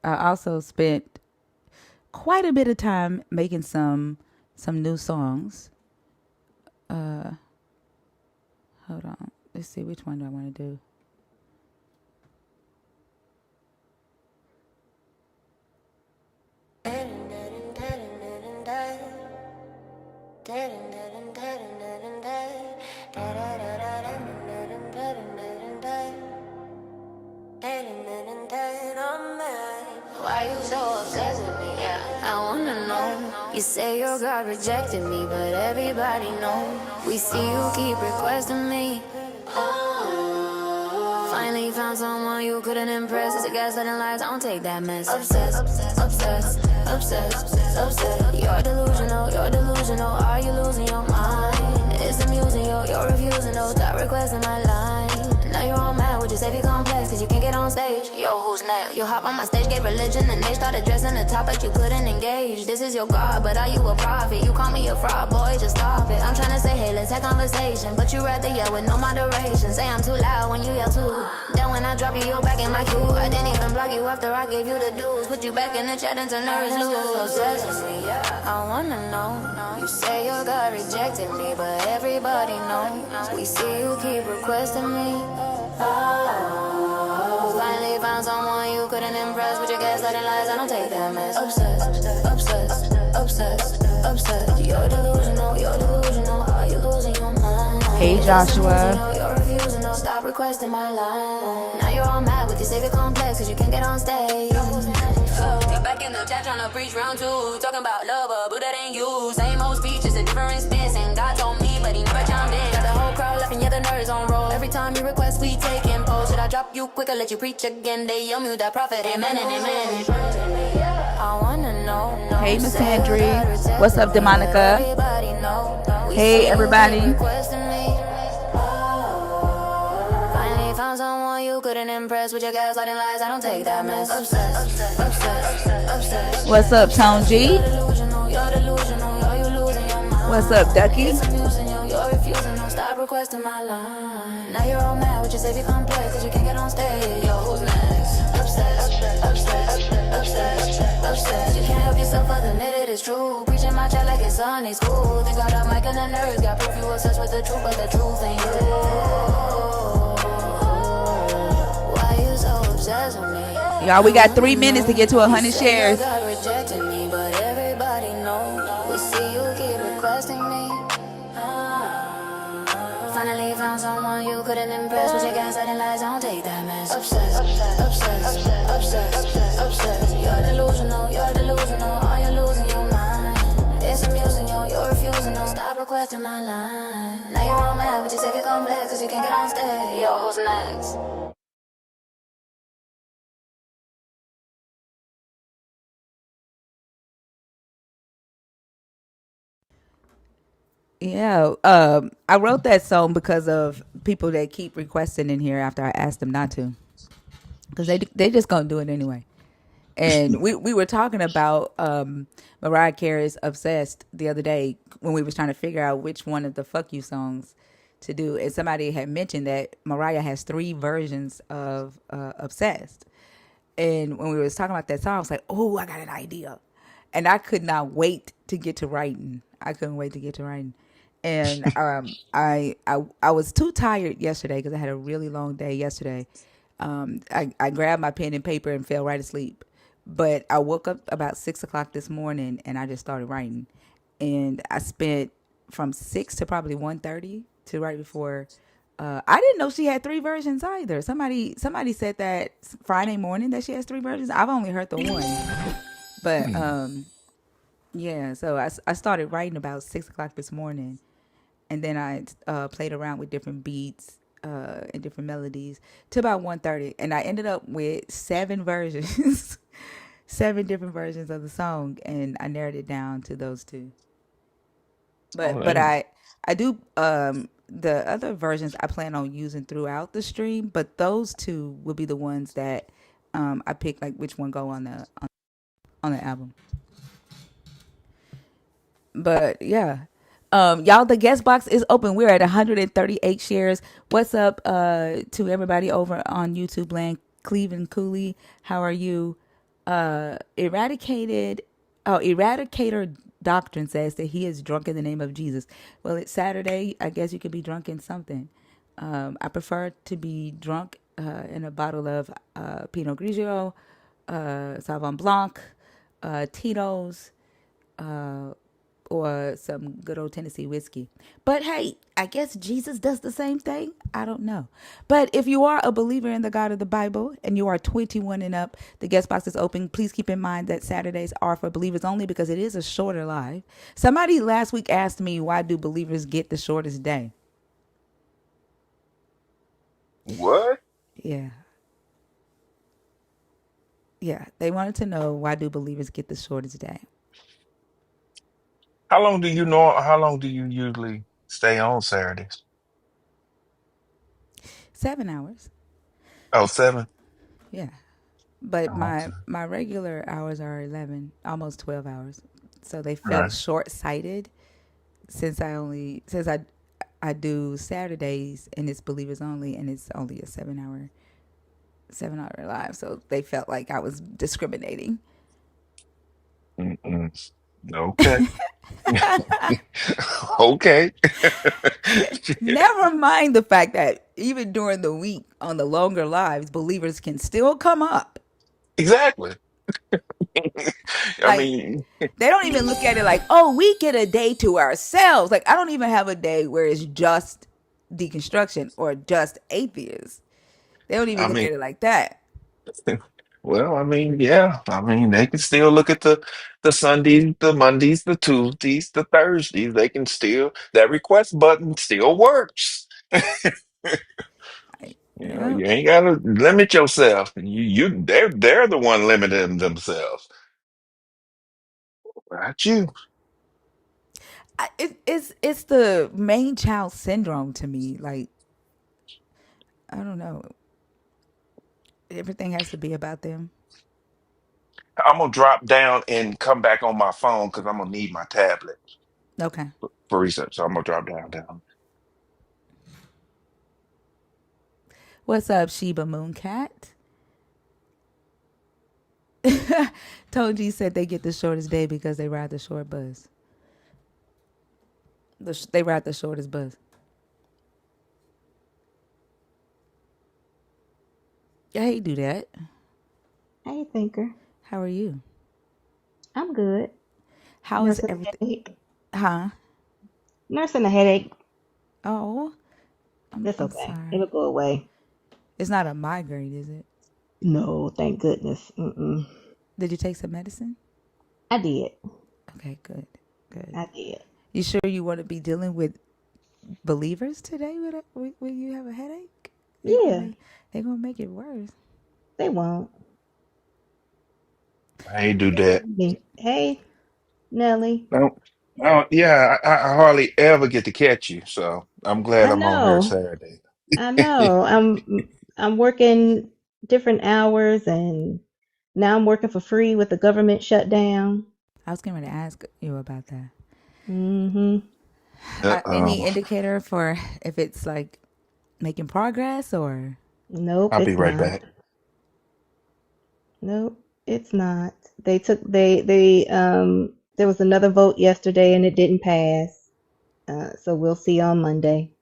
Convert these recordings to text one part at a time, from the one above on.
I also spent quite a bit of time making some new songs. Uh, Hold on. Let's see which one do I want to do. Why you so obsessed with me? Yeah, I wanna know. You say your God rejected me, but everybody know. We see you keep requesting me. Finally found someone you couldn't impress. It's a gaslighting lies, I don't take that mess. Obsessed, obsessed, obsessed, obsessed. You're delusional. Are you losing your mind? It's amusing, you're refusing, no. Stop requesting my line. Now you're all mad with your safety complex, cause you can't get on stage. Yo, who's next? You hop on my stage, gave religion, and they started dressing the topic you couldn't engage. This is your God, but are you a prophet? You call me a fraud, boy, just stop it. I'm trying to say, hey, let's have conversation, but you rather yell with no moderation. Say I'm too loud when you yell too. Then when I drop you, you're back in my queue. I didn't even block you after I gave you the dues. Put you back in the chat and turn nervous loose. Obsessed with me, yeah, I wanna know. You say your God rejected me, but everybody knows. We see you keep requesting me. Finally found someone you couldn't impress with your gaslighting lies. I don't take that mess. Obsessed, obsessed, obsessed, obsessed. You're delusional. Are you losing your mind? Hey, Joshua. You're refusing, no. Stop requesting my line. Now you're all mad with your savior complex, cause you can't get on stage. You're back in the chat trying to preach round two. Talking about love, but that ain't you. Same old speech, just a different spin. And God told me, but he never chimed in. Got the whole crowd laughing, yeah, the nerds on roll. Every time you request, we take in post. Should I drop you quicker, let you preach again? They yell me that prophet, amen and amen. I wanna know. Hey, Miss Hendry. What's up, Demonica? Hey, everybody. Finally found someone you couldn't impress with your gaslighting lies. I don't take that mess. Obsessed, obsessed, obsessed. What's up, Tone G? You're delusional, are you losing your mind? What's up, Ducky? It's amusing, you're refusing, no. Stop requesting my line. Now you're all mad with your savior complex, cause you can't get on stage. Yo, who's next? Obsessed, obsessed, obsessed, obsessed. You can't help yourself but admit it is true. Preaching my chat like it's Sunday school. Think got a mic and the nerds got proof you obsessed with the truth, but the truth ain't you. Why you so obsessed with me? Y'all, we got 3 minutes to get to 100 shares. God rejected me, but everybody knows. We see you keep requesting me. Finally found someone you couldn't impress with your gaslighting lies. I don't take that mess. Obsessed, obsessed, obsessed, obsessed. You're delusional. Are you losing your mind? It's amusing, you're refusing, no. Stop requesting my line. Now you're all mad with your second complex, cause you can't get on stage. Yo, who's next? Yeah, I wrote that song because of people that keep requesting in here after I asked them not to, because they just gonna do it anyway. And we were talking about Mariah Carey's "Obsessed" the other day when we was trying to figure out which one of the "Fuck You" songs to do, and somebody had mentioned that Mariah has 3 versions of "Obsessed." And when we was talking about that song, I was like, "Oh, I got an idea," and I could not wait to get to writing. I couldn't wait to get to writing. And I was too tired yesterday because I had a really long day yesterday. I grabbed my pen and paper and fell right asleep. But I woke up about 6 o'clock this morning and I just started writing. And I spent from 6 to probably 1:30 to right before. I didn't know she had 3 versions either. Somebody said that Friday morning that she has 3 versions. I've only heard the one. But yeah, so I started writing about 6 o'clock this morning, and then I played around with different beats and different melodies to about 1:30, and I ended up with 7 versions, 7 different versions of the song, and I narrowed it down to those 2. But I do the other versions I plan on using throughout the stream, but those 2 will be the ones that I pick, like which one go on the album. But yeah. Y'all, the guest box is open. We're at 138 shares. What's up to everybody over on YouTube land? Cleveland Cooley, how are you? Eradicated. Oh, Eradicator Doctrine says that he is drunk in the name of Jesus. Well, it's Saturday. I guess you could be drunk in something. I prefer to be drunk in a bottle of Pinot Grigio, Sauvignon Blanc, Tito's, or some good old Tennessee whiskey. But hey, I guess Jesus does the same thing. I don't know. But if you are a believer in the God of the Bible and you are 21 and up, the guest box is open. Please keep in mind that Saturdays are for believers only because it is a shorter live. Somebody last week asked me, why do believers get the shortest day? What? Yeah. Yeah. They wanted to know, why do believers get the shortest day? How long do you know? How long do you usually stay on Saturdays? 7 hours. Oh, seven. Yeah. But Oh, my okay. my regular hours are 11, almost 12 hours. So they felt Right. short-sighted since I do Saturdays and it's believers only and it's only a 7-hour live. So they felt like I was discriminating. Mm-mm. Okay. Okay. Never mind the fact that even during the week on the longer lives, believers can still come up. Exactly. I Like mean, they don't even look at it like, oh, we get a day to ourselves. Like I don't even have a day where it's just deconstruction or just atheists. They don't even I look mean, at it like that. well, I mean, yeah. I mean, they can still look at the Sundays, the Mondays, the Tuesdays, the Thursdays. They can still that request button still works. Like, You know, yeah, you ain't gotta limit yourself. They're the one limiting themselves. Not you. it's the main child syndrome to me. Like I don't know, everything has to be about them. I'm gonna drop down and come back on my phone because I'm gonna need my tablet Okay, for research. So I'm gonna drop down. what's up, Sheba Mooncat? Toji said they get the shortest day because they ride the short bus. They ride the shortest bus. I hate do that. Hey, Thinker. How are you? I'm good. How is Nursing a everything? headache. Huh? Nursing a headache. Oh, That's I'm okay. sorry. It'll go away. It's not a migraine, is it? No, thank goodness. Mm-mm. Did you take some medicine? I did. Okay, good, good. I did. You sure you want to be dealing with believers today when you have a headache? They gonna Yeah, make they gonna make it worse. they won't. I ain't do They that. won't. Hey, Nelly. No, no, yeah, I hardly ever get to catch you, so I'm glad I I'm on here know. Saturday. I know. I'm working different hours and now I'm working for free with the government shutdown. I was going to ask you about that. Mm-hmm. Any Uh-oh. indicator for if it's like making progress or Nope, I'll be it's right not. back. Nope, it's not. They there was another vote yesterday and it didn't pass. So we'll see on Monday.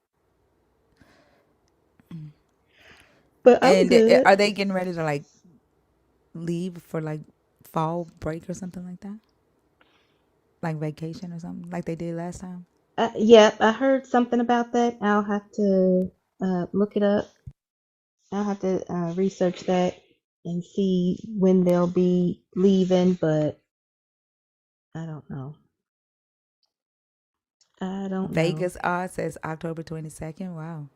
But I'm and good. are they getting ready to like leave for like fall break or something like that? Like vacation or something like they did last time? Yeah, I heard something about that. I'll have to look it up. I'll have to research that and see when they'll be leaving, but I don't know. I don't know. Vegas odds says October 22nd. Wow.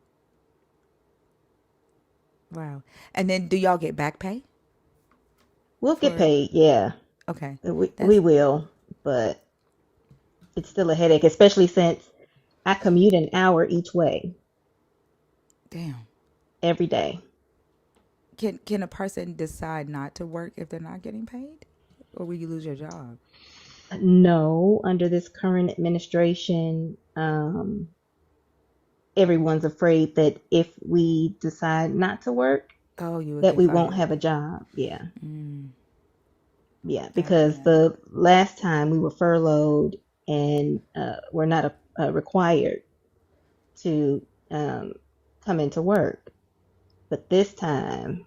Wow. And then do y'all get back pay We'll get for paid, yeah. okay. We That's will, but it's still a headache, especially since I commute an hour each way damn. every day. Can a person decide not to work if they're not getting paid? Or will you lose your job? No, under this current administration, everyone's afraid that if we decide not to work, Oh, you would that get we won't fired. have a job. Yeah. Yeah, because Gotcha. the last time we were furloughed and we're not required to come into work, but this time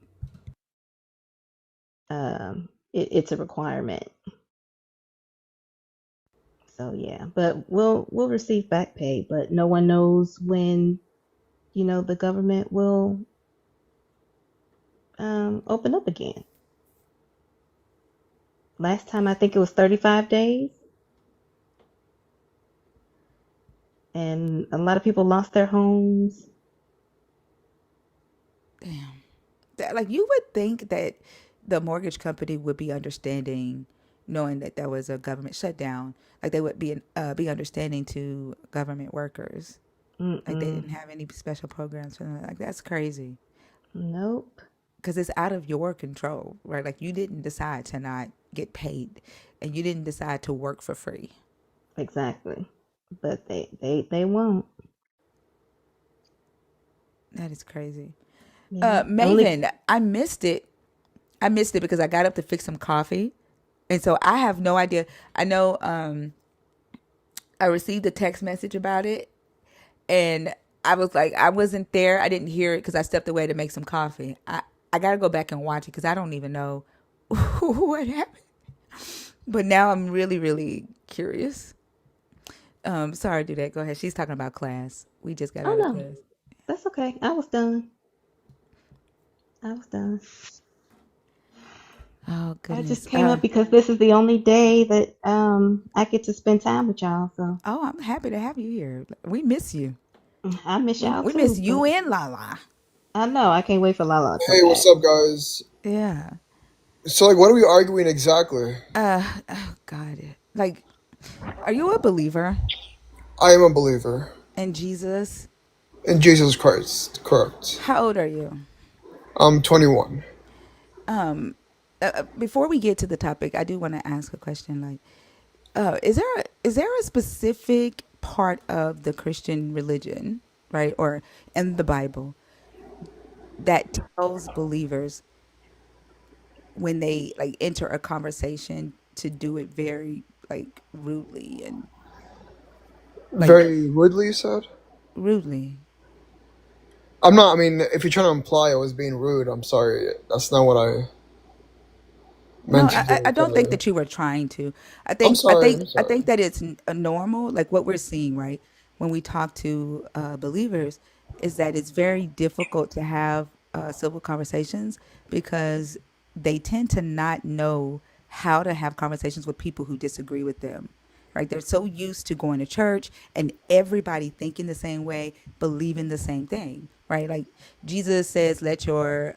it's a requirement. So yeah, but we'll receive back pay, but no one knows when the government will open up again. Last time I think it was 35 days, and a lot of people lost their homes. Damn. Like you would think that the mortgage company would be understanding, knowing that there was a government shutdown. Like they would be understanding to government workers. Like they Mm-mm. didn't have any special programs for them. Like that's crazy Nope. because it's out of your control, right? Like you didn't decide to not get paid, and you didn't decide to work for free. Exactly. But they won't. That is crazy. Yeah. Only. Maven, I missed it. I missed it because I got up to fix some coffee, and so I have no idea. I know I received a text message about it, and I was like, I wasn't there. I didn't hear it because I stepped away to make some coffee. I got to go back and watch it because I don't even know what happened. But now I'm really, really curious. Sorry, do that. Go ahead. She's talking about class. We just got Oh out of no, class. that's okay. I was done. I was done. Oh I just goodness. came up because this is the only day that I get to spend time with y'all. So Oh, I'm happy to have you here. We miss you. I miss y'all We miss too. you But and Lala. I know I can't wait for Lala to come Hey, what's back. up, guys? Yeah. So, like, what are we arguing exactly? Oh God. Like, are you a believer I am a believer in Jesus? in Jesus Christ. Correct. How old are you? I'm 21. Before we get to the topic, I do want to ask a question. Like, is there a specific part of the Christian religion, right, or in the Bible that tells believers when they like enter a conversation to do it very like rudely and like Very rudely, you said? rudely? I'm not, I mean, if you're trying to imply I was being rude, I'm sorry. That's not what I No, meant to I do. don't think that you were trying to. I'm sorry. I'm I sorry. think that it's a normal, like what we're seeing, right? When we talk to believers, is that it's very difficult to have civil conversations because they tend to not know how to have conversations with people who disagree with them. Right? They're so used to going to church and everybody thinking the same way, believing the same thing. Right? Like Jesus says, let your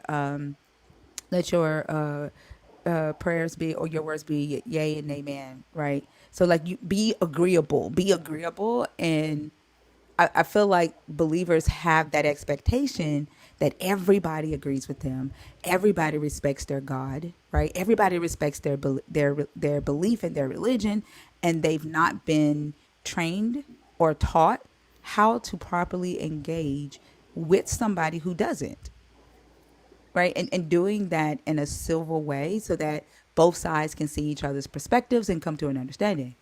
prayers be or your words be yay and amen, right? So like you be agreeable, and I feel like believers have that expectation that everybody agrees with them, everybody respects their God, right? Everybody respects their belief in their religion, and they've not been trained or taught how to properly engage with somebody who doesn't, right? And doing that in a civil way so that both sides can see each other's perspectives and come to an understanding.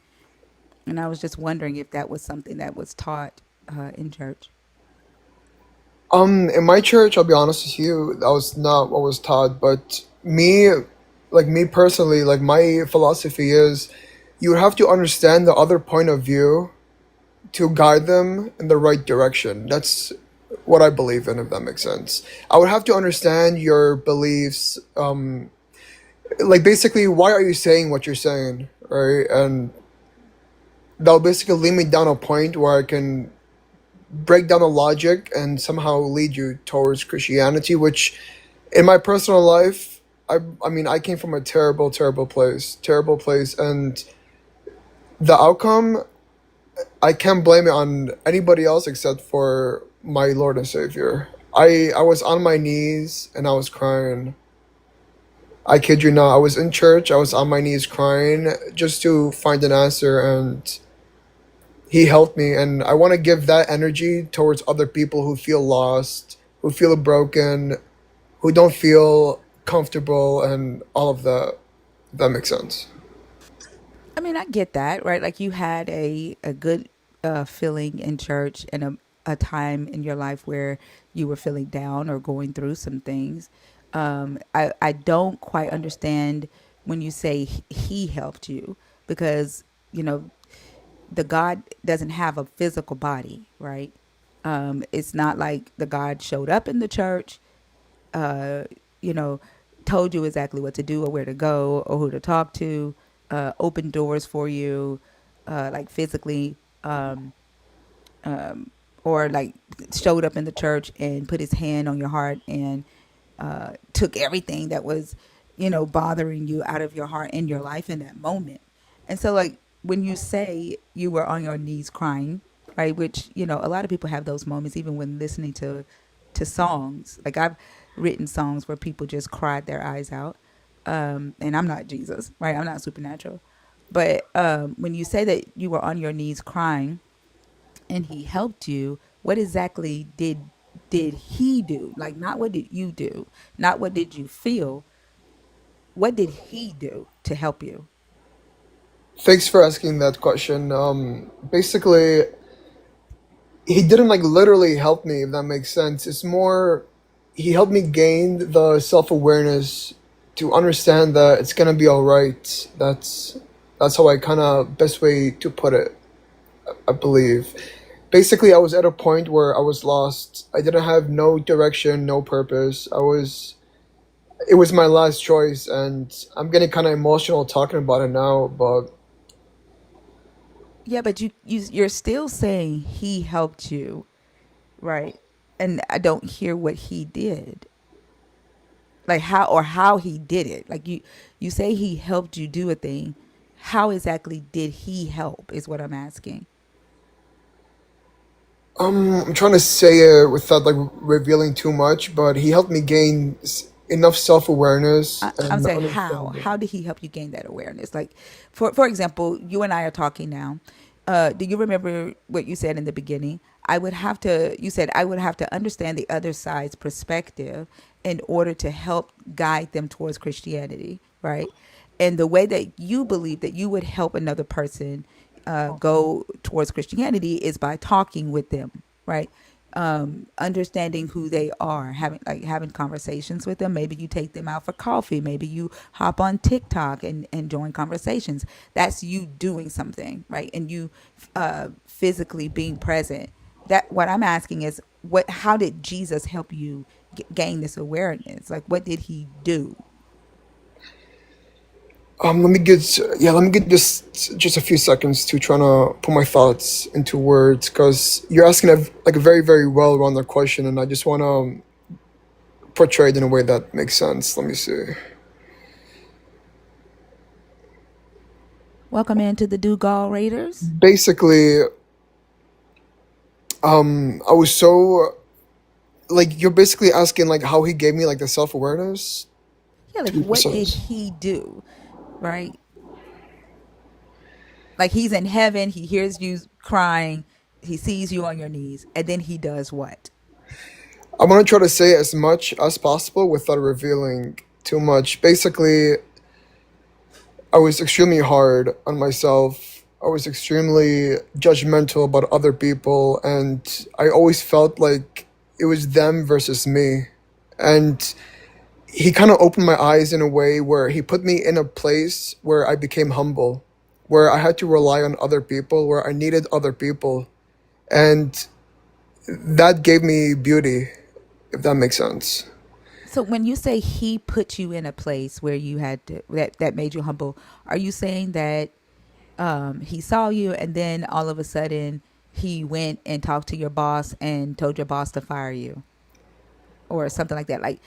And I was just wondering if that was something that was taught in church. In my church, I'll be honest with you, that was not what was taught, but me personally, like, my philosophy is you have to understand the other point of view to guide them in the right direction. That's what I believe in, if that makes sense. I would have to understand your beliefs. Like, basically, why are you saying what you're saying, right? And that'll basically lead me down a point where I can break down the logic and somehow lead you towards Christianity, which in my personal life, I mean, I came from a terrible place, and the outcome, I can't blame it on anybody else except for my Lord and Savior. I was on my knees and I was crying. I kid you not. I was in church. I was on my knees crying just to find an answer, and He helped me. And I want to give that energy towards other people who feel lost, who feel broken, who don't feel comfortable, and all of that. If that makes sense. I mean, I get that, right? Like you had a good feeling in church and a time in your life where you were feeling down or going through some things. I don't quite understand when you say he helped you because, you know, the God doesn't have a physical body, right? It's not like the God showed up in the church, uh, you know, told you exactly what to do or where to go or who to talk to, opened doors for you, like physically, or like showed up in the church and put his hand on your heart and took everything that was, you know, bothering you out of your heart in your life in that moment. And so, like, when you say you were on your knees crying, right, which, you know, a lot of people have those moments even when listening to songs. Like, I've written songs where people just cried their eyes out. And I'm not Jesus, right? I'm not supernatural. But when you say that you were on your knees crying, and he helped you, what exactly did he do? Like, not what did you do, not what did you feel, what did he do to help you? Thanks for asking that question. Basically, he didn't like literally help me, if that makes sense. It's more he helped me gain the self awareness to understand that it's gonna be all right. That's how I kind of best way to put it. I believe. Basically, I was at a point where I was lost. I didn't have no direction, no purpose. I was. It was my last choice, and I'm getting kind of emotional talking about it now. But Yeah, but you're still saying he helped you, right? And I don't hear what he did, like how he did it. Like you say he helped you do a thing, how exactly did he help is what I'm asking. I'm trying to say it without like revealing too much. But he helped me gain enough self awareness I'm and saying how. understanding. How did he help you gain that awareness? Like, for example, you and I are talking now. Do you remember what you said in the beginning? I would have to. You said I would have to understand the other side's perspective in order to help guide them towards Christianity, right? And the way that you believe that you would help another person go towards Christianity is by talking with them, right? Understanding who they are, having conversations with them. Maybe you take them out for coffee. Maybe you hop on TikTok and join conversations. That's you doing something, right? And you physically being present. That what I'm asking is what? How did Jesus help you gain this awareness? Like, what did he do? Let me get just a few seconds to try to put my thoughts into words because you're asking like a very very well rounded question, and I just want to portray it in a way that makes sense. Let me see. Welcome into the Dugal Raiders. Basically, I was so like you're basically asking like how he gave me like the self awareness Yeah, to like be what did precise. he do, right? Like he's in heaven, he hears you crying, he sees you on your knees, and then he does what? I'm gonna try to say as much as possible without revealing too much. Basically, I was extremely hard on myself. I was extremely judgmental about other people, and I always felt like it was them versus me. And he kind of opened my eyes in a way where he put me in a place where I became humble, where I had to rely on other people, where I needed other people. And that gave me beauty, if that makes sense. So when you say he put you in a place where you had to, that made you humble, are you saying that he saw you and then all of a sudden he went and talked to your boss and told your boss to fire you or something like that? Like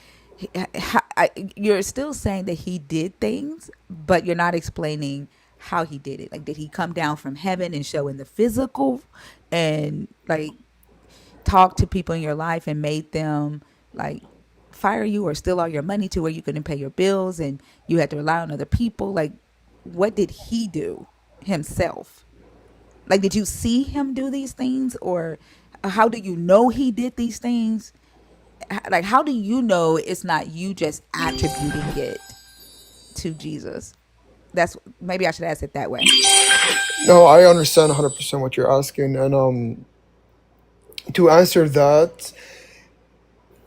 you're still saying that he did things, but you're not explaining how he did it. Like, did he come down from heaven and show in the physical and like talk to people in your life and made them like fire you or steal all your money to where you couldn't pay your bills and you had to rely on other people? Like, what did he do himself? Like, did you see him do these things, or how do you know he did these things? Like, how do you know it's not you just attributing it to Jesus? That's maybe I should ask it that way. No, I understand 100% what you're asking, and to answer that,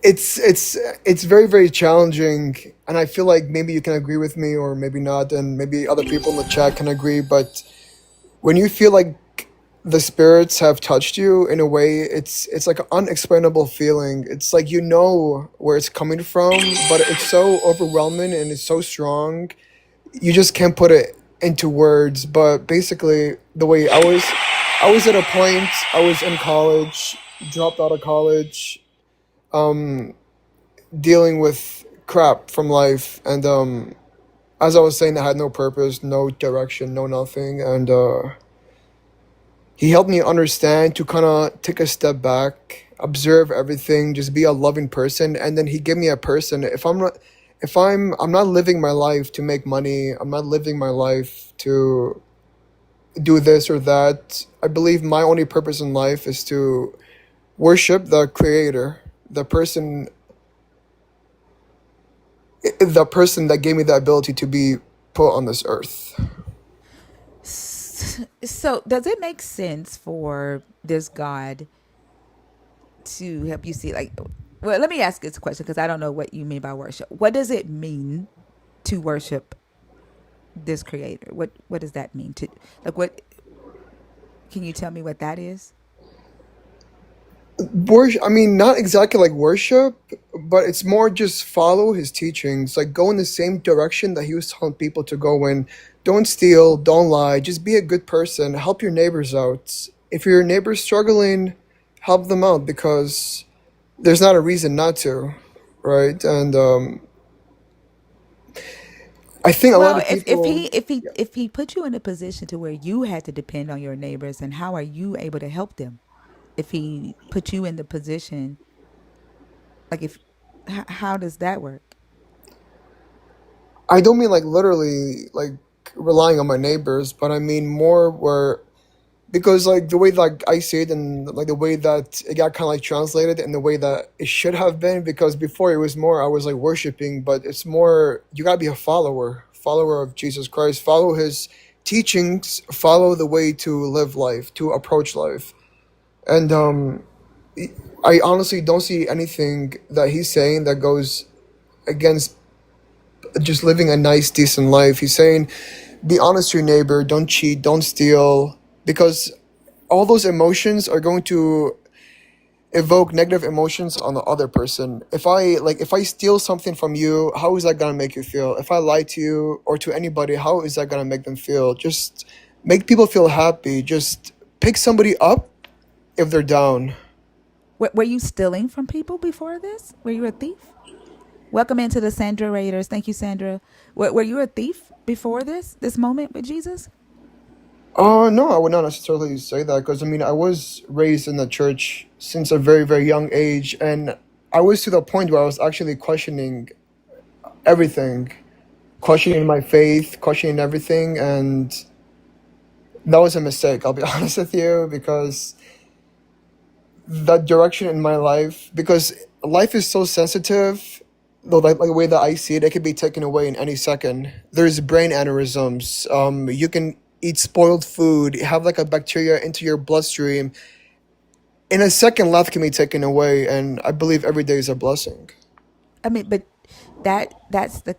it's very very challenging, and I feel like maybe you can agree with me or maybe not, and maybe other people in the chat can agree. But when you feel like the spirits have touched you in a way, it's like an unexplainable feeling. It's like you know where it's coming from, but it's so overwhelming and it's so strong. You just can't put it into words. But basically, the way I was at a point. I was in college, dropped out of college, dealing with crap from life, and as I was saying, I had no purpose, no direction, no nothing, and he helped me understand to kind of take a step back, observe everything, just be a loving person, and then he gave me a person. I'm not living my life to make money. I'm not living my life to do this or that. I believe my only purpose in life is to worship the creator, the person the person that gave me the ability to be put on this earth. So, does it make sense for this God to help you see, like, well, let me ask this question because I don't know what you mean by worship. What does it mean to worship this creator? What does that mean to, like, what can you tell me what that is? Worship, I mean, not exactly like worship, but it's more just follow his teachings, like go in the same direction that he was telling people to go in. Don't steal, don't lie, just be a good person, help your neighbors out. If your neighbor's struggling, help them out because there's not a reason not to, right? And I think a lot Well, of people. Yeah. if he put you in a position to where you had to depend on your neighbors, and how are you able to help them? If he put you in the position, like, if how does that work? I don't mean like literally like relying on my neighbors, but I mean more where because like the way like I see it and like the way that it got kind of like translated and the way that it should have been, because before it was more I was like worshiping, but it's more you gotta be a follower of Jesus Christ, follow his teachings, follow the way to live life, to approach life. And I honestly don't see anything that he's saying that goes against just living a nice decent life. He's saying be honest to your neighbor, don't cheat, don't steal, because all those emotions are going to evoke negative emotions on the other person. If I steal something from you, how is that gonna make you feel? If I lie to you or to anybody, how is that gonna make them feel? Just make people feel happy. Just pick somebody up if they're down. Were you stealing from people before this? Were you a thief? Welcome into the Sandra Raiders. Thank you, Sandra. Were you a thief before this moment with Jesus? No, I would not necessarily say that because I mean I was raised in the church since a very very young age, and I was to the point where I was actually questioning everything, questioning my faith, questioning everything, and that was a mistake. I'll be honest with you because that direction in my life, because life is so sensitive. Though, like the way that I see it, it could be taken away in any second. There's brain aneurysms. You can eat spoiled food, have like a bacteria into your bloodstream. In a second, life can be taken away, and I believe every day is a blessing. I mean, but that's the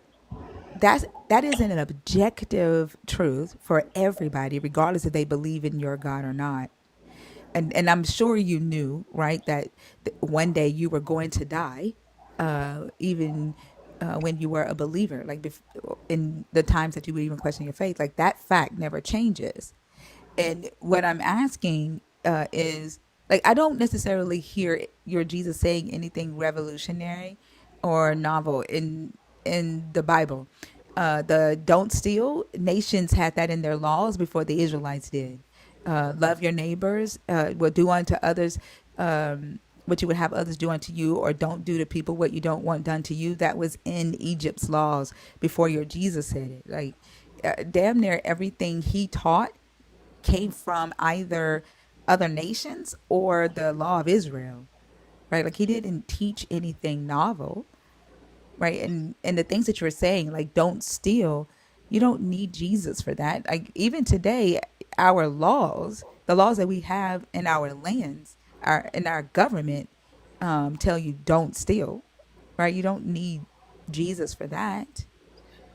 that isn't an objective truth for everybody, regardless if they believe in your God or not. And I'm sure you knew, right, that one day you were going to die, even when you were a believer, like in the times that you would even question your faith, like that fact never changes. And what I'm asking is, like, I don't necessarily hear your Jesus saying anything revolutionary or novel in the Bible. The don't steal, nations had that in their laws before the Israelites did. Love your neighbors, will do unto others what you would have others do unto you, or don't do to people what you don't want done to you. That was in Egypt's laws before your Jesus said it. Like, damn near everything he taught came from either other nations or the law of Israel, right? Like, he didn't teach anything novel, right? And the things that you're saying, like, don't steal. You don't need Jesus for that. Like even today, our laws, the laws that we have in our lands, our in our government, tell you don't steal, right? You don't need Jesus for that.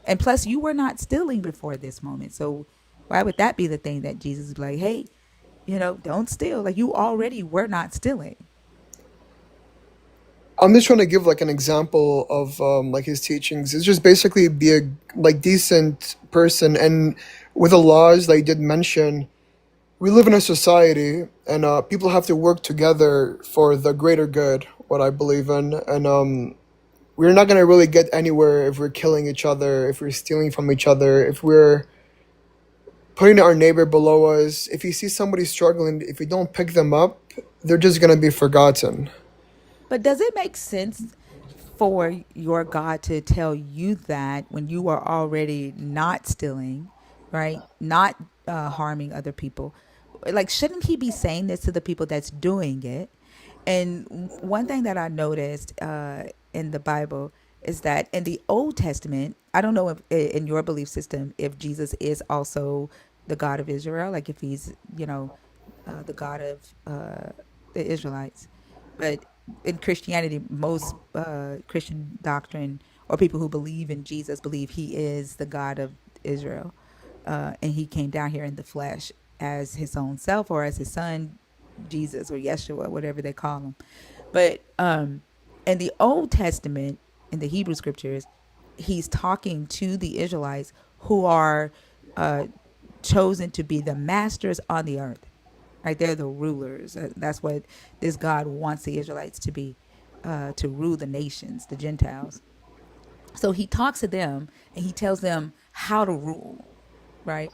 And plus, you were not stealing before this moment, so why would that be the thing that Jesus is like, hey, don't steal? Like you already were not stealing. I'm just trying to give like an example of like his teachings. It's just basically be a like decent person, and with the laws that he did mention, we live in a society, and people have to work together for the greater good. What I believe in, and we're not gonna really get anywhere if we're killing each other, if we're stealing from each other, if we're putting our neighbor below us. If you see somebody struggling, if we don't pick them up, they're just gonna be forgotten. But does it make sense for your God to tell you that when you are already not stealing, right? Not harming other people? Like, shouldn't he be saying this to the people that's doing it? And one thing that I noticed in the Bible is that in the Old Testament, I don't know if in your belief system, if Jesus is also the God of Israel, like if he's, the God of the Israelites. But in Christianity, most Christian doctrine or people who believe in Jesus believe he is the God of Israel. And he came down here in the flesh as his own self or as his son, Jesus or Yeshua, whatever they call him. But in the Old Testament, in the Hebrew scriptures, he's talking to the Israelites who are uh, chosen to be the masters on the earth. Right? They're the rulers. That's what this God wants the Israelites to be, to rule the nations, the Gentiles. So he talks to them and he tells them how to rule, right?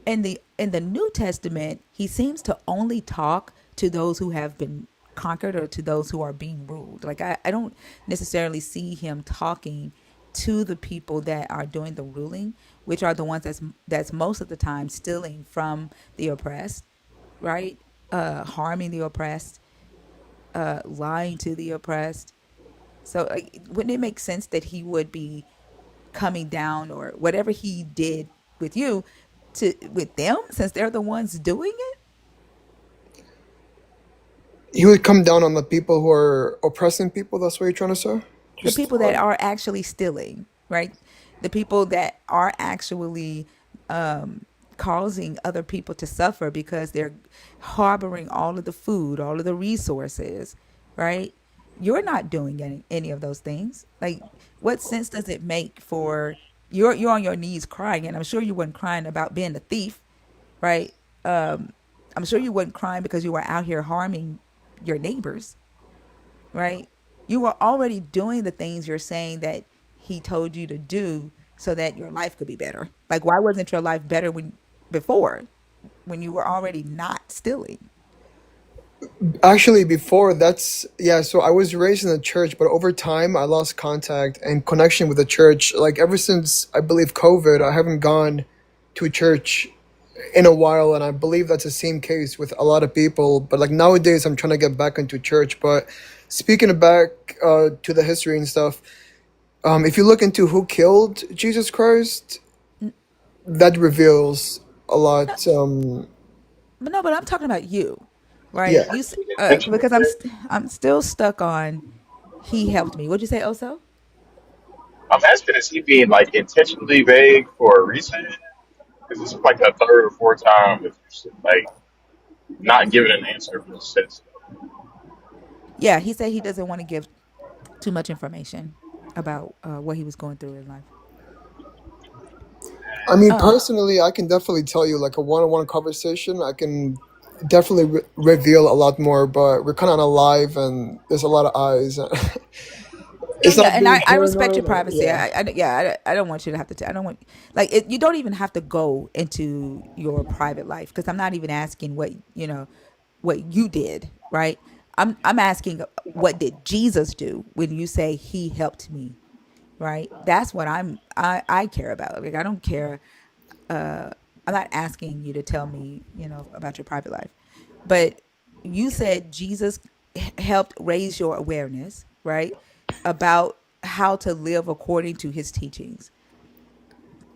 In the New Testament, he seems to only talk to those who have been conquered or to those who are being ruled. Like I don't necessarily see him talking to the people that are doing the ruling, which are the ones that's most of the time stealing from the oppressed, right? Harming the oppressed, lying to the oppressed. So, like, wouldn't it make sense that he would be coming down or whatever he did with you to with them since they're the ones doing it? He would come down on the people who are oppressing people. That's what you're trying to say. The Just people that are actually stealing, right? The people that are actually causing other people to suffer because they're harboring all of the food, all of the resources, right? You're not doing any of those things. Like, what sense does it make for you're on your knees crying, and I'm sure you weren't crying about being a thief, right? I'm sure you weren't crying because you were out here harming your neighbors, right? You were already doing the things you're saying that he told you to do so that your life could be better. Like, why wasn't your life better before when you were already not stealing? actually before that's yeah. So I was raised in the church, but over time I lost contact and connection with the church. Like ever since I believe COVID, I haven't gone to a church in a while, and I believe that's the same case with a lot of people. But like nowadays, I'm trying to get back into church. But speaking back to the history and stuff, if you look into who killed Jesus Christ, that reveals a No, lot. but no, but I'm talking about you, right? Yeah, Because I'm still stuck on he helped me. What'd you say, Oso? I'm asking, is he being like intentionally vague for a reason? Because it's like the third or fourth time it's like not giving an answer for the sense. Yeah, he said he doesn't want to give too much information about what he was going through in life. I mean, personally, I can definitely tell you like a one-on-one conversation. I can definitely reveal a lot more, but we're kind of on a live, and there's a lot of eyes. Yeah, It's yeah, not and being I respect your paranoid. privacy. Yeah. I don't want you to have to. I don't want like it, you don't even have to go into your private life because I'm not even asking what you did, right? I'm asking what did Jesus do when you say he helped me, right? That's what I care about. Like I don't care. I'm not asking you to tell me, about your private life, but you said Jesus helped raise your awareness, right, about how to live according to his teachings.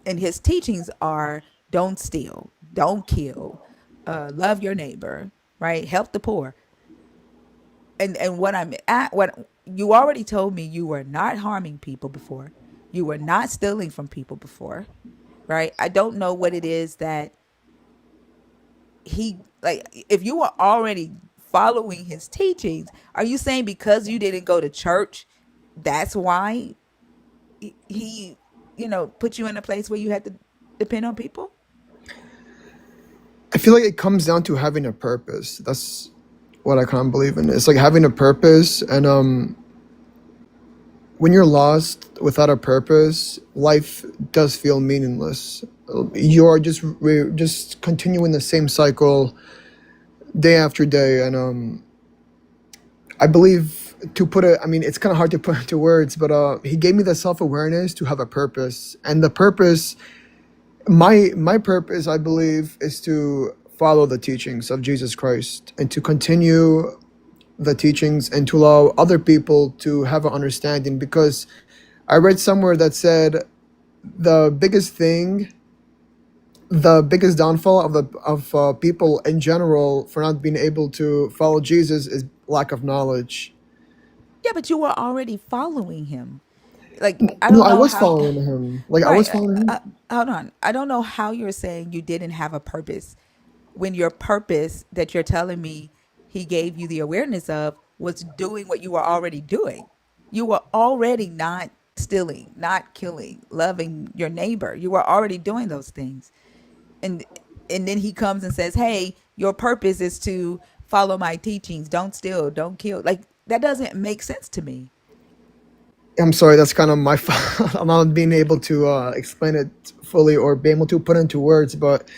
And his teachings are don't steal, don't kill, love your neighbor, right? Help the poor. And what I'm at, what you already told me, you were not harming people before, you were not stealing from people before, right? I don't know what it is that he like. If you were already following his teachings, are you saying because you didn't go to church, that's why he put you in a place where you had to depend on people? I feel like it comes down to having a purpose. That's what I kind of believe in. It's like having a purpose, and when you're lost without a purpose, life does feel meaningless. You're just continuing the same cycle day after day, and I believe, to put it, I mean, it's kind of hard to put into words, but he gave me the self awareness to have a purpose, and the purpose, my purpose, I believe, is to follow the teachings of Jesus Christ and to continue the teachings and to allow other people to have an understanding. Because I read somewhere that said the biggest thing, the biggest downfall of people in general for not being able to follow Jesus is lack of knowledge. Yeah, but you were already following him. Like, I No, don't I know was how. following him. Like I Right. was following him. Hold on. I don't know how you're saying you didn't have a purpose when your purpose that you're telling me he gave you the awareness of was doing what you were already doing. You were already not stealing, not killing, loving your neighbor. You were already doing those things. And and then he comes and says, "Hey, your purpose is to follow my teachings. Don't steal, don't kill." Like, that doesn't make sense to me. I'm sorry, that's kind of my fault. I'm not being able to explain it fully or be able to put it into words. But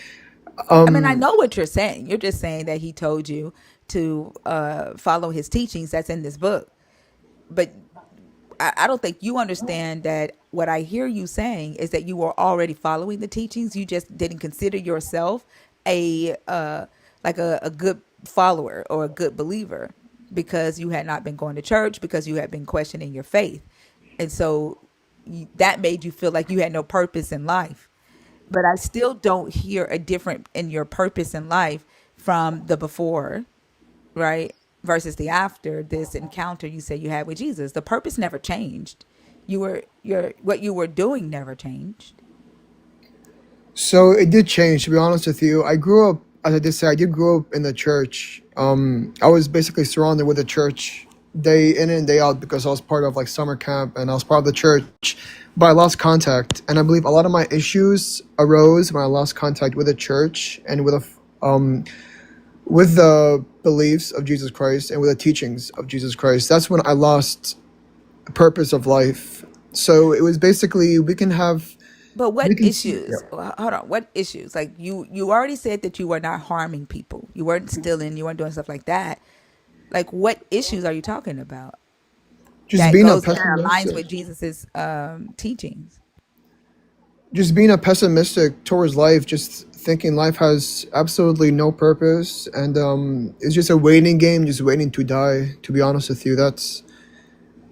I mean, I know what you're saying. You're just saying that he told you to follow his teachings that's in this book. But I don't think you understand that what I hear you saying is that you were already following the teachings. You just didn't consider yourself a a good follower or a good believer because you had not been going to church, because you had been questioning your faith. And so that made you feel like you had no purpose in life. But I still don't hear a different in your purpose in life from the before, right? Versus the after this encounter you said you had with Jesus. The purpose never changed. Your what you were doing never changed. so it did change. To be honest with you, I grew up, as I did say, I did grow up in the church. I was basically surrounded with the church day in and day out because I was part of like summer camp and I was part of the church. But I lost contact, and I believe a lot of my issues arose when I lost contact with the church and with the beliefs of Jesus Christ and with the teachings of Jesus Christ. That's when I lost purpose of life. So it was basically But we what can see. issues? Hold on. What issues? Like, you already said that you were not harming people. You weren't stealing. You weren't doing stuff like that. Like, what issues are you talking about Just that being a aligns pessimistic, with Jesus's teachings? just being a pessimistic towards life, just thinking life has absolutely no purpose, and it's just a waiting game, just waiting to die. To be honest with you, that's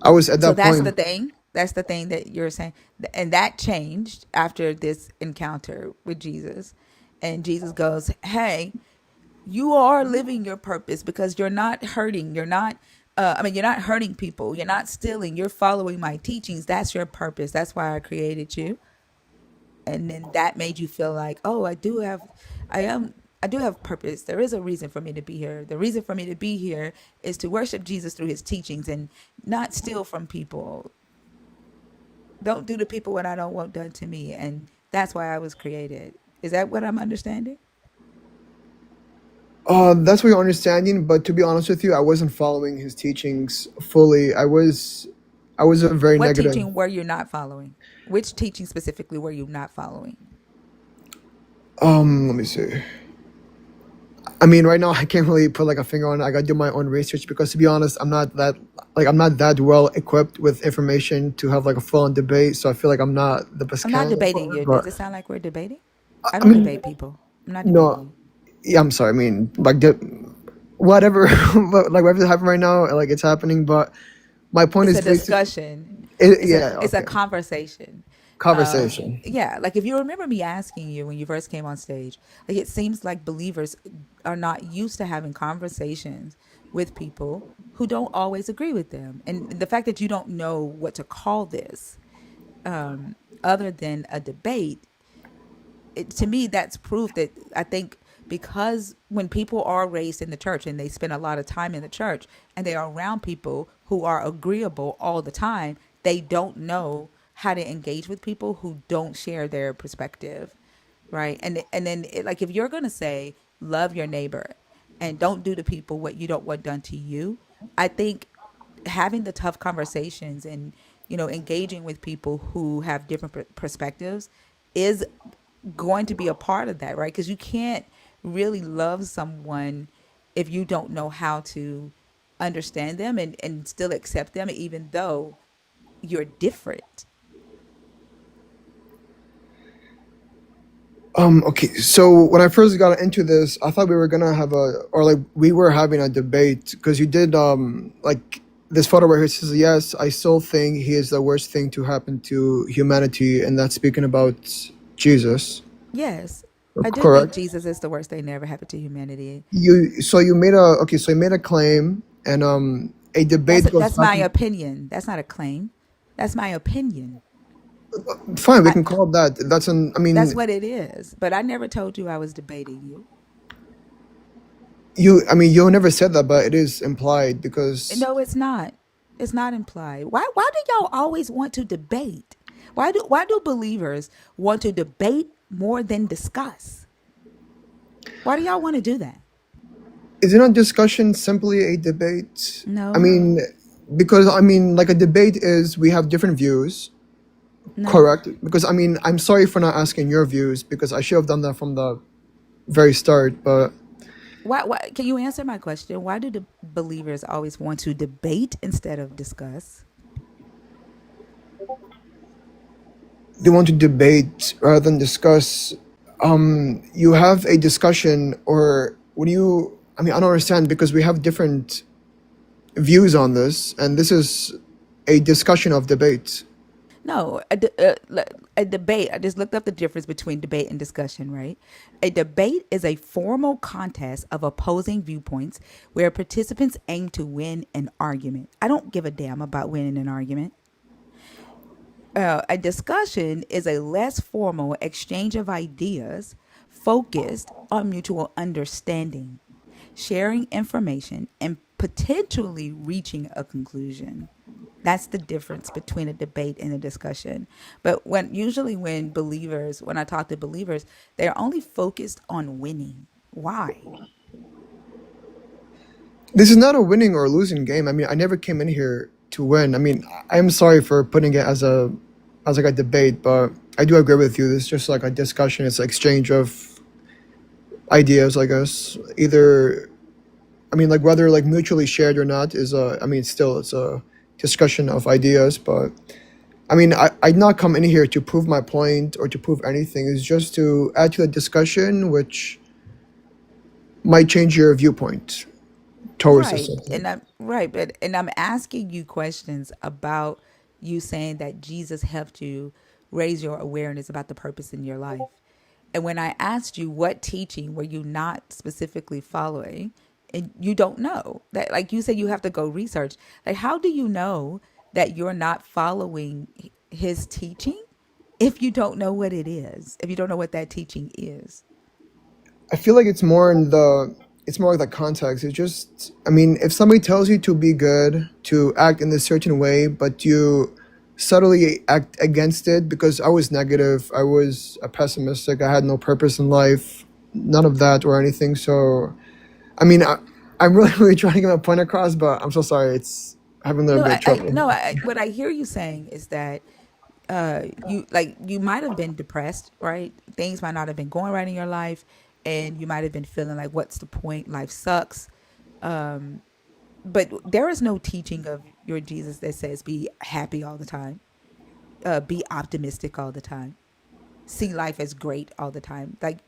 I was at So that that's the point. thing. That's the thing that you're saying, and that changed after this encounter with Jesus. And Jesus goes, "Hey, you are living your purpose because you're not hurting. You're not. I mean, you're not hurting people. You're not stealing. You're following my teachings. That's your purpose. That's why I created you." And then that made you feel like, "Oh, I do have purpose. There is a reason for me to be here. The reason for me to be here is to worship Jesus through his teachings and not steal from people. Don't do to people what I don't want done to me." And that's why I was created. Is that what I'm understanding? That's what you're understanding, but to be honest with you, I wasn't following his teachings fully. I was a very What negative. teaching were you not following? Which teaching specifically were you not following? Let me see. I mean, right now I can't really put like a finger on it. I gotta do my own research because, to be honest, I'm not that well equipped with information to have like a full on debate. So I feel like I'm not the best I'm not candidate debating for it. you. Does But it sound like we're debating? I I don't mean, debate people. I'm not debating no, you. yeah, I'm sorry. I mean, like whatever, but like whatever's happening right now, like it's happening. But my point It's is a basically, discussion. yeah, It's a okay. conversation. Conversation. Yeah, like if you remember me asking you when you first came on stage, like it seems like believers are not used to having conversations with people who don't always agree with them. And the fact that you don't know what to call this other than a debate, to me that's proof that I think because when people are raised in the church and they spend a lot of time in the church and they are around people who are agreeable all the time, they don't know how to engage with people who don't share their perspective, right? And then like if you're going to say love your neighbor and don't do to people what you don't want done to you, I think having the tough conversations and engaging with people who have different perspectives is going to be a part of that, right? Because you can't really love someone if you don't know how to understand them and still accept them even though you're different. Okay, so when I first got into this, I thought we were gonna have a, or like we were having a debate because you did like this photo where he says, "Yes, I still think he is the worst thing to happen to humanity," and that's speaking about Jesus, Yes, I do think correct? Jesus is the worst thing that ever happened to humanity. You made a, okay, so you made a claim, and a debate goes That's back my and opinion. That's not a claim. That's my opinion. fine, we I, can call it that. That's an, I that's mean, what it is. But I never told you I was debating you. you never said that, but it is implied because No, it's not. It's not implied. Why do y'all always want to debate? Why do believers want to debate more than discuss? Why do y'all want to do that? is it not discussion simply a debate? I No. mean, because like a debate is we have different views, No. correct? Because I'm sorry for not asking your views because I should have done that from the very start, but Why can you answer my question? Why do the believers always want to debate instead of discuss? they want to debate rather than discuss. You have a discussion, or when you, I don't understand because we have different views on this, and this is a discussion of debate. No, a debate. I just looked up the difference between debate and discussion, right? A debate is a formal contest of opposing viewpoints where participants aim to win an argument. I don't give a damn about winning an argument. A discussion is a less formal exchange of ideas focused on mutual understanding, sharing information, and potentially reaching a conclusion. That's the difference between a debate and a discussion. But when I talk to believers, they're only focused on winning. Why? This is not a winning or losing game. I never came in here to win. I'm sorry for putting it as like a debate, but I do agree with you. This is just like a discussion. It's an exchange of ideas, I guess. Either, like whether like mutually shared or not is a, still it's a discussion of ideas. But I'd not come in here to prove my point or to prove anything. It's just to add to the discussion, which might change your viewpoint towards the Right. subject. And I'm asking you questions about you saying that Jesus helped you raise your awareness about the purpose in your life. And when I asked you what teaching were you not specifically following, and you don't know. That like you said you have to go research. Like how do you know that you're not following his teaching if you don't know what it is? If you don't know what that teaching is? I feel like it's more like the context. It's just, if somebody tells you to be good, to act in a certain way, but you subtly act against it because I was negative, I was a pessimistic, I had no purpose in life, none of that or anything. So, I mean, I, I'm really, really trying to get my point across, but I'm so sorry. It's having a little No, bit of trouble. what I hear you saying is that you might have been depressed, right? Things might not have been going right in your life, and you might have been feeling like, "What's the point? Life sucks." But there is no teaching of your Jesus that says be happy all the time, be optimistic all the time, see life as great all the time. Like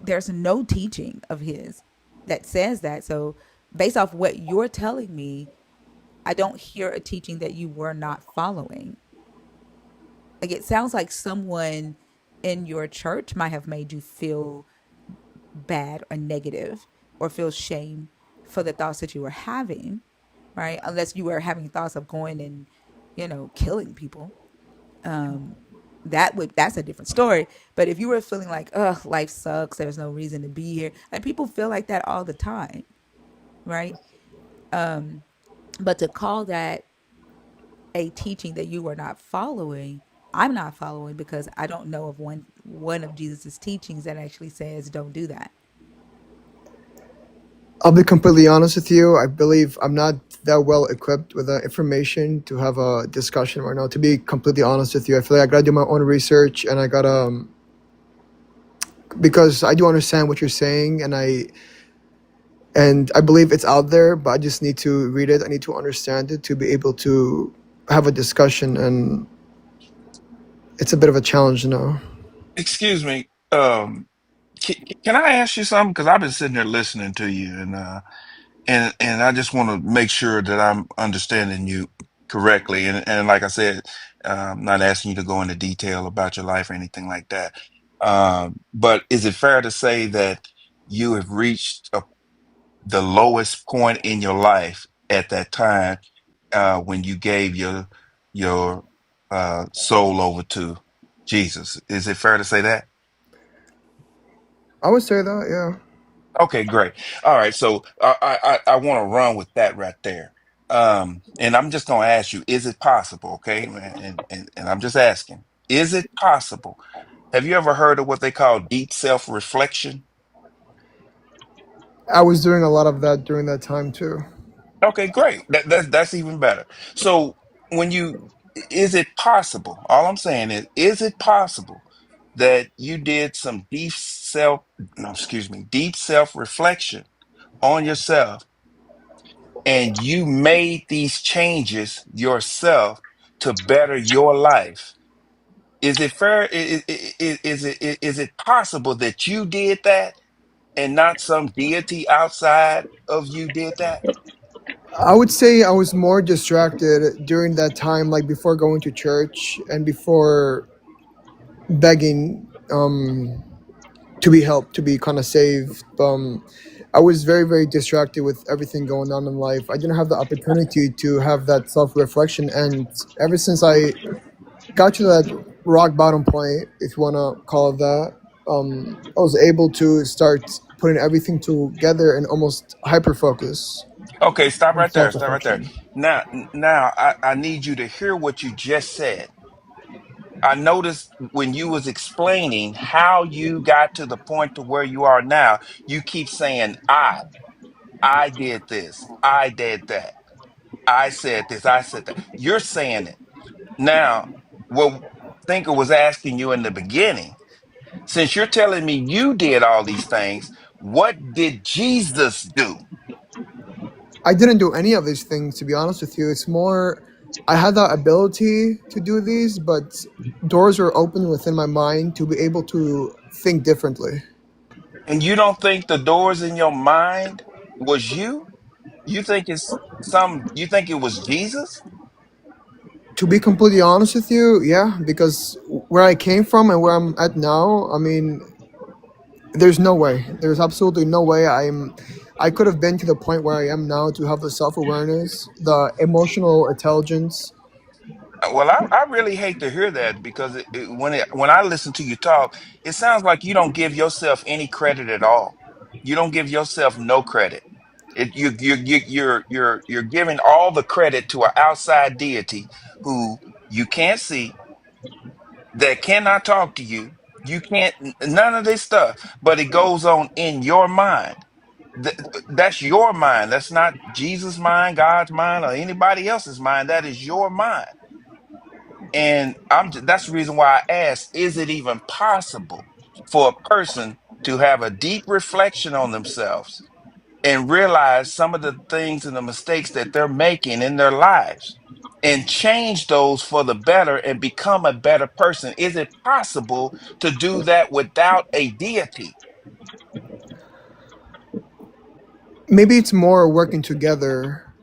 there's no teaching of his that says that. So based off what you're telling me, I don't hear a teaching that you were not following. Like it sounds like someone in your church might have made you feel bad or negative or feel shame for the thoughts that you were having, right? Unless you were having thoughts of going and, killing people. That's a different story. But if you were feeling like, ugh, life sucks, there's no reason to be here, and people feel like that all the time, right? But to call that a teaching that you are not following, I'm not following because I don't know of one of Jesus's teachings that actually says don't do that. I'll be completely honest with you. I believe I'm not that well equipped with the information to have a discussion right now. To be completely honest with you, I feel like I gotta do my own research, and I gotta because I do understand what you're saying, and I believe it's out there, but I just need to read it. I need to understand it to be able to have a discussion, and it's a bit of a challenge now. Excuse me. Can I ask you something? Because I've been sitting there listening to you, and I just want to make sure that I'm understanding you correctly. And like I said, I'm not asking you to go into detail about your life or anything like that. But is it fair to say that you have reached the lowest point in your life at that time when you gave your soul over to Jesus? Is it fair to say that? I would say that, yeah. Okay, great. All right, so I want to run with that right there. And I'm just going to ask you, is it possible? Okay, and I'm just asking, is it possible? Have you ever heard of what they call deep self-reflection? I was doing a lot of that during that time too. Okay, great. That's even better. So is it possible? All I'm saying is it possible that you did some no, excuse me, deep self-reflection on yourself and you made these changes yourself to better your life? Is it fair? Is it possible that you did that and not some deity outside of you did that? I would say I was more distracted during that time, like before going to church and before begging to be helped, to be kind of saved. I was very, very distracted with everything going on in life. I didn't have the opportunity to have that self reflection. And ever since I got to that rock bottom point, if you want to call it that, I was able to start putting everything together and almost hyper focus Okay, stop on right there. self Stop right there. reflection. Now, I need you to hear what you just said. I noticed when you was explaining how you got to the point to where you are now, you keep saying, I did this, I did that, I said this, I said that. You're saying it. Now, what Thinker was asking you in the beginning, since you're telling me you did all these things, what did Jesus do? I didn't do any of these things, to be honest with you. It's more, I had that ability to do these, but doors were open within my mind to be able to think differently. And you don't think the doors in your mind was you? You think it was Jesus? To be completely honest with you, yeah, because where I came from and where I'm at now, I mean, there's no way. There's absolutely no way I could have been to the point where I am now to have the self awareness, the emotional intelligence. Well, I really hate to hear that because when I listen to you talk, it sounds like you don't give yourself any credit at all. You don't give yourself no credit. You're giving all the credit to an outside deity who you can't see, that cannot talk to you. You can't none of this stuff, but it goes on in your mind. Th- that's your mind. That's not Jesus' mind, God's mind, or anybody else's mind. That is your mind. And that's the reason why I asked, is it even possible for a person to have a deep reflection on themselves and realize some of the things and the mistakes that they're making in their lives and change those for the better and become a better person? Is it possible to do that without a deity? Maybe it's more working together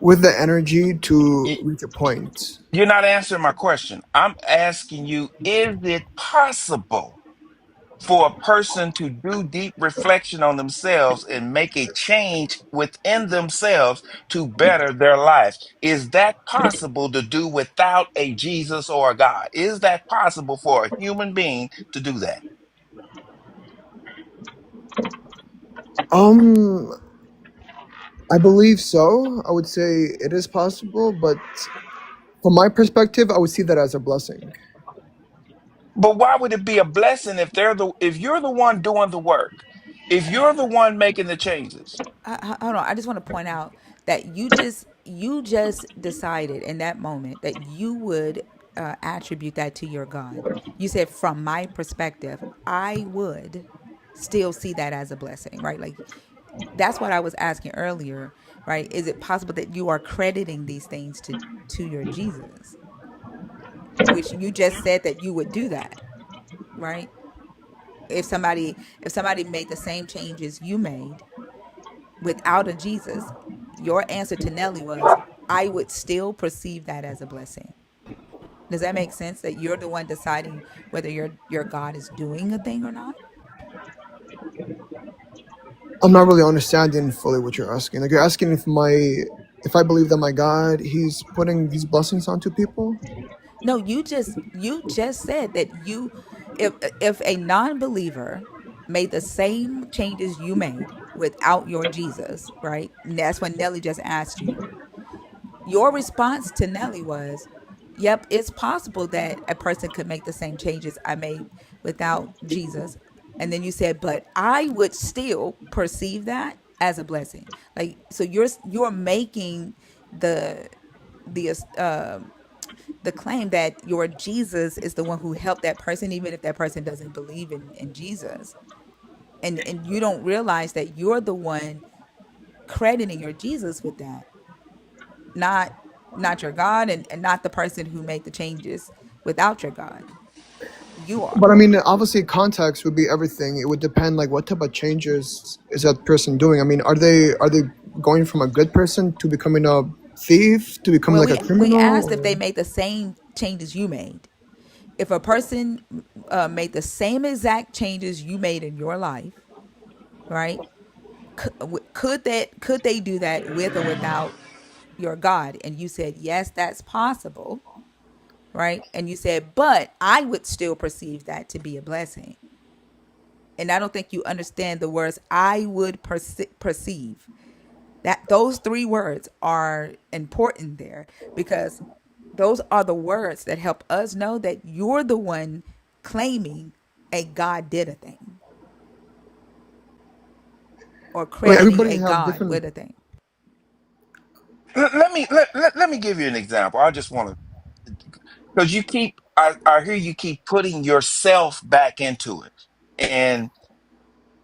with the energy to reach a point. You're not answering my question. I'm asking you, is it possible for a person to do deep reflection on themselves and make a change within themselves to better their life? Is that possible to do without a Jesus or a God? Is that possible for a human being to do that? Um, I believe so. I would say it is possible, but from my perspective, I would see that as a blessing. But why would it be a blessing if if you're the one doing the work, if you're the one making the changes? Hold on. I just want to point out that you just decided in that moment that you would attribute that to your God. You said, from my perspective, I would still see that as a blessing, right? Like, that's what I was asking earlier, right? Is it possible that you are crediting these things to your Jesus, which you just said that you would do that, right? If somebody made the same changes you made without a Jesus, your answer to Nelly was, I would still perceive that as a blessing. Does that make sense? That you're the one deciding whether your God is doing a thing or not? I'm not really understanding fully what you're asking. Like you're asking if I believe that my God, He's putting these blessings onto people. No, you just said that if a non-believer made the same changes you made without your Jesus, right? And that's when Nelly just asked you. Your response to Nelly was, yep, it's possible that a person could make the same changes I made without Jesus. And then you said, but I would still perceive that as a blessing. Like, so you're making the the the claim that your Jesus is the one who helped that person, even if that person doesn't believe in Jesus. And you don't realize that you're the one crediting your Jesus with that, not not your God, and not the person who made the changes without your God. You But are. I mean, obviously, context would be everything. It would depend, like, what type of changes is that person doing. I mean, are they going from a good person to becoming a thief to become Well, like a we criminal? asked if they Or made the same changes you made. If a person made the same exact changes you made in your life, right? Could they do that with or without your God? And you said yes, that's possible, right? And you said, but I would still perceive that to be a blessing. And I don't think you understand the words I would perceive. That those three words are important there, because those are the words that help us know that you're the one claiming a God did a thing, or I mean, crediting everybody a have God different. with a thing. Let me give you an example. I just want to, because I hear you keep putting yourself back into it. And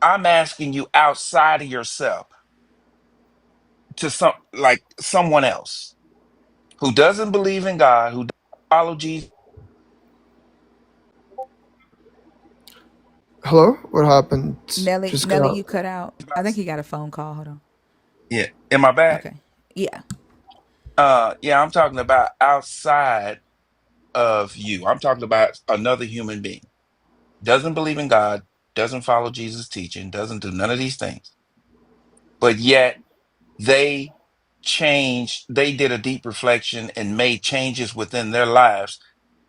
I'm asking you outside of yourself, to someone else who doesn't believe in God, who doesn't follow Jesus. Hello, what happened? Nelly, Just cut Nelly, out. you cut out. I think he got a phone call. Hold on. Yeah. Am I back? Okay. Yeah. Yeah, I'm talking about outside of you. I'm talking about another human being. Doesn't believe in God, doesn't follow Jesus' teaching, doesn't do none of these things. But yet they they did a deep reflection and made changes within their lives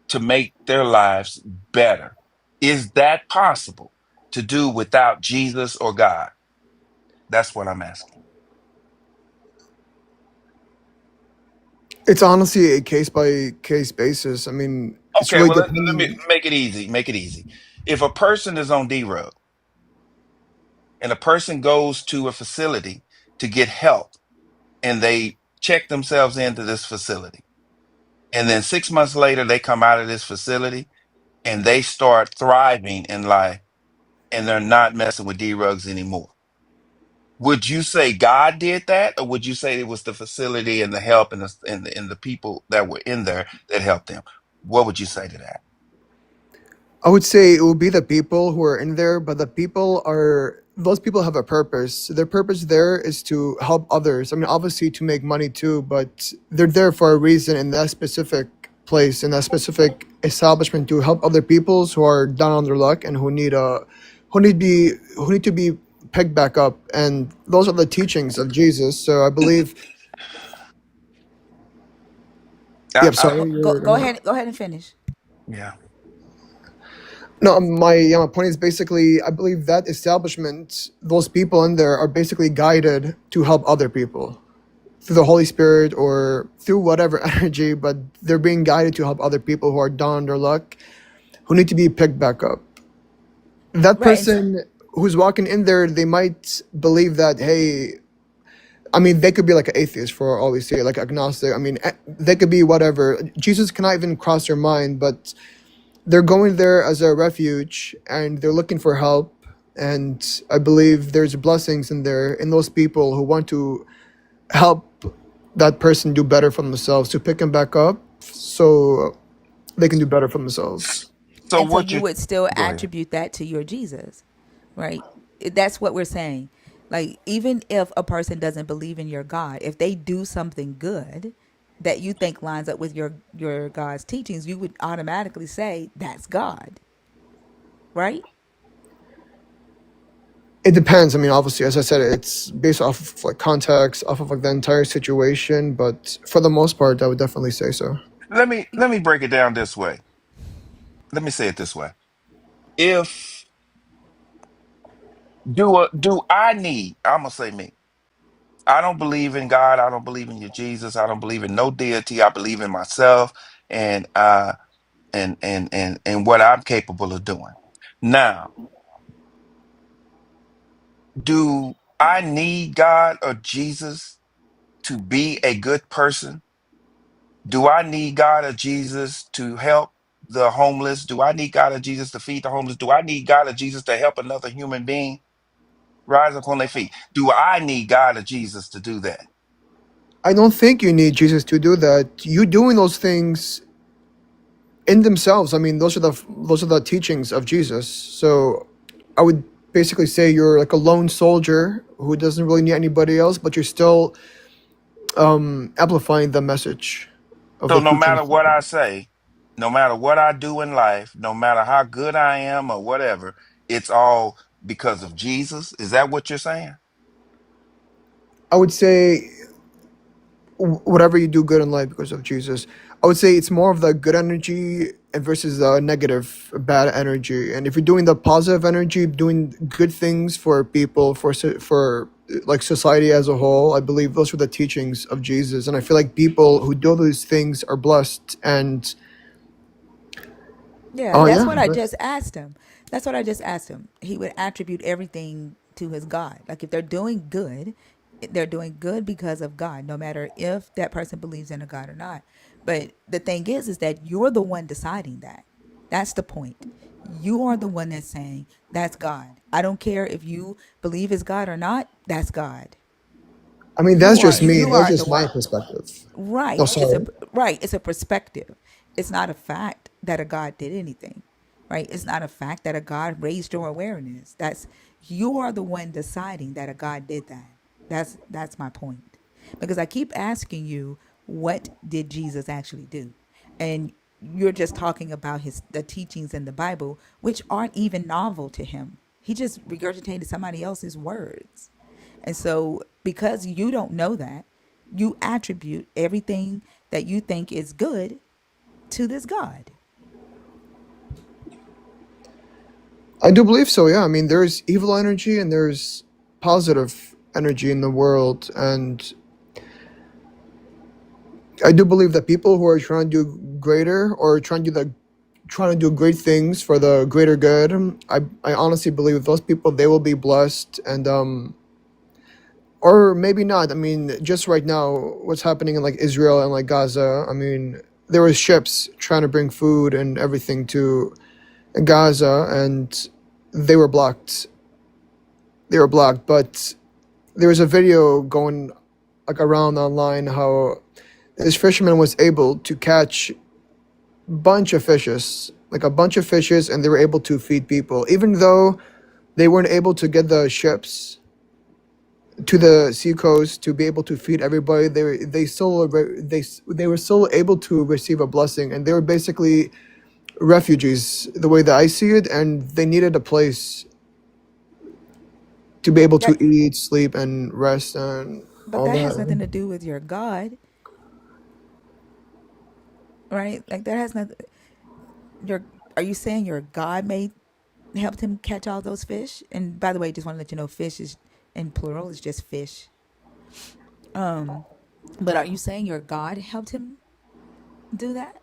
to make their lives better. Is that possible to do without Jesus or God? That's what I'm asking. It's honestly a case by case basis. I mean, it's Okay, really well, let me depending. make it easy. Make it easy. If a person is on D road and a person goes to a facility to get help and they check themselves into this facility, and then 6 months later they come out of this facility and they start thriving in life and they're not messing with D rugs anymore. Would you say God did that, or would you say it was the facility and the help and the people that were in there that helped them? What would you say to that? I would say it will be the people who are in there, but those people have a purpose. Their purpose there is to help others. I mean, obviously to make money too, but they're there for a reason in that specific place, in that specific establishment to help other peoples who are down on their luck and who need to be picked back up. And those are the teachings of Jesus. So I believe. I, Yep. I Sorry, Go you're go gonna. ahead go ahead and finish. yeah. No, my point is basically, I believe that establishment, those people in there are basically guided to help other people through the Holy Spirit or through whatever energy, but they're being guided to help other people who are down on their luck, who need to be picked back up. That Right. person who's walking in there, they might believe that, hey, I mean, they could be like an atheist for all we see, like agnostic. I mean, they could be whatever. Jesus cannot even cross their mind, but they're going there as a refuge and they're looking for help. And I believe there's blessings in there in those people who want to help that person do better for themselves, to pick them back up so they can do better for themselves. So And so what you you would still go ahead. attribute that to your Jesus, right? That's what we're saying. Like, even if a person doesn't believe in your God, if they do something good that you think lines up with your God's teachings, you would automatically say that's God, right? It depends. I mean, obviously, as I said, it's based off of like context, off of like the entire situation. But for the most part, I would definitely say so. Let me break it down this way. Let me say it this way. If do I need, I'm gonna say me. I don't believe in God. I don't believe in your Jesus. I don't believe in no deity. I believe in myself and and what I'm capable of doing. Now, do I need God or Jesus to be a good person? Do I need God or Jesus to help the homeless? Do I need God or Jesus to feed the homeless? Do I need God or Jesus to help another human being rise up on their feet? Do I need God or Jesus to do that? I don't think you need Jesus to do that. You doing those things in themselves. I mean, those are the teachings of Jesus. So I would basically say you're like a lone soldier who doesn't really need anybody else, but you're still amplifying the message of So the no teachings. matter what I say, no matter what I do in life, no matter how good I am or whatever, it's all because of Jesus. Is that what you're saying? I would say whatever you do good in life because of Jesus. I would say it's more of the good energy and versus the negative bad energy. And if you're doing the positive energy, doing good things for people, for like society as a whole, I believe those were the teachings of Jesus. And I feel like people who do those things are blessed. And Yeah, oh that's yeah, what I just asked him. That's what I just asked him. He would attribute everything to his God. Like, if they're doing good, they're doing good because of God, no matter if that person believes in a God or not. But the thing is that you're the one deciding that. That's the point. You are the one that's saying that's God. I don't care if you believe it's God or not. That's God. I mean You that's are just me. you That's are the just my one. perspective. Oh Right. It's a sorry. right. It's a perspective. It's not a fact that a God did anything. Right. It's not a fact that a God raised your awareness. That's you are the one deciding that a God did that. That's my point. Because I keep asking you, what did Jesus actually do? And you're just talking about the teachings in the Bible, which aren't even novel to him. He just regurgitated somebody else's words. And so, because you don't know that, you attribute everything that you think is good to this God. I do believe so, yeah. I mean there's evil energy and there's positive energy in the world, and I do believe that people who are trying to do greater or trying to do great things for the greater good, I honestly believe those people they will be blessed, and or maybe not. I mean, just right now, what's happening in like Israel and like Gaza. I mean, there was ships trying to bring food and everything to Gaza, and they were blocked. They were blocked, but there was a video going like around online how this fisherman was able to catch bunch of fishes, like a bunch of fishes, and they were able to feed people, even though they weren't able to get the ships to the seacoast to be able to feed everybody. They were still able to receive a blessing, and they were basically refugees, the way that I see it, and they needed a place to be able to That, eat, sleep, and rest, and but all that has that. nothing to do with your God, right? Like that has nothing. Your Are you saying your God made helped him catch all those fish? And by the way, just want to let you know, fish is in plural is just fish. But are you saying your God helped him do that?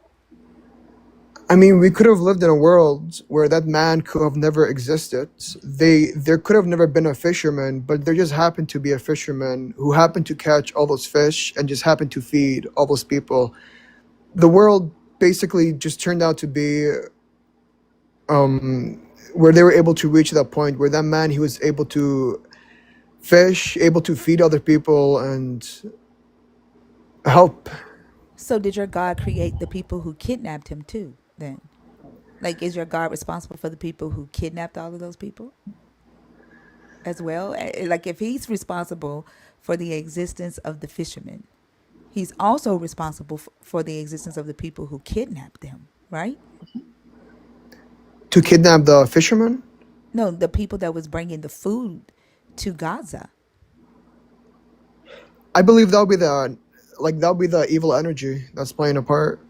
I mean, we could have lived in a world where that man could have never existed. There could have never been a fisherman, but there just happened to be a fisherman who happened to catch all those fish and just happened to feed all those people. The world basically just turned out to be where they were able to reach that point where that man, he was able to fish, able to feed other people and help. So did your God create the people who kidnapped him too? Then, like, is your God responsible for the people who kidnapped all of those people as well? Like, if he's responsible for the existence of the fishermen, he's also responsible for the existence of the people who kidnapped them, right? To kidnap the fisherman. No, the people that was bringing the food to Gaza. I believe that'll be the evil energy that's playing a part.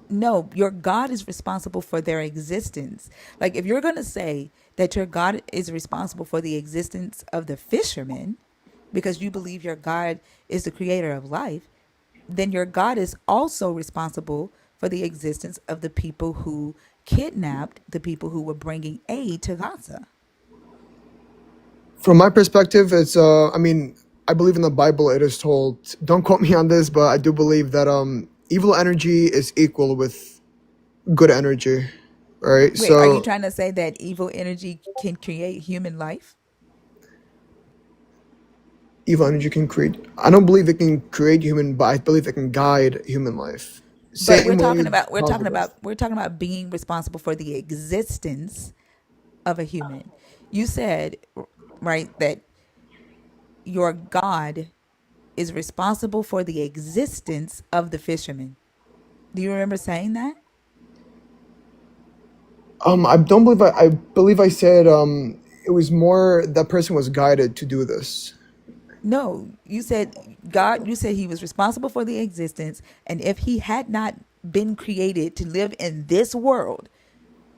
No, your God is responsible for their existence. Like, if you're going to say that your God is responsible for the existence of the fishermen because you believe your God is the creator of life, then your God is also responsible for the existence of the people who kidnapped the people who were bringing aid to Gaza. From my perspective, it's I mean, I believe in the Bible it is told, don't quote me on this, but I do believe that evil energy is equal with good energy, right? Wait, are you So trying to say that evil energy can create human life? evil energy can create, I don't believe it can create human, but I believe it can guide human life. But Same way positive. we're talking about being responsible for the existence of a human. You said, right, that your God is responsible for the existence of the fishermen. Do you remember saying that? I don't believe I believe I said it was more that person was guided to do this. No, you said God, you said he was responsible for the existence, and if he had not been created to live in this world,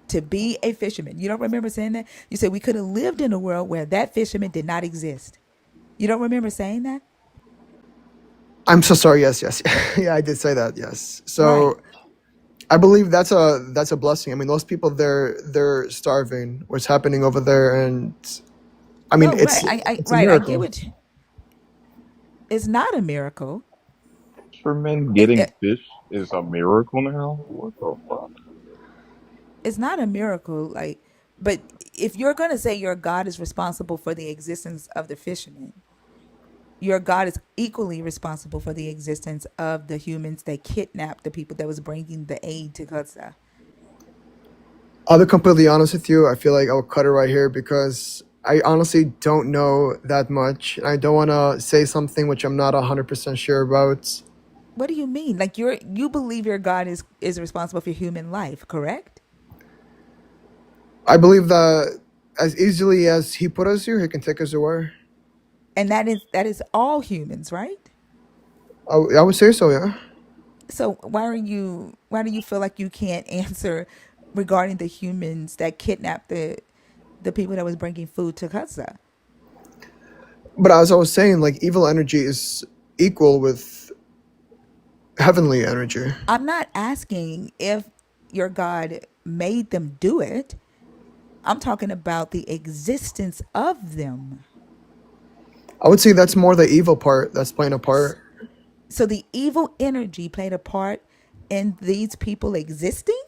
to be a fisherman. You don't remember saying that? You said we could have lived in a world where that fisherman did not exist. You don't remember saying that? I'm so sorry. Yes, yes. Yeah, I did say that. Yes. Right. So I believe that's a blessing. I mean, those people they're starving. What's happening over there, and I mean, No, right. it's a Right. I get miracle. what it's not a miracle. Fishermen It, getting it, fish is a miracle now? What the fuck? it's not a miracle. Like, but if you're going to say your God is responsible for the existence of the fishermen, your God is equally responsible for the existence of the humans that kidnapped the people that was bringing the aid to Gaza. I'll be completely honest with you. I feel like I'll cut it right here because I honestly don't know that much. I don't want to say something which I'm not 100% sure about. What do you mean? Like you believe your God is responsible for human life, correct? I believe that as easily as he put us here, he can take us away. And that is all humans, right? I would say so. Yeah. So why do you feel like you can't answer regarding the humans that kidnapped the people that was bringing food to Gaza? But as I was saying, like evil energy is equal with heavenly energy. I'm not asking if your God made them do it. I'm talking about the existence of them. I would say that's more the evil part that's playing a part. So the evil energy played a part in these people existing?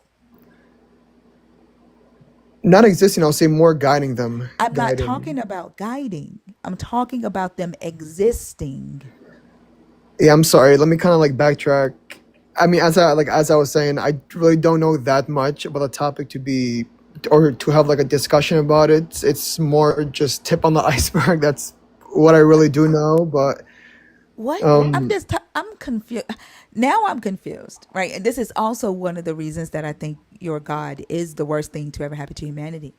Not existing, I'll say more guiding them. I'm not Guiding. talking about guiding. I'm talking about them existing. Yeah, I'm sorry. Let me kind of like backtrack. I mean, as I was saying, I really don't know that much about the topic to be or to have like a discussion about it. It's more just tip on the iceberg. That's what I really do know. But What? um, I'm confused. Now I'm confused, right? And this is also one of the reasons that I think your God is the worst thing to ever happen to humanity.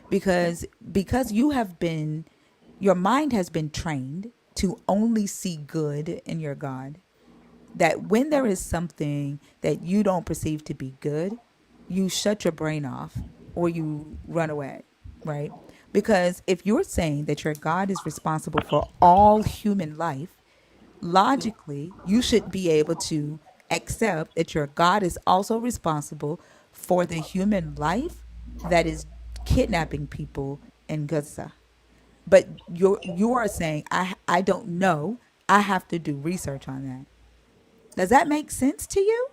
Because you have been your mind has been trained to only see good in your God. That when there is something that you don't perceive to be good, you shut your brain off or you run away, right? Because if you're saying that your God is responsible for all human life, logically, you should be able to accept that your God is also responsible for the human life that is kidnapping people in Gaza. But you are saying I don't know. I have to do research on that. Does that make sense to you?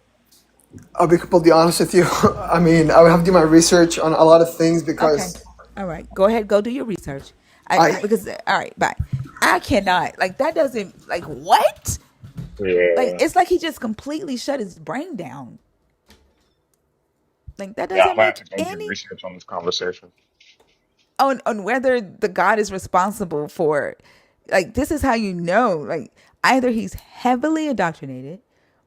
I'll be completely honest with you. I mean, I would have to do my research on a lot of things Okay. because All right. Go ahead. Go do your research. I Because all right. Bye. I cannot. Like that doesn't like what? Like Yeah, it's like he just completely shut his brain down. Like that yeah. I'm doesn't gonna have make to go do any research on this conversation. on whether the God is responsible for like this is how you know like either he's heavily indoctrinated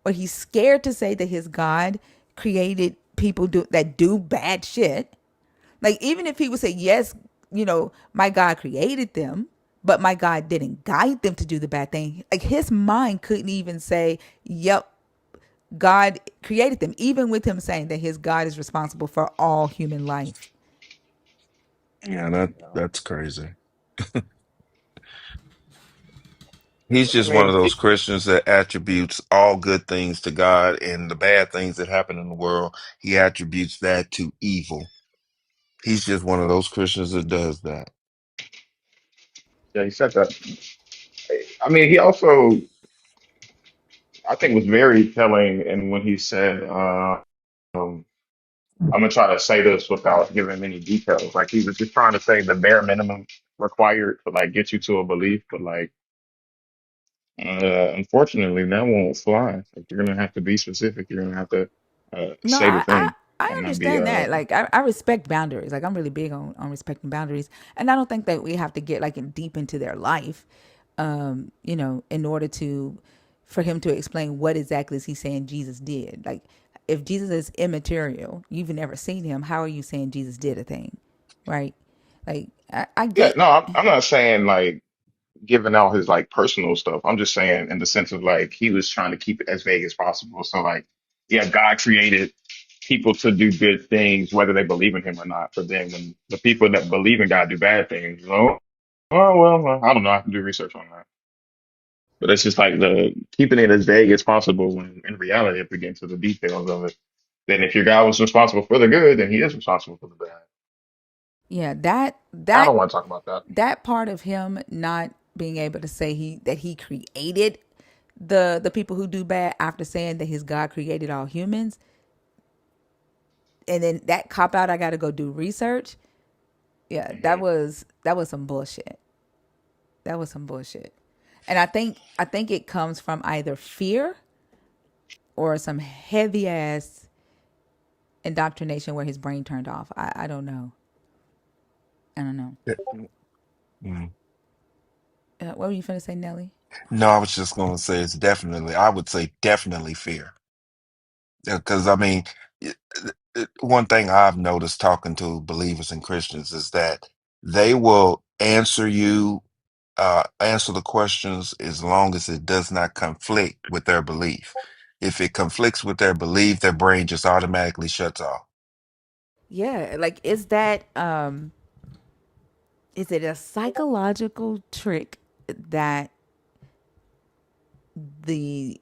or he's scared to say that his God created people that do bad shit. Like even if he would say yes, my God created them, but my God didn't guide them to do the bad thing. Like his mind couldn't even say, "Yep, God created them," even with him saying that his God is responsible for all human life. Yeah, Yeah. that's crazy. He's I just one of mean, those Christians that attributes all good things to God and the bad things that happen in the world, he attributes that to evil. He's just one of those Christians that does that. yeah, he said that. I mean, he also, I think, was very telling, and when he said, "I'm gonna try to say this without giving any details," like he was just trying to say the bare minimum required to like get you to a belief, but like, unfortunately, that won't fly. Like, you're gonna have to be specific. You're gonna have to No, say the I thing I and not be understand that. Like I respect boundaries. Like I'm really big on respecting boundaries, and I don't think that we have to get like in deep into their life, in order to for him to explain what exactly is he saying Jesus did. Like if Jesus is immaterial, you've never seen him. How are you saying Jesus did a thing, right? Like I Yeah, get no, I'm not saying like giving out his like personal stuff. I'm just saying in the sense of like he was trying to keep it as vague as possible. So like, yeah, God created people to do good things, whether they believe in him or not. But then when the people that believe in God do bad things, well, I don't know. I have to do research on that. But it's just like the keeping it as vague as possible when in reality, if we get into the details of it, then if your God was responsible for the good, then he is responsible for the bad. yeah that I that don't want to talk about that. that part of him not being able to say he created the people who do bad after saying that his God created all humans, and then that cop out, I got to go do research. Yeah, Mhm. that was some bullshit. That was some bullshit. And I think it comes from either fear or some heavy ass indoctrination where his brain turned off. I don't know. I don't know. Yeah. Mm. What were you finna say, Nelly? No, I was just going to say I would say definitely fear. Because I mean, one thing I've noticed talking to believers and Christians is that they will answer the questions as long as it does not conflict with their belief. If it conflicts with their belief, their brain just automatically shuts off. Yeah, like is it a psychological trick that the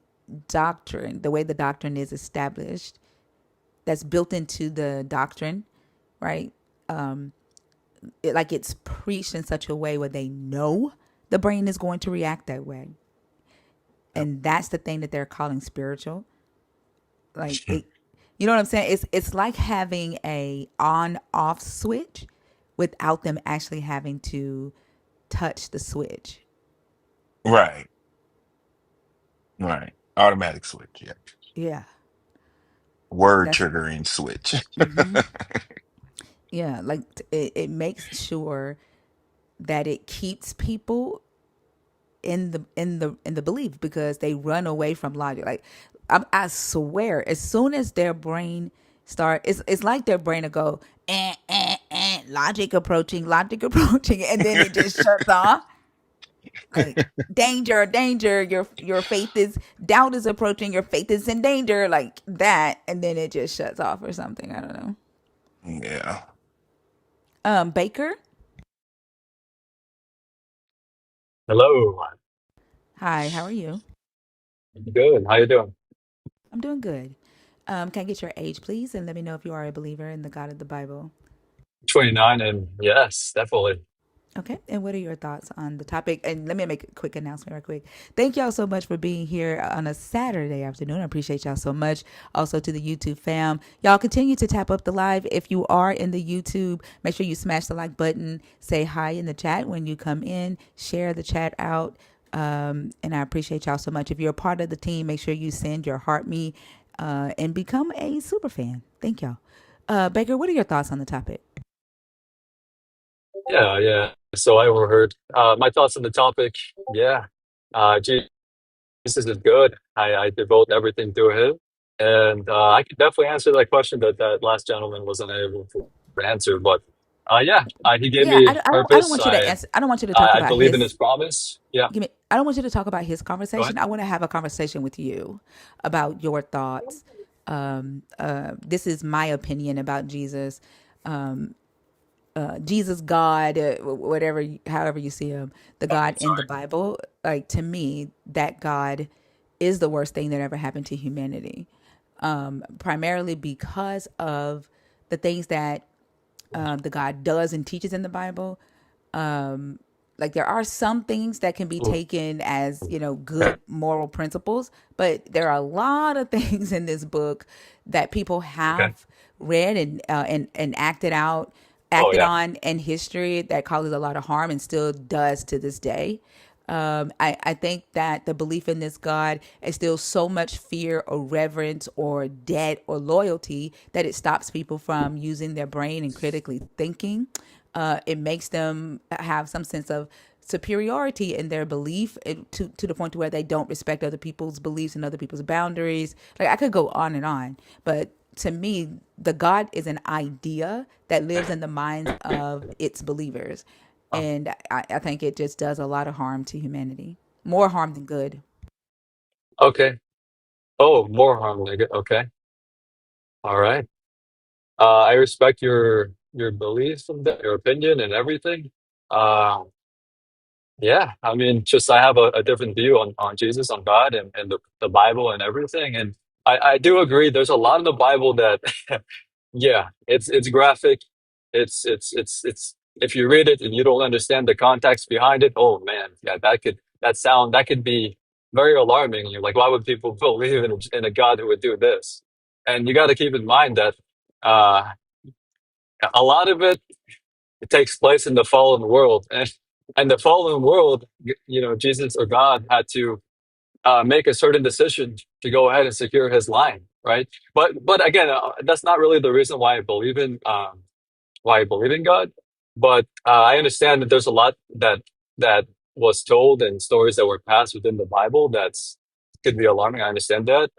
the way the doctrine is established, that's built into the doctrine, right? Like it's preached in such a way where they know the brain is going to react that way, Yep. and that's the thing that they're calling spiritual. Like it, you know what I'm saying? It's like having a on off switch without them actually having to touch the switch. Right, right. Automatic switch. Yeah. Yeah. Word That's triggering switch. yeah, like it makes sure that it keeps people in the belief because they run away from logic. Like I swear, as soon as their brain start, it's like their brain will go logic approaching, and then it just shuts off. Like danger, danger, your faith is doubt is approaching, your faith is in danger, like that, and then it just shuts off or something. I don't know. Yeah. Baker, Hello. hi, how are you? Good. How you doing? I'm doing good. Can I get your age, please, and let me know if you are a believer in the God of the Bible? 29 and yes, definitely. Okay, and what are your thoughts on the topic? And let me make a quick announcement, real quick. Thank y'all so much for being here on a Saturday afternoon. I appreciate y'all so much. Also to the YouTube fam, y'all continue to tap up the live. If you are in the YouTube, make sure you smash the like button. Say hi in the chat when you come in. Share the chat out. And I appreciate y'all so much. If you're a part of the team, make sure you send your heart me and become a super fan. Thank y'all. Baker, what are your thoughts on the topic? Yeah, yeah. So I overheard my thoughts on the topic. Yeah. Jesus is good. I devote everything to him. And I could definitely answer that question that that last gentleman wasn't able to answer. But yeah, he gave Yeah, me I don't purpose. want you to answer. I don't want you to talk I about believe in his. his promise. Yeah. Give me. I don't want you to talk about his Go ahead. conversation. I want to have a conversation with you about your thoughts. This is my opinion about Jesus. Jesus, God, whatever, however you see him, the Oh, God in the sorry. Bible. Like to me, that God is the worst thing that ever happened to humanity. Primarily because of the things that the God does and teaches in the Bible. Like there are some things that can be Ooh, taken as good moral principles, but there are a lot of things in this book that people okay. have read and Oh acted yeah. on in history that causes a lot of harm and still does to this day. I think that the belief in this God instills so much fear or reverence or debt or loyalty that it stops people from using their brain and critically thinking. It makes them have some sense of superiority in their belief to the point to where they don't respect other people's beliefs and other people's boundaries. Like I could go on and on, but to me, the God is an idea that lives in the minds of its believers. Oh, And I think it just does a lot of harm to humanity, more harm than good. okay. Oh, more harm, nigga. Okay. All right. I respect your beliefs and your opinion and everything. Uh, yeah, I mean, just I have a different view on Jesus, on God, and the Bible and everything. And I do agree. There's a lot in the Bible that, yeah, it's graphic. It's if you read it and you don't understand the context behind it, oh man, yeah, that could be very alarming. You're like, why would people believe in a God who would do this? And you got to keep in mind that. Uh, a lot of it takes place in the fallen world, and the fallen world, Jesus or God had to make a certain decision to go ahead and secure his line, right? But again, that's not really the reason why I believe in God. But I understand that there's a lot that was told and stories that were passed within the Bible that's could be alarming. I understand that.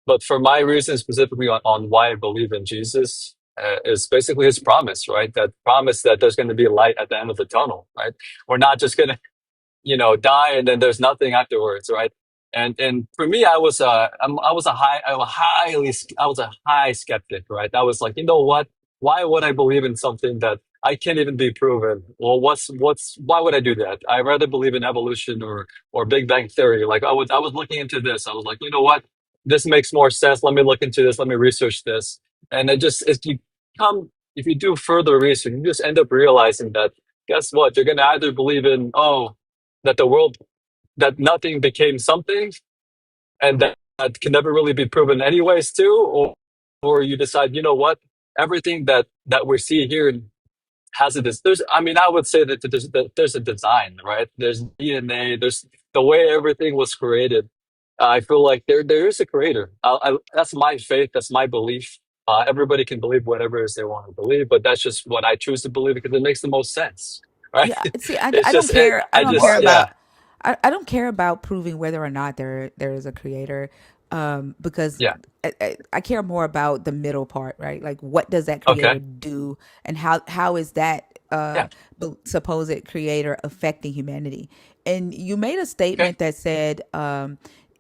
But for my reason specifically on why I believe in Jesus is basically his promise, right? That promise that there's going to be light at the end of the tunnel, right? We're not just going to die and then there's nothing afterwards, right? And for me, I was a high skeptic, right? I was like, you know what? Why would I believe in something that I can't even be proven? Well, why would I do that? I'd rather believe in evolution or Big Bang theory. Like I was looking into this. I was like, you know what? This makes more sense. Let me look into this. Let me research this. And if you do further research, you just end up realizing that guess what? You're gonna either believe in, that the world that nothing became something and that can never really be proven anyways too, or you decide, you know what, everything that we see here has there's, I mean, I would say that there's a design, right? There's DNA, there's the way everything was created. I feel like there is a creator. That's my faith. That's my belief. Everybody can believe whatever it is they want to believe, but that's just what I choose to believe because it makes the most sense, right? Yeah, see, It's I don't just it, care. I I don't care just What? yeah. about. I don't care about proving whether or not there is a creator, because Yeah. I care more about the middle part, right? Like, what does that Okay. creator do, and how is that Yeah. supposed creator affecting humanity? And you made a Okay. statement that said,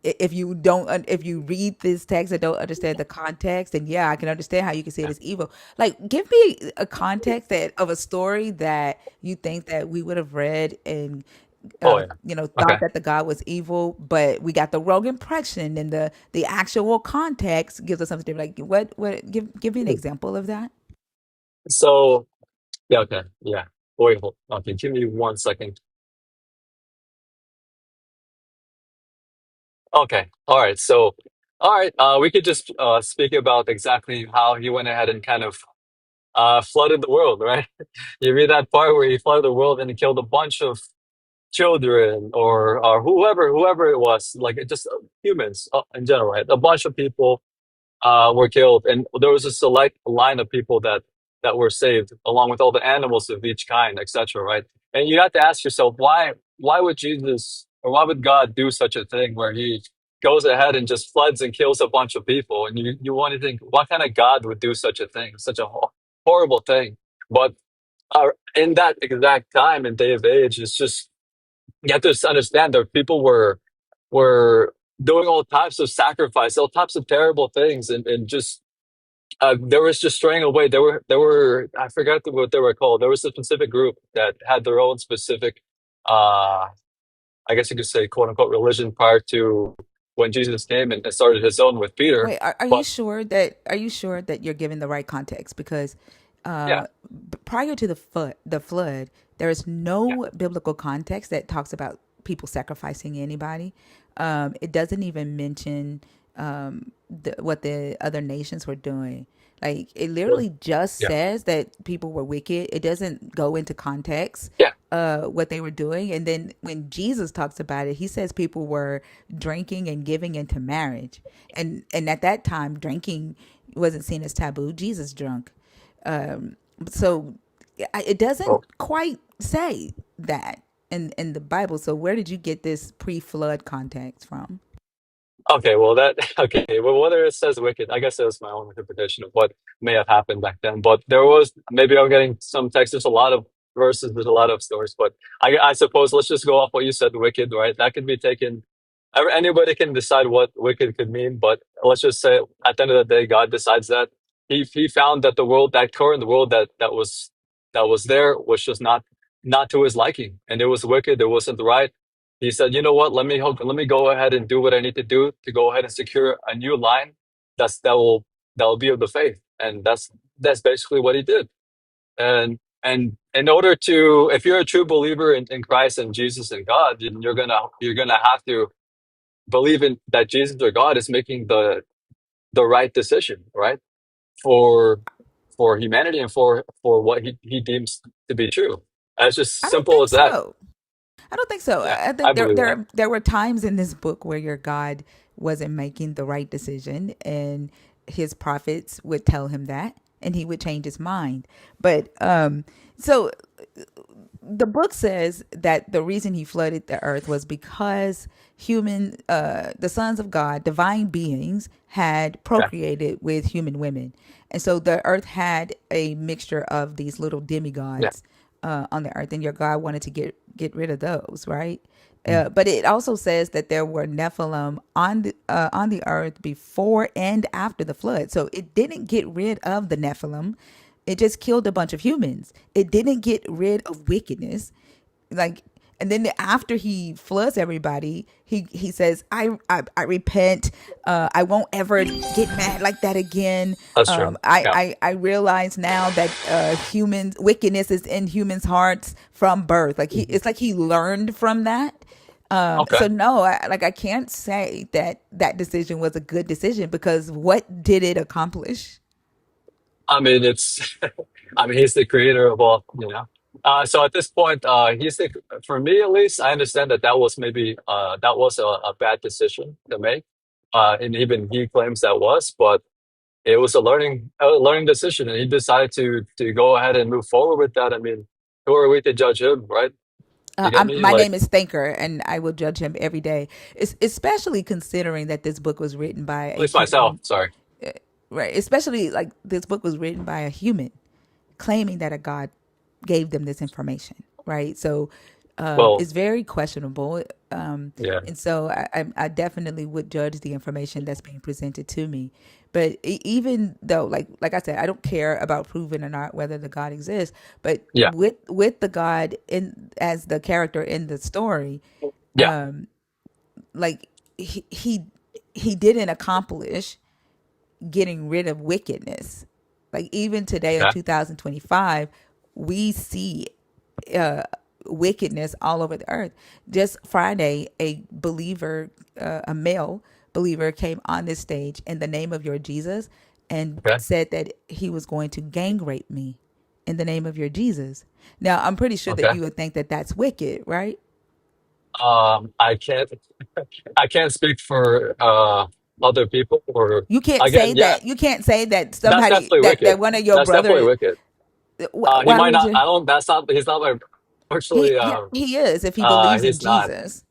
if you don't if you read this text and don't understand the context, then yeah, I can understand how you can see it Yeah. as evil. Like, give me a context that of a story that you think that we would have read and Oh yeah. thought Okay. that the god was evil, but we got the wrong impression, and the actual context gives us something different. Like, what give me an example of that. So yeah. Okay. Yeah. Wait. Hold. Okay. Give me 1 second. Okay. All right. So, all right. We could just speak about exactly how he went ahead and kind of flooded the world, right? You read that part where he flooded the world and he killed a bunch of children or whoever it was, like it just humans in general, right? A bunch of people were killed, and there was a select line of people that were saved, along with all the animals of each kind, etc. Right? And you have to ask yourself, why would Jesus or why would God do such a thing where He goes ahead and just floods and kills a bunch of people? And you want to think, what kind of God would do such a thing, such a horrible thing? But in that exact time and day of age, it's just you have to understand that people were doing all types of sacrifice, all types of terrible things, and just there was just straying away. There were I forgot what they were called. There was a specific group that had their own specific, uh, I guess you could say, quote unquote, religion prior to when Jesus came and started his own with Peter. Wait, are you But sure that you're giving the right context? Because yeah, prior to the flood, there is yeah, no biblical context that talks about people sacrificing anybody. It doesn't even mention what the other nations were doing. Like, it yeah, literally just yeah, says that people were wicked. It doesn't go into context yeah. what they were doing. And then when Jesus talks about it, he says people were drinking and giving into marriage. And at that time, drinking wasn't seen as taboo. Jesus drunk. So it doesn't Oh. quite say that in the Bible. So where did you get this pre-flood context from? Okay, well that okay, well whether it says wicked, I guess that was my own interpretation of what may have happened back then. But there was maybe I'm getting some text. There's a lot of verses, there's a lot of stories. But I suppose let's just go off what you said, wicked, right? That could be taken. Anybody can decide what wicked could mean, but let's just say at the end of the day, God decides that he found that the world, that current world that was there was just not to his liking, and it was wicked. It wasn't right. He said, "You know what? Let me go ahead and do what I need to do to go ahead and secure a new line that will be of the faith." And that's basically what he did. And in order to, if you're a true believer in Christ and Jesus and God, then you're gonna have to believe in that Jesus or God is making the right decision, right? For for humanity and for what he deems to be true. It's just I don't simple think as that. so. I don't think so. Yeah, I I think there believe that. there there were times in this book where your God wasn't making the right decision, and his prophets would tell him that, and he would change his mind. But so the book says that the reason he flooded the earth was because the sons of God, divine beings, had Yeah, procreated with human women, and so the earth had a mixture of these little yeah, demigods on the earth, and your God wanted to get rid of those, right? mm, But it also says that there were Nephilim on the earth before and after the flood. So it didn't get rid of the Nephilim. It just killed a bunch of humans. It didn't get rid of wickedness. Like, and then after he floods everybody, he says, I repent. I won't ever get mad like that again. that's true. Yeah. I realize now that humans wickedness is in humans' hearts from birth. Like, Mhm. it's like he learned from that. Okay. So no, I can't say that that decision was a good decision, because what did it accomplish? I mean, it's, I mean, he's the creator of all. So at this point, he's the, for me at least, I understand that that was maybe that was a bad decision to make, and even he claims that was, but it was a learning decision, and he decided to go ahead and move forward with that. I mean, who are we to judge him, right? You get me? My Like, name is Thinker, and I will judge him every day, especially considering that this book was written by at a least myself. human, Sorry. right? Especially like this book was written by a human, claiming that a god gave them this information, right? So Well, it's very questionable. yeah, And so I definitely would judge the information that's being presented to me. But even though, like I said, I don't care about proving or not whether the God exists. But yeah, with the God in as the character in the story, yeah. like he didn't accomplish getting rid of wickedness. Like even today in Okay, 2025, we see wickedness all over the earth. Just Friday, a believer, a male believer, came on this stage in the name of your Jesus and okay. said that he was going to gang rape me in the name of your Jesus. Now, I'm pretty sure that Okay. you would think that that's wicked, right? I can't. I can't speak for other people. Or You can't say again, yeah, that. You can't say that that's somebody definitely that wicked. one of your That's definitely brother. wicked. He Why might would not. you? I don't. That's not. He's not my. Actually, He is if he believes in he's not. Jesus.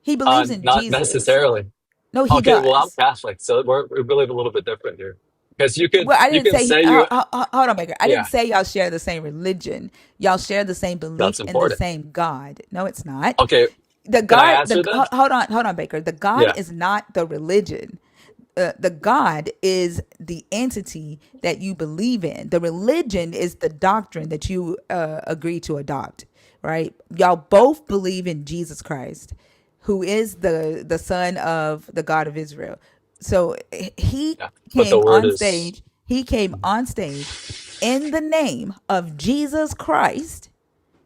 He believes in Not Jesus. necessarily. No, he Okay, well, I'm does. Catholic, so we believe a little bit different here. Because Well, I you didn't can say. say you, Hold on, Baker. I didn't yeah, say y'all share the same religion. Y'all share the same that's belief in the important. same God. No, it's not. Okay, The can I God. answer then? Hold on, Baker. The God Yeah, is not the religion. The God is the entity that you believe in. The religion is the doctrine that you agree to adopt, right? Y'all both believe in Jesus Christ, who is the son of the God of Israel. So he yeah. But the came word on is, stage. He came on stage in the name of Jesus Christ,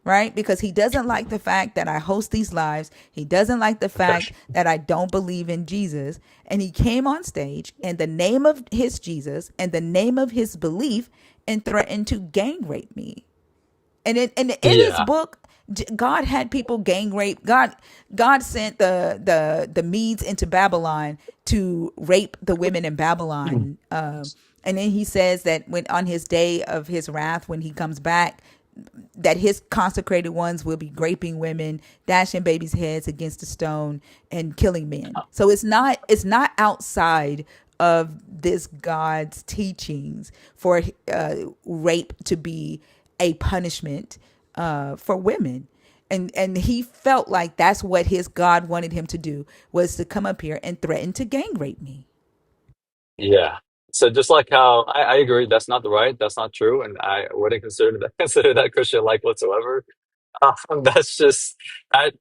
right? Because he doesn't like the fact that I host these lives. He doesn't like the okay, fact that I don't believe in Jesus. And he came on stage in the name of his Jesus and the name of his belief and threatened to gang rape me. And in this yeah, book, God had people gang rape. God sent the Medes into Babylon to rape the women in Babylon. And then he says that when on his day of his wrath, when he comes back, that his consecrated ones will be raping women, dashing babies' heads against a stone, and killing men. So it's not outside of this God's teachings for rape to be a punishment for women. And he felt like that's what his God wanted him to do, was to come up here and threaten to gang rape me. yeah. So just like how I agree, that's not the right, that's not true, and I wouldn't consider that consider that Christian like whatsoever. That's just I,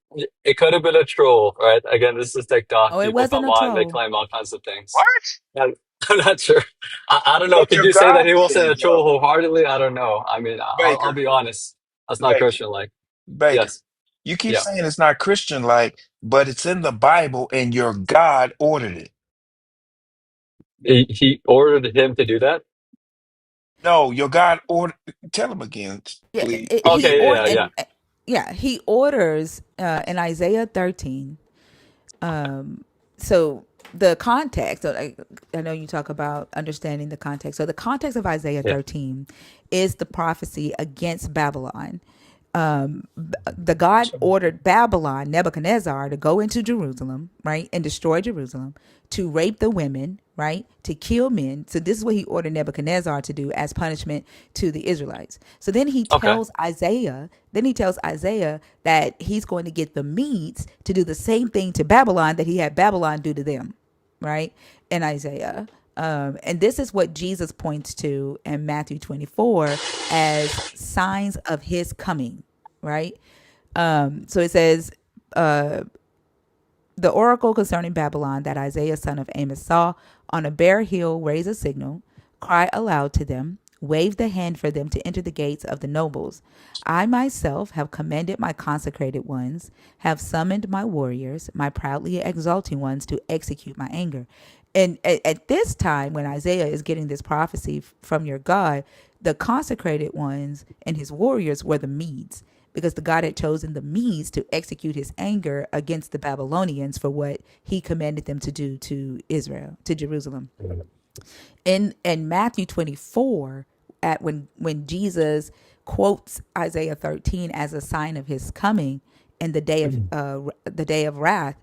it could have been a troll, right? Again, this is TikTok. Oh, it People wasn't come a on, they troll. claim all kinds of things. What? And I'm not sure. I don't know. But Could your you say that God he wasn't said a troll though, wholeheartedly? I don't know. I mean, I'll Baker, be honest. That's not Baker, Christian like. Baker. Yes. You keep Yeah. saying it's not Christian like, but it's in the Bible and your God ordered it. He ordered him to do that. No, your God ordered. Tell him again, Yeah, please. he Okay. or Yeah. Yeah. and yeah, he orders in Isaiah 13. So the context, so I know you talk about understanding the context. So the context of Isaiah Yeah. 13 is the prophecy against Babylon. The God ordered Babylon, Nebuchadnezzar, to go into Jerusalem, right, and destroy Jerusalem, to rape the women, right, to kill men. So this is what he ordered Nebuchadnezzar to do as punishment to the Israelites. So Okay. then he tells Isaiah that he's going to get the Medes to do the same thing to Babylon that he had Babylon do to them, right, in Isaiah. And this is what Jesus points to in Matthew 24 as signs of his coming, right? So it says, the oracle concerning Babylon that Isaiah son of Amos saw on a bare hill raise a signal, cry aloud to them, wave the hand for them to enter the gates of the nobles. I myself have commanded my consecrated ones, have summoned my warriors, my proudly exalting ones to execute my anger. And at this time, when Isaiah is getting this prophecy from your God, The consecrated ones and his warriors were the Medes, because the God had chosen the Medes to execute his anger against the Babylonians for what he commanded them to do to Israel, to Jerusalem. In Matthew 24, at when Jesus quotes Isaiah 13 as a sign of his coming and the day of wrath,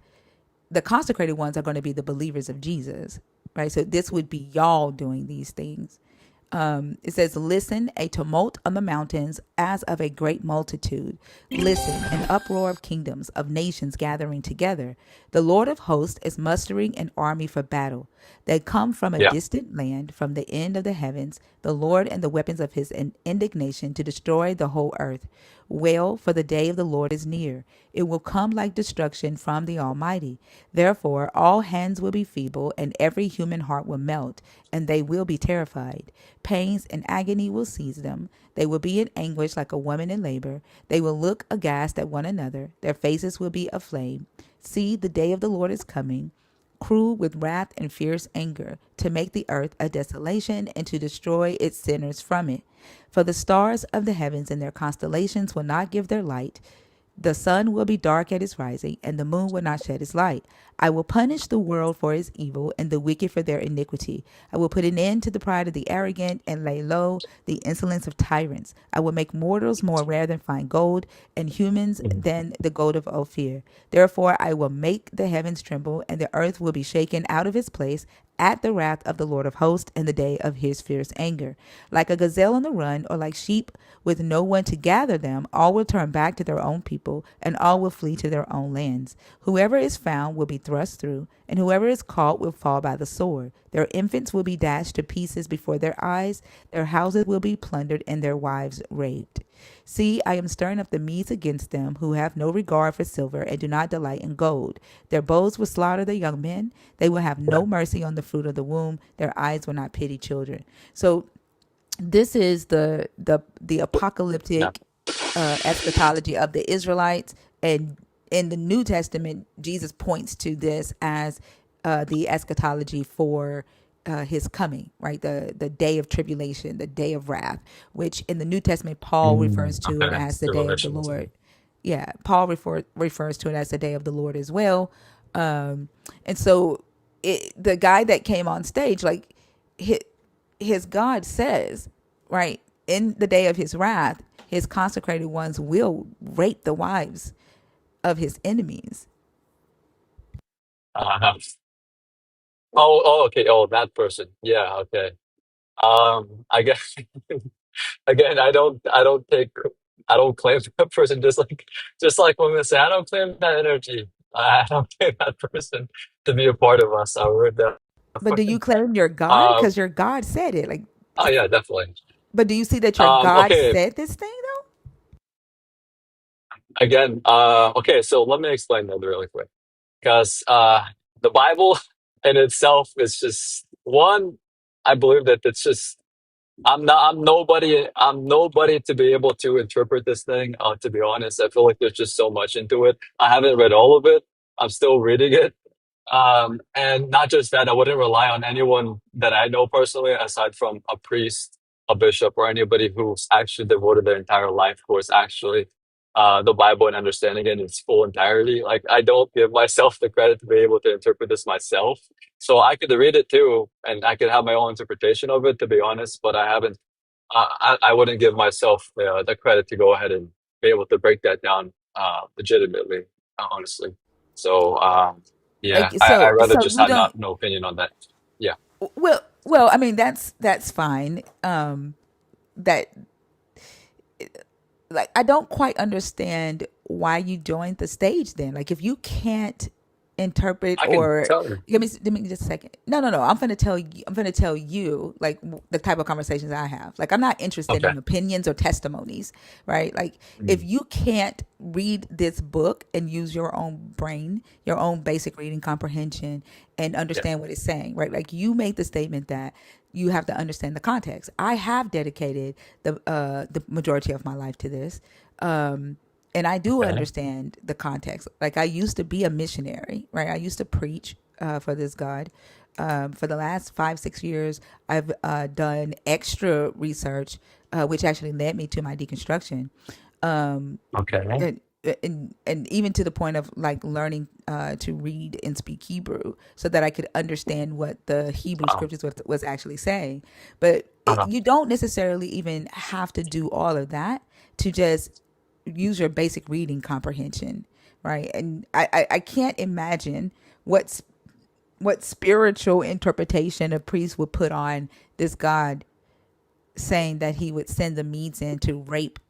the consecrated ones are going to be the believers of Jesus, right? So this would be y'all doing these things. It says, listen, a tumult on the mountains as of a great multitude. Listen, an uproar of kingdoms, of nations gathering together. The Lord of hosts is mustering an army for battle. They come from a Yeah. distant land, from the end of the heavens, the Lord and the weapons of his indignation to destroy the whole earth. Wail, for the day of the Lord is near. It will come like destruction from the Almighty. Therefore, all hands will be feeble, and every human heart will melt, and they will be terrified. Pains and agony will seize them. They will be in anguish like a woman in labor. They will look aghast at one another. Their faces will be aflame. See, the day of the Lord is coming, cruel with wrath and fierce anger, to make the earth a desolation and to destroy its sinners from it. For the stars of the heavens and their constellations will not give their light. The sun will be dark at its rising, and the moon will not shed its light. I will punish the world for its evil and the wicked for their iniquity. I will put an end to the pride of the arrogant and lay low the insolence of tyrants. I will make mortals more rare than fine gold, and humans than the gold of Ophir. Therefore, I will make the heavens tremble, and the earth will be shaken out of its place at the wrath of the Lord of hosts in the day of his fierce anger. Like a gazelle on the run, or like sheep with no one to gather them, all will turn back to their own people, and all will flee to their own lands. Whoever is found will be thrust through, and whoever is caught will fall by the sword. Their infants will be dashed to pieces before their eyes, their houses will be plundered, and their wives raped. See, I am stirring up the Medes against them, who have no regard for silver and do not delight in gold. Their bows will slaughter the young men. They will have no mercy on the fruit of the womb. Their eyes will not pity children. So this is the Yeah. apocalyptic eschatology of the Israelites, and in the New Testament, Jesus points to this as the eschatology for his coming, right? The day of tribulation, the day of wrath, which in the New Testament Paul refers to it Okay. as the day of the Revelation. Lord. Yeah, Paul refers to it as the day of the Lord as well. And so the guy that came on stage, like his God says, right, in the day of his wrath, his consecrated ones will rape the wives of his enemies. Uh, okay. Oh, that person. Yeah. Okay. I guess again, I don't claim that person. Just like women say, I don't claim that energy. I don't claim that person to be a part of us. I heard that. But do you claim your God? Uh, Because your God said it. Like, oh yeah, definitely. but do you see that your God Okay. said this thing though? Again, okay. So let me explain that really quick. Because the Bible in itself is just one. I believe that it's just I'm nobody to be able to interpret this thing. To be honest, I feel like there's just so much into it. I haven't read all of it. I'm still reading it. And not just that, I wouldn't rely on anyone that I know personally, aside from a priest, a bishop, or anybody who's actually devoted their entire life towards actually the Bible and understanding it in its full entirety. Like, I don't give myself the credit to be able to interpret this myself. So I could read it too, and I could have my own interpretation of it, to be honest, but I haven't, I wouldn't give myself the credit to go ahead and be able to break that down legitimately, honestly. So, yeah, Like, I so rather so just you have don't. not no opinion on that. Yeah. Well, I mean that's fine. That like I don't quite understand why you joined the stage then. Like if you can't interpret I can or tell you. give me just a second. No. I'm gonna tell you like the type of conversations I have. Like I'm not interested Okay. in opinions or testimonies, right? Like if Mm, you can't read this book and use your own brain, your own basic reading comprehension and yeah. understand what it's saying, right? Like you made the statement that you have to understand the context. I have dedicated the majority of my life to this. And I do Okay. understand the context. Like I used to be a missionary, right? I used to preach for this God. For the last 5, 6 years, I've done extra research, which actually led me to my deconstruction. Um, Okay. and, and even to the point of like learning to read and speak Hebrew so that I could understand what the Hebrew Uh, scriptures was actually saying. But uh, you don't necessarily even have to do all of that to just use your basic reading comprehension, right? And I can't imagine what spiritual interpretation a priest would put on this God saying that he would send the Medes in to rape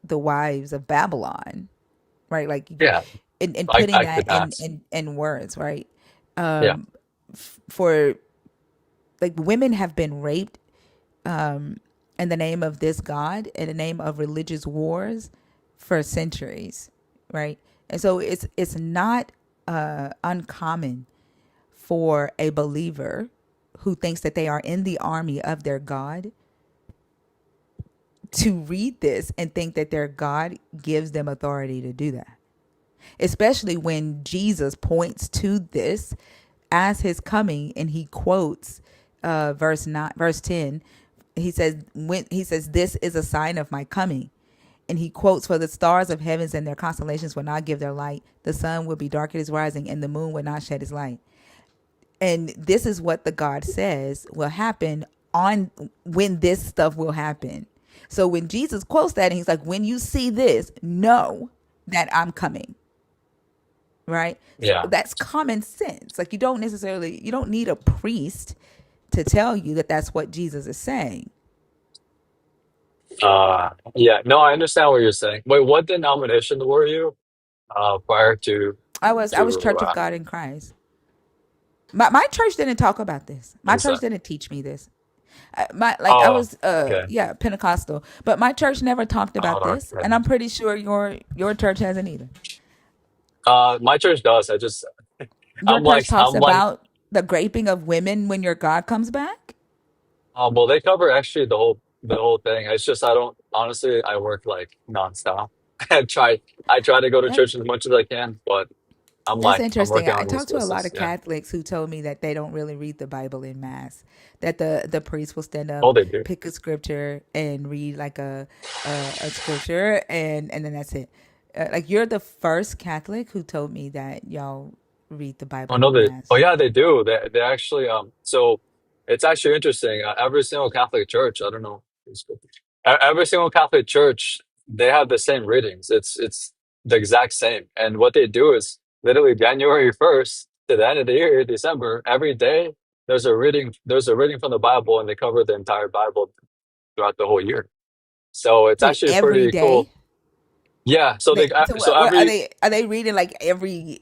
the wives of Babylon, right? Like, yeah, and putting I that could ask. in words, right? Yeah. For like women have been raped in the name of this God, in the name of religious wars for centuries, right? And so it's not uncommon for a believer who thinks that they are in the army of their God to read this and think that their God gives them authority to do that. Especially when Jesus points to this as his coming and he quotes verse 10. He says this is a sign of my coming. And he quotes, for the stars of heavens and their constellations will not give their light, the sun will be dark at his rising, and the moon will not shed his light. And this is what the God says will happen on when this stuff will happen. So when Jesus quotes that and he's like, when you see this, know that I'm coming, right? So Yeah. that's common sense. Like you don't need a priest to tell you that that's what Jesus is saying. Yeah. No, I understand what you're saying. Wait, what denomination were you prior I was to Church of God in Christ. My church didn't talk about this. My what's church that? didn't teach me this. I Oh, was okay. yeah, Pentecostal, but my church never talked about Oh, this, okay. and I'm pretty sure your church hasn't either. My church does. I just Your church talks I'm like about the raping of women when your God comes back. well, they cover actually the whole thing. It's just I don't honestly. I work like nonstop. I try I try to go to That church as much as I can, but That's I'm interesting. working I on talked to a lot resources. of Yeah. Catholics who told me that they don't really read the Bible in mass. That the priest will stand Oh, up, they do. pick a scripture, and read like a scripture, and then that's it. Like you're the first Catholic who told me that y'all read the Oh Bible no, in they. Oh mass. yeah, they do. They actually. So it's actually interesting. Every single Catholic church. I don't know. Every single Catholic church, they have the same readings. It's the exact same. And what they do is literally January 1st to the end of the year, December, every day there's a reading. There's a reading from the Bible, and they cover the entire Bible throughout the whole year. So it's Wait, actually every pretty day? cool. Yeah. So they. So So what are every. they reading like every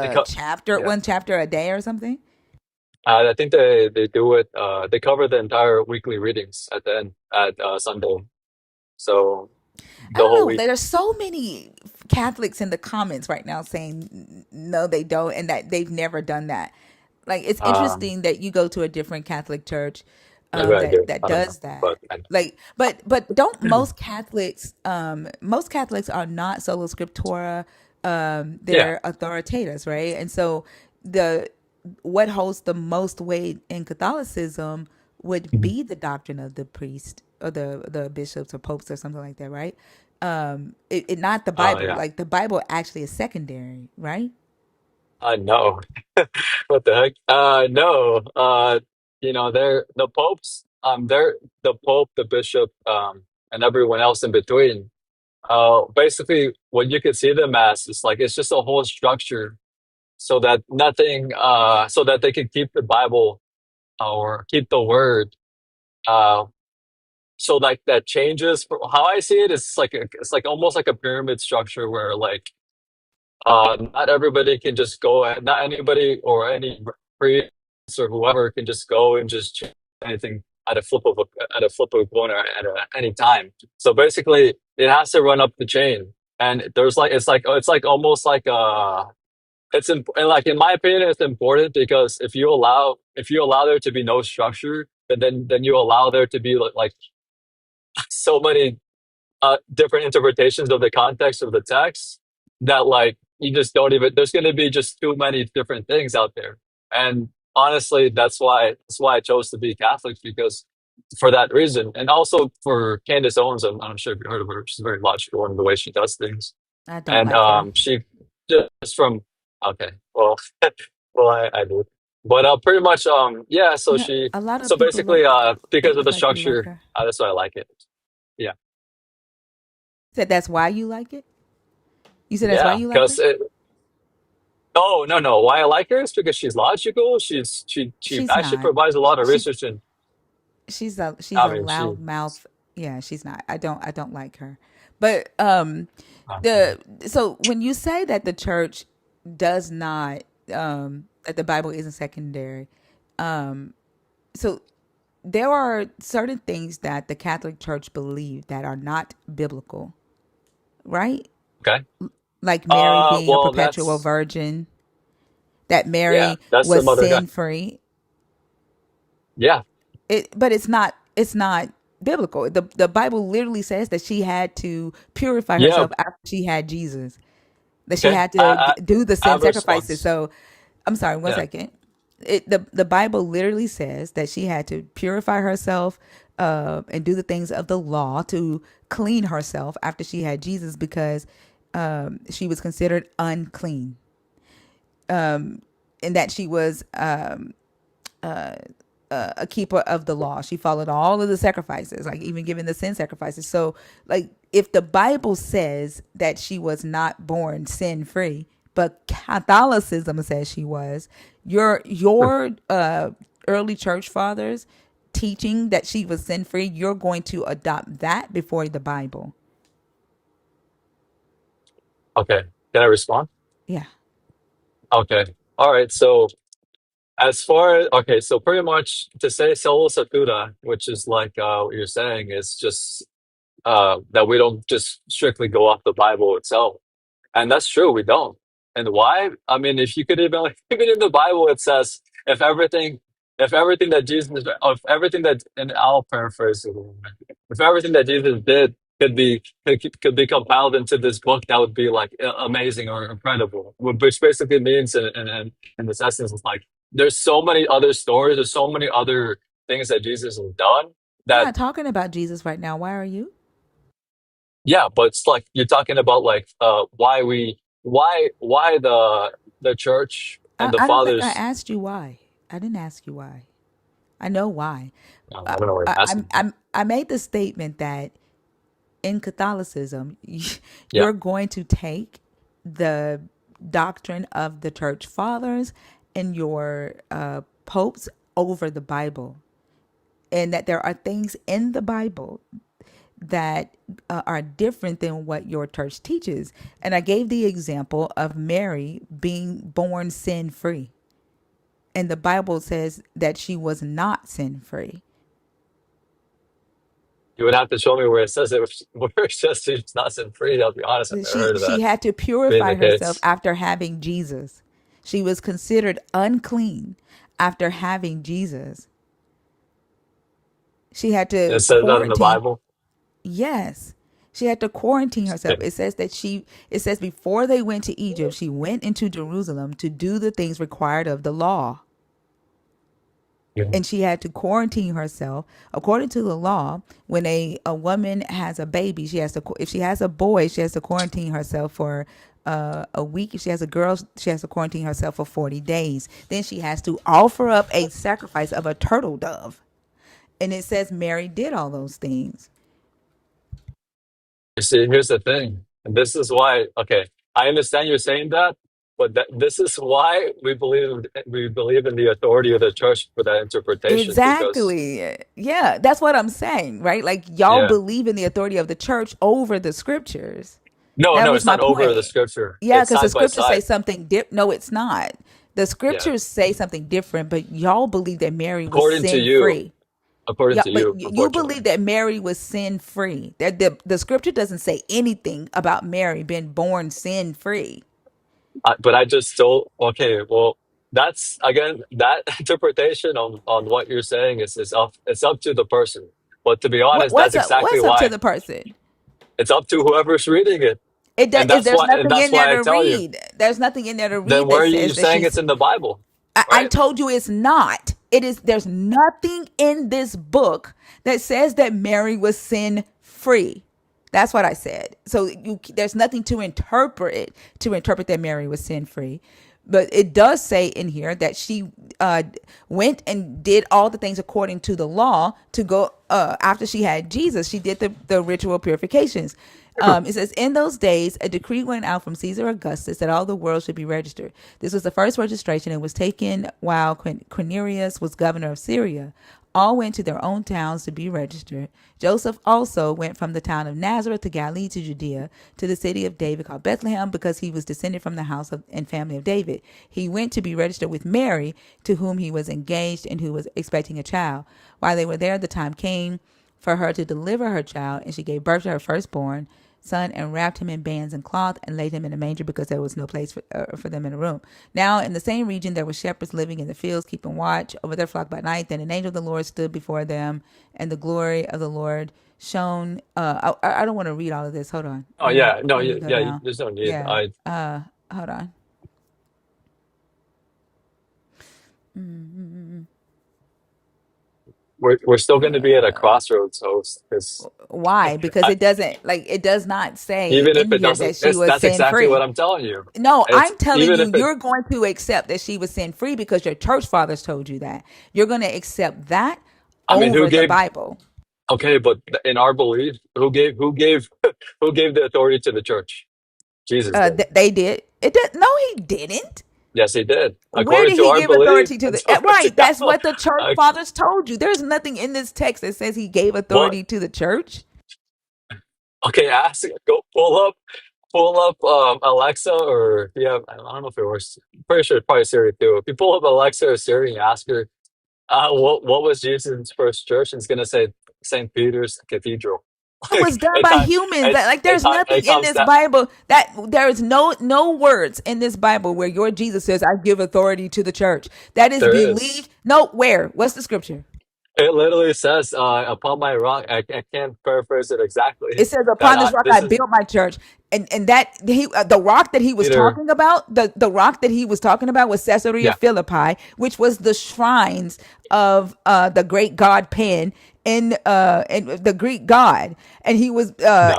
They co- chapter, yeah. one chapter a day or something? I think they do it. They cover the entire weekly readings at the end at Sunday, so I the don't whole know. week. There's so many Catholics in the comments right now saying no, they don't, and that they've never done that. Like it's Um, interesting that you go to a different Catholic church Maybe I do. that I don't know, does that. but Like, but don't most Catholics are not solo scriptura. yeah. They're authoritative, right? And so the what holds the most weight in Catholicism would Mhm. be the doctrine of the priest or the bishops or popes or something like that, right? It not the Bible. Yeah. Like the Bible actually is secondary, right? I know. What the heck? No. They're the popes. They're the pope, the bishop, and everyone else in between. Basically, what you could see them as is like it's just a whole structure, so that nothing, so that they can keep the Bible or keep the word. Uh, so like that changes how I see it. It's like almost like a pyramid structure where like not everybody can just go and not anybody or any priest or whoever can just go and just change anything at a flip of a coin or any time. So basically, it has to run up the chain, and there's like it's like almost like and like in my opinion, it's important because if you allow there to be no structure, then you allow there to be like so many different interpretations of the context of the text that like you just don't even there's going to be just too many different things out there. And honestly, that's why I chose to be Catholic, because for that reason, and also for Candace Owens. I'm sure you've heard of her. She's very logical in the way she does things, I don't and like her. she just from okay, well, well, I do, but pretty much, yeah. So Yeah, she, a lot of so people basically, because of the like you like structure, her. that's why I like it. Yeah, Said that's why you like it. You said that's why yeah, you like because her. oh no, no, why I like her is because she's logical. She She's actually not. provides a lot of She research, and she's I a mean she. loud mouth. Yeah, she's not. I don't like her. But Okay. the so when you say that the church does not that the Bible isn't secondary, so there are certain things that the Catholic Church believe that are not biblical, right? Okay. Like Mary being a Well, perpetual that's virgin, that yeah, Mary that's the was mother of God. sin free. Yeah. But it's not biblical. The Bible literally says that she had to purify Yeah. herself after she had Jesus. That she Okay. had to do the I sin have a sacrifices. response. So I'm sorry, one Yeah. second. The Bible literally says that she had to purify herself and do the things of the law to clean herself after she had Jesus because she was considered unclean, and that she was a keeper of the law. She followed all of the sacrifices, like even giving the sin sacrifices. So, like, if the Bible says that she was not born sin free, but Catholicism says she was, your early church fathers teaching that she was sin free, you're going to adopt that before the Bible. Okay. Can I respond? Yeah. Okay. All right. So as far as okay, so pretty much to say solo satura, which is like what you're saying, is just that we don't just strictly go off the Bible itself. And that's true, we don't. And why? I mean, if you could even like, even in the Bible, it says if everything that Jesus, if everything that, and I'll paraphrase it a little bit, if everything that Jesus did could be compiled into this book, that would be like amazing or incredible. Which basically means, in this essence, it's like there's so many other stories, there's so many other things that Jesus has done We're that not talking about Jesus right now. Why are you? yeah, but it's like you're talking about like why the church and the I don't think I fathers. asked you why. I didn't ask you why. I know why. I don't know what you're asking for. I made the statement that in Catholicism, Yeah. you're going to take the doctrine of the church fathers and your popes over the Bible, and that there are things in the Bible that are different than what your church teaches. And I gave the example of Mary being born sin free. And the Bible says that she was not sin free. You would have to show me where it says it, where it says it's not sin free. I'll be honest, I've never heard of She that had to being purify the herself case. after having Jesus. She was considered unclean after having Jesus. She had It to says that in the quarantine. Bible. Yes. She had to quarantine herself. Okay. It says that it says before they went to Egypt, she went into Jerusalem to do the things required of the law. Yeah. And she had to quarantine herself according to the law. When a woman has a baby, she has to, if she has a boy, she has to quarantine herself for a week. If she has a girl, she has to quarantine herself for 40 days. Then she has to offer up a sacrifice of a turtle dove. And it says Mary did all those things. You see, here's the thing, and this is why. Okay, I understand you're saying that, but this is why we believe in the authority of the church for that interpretation. Because Exactly. Yeah, that's what I'm saying, right? Like y'all yeah, believe in the authority of the church over the scriptures. no, That no, was it's my not over the point. scripture. Yeah, It's because the side by scriptures say side. something No, it's not. The Yeah, scriptures say something different, but y'all believe that Mary was according to sin you, free. according Yeah, to but you, you unfortunately. believe that Mary was sin free. That the scripture doesn't say anything about Mary being born sin free. But I just told, okay, well, that's again, that interpretation on what you're saying it's up to the person. But to be honest, that's exactly What's up to why the person? it's up to whoever's reading it. It does, And if there's and nothing that's in there why I to tell you, read. There's nothing in there to then read where that are you says that saying it's she's. in the Bible? I right? told you it's not. It is. There's nothing in this book that says that Mary was sin free. That's what I said. So there's nothing to interpret that Mary was sin free. But it does say in here that she went and did all the things according to the law to go after she had Jesus. She did the ritual purifications. It says, in those days, a decree went out from Caesar Augustus that all the world should be registered. This was the first registration and was taken while Quirinius was governor of Syria. All went to their own towns to be registered. Joseph also went from the town of Nazareth to Galilee to Judea, to the city of David called Bethlehem, because he was descended from the house and family of David. He went to be registered with Mary, to whom he was engaged and who was expecting a child. While they were there, the time came for her to deliver her child, and she gave birth to her firstborn son and wrapped him in bands and cloth and laid him in a manger because there was no place for them in a room. Now in the same region there were shepherds living in the fields, keeping watch over their flock by night. Then an angel of the Lord stood before them, and the glory of the Lord shone. I don't want to read all of this. Hold on. Oh yeah, no, Let me go yeah, down. there's no need. Yeah. I Hold on. we're still going to be at a crossroads, host, because Why? Because it doesn't, like, it does not say even if in it here doesn't, that she was that's sin exactly what free. I'm telling you. No, It's I'm telling even you, if it, you're going to accept that she was sin free because your church fathers told you that. You're going to accept that I mean, who over the gave? Bible. Okay, but in our belief, who gave who gave the authority to the church? Jesus did. They did. It did. No, he didn't. Yes, he did. Where According did to he our give belief, authority to and the? so Right. That's yeah, what the church I, fathers told you. There's nothing in this text that says he gave what? authority to the church. Okay, ask. Go pull up Alexa, or yeah, I don't know if it works. Pretty sure it's probably Siri too. If you pull up Alexa or Siri and ask her, what was Jesus' first church? And it's gonna say St. Peter's Cathedral. It was done it by time humans. it That, like, it there's time nothing it in comes this that Bible that there is no words in this Bible where your Jesus says, "I give authority to the church." That is there is. believed. No, where? What's the scripture? It literally says, "Upon my rock." I can't paraphrase it exactly. It says, That "Upon this rock I this is built my church," and that he the rock that he was Peter. talking about, the rock that he was talking about was Caesarea Yeah, Philippi, which was the shrines of the great god Pan in the Greek god, and he was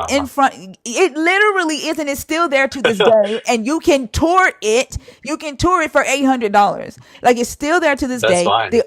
in no, front. It literally is, and it's still there to this day, and you can tour it. You can tour it for $800. Like, it's still there to this that's day. fine. The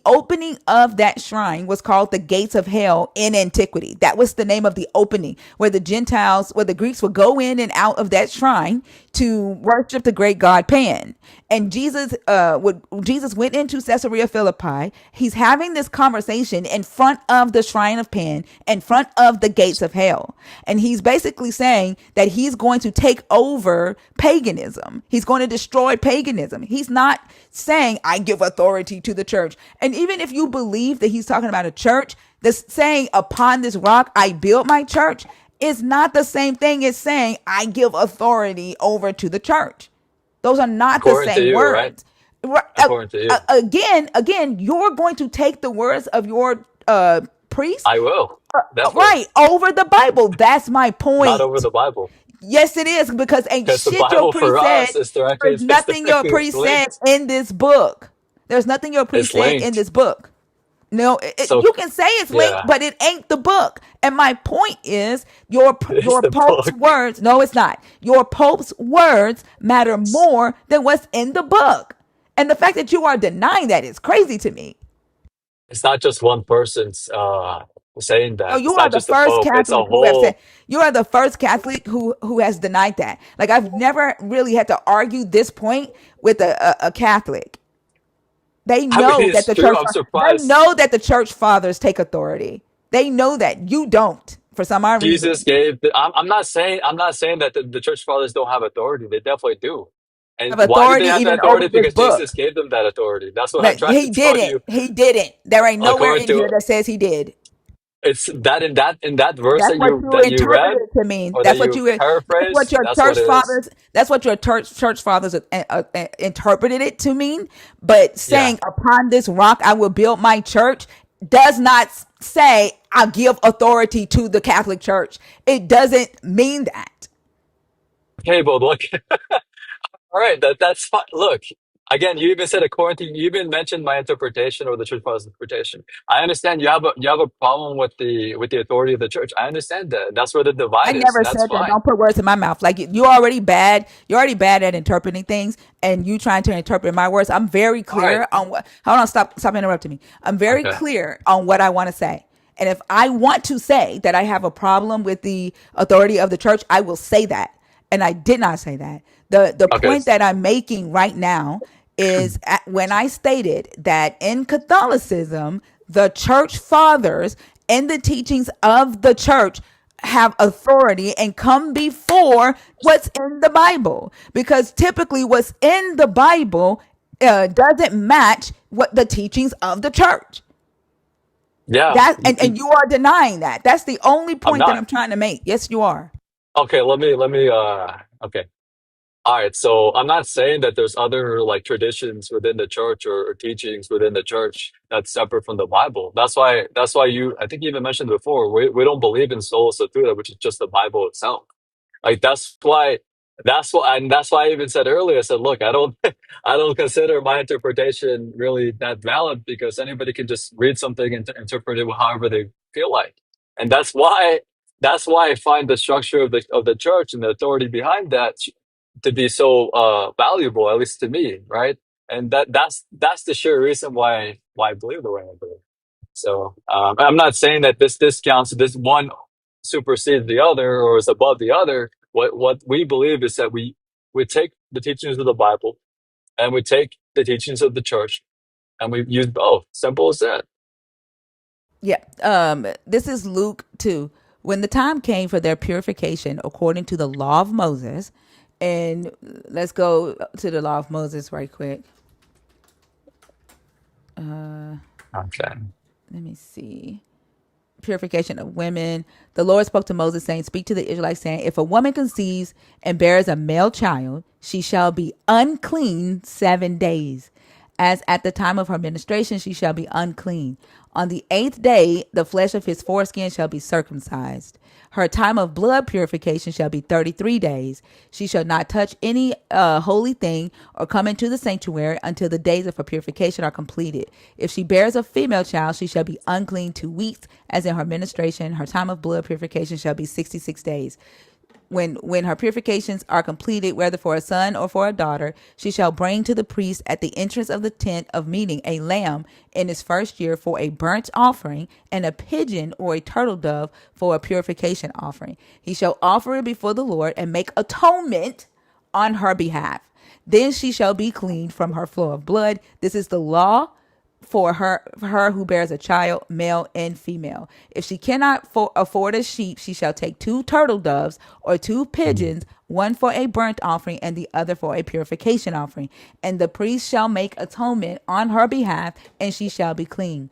opening of that shrine was called the gates of hell in antiquity. That was the name of the opening where the Greeks would go in and out of that shrine to worship the great god Pan. And Jesus went into Caesarea Philippi. He's having this conversation in front of the shrine of Pan, in front of the gates of hell. And he's basically saying that he's going to take over paganism. He's going to destroy paganism. He's not saying, "I give authority to the church." And even if you believe that he's talking about a church, this saying, "Upon this rock I build my church," is not the same thing as saying, "I give authority over to the church." Those are not the According to same you, right? words. According to you, Again, you're going to take the words of your priest, I will definitely right, over the Bible. That's my not over point. the Bible, Yes, it is, because ain't because the shit your Bible priest for said. us is There's directly is nothing your directly priest said linked. in this book. There's nothing your priest It's said in linked. this book. No, So you can say it's linked, yeah, but it ain't the book. And my point is, it's your the Pope's book. words. No, it's not. Your Pope's words matter more than what's in the book. And the fact that you are denying that is crazy to me. It's not just one person's saying No, that. you It's are not the just the first Pope. It's a Catholic who have said, whole. you are the first Catholic who has denied that. Like, I've never really had to argue this point with a Catholic. They I mean, know that it's the true. church I'm they surprised. know that the church fathers take authority. They know that you don't for some odd Jesus reason. gave. I'm not saying that the church fathers don't have authority. They definitely do. And Have why do they authority have that even over authority? this Because Jesus book. gave them that authority. That's what I'm That trying to he tell didn't. you. He didn't. There ain't nowhere According in here to that says he did. it's that in that verse That's what you that you interpreted read it to mean. or that That's what you you. That's what paraphrased. your That's what church it is. fathers. That's what your church fathers interpreted it to mean. But Yeah. saying, "Upon this rock I will build my church," does not say I give authority to the Catholic Church. It doesn't mean that. Okay, but look. All right. That's fine. Look. again, you even said according to you even mentioned my interpretation or the church father's interpretation. I understand you have a problem with the authority of the church. I understand that. That's where the I divide is, never and that's said that. fine. Don't put words in my mouth. Like you're already bad. You're already bad at interpreting things, and you trying to interpret my words. I'm very All right. clear on what. Hold on, stop interrupting me. I'm very Okay. clear on what I want to say. And if I want to say that I have a problem with the authority of the church, I will say that. And I did not say that. The Okay. point that I'm making right now is when I stated that in Catholicism, the church fathers and the teachings of the church have authority and come before what's in the Bible, because typically what's in the Bible doesn't match what the teachings of the church. Yeah. That and you are denying that. That's the only I'm point that not. I'm trying to make. Yes, you are. Okay. Okay. All right, so I'm not saying that there's other like traditions within the church or teachings within the church that's separate from the Bible. That's why you I think you even mentioned before, we don't believe in sola scriptura, which is just the Bible itself. Like that's why I even said earlier, I said, look, I don't I don't consider my interpretation really that valid because anybody can just read something and interpret it however they feel like. And that's why I find the structure of the church and the authority behind that to be so valuable, at least to me, right? And that's the sheer reason why I believe the way I believe. So I'm not saying that this discounts this one supersedes the other or is above the other. What we believe is that we take the teachings of the Bible and we take the teachings of the church and we use both. Simple as that. Yeah. This is Luke 2. When the time came for their purification according to the law of Moses, and let's go to the law of Moses right quick. Okay. Let me see. Purification of women. The Lord spoke to Moses, saying, speak to the Israelites, saying, if a woman conceives and bears a male child, she shall be unclean 7 days. As at the time of her menstruation, she shall be unclean. On the eighth day, the flesh of his foreskin shall be circumcised. Her time of blood purification shall be 33 days. She shall not touch any holy thing or come into the sanctuary until the days of her purification are completed. If she bears a female child, she shall be unclean 2 weeks, as in her menstruation. Her time of blood purification shall be 66 days. When her purifications are completed, whether for a son or for a daughter, she shall bring to the priest at the entrance of the tent of meeting a lamb in its first year for a burnt offering, and a pigeon or a turtle dove for a purification offering. He shall offer it before the Lord and make atonement on her behalf. Then she shall be cleaned from her flow of blood. This is the law for her who bears a child, male and female. If she cannot afford a sheep, she shall take 2 turtle doves or 2 pigeons, one for a burnt offering and the other for a purification offering. And the priest shall make atonement on her behalf, and she shall be clean.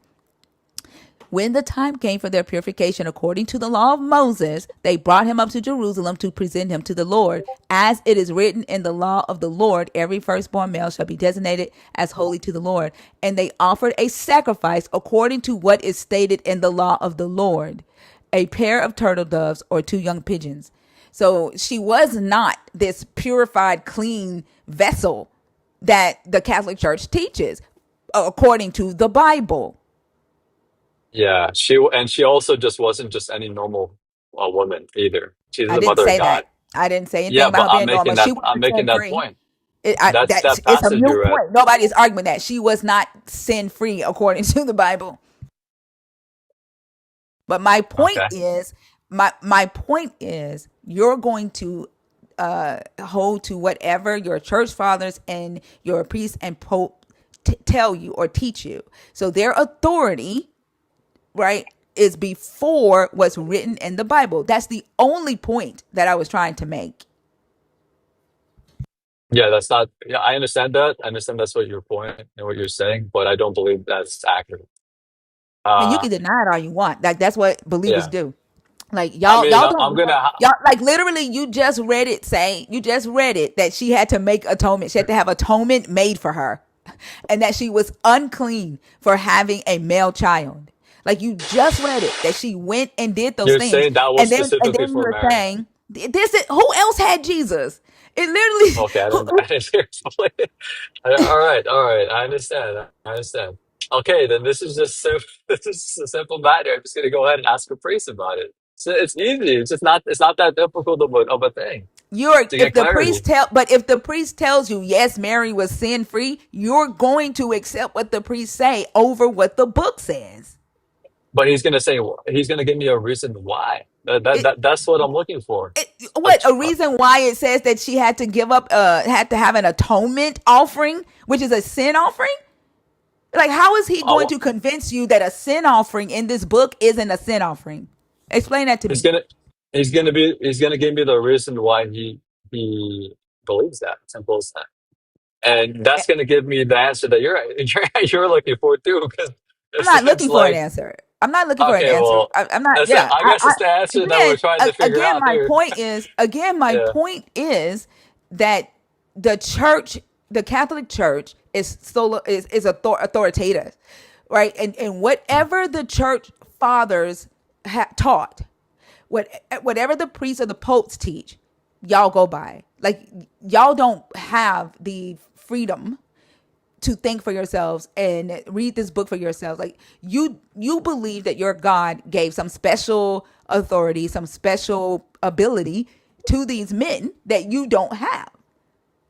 When the time came for their purification according to the law of Moses, they brought him up to Jerusalem to present him to the Lord. As it is written in the law of the Lord, every firstborn male shall be designated as holy to the Lord. And they offered a sacrifice according to what is stated in the law of the Lord, a pair of turtle doves or 2 young pigeons. So she was not this purified, clean vessel that the Catholic Church teaches according to the Bible. Yeah, she also just wasn't just any normal woman either. She's I the didn't mother of say God. that. I didn't say anything Yeah, about but her being normal. She I'm wasn't making sin that free. point. That's that It's a passage you mute read. point. Nobody's arguing that she was not sin free according to the Bible. But my point Okay. is, my point is, you're going to hold to whatever your church fathers and your priests and pope tell you or teach you. So their authority, right, is before what's written in the Bible. That's the only point that I was trying to make. Yeah, that's not. Yeah, I understand that. I understand that's what your point and what you're saying, but I don't believe that's accurate. And you Uh, can deny it all you want. Like that's what believers yeah. do. Like I y'all, mean, y'all don't I'm gonna. know. Y'all like literally. You just read it. Say you just read it that she had to make atonement. She had to have atonement made for her, and that she was unclean for having a male child. Like you just read it that she went and did those You're things, saying that was and then specifically for you're Mary. saying this is who else had Jesus? It literally. Okay, I didn't hear it. All right. I understand. I understand. Okay, then this is just this is a simple matter. I'm just gonna go ahead and ask a priest about it. So it's easy. It's just not. It's not that difficult of a thing You're to if get the priest clarity. tell but if the priest tells you yes, Mary was sin free, you're going to accept what the priest say over what the book says. But he's gonna say he's gonna give me a reason why. It, That's what I'm looking for. A, what a reason why it says that she had to give up had to have an atonement offering, which is a sin offering. Like, how is he going a, to convince you that a sin offering in this book isn't a sin offering? Explain that to He's me. gonna he's gonna give me the reason why he believes that. Simple as that. And that's gonna give me the answer that you're looking for too. Because I'm it's not it's looking for an like answer. I'm not looking for an okay, answer. well, I'm not. that's Yeah. I guess it's the answer that we're Again, trying to figure again, out my here. point is. Again, my Yeah, point is that the church, the Catholic Church, is authoritative, right? And whatever the church fathers taught, whatever the priests or the popes teach, y'all go by. Like, y'all don't have the freedom to think for yourselves and read this book for yourselves. Like, you believe that your God gave some special authority, some special ability to these men that you don't have,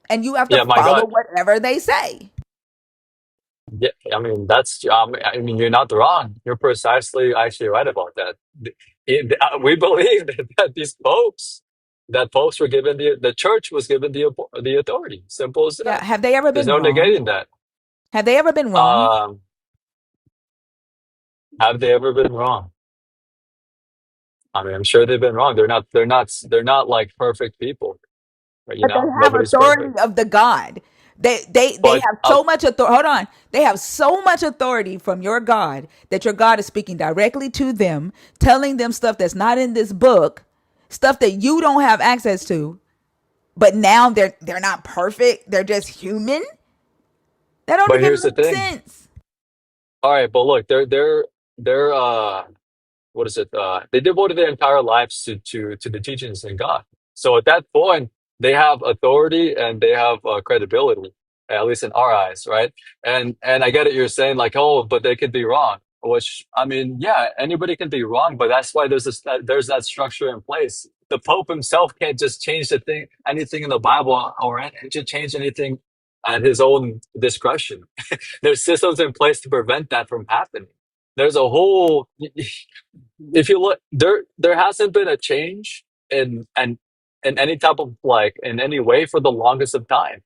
and you have to yeah. My follow God. whatever they say. Yeah, I mean that's. I mean you're not wrong. You're precisely actually right about that. We believe that these popes, that popes were given the church was given the authority. Simple as Yeah, that. have they ever There's been no wrong? negating that. Have they ever been wrong? Um, have they ever been wrong? I mean, I'm sure they've been wrong. They're not like perfect people. You But they know, have nobody's perfect. authority of the God. They But have so much authority. Hold on. They have so much authority from your God that your God is speaking directly to them, telling them stuff that's not in this book, stuff that you don't have access to. But now they're not perfect. They're just human. That don't but even here's the make thing. sense. All right, but look, they're what is it? They devoted their entire lives to the teachings in God. So at that point, they have authority and they have credibility, at least in our eyes, right? And I get it. You're saying like, oh, but they could be wrong. Which I mean, yeah, anybody can be wrong, but that's why there's that structure in place. The Pope himself can't just change anything in the Bible, or to change anything at his own discretion. There's systems in place to prevent that from happening. There's a whole if you look there hasn't been a change in any type of like in any way for the longest of time.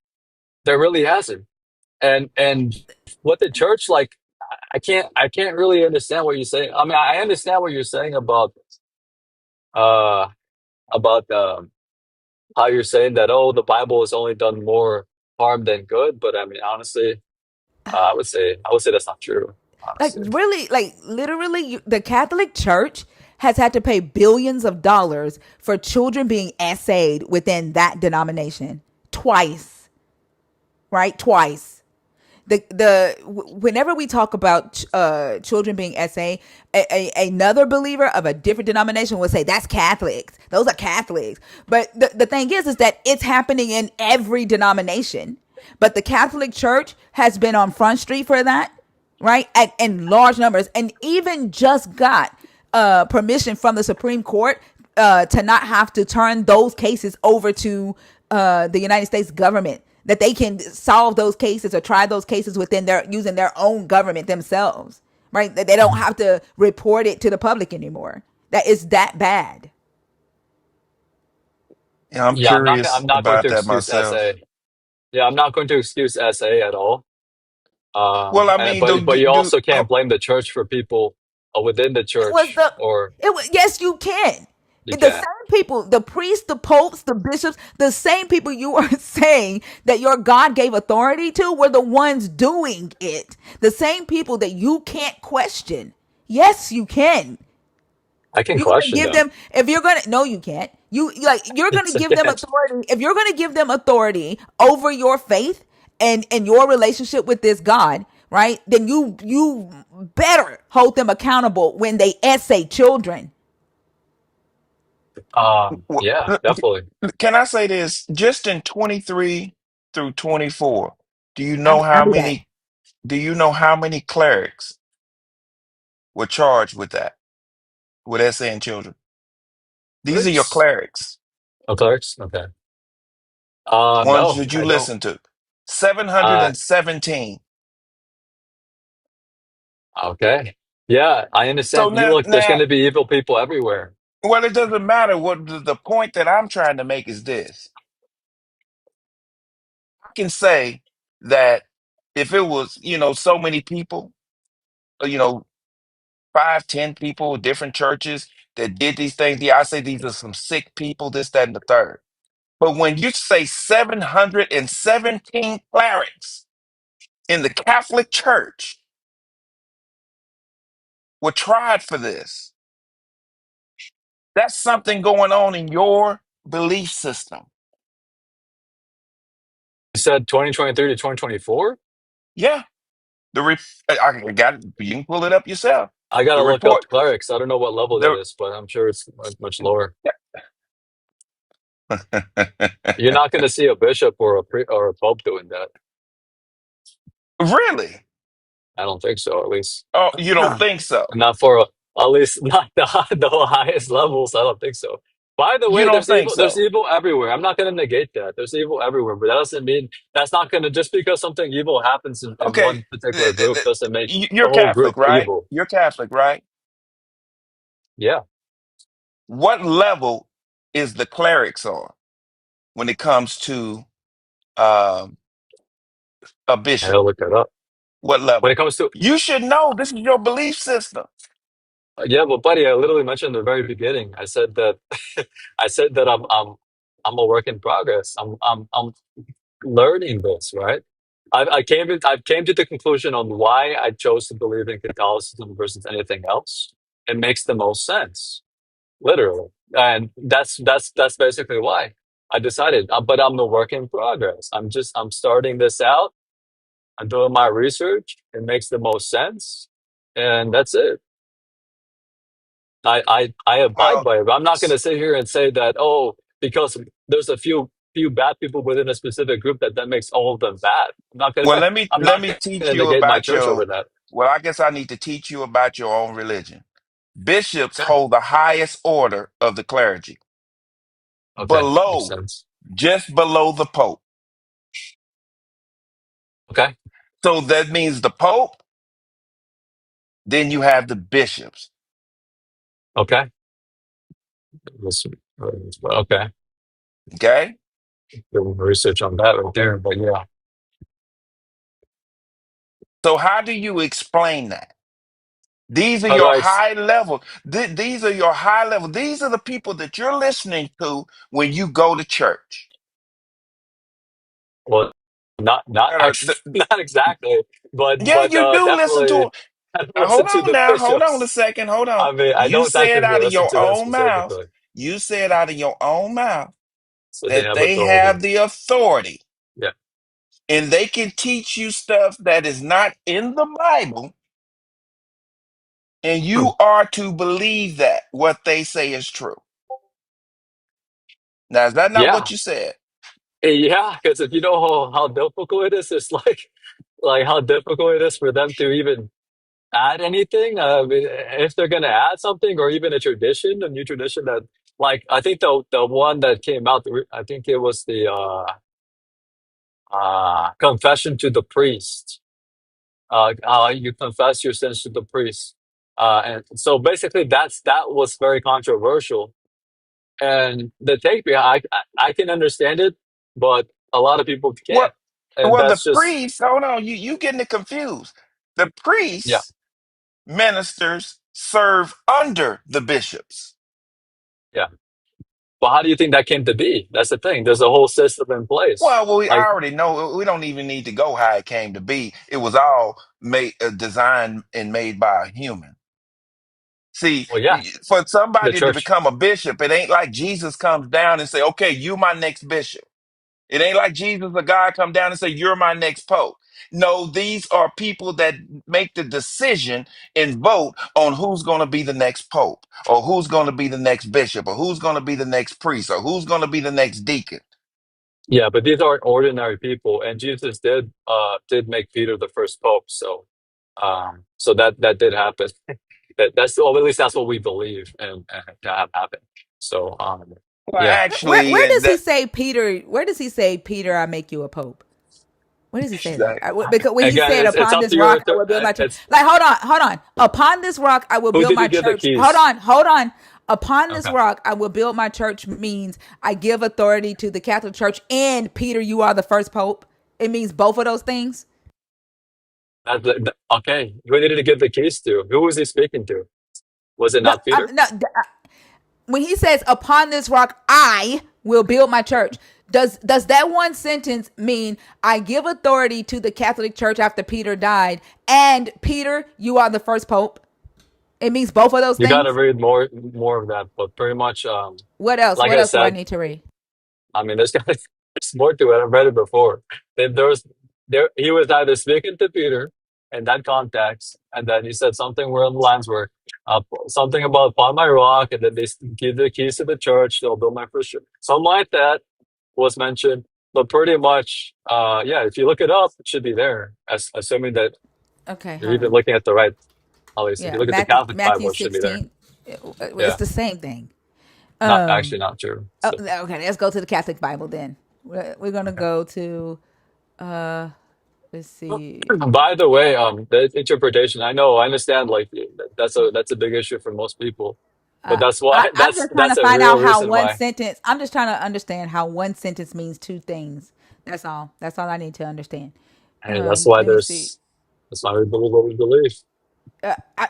There really hasn't. And what the church like I can't really understand what you're saying. I mean I understand what you're saying uh about how you're saying that oh the Bible has only done more harm than good, but I mean honestly I would say that's not true, Like, honestly. really, like, literally, the Catholic Church has had to pay billions of dollars for children being essayed within that denomination twice, right? Twice. Whenever we talk about children being SA, another believer of a different denomination would say that's Catholics. Those are Catholics. But the thing is that it's happening in every denomination. But the Catholic Church has been on Front Street for that, right? In large numbers, and even just got permission from the Supreme Court to not have to turn those cases over to the United States government, that they can solve those cases or try those cases within their using their own government themselves, right? That they don't have to report it to the public anymore. That is that bad. Yeah, I'm Yeah, curious I'm not going to about that excuse myself. SA. Yeah, I'm not going to excuse SA at all. Well, I And mean, but you do also can't blame the church for people within the It was church, the or it was Yes, you can. you The can't. same people, the priests, the popes, the bishops, the same people you are saying that your God gave authority to were the ones doing it. The same people that you can't question. Yes, you can. I can You're gonna question give them. them if you're gonna no, you can't. You're gonna It's give them authority. If you're gonna give them authority over your faith and your relationship with this God, right? Then you better hold them accountable when they essay children. Well, Yeah, definitely. can I say this? Just in 23 through 24, do you I'll know be, I'll how be back. many do you know how many clerics were charged with that? With saying children? These are your Clerks? clerics. Oh, clerks? Okay. Ones No, that you I don't. listen to. Uh, 717. okay. Yeah, I So understand. You now, look, there's going to be evil people everywhere. well, it doesn't matter. What the point that I'm trying to make is this. I can say that if it was, so many people, you know, 5, 10 people, different churches that did these things, yeah, I say these are some sick people, this, that, and the third. But when you say 717 clerics in the Catholic Church were tried for this, that's something going on in your belief system. You said 2023 to 2024? Yeah, I got it. You can pull it up yourself. I got The to look up report, clerics. I don't know what level that the is, but I'm sure it's much lower. You're not going to see a bishop or or a pope doing that. really? I don't think so, at least. Oh, you don't think so? Not for at least not the highest levels. I don't think so. By the You way, don't think there's so? evil everywhere. I'm not going to negate that. There's evil everywhere, but that doesn't mean that's not going to just because something evil happens in Okay, one particular group doesn't make you're the whole Catholic, group right? evil. You're Catholic, right? Yeah, What level is the clerics on when it comes to um, a I bishop? gotta look that up. What When it level? comes to You should know. This is your belief system. yeah, but buddy, I literally mentioned in the very beginning. I said that I said that I'm a work in progress. I'm learning this, right? I came to the conclusion on why I chose to believe in Catholicism versus anything else. It makes the most sense, literally, and that's basically why I decided. But I'm a work in progress. I'm starting this out. I'm doing my research. It makes the most sense, and that's it. I abide Well, by it. But I'm not going s- to sit here and say that, oh, because there's a few bad people within a specific group that makes all of them bad. I'm not going well, to let me I'm let not me going teach to you negate my about church over your. that. Well, I guess I need to teach you about your own religion. Bishops Okay. hold the highest order of the clergy, Okay. Makes below, sense. just below the Pope. Okay. So that means the Pope. Then you have the bishops. Okay. Okay. Okay. Doing research on that right there. But yeah. So how do you explain that? These are How do your I high level. These are your high level. These are the people that you're listening to when you go to church. well not That are actually not exactly, yeah, you do listen to definitely them. I don't Now, listen hold to on the now. Hold on a bishops. second. Hold on. I mean, I You don't said technically out of listen your to them own mouth. specifically. You said out of your own mouth So they that have they have authority. the authority Yeah. and they can teach you stuff that is not in the Bible, and Hmm. you are to believe that what they say is true. Now, is that not Yeah. what you said? Yeah, because if you know how difficult it is, it's like how difficult it is for them to even add anything. I mean, if they're gonna add something or even a new tradition that like I think the one that came out, I think it was the confession to the priest. You confess your sins to the priest, and so basically that was very controversial. And the take behind, I can understand it, but a lot of people Well, can't, and well, the that's just priest, hold on, you getting it confused. The yeah, priests, ministers serve under the bishops. yeah. But how do you think that came to be? That's the thing. There's a whole system in place. Well, Like, I already know. We don't even need to go how it came to be. It was all made, designed, and made by a human. See, well, yeah, for the somebody to church. become a bishop, it ain't like Jesus comes down and say, "Okay, you my next bishop." It ain't like Jesus or God come down and say, "You're my next pope." No, these are people that make the decision and vote on who's going to be the next pope, or who's going to be the next bishop, or who's going to be the next priest, or who's going to be the next deacon. Yeah, but these aren't ordinary people, and Jesus did make Peter the first pope. So so that did happen. That's well, at least that's what we believe and to have happen. So Well, yeah. actually, Where does he that say Peter? Where does he say Peter? I make you a pope. Where does he say that? that- Because when he Again, said, it's "Upon up this to your rock I will build my church," it's like hold on. Upon this rock I will who build did my he give the church. Hold keys? on, hold on. Upon this Okay. rock I will build my church means I give authority to the Catholic Church and Peter. You are the first pope. It means both of those things. Okay. Who did he give the keys to? Who was he speaking to? Was it No, not Peter? no. When he says, "Upon this rock I will build my church," does that one sentence mean I give authority to the Catholic Church after Peter died, and Peter, you are the first pope? It means both of those You got to things. read more of that, but pretty much What else? like What I else do I said, need to read? I mean, there's more to it. I've read it before. There was he was either speaking to Peter in that context, and then he said something where the lines were something about upon my rock, and then they give the keys to the church. They'll build my first church. Something like that was mentioned. But pretty much, yeah, if you look it up, it should be there. Assuming that Okay, you're hold even on. looking at the right, at least if you Yeah, look at the Catholic Matthew Bible, it should be there. 16. It's Yeah, the same thing. not actually not true. Oh, So. okay, let's go to the Catholic Bible then. We're gonna go to uh let's see. By the way, the interpretation, I understand, like that's a big issue for most people, but that's why I'm just trying to that's a find real out how reason one why. sentence. I'm just trying to understand how one sentence means two things. That's all. That's all I need to understand. And that's why Let me see. that's why we believe what we believe. I,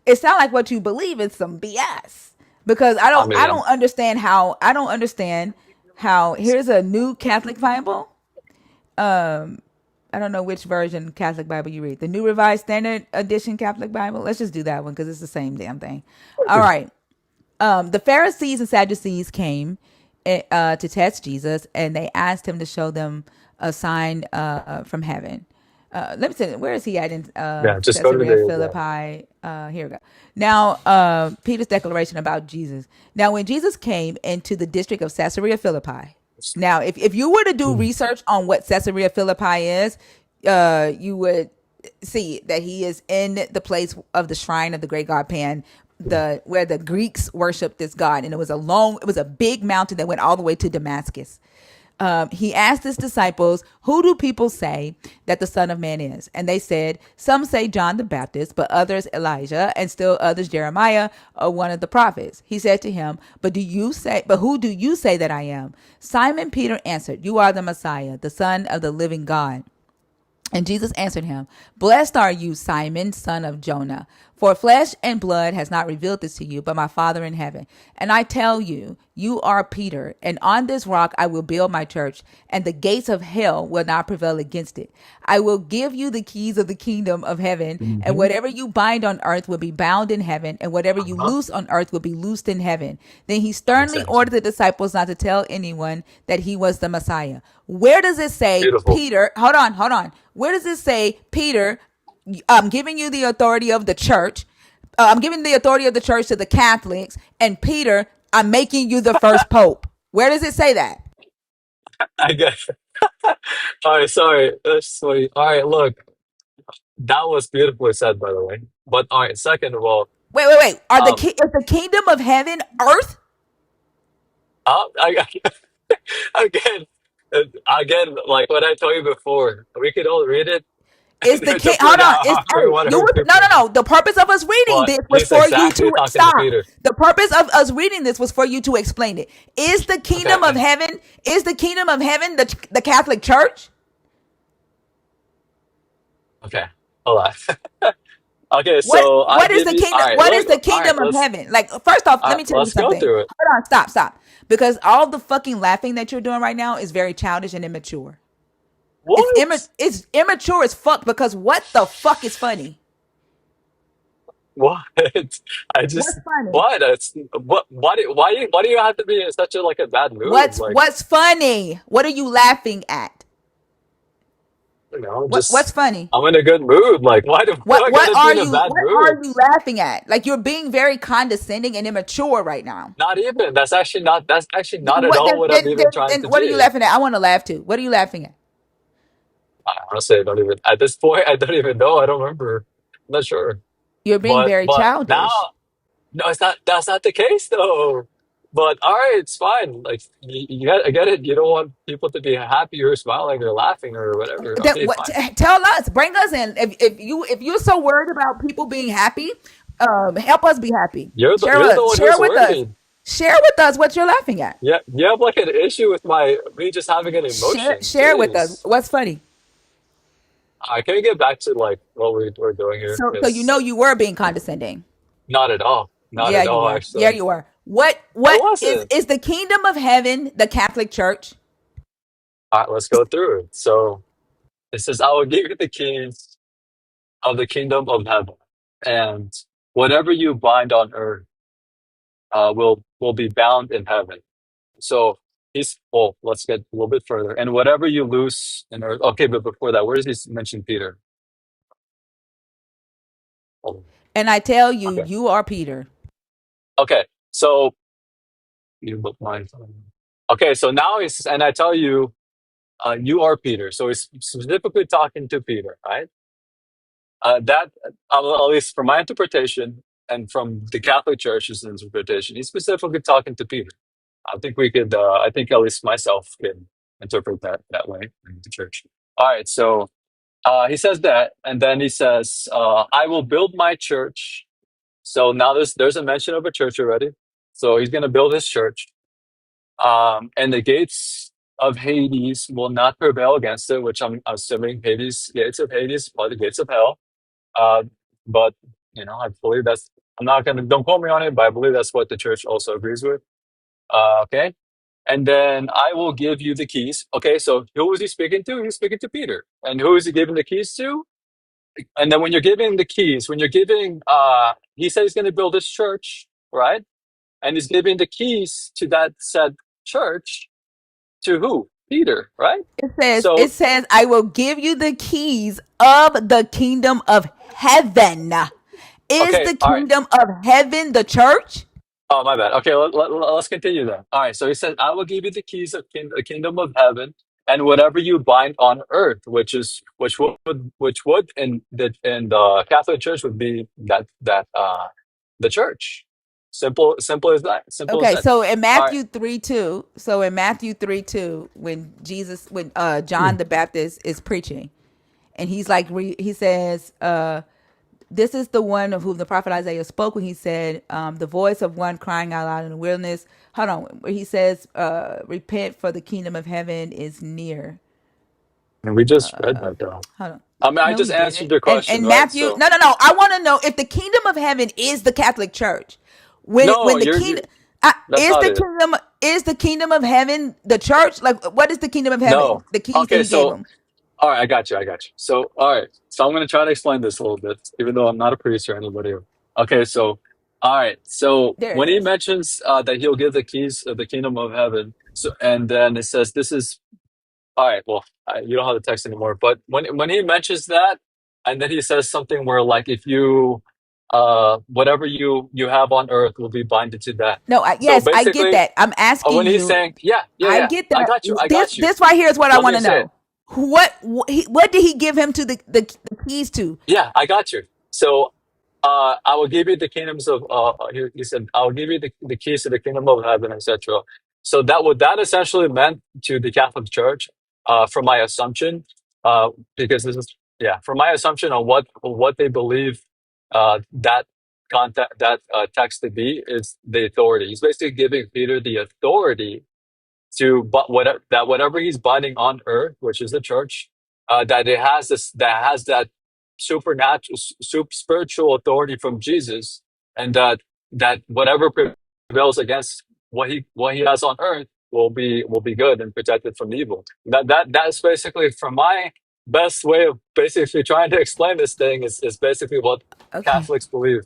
it sounds like what you believe is some BS because I mean, I don't understand how here's a new Catholic Bible. I don't know which version Catholic Bible you read. The New Revised Standard Edition Catholic Bible. Let's just do that one because it's the same damn thing. All right. The Pharisees and Sadducees came to test Jesus, and they asked him to show them a sign from heaven. Let me see. Where is he at in yeah, just go to Caesarea the Philippi? Here we go. Now, Peter's declaration about Jesus. Now, when Jesus came into the district of Caesarea Philippi, now, if you were to do research on what Caesarea Philippi is, you would see that he is in the place of the shrine of the great god Pan, the where the Greeks worshiped this god, and it was a big mountain that went all the way to Damascus. He asked his disciples, "Who do people say that the Son of Man is?" And they said, "Some say John the Baptist, but others Elijah, and still others Jeremiah or one of the prophets." He said to him, But who do you say that I am?" Simon Peter answered, "You are the Messiah, the Son of the living God." And Jesus answered him, "Blessed are you, Simon, son of Jonah, for flesh and blood has not revealed this to you, but my Father in heaven. And I tell you, you are Peter, and on this rock I will build my church, and the gates of hell will not prevail against it. I will give you the keys of the kingdom of heaven, and hmm whatever you bind on earth will be bound in heaven, and whatever you Uh-huh. loose on earth will be loosed in heaven." Then he sternly Exactly. ordered the disciples not to tell anyone that he was the Messiah. Where does it say, Beautiful. Peter? Hold on. Where does it say, Peter, I'm giving you the authority of the church? I'm giving the authority of the church to the Catholics, and Peter, I'm making you the first pope. Where does it say that? I guess. All right, sorry. That's funny. All right, look, that was beautifully said, by the way. But all right, second of all, Wait. um, Is the kingdom of heaven earth? I again, again, like what I told you before, we could all read it Is the king? to prove Hold on. how Is we hey, want to you hurt were no, people. no, no. The purpose of us reading But this was he's for you to exactly talking to stop. Peter. The purpose of us reading this was for you to explain it. Is the Okay, kingdom of heaven? Is the kingdom of heaven the Catholic Church? okay, hold on. Okay, so I What is give the you. All kingdom? right, What is look, the all right, kingdom of heaven? Like, first off, let me tell you let's go something. through it. Hold on, stop. Because all the fucking laughing that you're doing right now is very childish and immature. What? It's immature as fuck because what the fuck is funny? What? I What's just funny? what? It's what? Why do you have to be in such a like a bad mood? Like What's funny? What are you laughing at? What's Just funny? I'm in a good mood. Like, why do What I what gotta be are in a you bad what are mood? you laughing at? Like you're being very condescending and immature right now. Not even. That's actually not Then at what all then, what I'm then, even then, trying then to what are you do. laughing at? I want to laugh too. What are you laughing at? I honestly, I don't even at this point. I don't even know. I don't remember. I'm not sure. You're being very But now, childish. no, it's not. That's not the case though. But all right, it's fine. Like I get it. You don't want people to be happy or smiling or laughing or whatever. That Okay, what fine. tell us, bring us in. If you're so worried about people being happy, help us be happy. You're the one Share who's with us. worried. Share with us what you're laughing at. Yeah, you have like an issue with me just having an emotion. Share with us Jeez. what's funny. I can we get back to like what we're doing here? So you know Because you were being condescending. not at all. Not Yeah, at you all, were. Yeah, actually. you were. What I what wasn't. is the kingdom of heaven the Catholic Church? All right, let's go through it. So it says, I will give you the keys of the kingdom of heaven, and whatever you bind on earth will be bound in heaven. So he's well, let's get a little bit further. And whatever you loose in earth. Okay, but before that, where does he mention Peter? Oh, And I tell you, okay. you are Peter. Okay. So you look mine. Okay, so now he's and I tell you, you are Peter. So he's specifically talking to Peter, right? That at least from my interpretation and from the Catholic Church's interpretation, he's specifically talking to Peter. I think we could. I think at least myself can interpret that way in the church. All right, so he says that, and then he says, "I will build my church." So now there's a mention of a church already. So he's going to build his church, and the gates of Hades will not prevail against it. Which I'm assuming Hades, gates of Hades, are the gates of hell. Uh, but I believe that's. I'm not gonna. Don't quote me on it, but I believe that's what the church also agrees with. Okay. And then I will give you the keys. Okay, so who was he speaking to? He's speaking to Peter. And who is he giving the keys to? And then when you're giving the keys, when you're giving, he said he's going to build this church, right? And he's giving the keys to that said church to who? Peter, right? It So, says, I will give you the keys of the kingdom of heaven. Is okay, the all right. kingdom of heaven the church? Oh, my bad. Okay, let's continue then. All right, so he said, I will give you the keys of the kingdom of heaven, and whatever you bind on earth, which would in the Catholic Church would be that the church. Simple as that. Simple as Okay, that. so in All right. Matthew 3 2, when John the Baptist is preaching, and he's like, he says, this is the one of whom the prophet Isaiah spoke when he said, the voice of one crying out loud in the wilderness. Hold on, where he says, repent for the kingdom of heaven is near. And we just read that though. Hold on. I mean, I No, just he answered didn't. your question, And right? Matthew, So no. I want to know if the kingdom of heaven is the Catholic Church. no, When the you kingdom that's not it. is the kingdom of heaven the church? Like, what is the kingdom of heaven? No. The keys that Okay, he gave so him. all right, I got you. I got you. So, all right. So, I'm going to try to explain this a little bit, even though I'm not a priest or anybody. Okay, so, all right. So, There it when he is. mentions that he'll give the keys of the kingdom of heaven, so and then it says this is all right. Well, you don't have the text anymore, but when he mentions that, and then he says something where like if you whatever you have on earth will be binded to that. No, So yes, I get basically, that. I'm asking when he's you. saying, yeah, yeah, I yeah, get I that. got you, I This got you. this right here is what I Let want me to say it. know. What did he give him to the keys to? Yeah, I got you. So, I will give you the kingdoms of. He said, I will give you the keys to the kingdom of heaven, etc. So that what that essentially meant to the Catholic Church, from my assumption, because this is yeah, from my assumption on what they believe, that content that text to be is the authority. He's basically giving Peter the authority to but whatever he's binding on earth, which is the church, that it has this that has that supernatural, spiritual authority from Jesus, and that whatever prevails against what he has on earth will be good and protected from evil. That's basically from my best way of basically trying to explain this thing is basically what Okay. Catholics believe,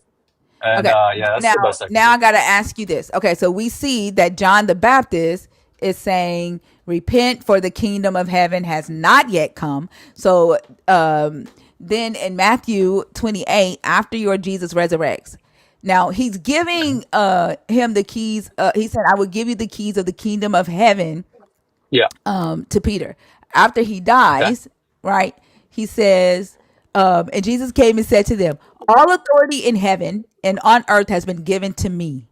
and Okay. yeah, that's Now, the best I can now do. I got to ask you this. Okay, so we see that John the Baptist is saying, repent, for the kingdom of heaven has not yet come. So then in Matthew 28, after your Jesus resurrects, now he's giving him the keys. He said, I will give you the keys of the kingdom of heaven Yeah. to Peter. After he Okay. dies, right? He says, and Jesus came and said to them, all authority in heaven and on earth has been given to me.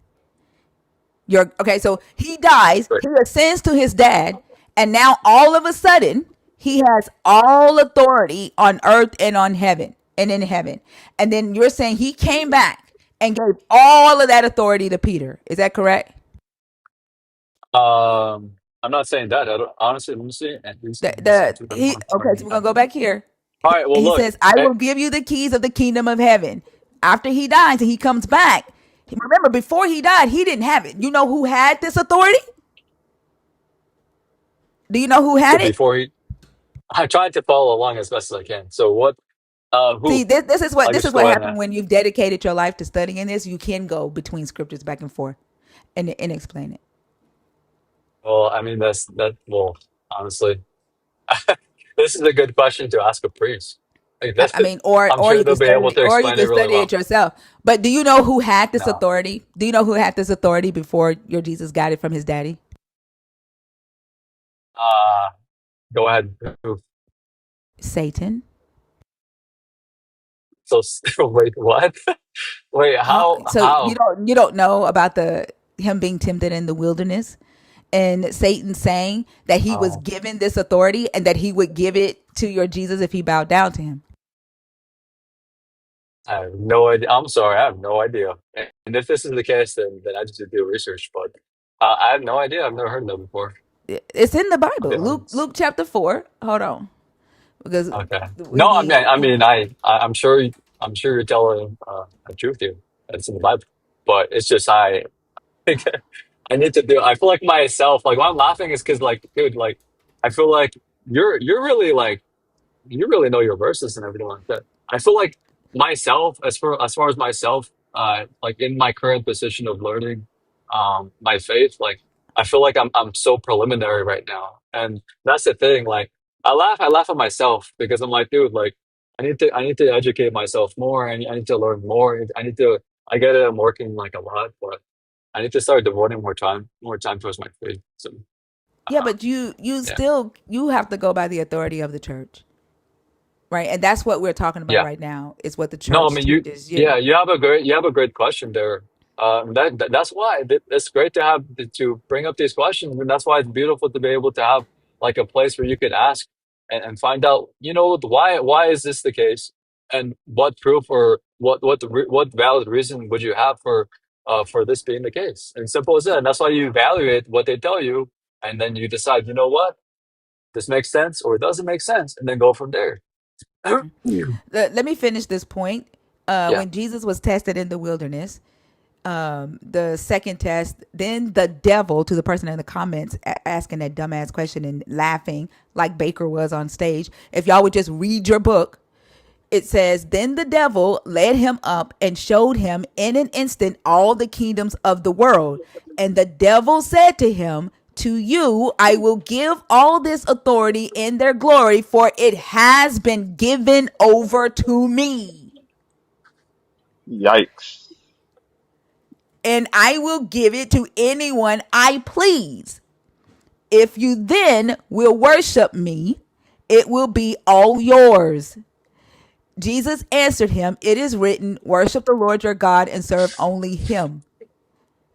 Okay, so he dies, Great. he ascends to his dad, and now all of a sudden he has all authority on earth and on heaven and in heaven. And then you're saying he came back and gave all of that authority to Peter. Is that correct? I'm not saying that. I don't, honestly, let me see. And he's The, going to say the to them he on Okay, so we're gonna go 29. back here. All right. Well, He look. says, I eh, will give you the keys of the kingdom of heaven. After he dies and he comes back, remember, before he died, he didn't have it. You know who had this authority? Do you know who so had it? before he, I tried to follow along as best as I can. So what? See, Who? this is what I this guess is what go ahead happened and. when you've dedicated your life to studying this. You can go between scriptures back and forth and explain it. Well, I mean that's that. Well, honestly, this is a good question to ask a priest. Like I, that's, I mean, or I'm or sure you they'll can be able study, to or you explain it can really study it well. yourself. But do you know who had this No. authority? Do you know who had this authority before your Jesus got it from his daddy? Uh, Go ahead. Satan. So wait, what? Wait, Huh? how? So How? you don't know about the him being tempted in the wilderness and Satan saying that he was Oh, given this authority and that he would give it to your Jesus if he bowed down to him. I have no idea. I'm sorry, I have no idea. And if this is the case, then I just did do research. But I have no idea. I've never heard of that before. It's in the I'll be Bible. honest. Luke chapter 4. Hold on. Because Okay. we No, I need mean, I'm sure, I'm sure you're telling the truth here. It's in the Bible, but it's just think I need to do. I feel like myself, like why I'm laughing is because, like, dude, like, I feel like you're really like you really know your verses and everything like that. I feel like myself, as far as myself, like in my current position of learning, my faith, like I feel like I'm so preliminary right now, and that's the thing. Like I laugh at myself because I'm like, dude, like I need to educate myself more. I need to learn more. I need to. I get it. I'm working like a lot, but I need to start devoting more time towards my faith. So, Yeah, uh, but you yeah, still you have to go by the authority of the church. Right? And that's what we're talking about yeah. right now is what the No, I church mean you. teaches Yeah, you. you have a great question there. That's why it's great to have to bring up these questions, and that's why it's beautiful to be able to have like a place where you could ask and find out, why is this the case, and what proof or what valid reason would you have for this being the case? And simple as that. And that's why you evaluate what they tell you, and then you decide, you know what, this makes sense or it doesn't make sense, and then go from there. Let me finish this point. Yeah. When Jesus was tested in the wilderness, the second test, then the devil, to the person in the comments asking that dumbass question and laughing like Baker was on stage, if y'all would just read your book, it says, then the devil led him up and showed him in an instant all the kingdoms of the world. And the devil said to him, to you I will give all this authority in their glory, for it has been given over to me. Yikes. And I will give it to anyone I please. If you then will worship me, it will be all yours. Jesus answered him, it is written, worship the Lord your God and serve only him.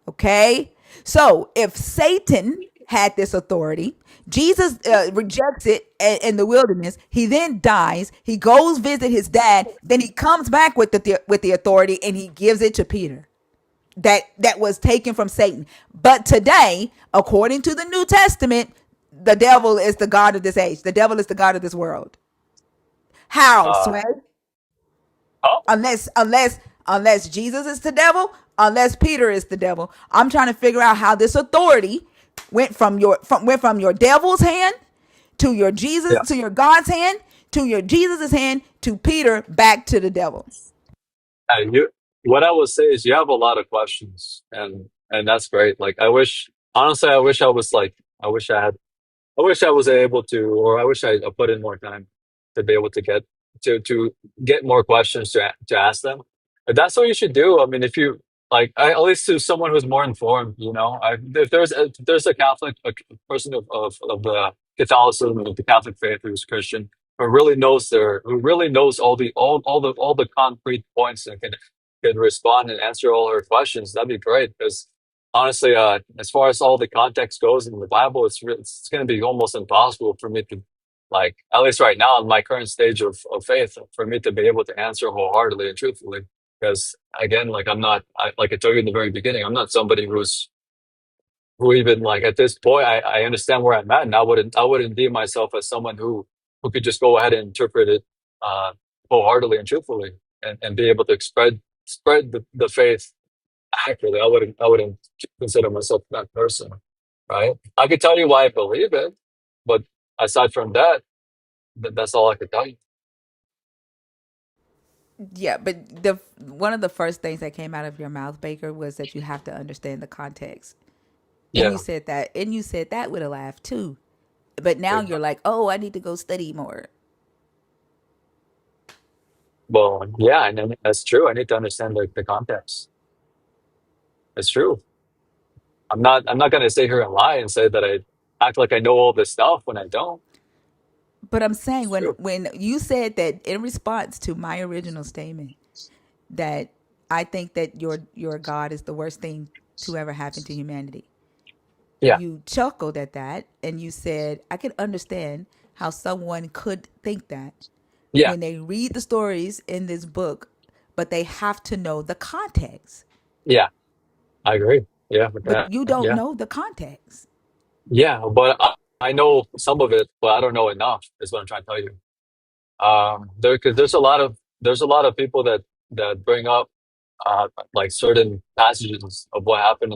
Okay? So if Satan had this authority, Jesus rejects it in the wilderness. He then dies. He goes visit his dad. Then he comes back with the authority and he gives it to Peter. That was taken from Satan. But today, according to the New Testament, the devil is the god of this age. The devil is the god of this world. How, Uh, Sway? oh, Unless Jesus is the devil, unless Peter is the devil. I'm trying to figure out how this authority went from your devil's hand to your Jesus, yeah. to your God's hand, to your Jesus's hand, to Peter, back to the devil. What I would say is you have a lot of questions, and that's great. Like I wish, honestly, I wish I was like I wish I was able to, or I wish I put in more time to be able to to get more questions to ask them. But that's what you should do. I mean, if you like, at least to someone who's more informed, you know, if there's a Catholic a person of the Catholicism of the Catholic faith who's Christian who really knows all the concrete points and can respond and answer all her questions, that'd be great. Because honestly, as far as all the context goes in the Bible, it's going to be almost impossible for me to, like, at least right now in my current stage of faith, for me to be able to answer wholeheartedly and truthfully. Because again, like like I told you in the very beginning, I'm not somebody who even like at this point, I understand where I'm at, and I wouldn't deem myself as someone who could just go ahead and interpret it uh, wholeheartedly and truthfully, and be able to spread the faith accurately. I wouldn't consider myself that person, right? I could tell you why I believe it, but aside from that, that's all I could tell you. Yeah, but the one of the first things that came out of your mouth, Baker, was that you have to understand the context. And Yeah. you said that with a laugh too. But now Yeah. you're like, "Oh, I need to go study more." Well, yeah, and then that's true. I need to understand the context. It's true. I'm not gonna sit here and lie and say that I act like I know all this stuff when I don't. But I'm saying It's true. when you said that in response to my original statement that I think that your God is the worst thing to ever happen to humanity. Yeah. You chuckled at that and you said, I can understand how someone could think that Yeah. when they read the stories in this book, but they have to know the context. Yeah. I agree. Yeah, with But that. you don't Yeah. know the context. Yeah, but I know some of it, but I don't know enough, is what I'm trying to tell you. Because there's a lot of people that bring up like certain passages of what happened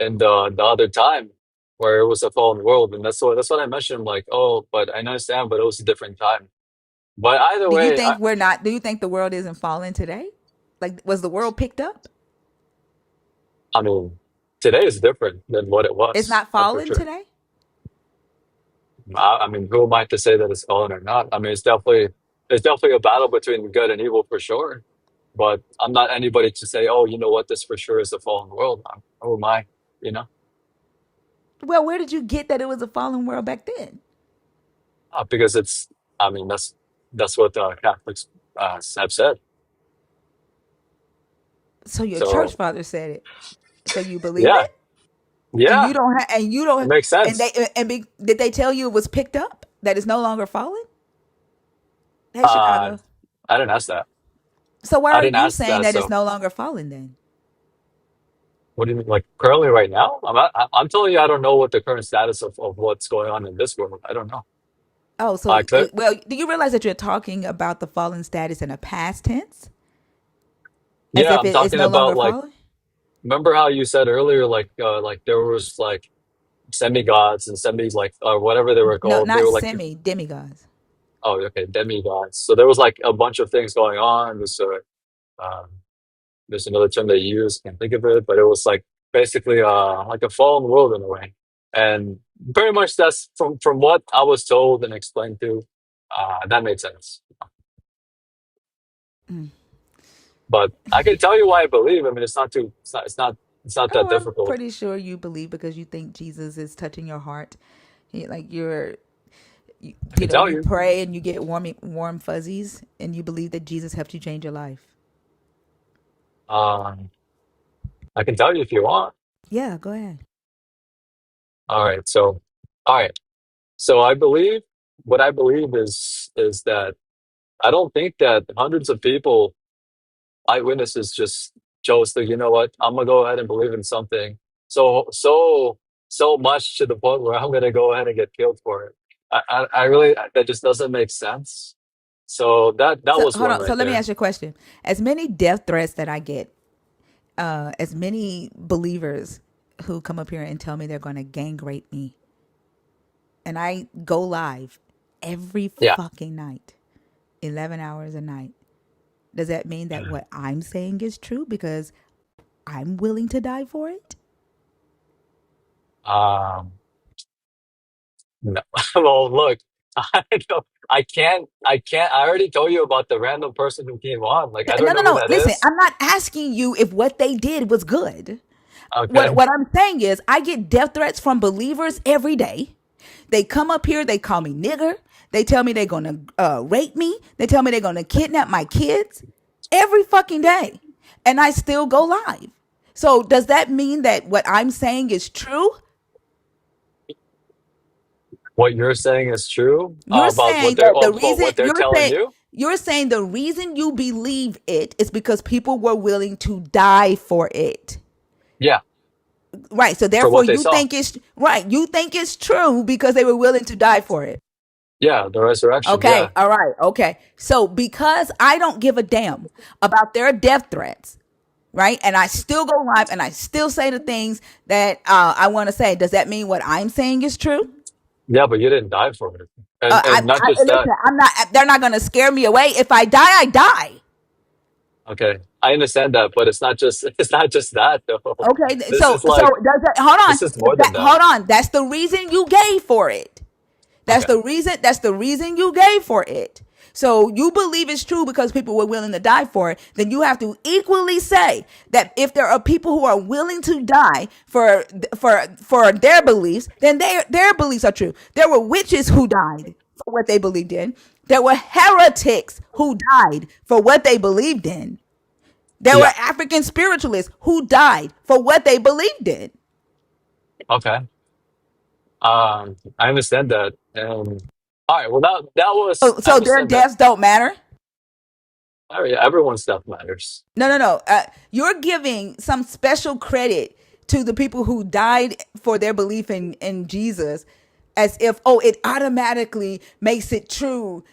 in the other time where it was a fallen world, and that's what I mentioned. Like, oh, but I understand, but it was a different time. But either Do you way, think we're not? Do you think the world isn't falling today? Like, was the world picked up? I mean, today is different than what it It's was. not That's for falling sure. today. I mean, who am I to say that it's fallen or not? I mean, it's definitely a battle between good and evil for sure. But I'm not anybody to say, oh, you know what, this for sure is the fallen world. Who am I? You know, Well, where did you get that it was a fallen world back then? because I mean, that's what Catholics have said. So your church So father said it. So you believe yeah, it, and yeah, you don't, it makes and sense. did they tell you it was picked up that it's no longer falling? Hey, Uh, Chicago. I didn't ask that. So why I are didn't you ask saying that. that it's So no longer falling then? what do you mean? Like currently, right now? I'm telling you, I don't know what the current status of what's going on in this world. I don't know. Oh, so I could. well, do you realize that you're talking about the fallen status in a past tense, as Yeah, if I'm it is talking no about longer like, falling? remember how you said earlier, like there was like semi-gods and semi like or whatever they were No, called. They not were like, semi demigods. oh, okay, demigods. So there was like a bunch of things going on. Um, there's another term they use, can't think of it, but it was basically like a fallen world in a way. And pretty much that's from what I was told and explained to, that made sense. But I can tell you why I believe. I mean, it's not that Oh, I'm difficult. pretty sure you believe because you think Jesus is touching your heart. Like I can tell you you. pray and you get warm fuzzies, and you believe that Jesus helped you change your life. Um, I can tell you if you want. Yeah, go ahead. All right. All right. So I believe what I believe is that I don't think that hundreds of people, eyewitnesses, just chose to, you know what, I'm gonna go ahead and believe in something so much to the point where I'm gonna go ahead and get killed for it. I really that just doesn't make sense. So that So was hold one on. So right let me there. ask you a question. As many death threats that I get, as many believers who come up here and tell me they're going to gang rape me, and I go live every Yeah. fucking night, 11 hours a night. Does that mean that what I'm saying is true because I'm willing to die for it? Um, No. Well, look, I don't, I can't. I already told you about the random person who came on. Like, I don't No, no, know who no. that Listen, is. I'm not asking you if what they did was good. What Okay. what I'm saying is I get death threats from believers every day. They come up here, they call me nigger. They tell me they're gonna rape me. They tell me they're gonna kidnap my kids every fucking day, and I still go live. So does that mean that what I'm saying is true? What you're saying is true You're about saying that the reason what they're telling you. you're saying the reason you believe it is because people were willing to die for it. Yeah, Right. So for therefore what they you saw. think it's right. You think it's true because they were willing to die for it. Yeah, the resurrection. Okay. Yeah, All right. Okay. So because I don't give a damn about their death threats, right? And I still go live and I still say the things that I want to say. Does that mean what I'm saying is true? yeah, but you didn't die for it, and not just that. Listen. I'm not. They're not going to scare me away. If I die, I die. Okay, I understand that, but it's not just it's not just that though. Okay. This is So like does it? Hold on. this is more than that. Hold on. That's the reason you gave for it. That's Okay. the reason. That's the reason you gave for it. So you believe it's true because people were willing to die for it. Then you have to equally say that if there are people who are willing to die for their beliefs, then their beliefs are true. There were witches who died for what they believed in. There were heretics who died for what they believed in. There were Yeah. African spiritualists who died for what they believed in. Okay. I understand that. All right. Well, that was I So their understand that. deaths don't matter. All right, everyone's stuff matters. No, no, no. You're giving some special credit to the people who died for their belief in Jesus, as if it automatically makes it true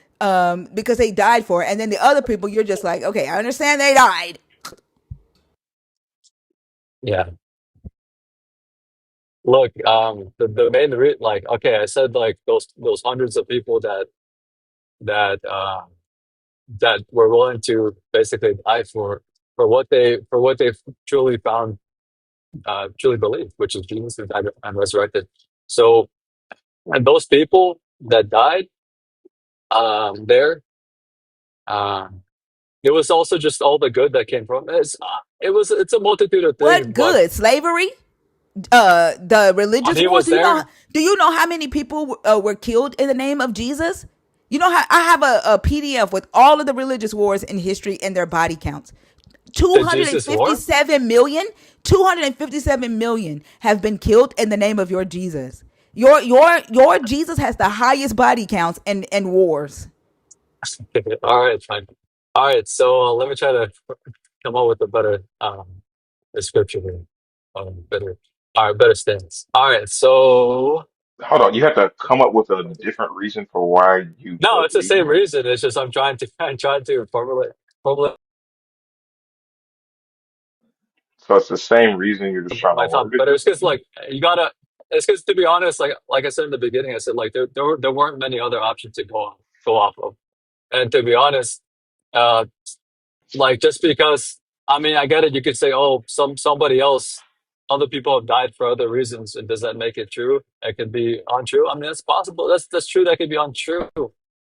because they died for it, and then the other people you're just like, okay, I understand they died. Yeah. Look, the main like okay, I said like those hundreds of people that that were willing to basically die for what they truly found truly believed, which is Jesus who died and resurrected. So and those people that died there, um, it was also just all the good that came from it. It's a multitude of things, What but good? Slavery? The when religious he wars. was there, Do you know how many people were killed in the name of Jesus? You know how I have a PDF with all of the religious wars in history and their body counts. did Jesus war? 257 million, 257 million have been killed in the name of your Jesus. Your Jesus has the highest body counts in wars. All right, fine. All right, so let me try to come up with a better description here. Better, all right, better stance. All right, so Hold on, you have to come up with a different reason for why you no, it's the same believe. reason. It's just I'm trying to formulate So it's the same reason you're just trying to my thought word it better. It's because differently. like you gotta. It's because to be honest, like I said in the beginning, I said like there weren't many other options to go off of, and to be honest, uh, like just because I mean I get it. You could say oh somebody else, other people have died for other reasons, and does that make it true? It could be untrue. I mean it's possible. That's true. That could be untrue,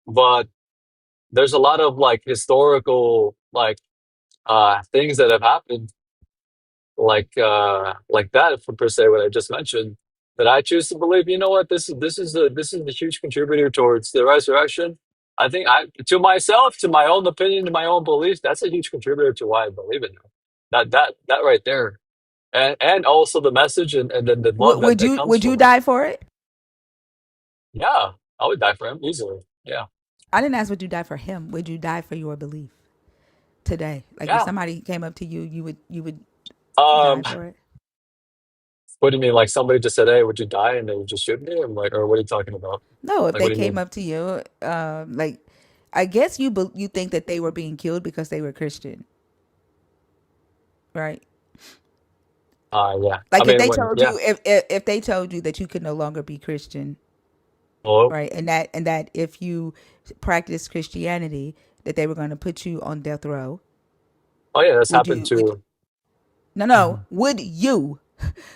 but there's a lot of like historical things that have happened like that for per se what I just mentioned that I choose to believe. You know what? This is a huge contributor towards the resurrection. I think I to myself, to my own opinion, to my own beliefs, that's a huge contributor to why I believe in it. That right there, and also the message and then the love that comes Would you from it. die for it? Yeah, I would die for him easily. Yeah, I didn't ask would you die for him. Would you die for your belief today? Like if yeah. somebody came up to you, you would die Um, for it. what do you mean? Like somebody just said, "Hey, would you die?" and they would just shoot me? I'm like, or what are you talking about? No, if Like, what they do you came mean? up to you, like I guess you think that they were being killed because they were Christian, right? Yeah. I Like if mean, they when told yeah. you if they told you that you could no longer be Christian, Oh, right? And that if you practice Christianity, that they were going to put you on death row. oh yeah, that's Would happened you? Would to. no no? Mhm. Would you?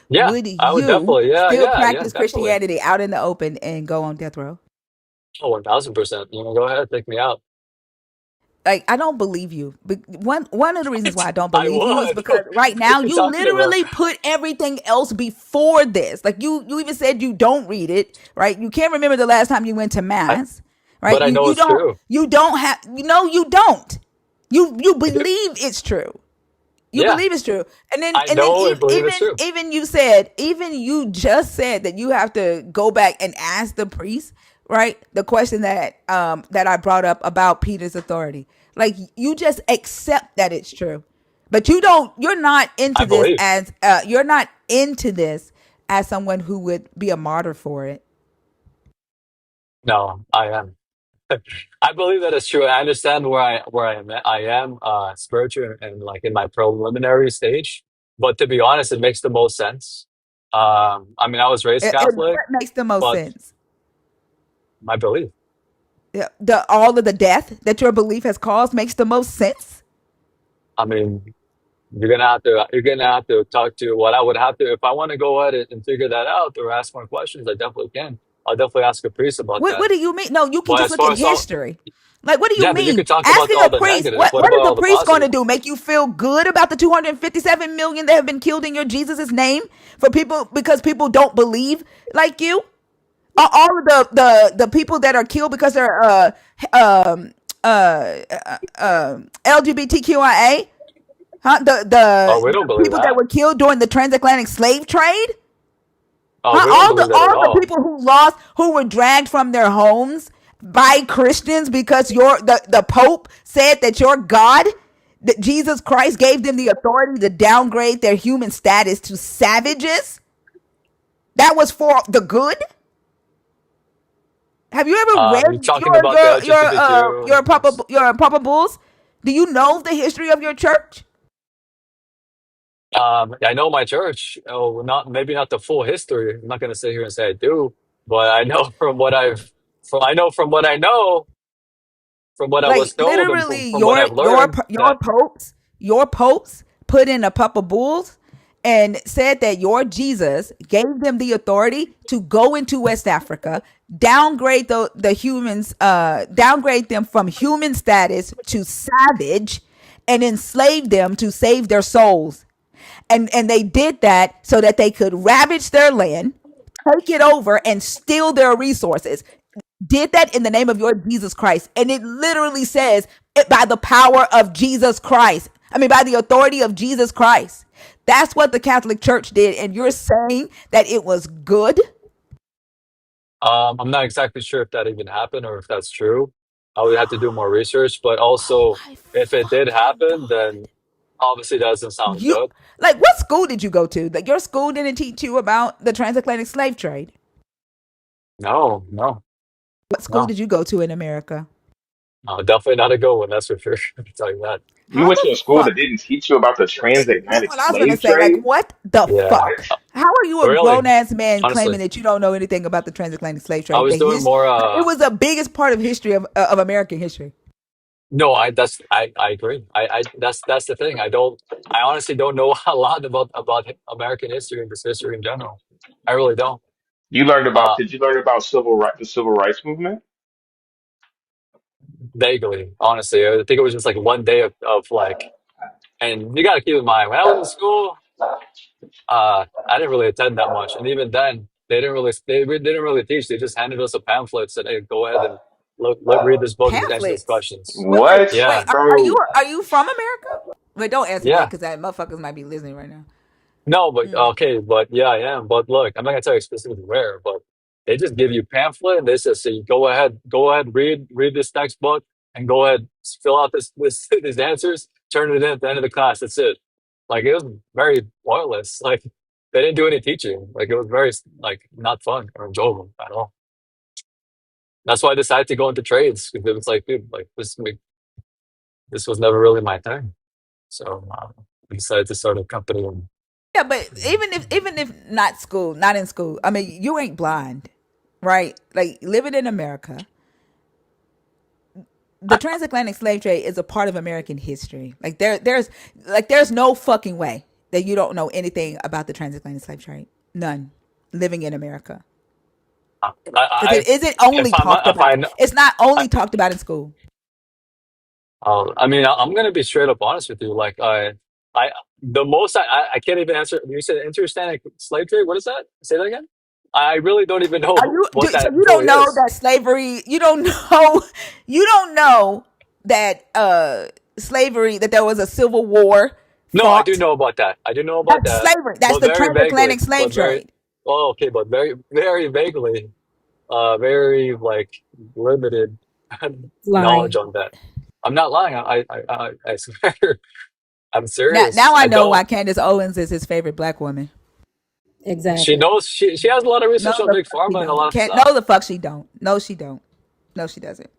Yeah, Would I would you definitely. Yeah, still yeah, yeah, practice definitely. Christianity out in the open and go on death row? Oh, 1000%. Go ahead, take me out. Like, I don't believe you. But one of the reasons why I don't I believe you is would. because right What now are you you talking about? literally put everything else before this. Like, you even said you don't read it, right? You can't remember the last time you went to I, mass, right? but I know it's true. You don't have, you don't. You I do. believe it's true. You Yeah, believe it's true. I And then know and believe it's true. even you just said that you have to go back and ask the priest, right? The question that I brought up about Peter's authority. Like, you just accept that it's true. But you're not into I this believe. as someone who would be a martyr for it. No, I am. I believe that it's true. I understand where I am. I am spiritual and like in my preliminary stage. But to be honest, it makes the most sense. I mean, I was raised Catholic, What makes the most but sense? my belief. The all of the death that your belief has caused makes the most sense. I mean, you're gonna have to talk to what I would have to if I want to go ahead and figure that out or ask more questions. I definitely can. I'll definitely ask a priest about What that. do you mean? No, you can But just as look far at as all, history. Like, what do you yeah, but you mean? could talk about Asking all a the priest, negative. What what about is the all the priest going to positive? do? Make you feel good about the 257 million that have been killed in your Jesus' name for people because people don't believe like you? All of the people that are killed because they're um LGBTQIA, huh? Oh, we don't The believe people that that. were killed during the transatlantic slave trade. Oh, Huh? we don't believe that at All the all. people who were dragged from their homes by Christians because the Pope said that your God, that Jesus Christ gave them the authority to downgrade their human status to savages. That was for the good. Have you ever You're read talking about the LGBTQ. Yes. your Papa Bulls? Do you know the history of your church? I know my church. Oh, not maybe not the full history. I'm not going to sit here and say I do, but I know I know from what I Like, was told, and literally, from what I've learned that. your popes put in a Papa Bulls and said that your Jesus gave them the authority to go into West Africa, downgrade the humans, downgrade them from human status to savage, and enslave them to save their souls. And they did that so that they could ravage their land, take it over, and steal their resources. Did that in the name of your Jesus Christ. And it literally says it by the power of Jesus Christ. I mean, by the authority of Jesus Christ. That's what the Catholic Church did. And you're saying that it was good? I'm not exactly sure if that even happened or if that's true. I would have to do more research, but also My if it did fucking happen, God. then obviously that doesn't sound You, good. like, what school did you go to? Like, your school didn't teach you about the transatlantic slave trade. No, no, What school no. did you go to in America? Definitely not a good one, that's for sure. I can tell you that. You How went the to a school that fuck? didn't teach you about the That's transatlantic what I was gonna slave say. Like, trade? what the Yeah, fuck? How are you a grown really, ass man honestly. claiming that you don't know anything about the transatlantic slave I trade? was doing more It was the biggest part of history of American history. no, I agree. That's the thing. I honestly don't know a lot about American history and just history in general. I really don't. Uh Did you learn about the civil rights movement? Vaguely, honestly. I think it was just like one day of like, and you gotta keep in mind when I was in school, I didn't really attend that much. And even then they didn't really teach. They just handed us a pamphlet, said, hey, go ahead and read this book and just answer these Pamphlets. questions. What, Yeah. bro? Are you from America? Wait, don't answer me that Yeah. because that motherfuckers might be listening right now. No, but okay, but yeah, I am. But look, I'm not gonna tell you specifically where, but they just give you pamphlet and they just say, go ahead, read this textbook and go ahead, fill out this these answers, turn it in at the end of the class. That's it. Like it was very pointless. Like they didn't do any teaching. Like it was very like not fun or enjoyable at all. That's why I decided to go into trades because it was like, dude, like this was never really my thing. So I decided to start a company and Yeah, but even if not in school, I mean, you ain't blind, right? Like, living in America, the transatlantic slave trade is a part of American history. Like, there's no fucking way. that you don't know anything about the transatlantic slave trade. None. Living in America. Because it isn't only talked if I about. It's not only I, talked about in school. I mean, I'm gonna be straight up honest with you. Like, I, the most I can't even answer. You said interstate slave trade. What is that? Say that again. I really don't even Are know you what so that you don't really know is. that slavery? You don't know. You don't know that slavery, that there was a civil war No, I do fought. know about that. I do know about That's that, slavery. That's but the very transatlantic vaguely. slave But very, trade. oh, okay, but very, very vaguely. Very like limited knowledge Lying. on that. I'm not lying. I swear. I'm Now serious. I I know don't. why Candace Owens is his favorite black woman. She Exactly. knows. She has a lot of No, research on the big fuck she pharma and a lot don't. of Can't. stuff. No, the fuck she don't. No, she don't. No, she doesn't.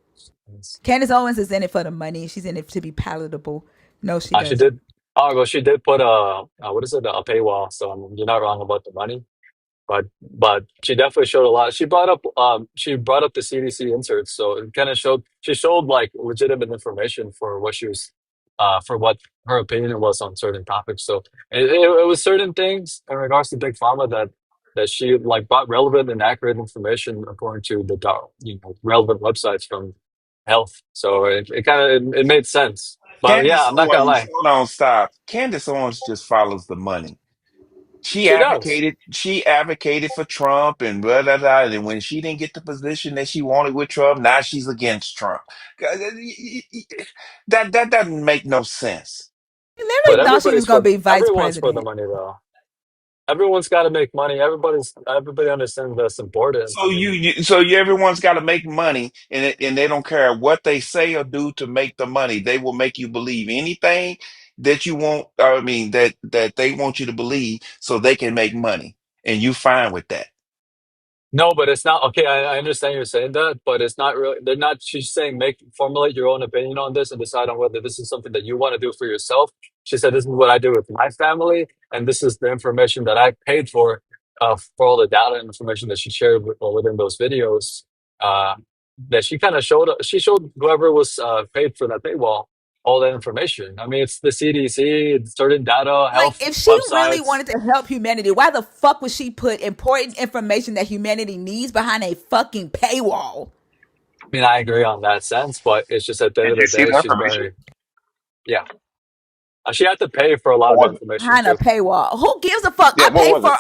Candace Owens is in it for the money. She's in it to be palatable. No, she She doesn't. did. Oh, well, she did put what is it? A paywall. So I mean, you're not wrong about the money. But she definitely showed a lot. She brought up the CDC inserts, so it kind of showed she showed like legitimate information for what she was for what her opinion was on certain topics. So it was certain things in regards to big pharma that she like brought relevant and accurate information according to the relevant websites from health. So it kind of it made sense. But yeah, Candace I'm not gonna Owens, lie, hold on, stop. Candace Owens just follows the money. she does. She advocated for Trump and blah blah blah. And when she didn't get the position that she wanted with Trump, now she's against Trump. That doesn't make no sense. She But literally thought she was everybody's going to for be vice everyone's for the president. money though. Everyone's got to make money. Everybody understands that's important. I mean, Everyone's got to make money, and they don't care what they say or do to make the money. They will make you believe anything that you want. I mean that they want you to believe, so they can make money, and you fine with that. no, but it's not okay. I understand you're saying that, but it's not really. They're not. She's saying formulate your own opinion on this and decide on whether this is something that you want to do for yourself. She said, "This is what I do with my family, and this is the information that I paid for all the data and information that she shared within those videos." Uh, that she kind of showed. She showed whoever was paid for that paywall all that information. I mean, it's the CDC, it's certain data, Like, health if she really websites. wanted to help humanity, why the fuck would she put important information that humanity needs behind a fucking paywall? I mean, I agree on that sense, but it's just at the end Did of you the see day, the she's information? very, yeah. She had to pay for a lot What of was it? information Behind a too. paywall. Who gives a fuck? Yeah, what was it?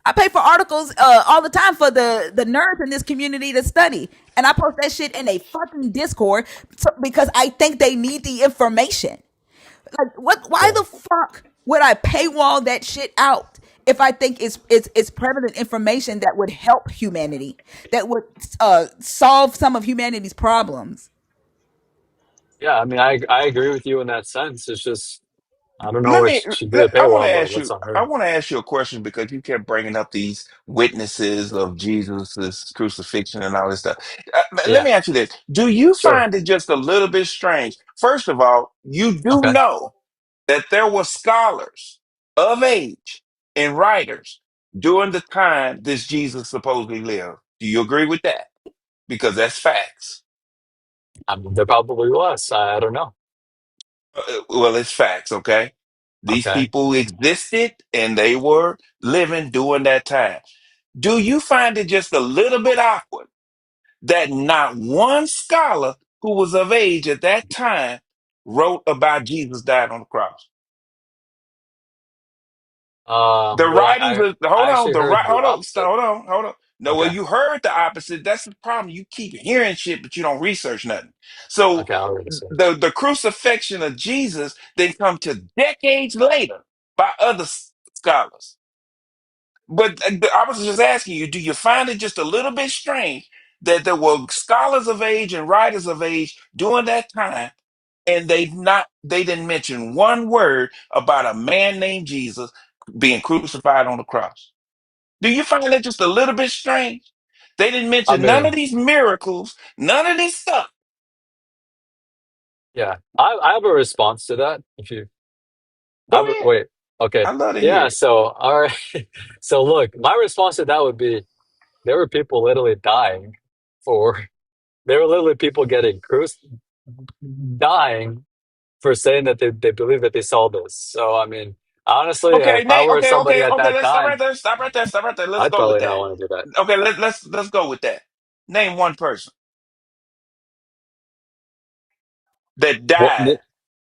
I pay for articles all the time for the nerds in this community to study, and I post that shit in a fucking Discord because I think they need the information. Like, what? Why Yeah, the fuck would I paywall that shit out if I think it's prevalent information that would help humanity, that would solve some of humanity's problems? yeah. I mean, I agree with you in that sense. It's just I don't know Let if me. she did a I want to paywall, but ask that's you. on I her. want to ask you a question because you kept bringing up these witnesses of Jesus's crucifixion and all this stuff. Let Yeah, me ask you this: do you sure. find it just a little bit strange? First of all, you do Okay. know that there were scholars of age and writers during the time this Jesus supposedly lived. Do you agree with that? Because that's facts. I mean, there probably was. I don't know. Well, it's facts, okay? These Okay. people existed and they were living during that time. Do you find it just a little bit awkward that not one scholar who was of age at that time wrote about Jesus died on the cross? The Well, writings of I hold on, actually heard the opposite. hold on. No, well, Okay. you heard the opposite. That's the problem. You keep hearing shit, but you don't research nothing. So Okay, I'll read this. the crucifixion of Jesus then come to decades later by other scholars. But I was just asking you, do you find it just a little bit strange that there were scholars of age and writers of age during that time, and they didn't mention one word about a man named Jesus being crucified on the cross? Do you find that just a little bit strange? They didn't I mention none of mean, these miracles, none of this stuff. yeah, I have a response to that. If you Go ahead. wait, okay, I love to hear yeah. it. So all right, so look, my response to that would be there were people literally dying for there were literally people getting dying for saying that they believe that they saw this. So I mean, Honestly, if Okay, I Nate. were Okay, somebody okay, at okay. that Let's stop time, right there. Stop right there. Stop right there. Let's I'd go with probably not that. want to do that. Okay, let's go with that. Name one person that What, died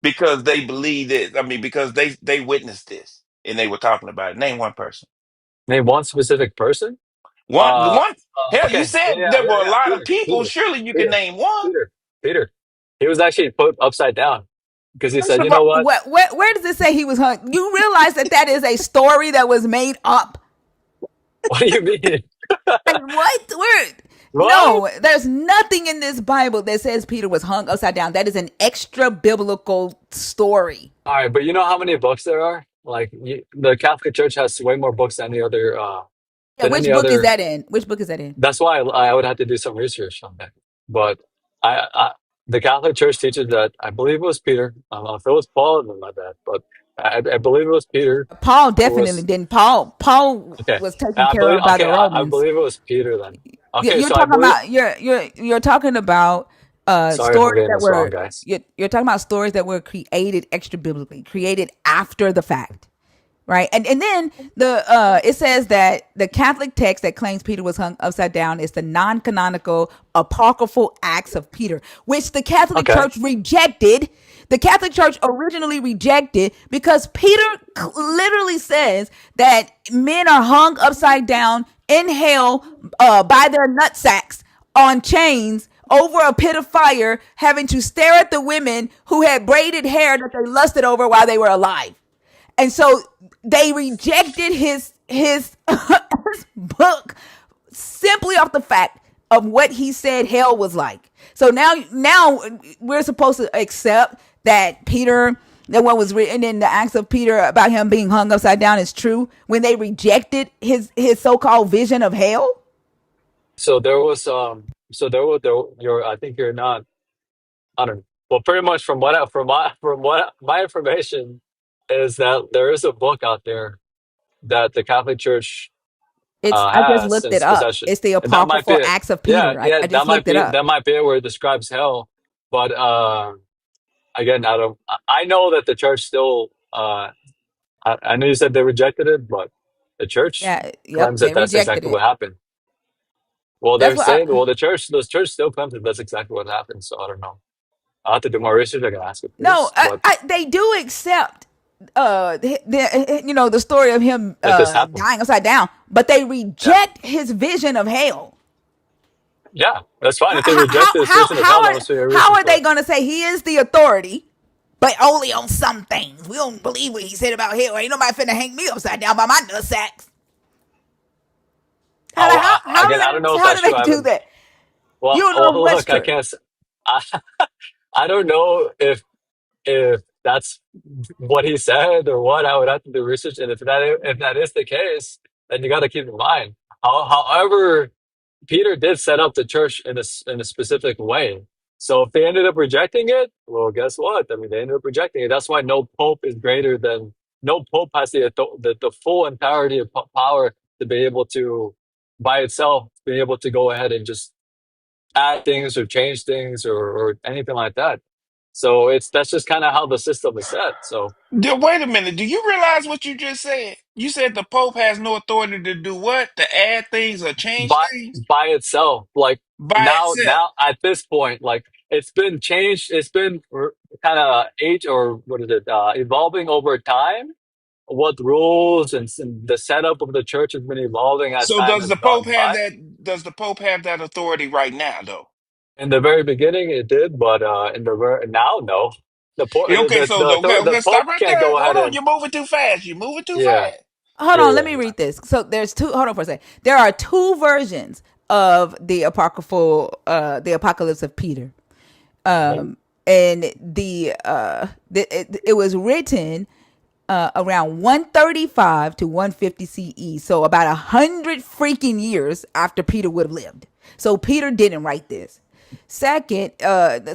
because they believed it. I mean, because they witnessed this and they were talking about it. Name one person. name one specific person? One Uh, one. Hell, you okay. Yeah, said yeah, there yeah, were a yeah. lot of Peter, people. Peter, Surely you can Peter, name one. Peter, Peter. He was actually put upside down because he First said, of you all, know what? Where does it say he was hung? You realize that that is a story that was made up. What do you mean? Like what? Where? What? No, there's nothing in this Bible that says Peter was hung upside down. That is an extra biblical story. All right, but you know how many books there are? Like the Catholic Church has way more books Yeah, than which any book is other. that in? Which book is that in? That's why I would have to do some research on that. But I the Catholic Church teaches that I believe it was Peter. If it was Paul, then my bad. But I believe it was Peter Paul who definitely was didn't. Paul okay. was taken I care believe of by okay. the I Romans. believe it was Peter then. Okay, You're so I talking believe. about you're talking about Sorry if I'm stories getting that this wrong, were guys. you're talking about stories that were created extra biblically, created after the fact. Right. And then it says that the Catholic text that claims Peter was hung upside down is the non-canonical apocryphal Acts of Peter, which the Catholic Okay, Church rejected. The Catholic Church originally rejected because Peter literally says that men are hung upside down in hell by their nutsacks on chains over a pit of fire, having to stare at the women who had braided hair that they lusted over while they were alive. And so they rejected his book simply off the fact of what he said hell was like. So now we're supposed to accept that Peter, that what was written in the Acts of Peter about him being hung upside down is true when they rejected his so-called vision of hell. so there was you're I think you're not. I don't know. Well, pretty much from what my information is that there is a book out there that the Catholic Church I just has in looked it its up. possession, It's the and that might be apocryphal it. Acts of Yeah, Peter. yeah, I just looked it up. that might be it where it describes hell. But again, I don't. I know that the church still. I know you said they rejected it, but the church Yeah, yep, claims that they that's rejected exactly what it. happened. Well, That's they're what saying, I, well, the church still claims that that's exactly what happened. So I don't know. I'll have to do more research. I can ask a no, priest, but they do accept the story of him that this happened. dying upside down, but they Yeah. reject his vision of hell. Yeah, that's fine. If they How reject how the how decision of hell, how that are must be a how reason are for they it. going to say he is the authority, but only on some things? We don't believe what he said about hell. Ain't nobody finna hang me upside down by my nutsacks. Oh, again, I don't know if How that's do true. they I do haven't. that? You Well, don't know well, if what's look, I true. can't. I, I don't know if that's what he said or what. I would have to do research, and if that is the case, then you got to keep in mind. However, Peter did set up the church in a specific way. So if they ended up rejecting it, well, guess what? I mean, they ended up rejecting it. That's why no pope has the full entirety of power to be able to by itself be able to go ahead and just add things or change things or anything like that. So that's just kind of how the system is set. So Wait a minute. Do you realize what you just said? You said the Pope has no authority to do what? To add things or change by things by itself, like by itself. now at this point, like it's been changed, it's been kind of age or what is it, evolving over time. What rules and the setup of the church has been evolving as So time does has the Pope gone have by. that? Does the Pope have that authority right now, though? In the very beginning, it did, but now, no. Okay, so The okay, stop Pope right can't there. go Hold ahead on, and you're moving too fast. You're moving too yeah, fast. Hold yeah, on, let yeah, me yeah. read this. So there's two. Hold on for a second. There are two versions of the apocryphal, the Apocalypse of Peter. Okay. And it was written around 135 to 150 CE, so about 100 freaking years after Peter would have lived. So Peter didn't write this. Second,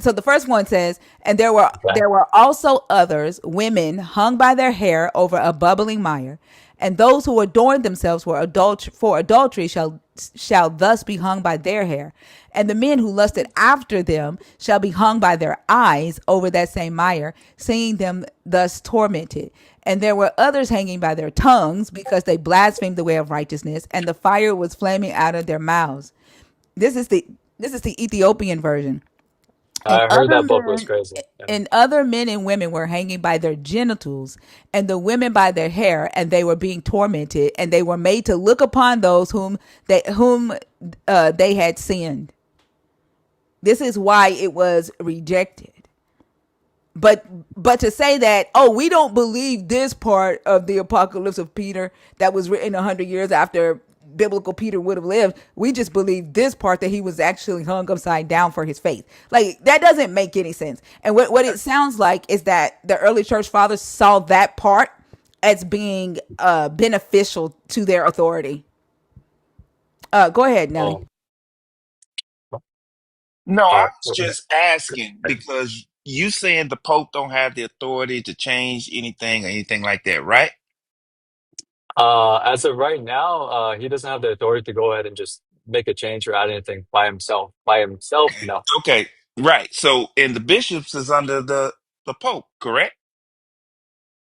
so the first one says, and Okay. there were also others, women hung by their hair over a bubbling mire, and those who adorned themselves for adultery shall thus be hung by their hair, and the men who lusted after them shall be hung by their eyes over that same mire, seeing them thus tormented. And there were others hanging by their tongues because they blasphemed the way of righteousness, and the fire was flaming out of their mouths. This is the this is the Ethiopian version. And I heard other that book was men crazy. Yeah. and other men and women were hanging by their genitals, and the women by their hair, and they were being tormented, and they were made to look upon those whom they had sinned. This is why it was rejected. But to say that, oh, we don't believe this part of the apocalypse of Peter that was written 100 years after biblical Peter would have lived, we just believe this part that he was actually hung upside down for his faith. Like, that doesn't make any sense. And what it sounds like is that the early church fathers saw that part as being beneficial to their authority. Go ahead, Nelly. Oh, No, I oh, was just asking because you saying the Pope don't have the authority to change anything or anything like that, right? as of right now, he doesn't have the authority to go ahead and just make a change or add anything by himself. By himself, no. Okay, right. So, and the bishops is under the Pope, correct?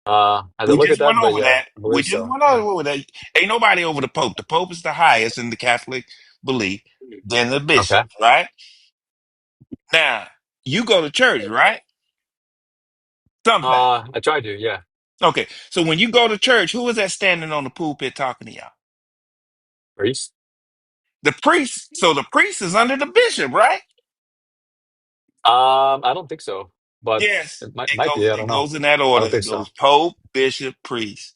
I did We look at just that, went but over yeah, that. I We believe just so. went Yeah. over that. Ain't nobody over the Pope. The Pope is the highest in the Catholic belief, then the bishop, Okay. right? Now, you go to church, right? Sometimes. I tried to. Yeah. Okay, so when you go to church, who is that standing on the pulpit talking to y'all? Priest. The priest. So the priest is under the bishop, right? I don't think so, but Yes. it might It might be. goes I it don't know. goes in that I order. don't It think goes so. Pope, bishop, priest.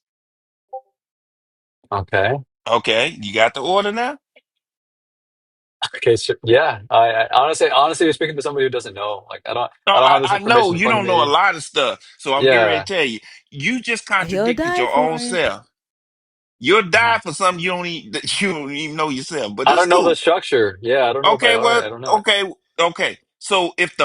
Okay. Okay, you got the order now? Okay. So, yeah. I honestly, you're speaking to somebody who doesn't know. Like, No, I don't have this I know information in you front of don't know a me. lot of stuff, so I'm getting ready to Yeah. tell you. You just He'll contradicted die your for own it. self. You'll die Mhm. for something you don't even that you don't even know yourself, but I it's don't know the cool. structure. Yeah, I don't know by Okay, heart. well, I don't know it. okay. So if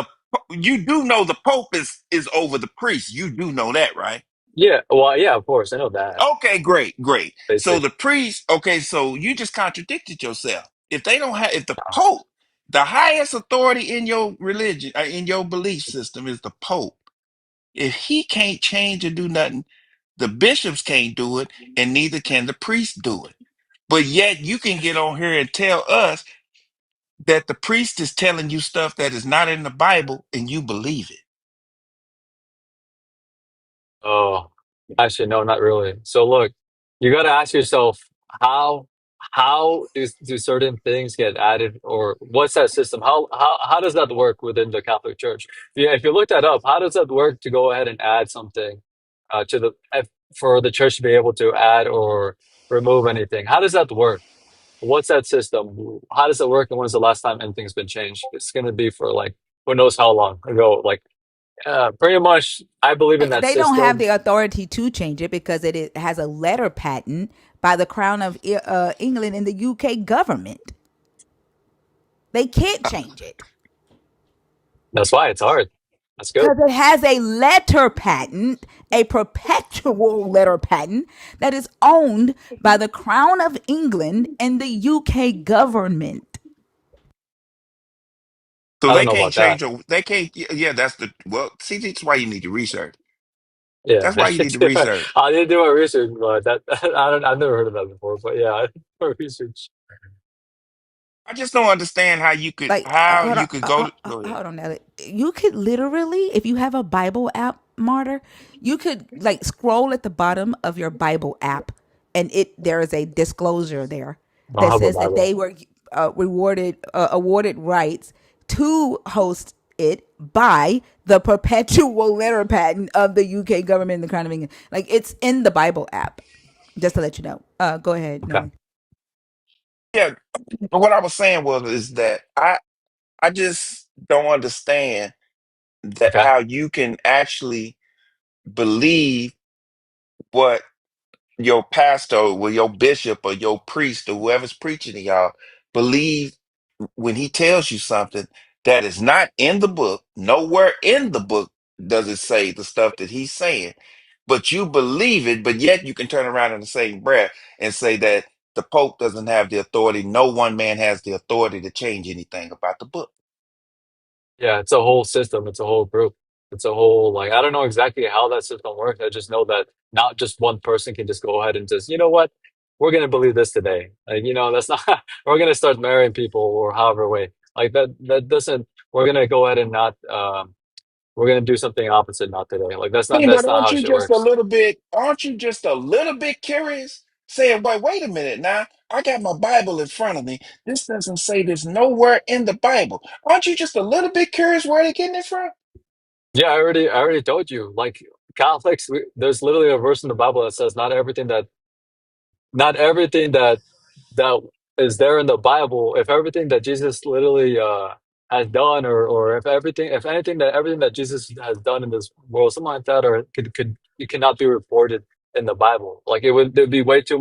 you do know the Pope is over the priest, you do know that, right? Yeah. Well, yeah. Of course, I know that. Okay, great, great. So Basic. the priest, okay, so you just contradicted yourself. If they don't have, if the Pope, the highest authority in your religion, in your belief system is the Pope, if he can't change or do nothing, the bishops can't do it, and neither can the priests do it. But yet you can get on here and tell us that the priest is telling you stuff that is not in the Bible, and you believe it. Oh, actually, no, not really. So look, you got to ask yourself how do certain things get added, or what's that system? How does that work within the Catholic Church? Yeah, if you look that up, how does that work to go ahead and add something to for the church to be able to add or remove anything? How does that work? What's that system? How does it work? And when's the last time anything's been changed? It's going to be for like who knows how long ago. Like pretty much, I believe in that They don't have system. the authority to change it because it has a letter patent by the Crown of England and the UK government. They can't change it That's why it's hard. That's good. because it has a letter patent, a perpetual letter patent that is owned by the Crown of England and the UK government. So I don't they know can't about that. change your, they can't, yeah, that's the, well, see, that's why you need to research. Yeah, That's why you need to research. I didn't do my research, but that I don't. I've never heard of that before. But yeah, I did my research. I just don't understand Like, how you could go to, go ahead. hold on, Nelly. You could literally, if you have a Bible app, Martyr, you could like scroll at the bottom of your Bible app, and there is a disclosure there I don't that have a says that they Bible. were awarded rights to host it by the perpetual letter patent of the UK government and the Crown of England. Like, it's in the Bible app. Just to let you know. Go ahead, Okay. Nelly. Yeah, but what I was saying was is that I just don't understand that Okay. how you can actually believe what your pastor or your bishop or your priest or whoever's preaching to y'all believe when he tells you something that is not in the book. Nowhere in the book does it say the stuff that he's saying, but you believe it, but yet you can turn around in the same breath and say that the Pope doesn't have the authority. No one man has the authority to change anything about the book. Yeah, it's a whole system. It's a whole group. It's a whole like I don't know exactly how that system works. I just know that not just one person can just go ahead and just, you know what, we're gonna believe this today. Like, you know, that's not we're gonna start marrying people or however way. Like that doesn't we're gonna go ahead and not we're gonna do something opposite not today. Like Hey, but that's not how shit works. aren't you just a little bit curious? Saying, wait a minute now. I got my Bible in front of me. This doesn't say this nowhere in the Bible. Aren't you just a little bit curious where they're getting it from? Yeah, I already told you. Like Catholics, there's literally a verse in the Bible that says not everything that is there in the Bible, if everything that Jesus literally has done, or if anything that everything that Jesus has done in this world, something like that, or could it cannot be reported in the Bible. Like there'd be way too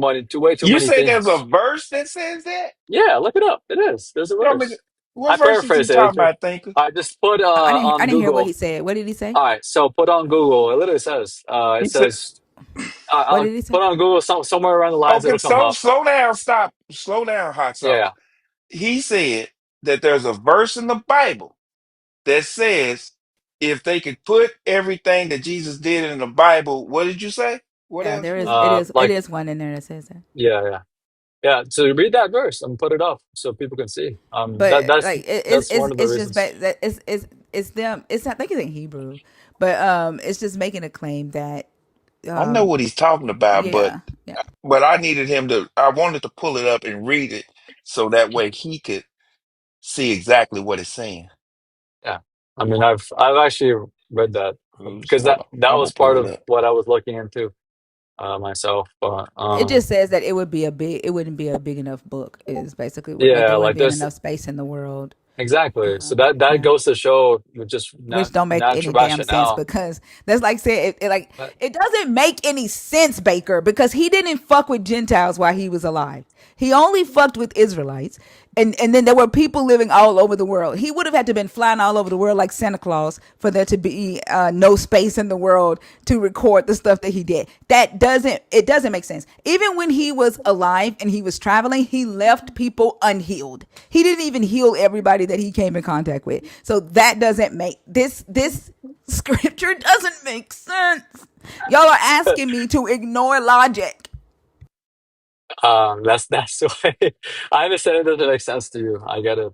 You many say there's a things. verse that says that? Yeah, look it up. It is. There's a Show me verse. what I verse is he paraphrase it. talking about, thinker? I just put I on didn't hear what Google. he said. What did he say? All right, so put on Google. It literally says He said, What I'll did he say? put on Google somewhere around the lines. okay, It'll come so up. slow down, stop, slow down, hot sauce. Yeah, He said that there's a verse in the Bible that says if they could put everything that Jesus did in the Bible, what did you say? What Yeah, else there was is. it? It like is one in there that says that. yeah, yeah. Yeah, so read that verse and put it up so people can see. But like That's one of the it's just reasons. it's them. It's not. I think it's in Hebrew, but it's just making a claim that I know um what he's talking about, yeah, yeah. but I needed him to. I wanted to pull it up and read it so that way he could see exactly what it's saying. Yeah, I mean, I've actually read that Oops, because hold on, that I'm gonna was pull part it of up. what I was looking into myself. But It just says that it wouldn't be a big enough book. Is basically what like yeah, there wouldn't like be there's enough space in the world. exactly. So that Yeah. goes to show just Which don't make any natural damn sense rationale. because that's like saying But it doesn't make any sense, Baker, because he didn't fuck with Gentiles while he was alive. He only fucked with Israelites, and then there were people living all over the world. He would have had to been flying all over the world like Santa Claus for there to be no space in the world to record the stuff that he did. It doesn't make sense. Even when he was alive and he was traveling, he left people unhealed. He didn't even heal everybody that he came in contact with. So that doesn't make this scripture doesn't make sense. Y'all are asking me to ignore logic. that's why I understand it doesn't make sense to you. I get it.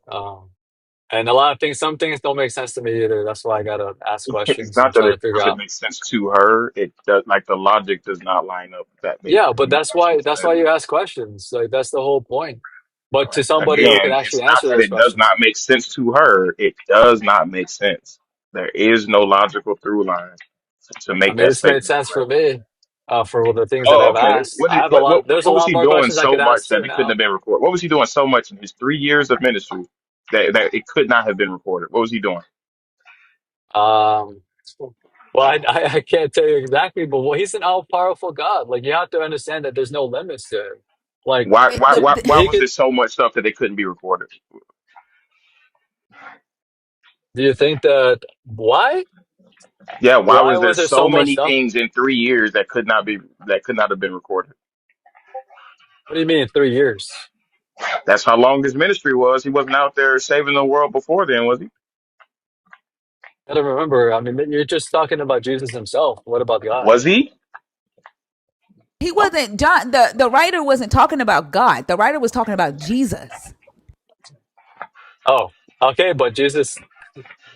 And a lot of things, some things don't make sense to me either. That's why I gotta ask It's questions and not that try to it figure doesn't out. make sense to her. It does, like the logic does not line up. If that Yeah, if but that makes any that's sense. why you ask questions. Like that's the whole point. But to somebody who can Again, actually it's not answer that those it does questions, not make sense to her. It does not make sense. There is no logical through line to I make mean, that it's made statement sense for correct. me, for the things that Oh, I've okay. asked. I have a lot. There's a What was lot he more doing questions I so could much ask that too it couldn't have now. been recorded? What was he doing so much in his 3 years of ministry that it could not have been recorded? What was he doing? Um, well, I can't tell you exactly, but well, he's an all powerful God. Like you have to understand that there's no limits to him. Like Why he was could. there so much stuff that it couldn't be recorded? Do you think that why? Yeah, why Why was there was there so so much many stuff? things in 3 years that could not have been recorded? What do you mean in 3 years? That's how long his ministry was. He wasn't out there saving the world before then, was he? I don't remember. I mean, you're just talking about Jesus himself. What about God? Was he? He wasn't John. The writer wasn't talking about God. The writer was talking about Jesus. Oh, okay, but Jesus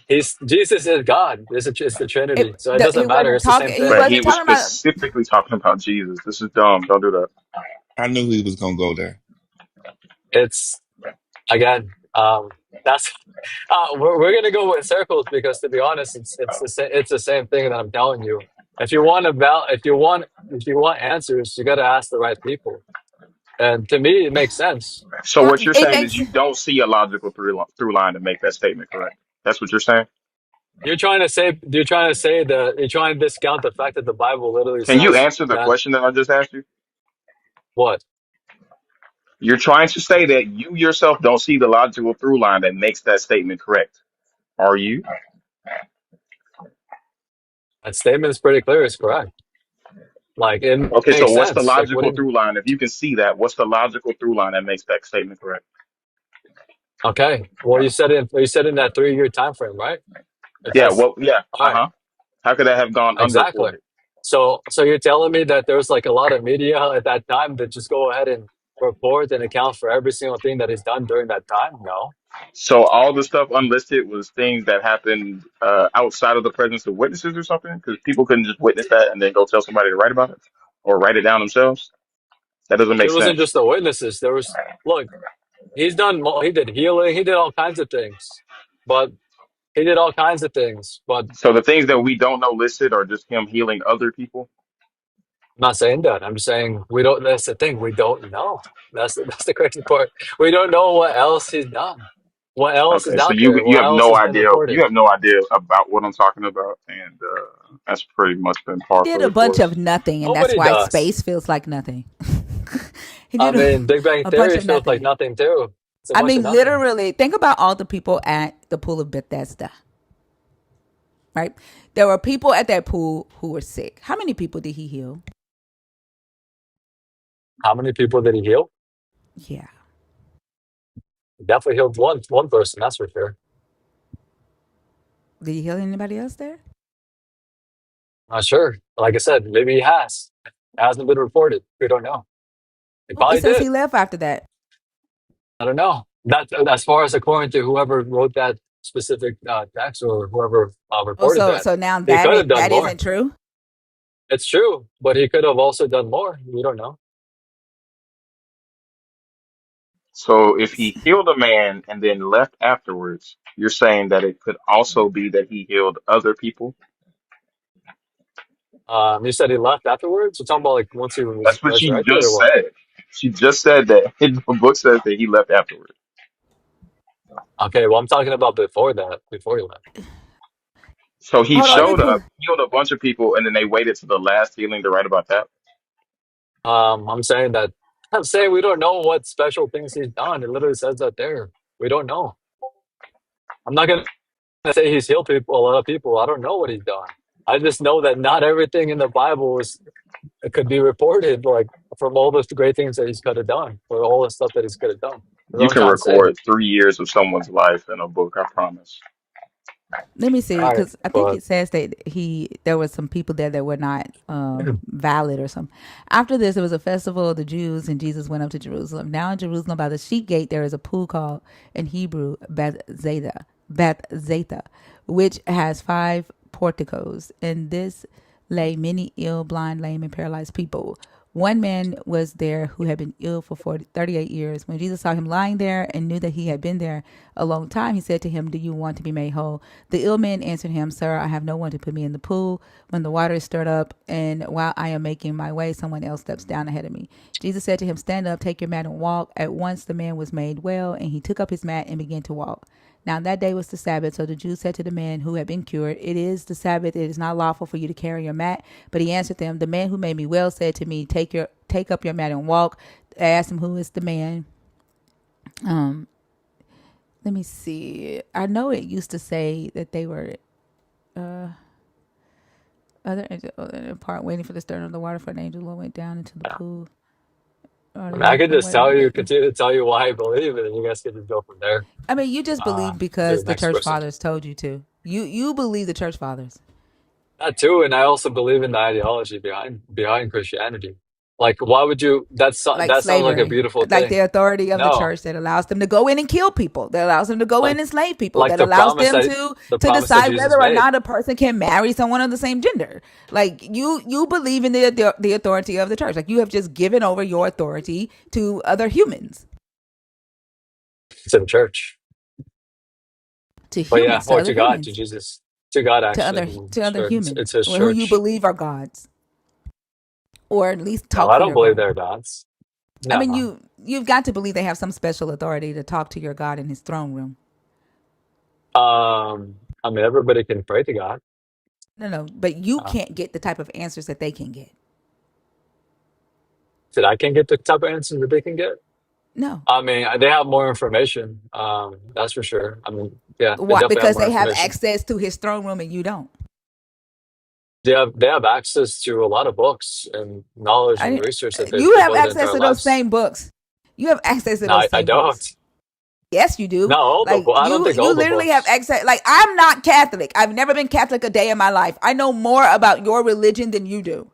is God. It's the Trinity, so it He doesn't matter. wasn't It's the talking. same He But thing. he wasn't was talking about. specifically talking about Jesus. This is dumb. Don't do that. I knew he was gonna go there. It's again, that's we're gonna go in circles because to be honest, it's the same thing that I'm telling you. If you want if you want answers, you got to ask the right people. And to me, it makes sense. So what you're It saying is makes. you don't see a logical through line to make that statement, correct? That's what you're saying. You're trying to say that you're trying to discount the fact that the Bible literally Can you says answer the that question that I just asked you? what You're trying to say that you yourself don't see the logical through line that makes that statement correct. Are you? that statement is pretty clear. It's correct. Like it Okay, so makes what's the sense. Like what? logical through line? If you can see that, what's the logical through line that makes that statement correct? Okay. Well, you said in that 3 year time frame, right? It Yeah, has. well, yeah, All right. uh-huh. How could that have gone Exactly. unreported? So you're telling me that there's like a lot of media at that time that just go ahead and report and account for every single thing that is done during that time? No. So all the stuff unlisted was things that happened outside of the presence of witnesses or something, because people couldn't just witness that and then go tell somebody to write about it or write it down themselves. That doesn't It make wasn't sense. just the witnesses. There was, look, he did healing, he did all kinds of things, but he did all kinds of things. But I'm So the things that we don't know listed are just him healing other people. not saying that. I'm just saying we don't. That's the thing. We don't know. That's the crazy part. We don't know what else he's done. What else is Okay, so out there? you What have else no has been idea. You reported? have no idea about what I'm talking about, and that's pretty much been He par for did a the bunch course. of nothing, and that's Nobody why does. space feels like nothing. He I did mean, Big Bang a bunch Theory of feels like nothing. nothing too. It's a I bunch of mean, nothing. literally, think about all the people at the pool of Bethesda, right? There were people at that pool who were sick. How many people did he heal? How many people did he heal? Yeah. He definitely healed one person. That's for sure. Did he heal anybody else there? Not sure. Like I said, maybe he has. It hasn't been reported. We don't know. He Well, it probably says did. he left after that. I don't know. That as far as according to whoever wrote that specific text or whoever Oh, reported so that, so now he could have done that more. isn't true. It's true, but he could have also done more. We don't know. So if he healed a man and then left afterwards, you're saying that it could also be that he healed other people. You said he left afterwards. We're talking about like once he was That's what she resurrected, or just what? said. She just said that the book says that he left afterwards. Okay, well, I'm talking about before that, before he left. So he Hold on, let me showed up, pull. healed a bunch of people, and then they waited to the last healing to write about that. I'm saying that I'm saying we don't know what special things he's done. It literally says that there. We don't know. I'm not gonna say he's healed people, a lot of people. I don't know what he's done. I just know that not everything in the Bible is it could be reported, like from all the great things that he's could have done, or all the stuff that he's could have done. That's what You I'm can trying to say. record 3 years of someone's life in a book, I promise. Let me see, All right, because I think but it says that there were some people there that were not valid or something. After this, there was a festival of the Jews, and Jesus went up to Jerusalem. Now in Jerusalem, by the sheep gate, there is a pool called in Hebrew Bethzatha, which has 5 porticos. In this lay many ill, blind, lame, and paralyzed people. One man was there who had been ill for 38 years. When Jesus saw him lying there and knew that he had been there a long time, he said to him, "Do you want to be made whole?" The ill man answered him, "Sir, I have no one to put me in the pool when the water is stirred up, and while I am making my way, someone else steps down ahead of me." Jesus said to him, "Stand up, take your mat and walk." At once the man was made well, and he took up his mat and began to walk. Now that day was the Sabbath, so the Jews said to the man who had been cured, "It is the Sabbath, it is not lawful for you to carry your mat." But he answered them, "The man who made me well said to me, take up your mat and walk." I asked him, "Who is the man?" Um, Let me see. I know it used to say that they were other angel part waiting for the stirring of the water, for an angel Lord went down into the yeah. pool or I the mean, I hill could from just whatever tell you, they. continue to tell you why I believe it, and you guys can just go from there. I mean, you just believe To because the the next church question. fathers told you to. You believe the church fathers. That too, and I also believe in the ideology behind Christianity. Like, why would you? Like That sounds like a slavery, beautiful like the thing. authority of the No, church that allows them to go in and kill people, that allows them to go in like and enslave people, like that allows them the to promise that decide Jesus whether or made. not a person can marry someone of the same gender. Like you believe in the authority of the church. Like you have just given over your authority to other humans, To the church. But yeah, to or other to God, to humans, Jesus, to God actually. to other Sure, it's humans, His who you church. believe are gods, or at least No, talk I for don't your believe God. they're gods. I mean, No, you've got to believe they have some special authority to talk to your God in His throne room. I mean everybody can pray to God. No, but you Uh, can't get the type of answers that they can get. that I can get the type of answers that they can get. No. I mean, they have more information. That's for sure. I mean, yeah, they Why? definitely have Because more they have information. access to his throne room and you don't. They have access to a lot of books and knowledge and I, research that they've you have devoted access entire to those lives. same books. You have access to No, those I same don't. books. Yes, you do. Not all the Like books. I don't think you all the literally have books. access. Like I'm not Catholic. I've never been Catholic a day in my life. I know more about your religion than you do.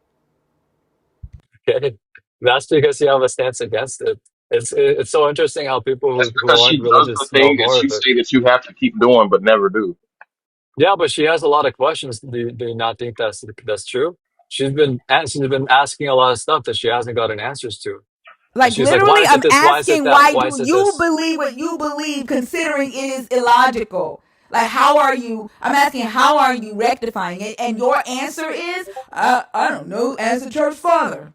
Okay, that's because you have a stance against it. It's so interesting how people That's who because she aren't does the religious know thing that more you of it. say that you have to keep doing but never do. Yeah, but she has a lot of questions. Do you not think that's true? She's been asking a lot of stuff that she hasn't gotten answers to. And Like she's like, literally, why is it I'm this? Why is it asking that? why Why do is it you this? believe what you believe, considering it is illogical? Like how are you? I'm asking how are you rectifying it, and your answer is I don't know. As a church father,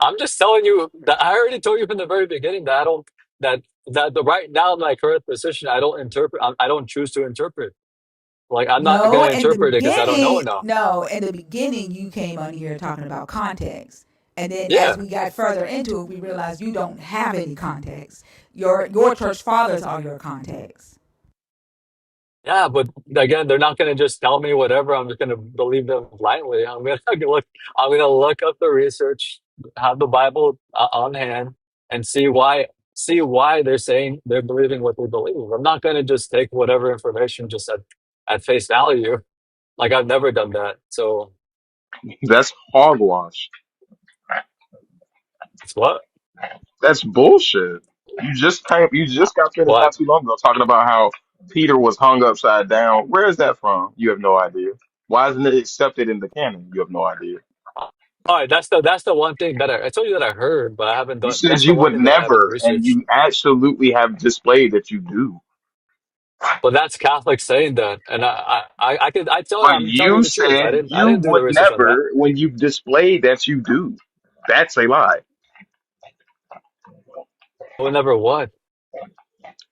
I'm just telling you that I already told you from the very beginning that I don't that that the right now in my current position I don't interpret. I don't choose to interpret. Like I'm not no. gonna In the interpret it because I don't know beginning, enough. no. In the beginning, you came on here talking about context, and then as Yeah, we got further into it, we realized you don't have any context. Your church fathers are your context. yeah, but again, they're not gonna just tell me whatever. I'm just gonna believe them blindly. Look. I'm gonna look up the research, have the Bible on hand, and see why they're saying they're believing what they believe. I'm not gonna just take whatever information just at face value. Like I've never done that. So That's hogwash. it's what? That's bullshit. You just got finished What? not too long ago talking about how Peter was hung upside down. Where is that from? You have no idea. Why isn't it accepted in the canon? You have no idea. All right, that's the one thing that I told you that I heard, but I haven't You done. said That's the you one would thing that I haven't never, and researched. you absolutely have displayed that you do. But that's Catholic saying that, and But I'm telling you you the truth. said I you didn't do the would research on that. never when you displayed that you do. That's a lie. I would never what.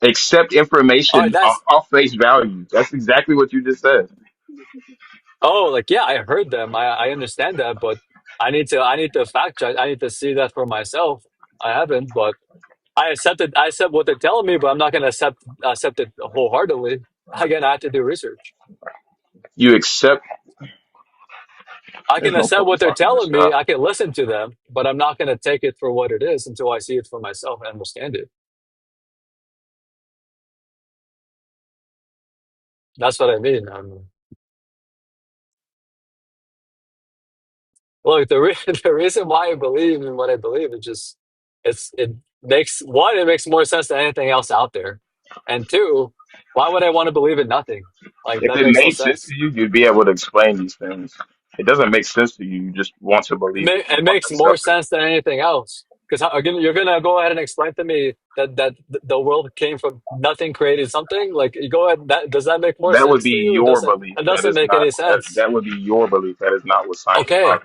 Accept All right, information that's off face value. That's exactly what you just said. like yeah, I heard them. I understand that, but I need to fact check. I need to see that for myself. I haven't, but I accept what they're telling me, but I'm not going to accept it wholeheartedly. Again, I have to do research. You accept. I There's can no accept point in what they're talking this telling me. stuff. I can listen to them, but I'm not going to take it for what it is until I see it for myself and understand it. That's what I mean. Look, the reason why I believe in what I believe is just it makes one, it makes more sense than anything else out there, and two, why would I want to believe in nothing? Like If that it makes no made sense to sense. you, you'd be able to explain these things. It doesn't make sense to you. You just want to believe it. You It want to makes more accept it. sense than anything else. Because again, you're gonna go ahead and explain to me that the world came from nothing, created something. Like you go ahead. That does that make more That would sense be to you? your belief. It That doesn't is make not any that. sense. That would be your belief. That is not what science Okay, requires.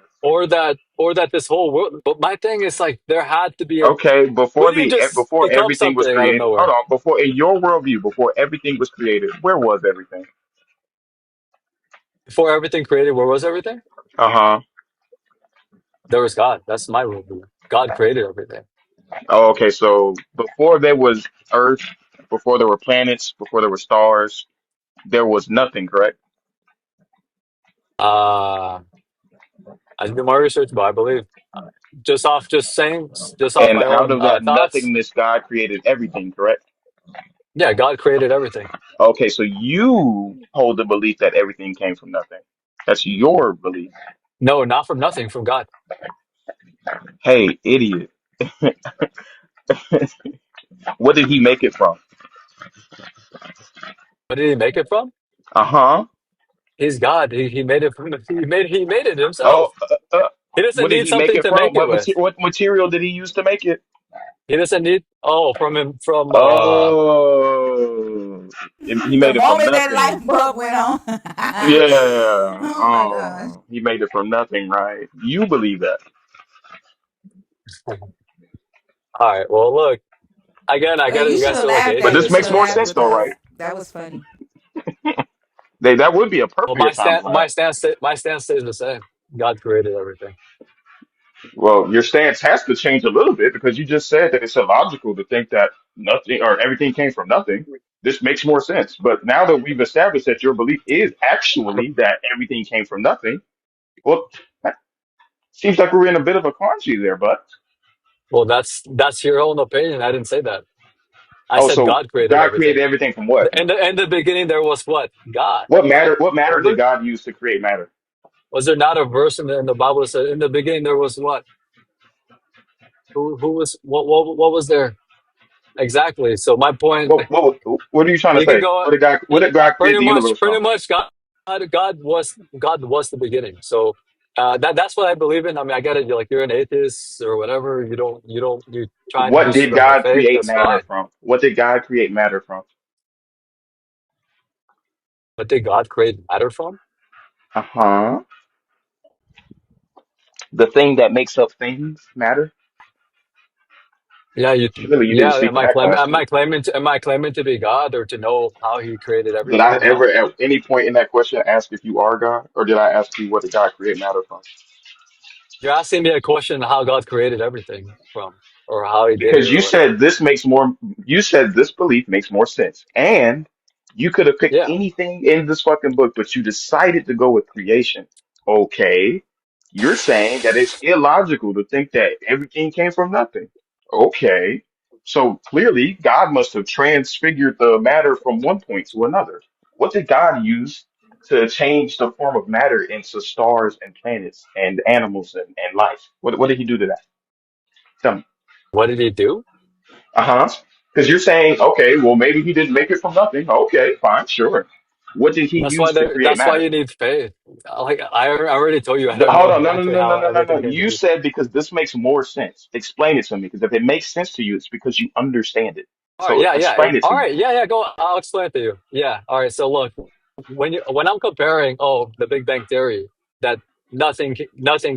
or that this whole world. But my thing is like there had to be a. Okay, We didn't just before become everything was something out of created. Hold nowhere. on. Before in your worldview, before everything was created, where was everything? Before everything created, where was everything? Uh huh. There was God. That's my worldview. God created everything. Oh, okay. So before there was Earth, before there were planets, before there were stars, there was nothing. Correct. Uh I do my research, but I believe just off And my out own of that thoughts. nothingness, God created everything. Correct. Yeah, God created everything. Okay, so you hold the belief that everything came from nothing. That's your belief. No, not from nothing, from God. Hey, idiot. What did he make it from? What did he make it from? Uh huh. He's God. He made it from he made it Oh, himself. He doesn't what did need he make something it to from? make it with. What material did he use to make it? He doesn't need from him from Oh, he The made it from moment that nothing. light bulb went on, Yeah. oh my gosh, Oh, he made it from nothing, right? You believe that. all right, well look. Again, I got it. you You should guys have are like laughed But at. You this should makes have atheists. more laughed sense, with though, us. right? That was funny. That would be Well, appropriate time to laugh. my stance stays the same. God created everything. Well, your stance has to change a little bit because you just said that it's illogical to think that nothing or everything came from nothing. This makes more sense. But now that we've established that your belief is actually that everything came from nothing, well, that seems like we're in a bit of a quandary there, but Well, that's your own opinion. I didn't say that. I Oh, said so God created God created everything. everything from what? In the beginning, there was what? God, What matter? What matter did remember? God use to create matter? Was there not a verse in the Bible that said, in the beginning, there was what? Who was, what was there? Exactly. So my point, What are you trying to you can say? go, What did God create the universe from? pretty much God was the beginning. So, that's what I believe in. I mean, I get it. You're like, you're an atheist or whatever. You trying to What do did from your God faith. create That's matter fine. from? What did God create matter from? But did God create matter from? Uh huh. The thing that makes up things matter. Yeah, Clearly, you didn't yeah. speak in that class. Am I claiming to be God or to know how he created Did I everything? No. ever, at any point in that question, ask if you are God, or did I ask you what did God create matter from? You're asking me a question how God created everything from or how he did it Because or whatever. you said this belief makes more sense. And you could have picked Yeah. anything in this fucking book, but you decided to go with creation. Okay. You're saying that it's illogical to think that everything came from nothing. Okay. So clearly, God must have transfigured the matter from one point to another. What did God use to change the form of matter into stars and planets and animals and life? What did he do to that? Tell me. What did he do? Uh-huh. Because you're saying, okay, well, maybe he didn't make it from nothing. Okay, fine, sure. What did he use to create That's why matter? you need faith. Like I already told you, I don't know Hold on, no, no, exactly no, no, how no, no, no. everything came to You be. said because this makes more sense. Explain it to me. Because if it makes sense to you, it's because you understand it. All right, So yeah, yeah. explain it to All me. right, yeah, yeah. Go. I'll explain it to you. Yeah. All right. So look, when I'm comparing, the Big Bang Theory, that nothing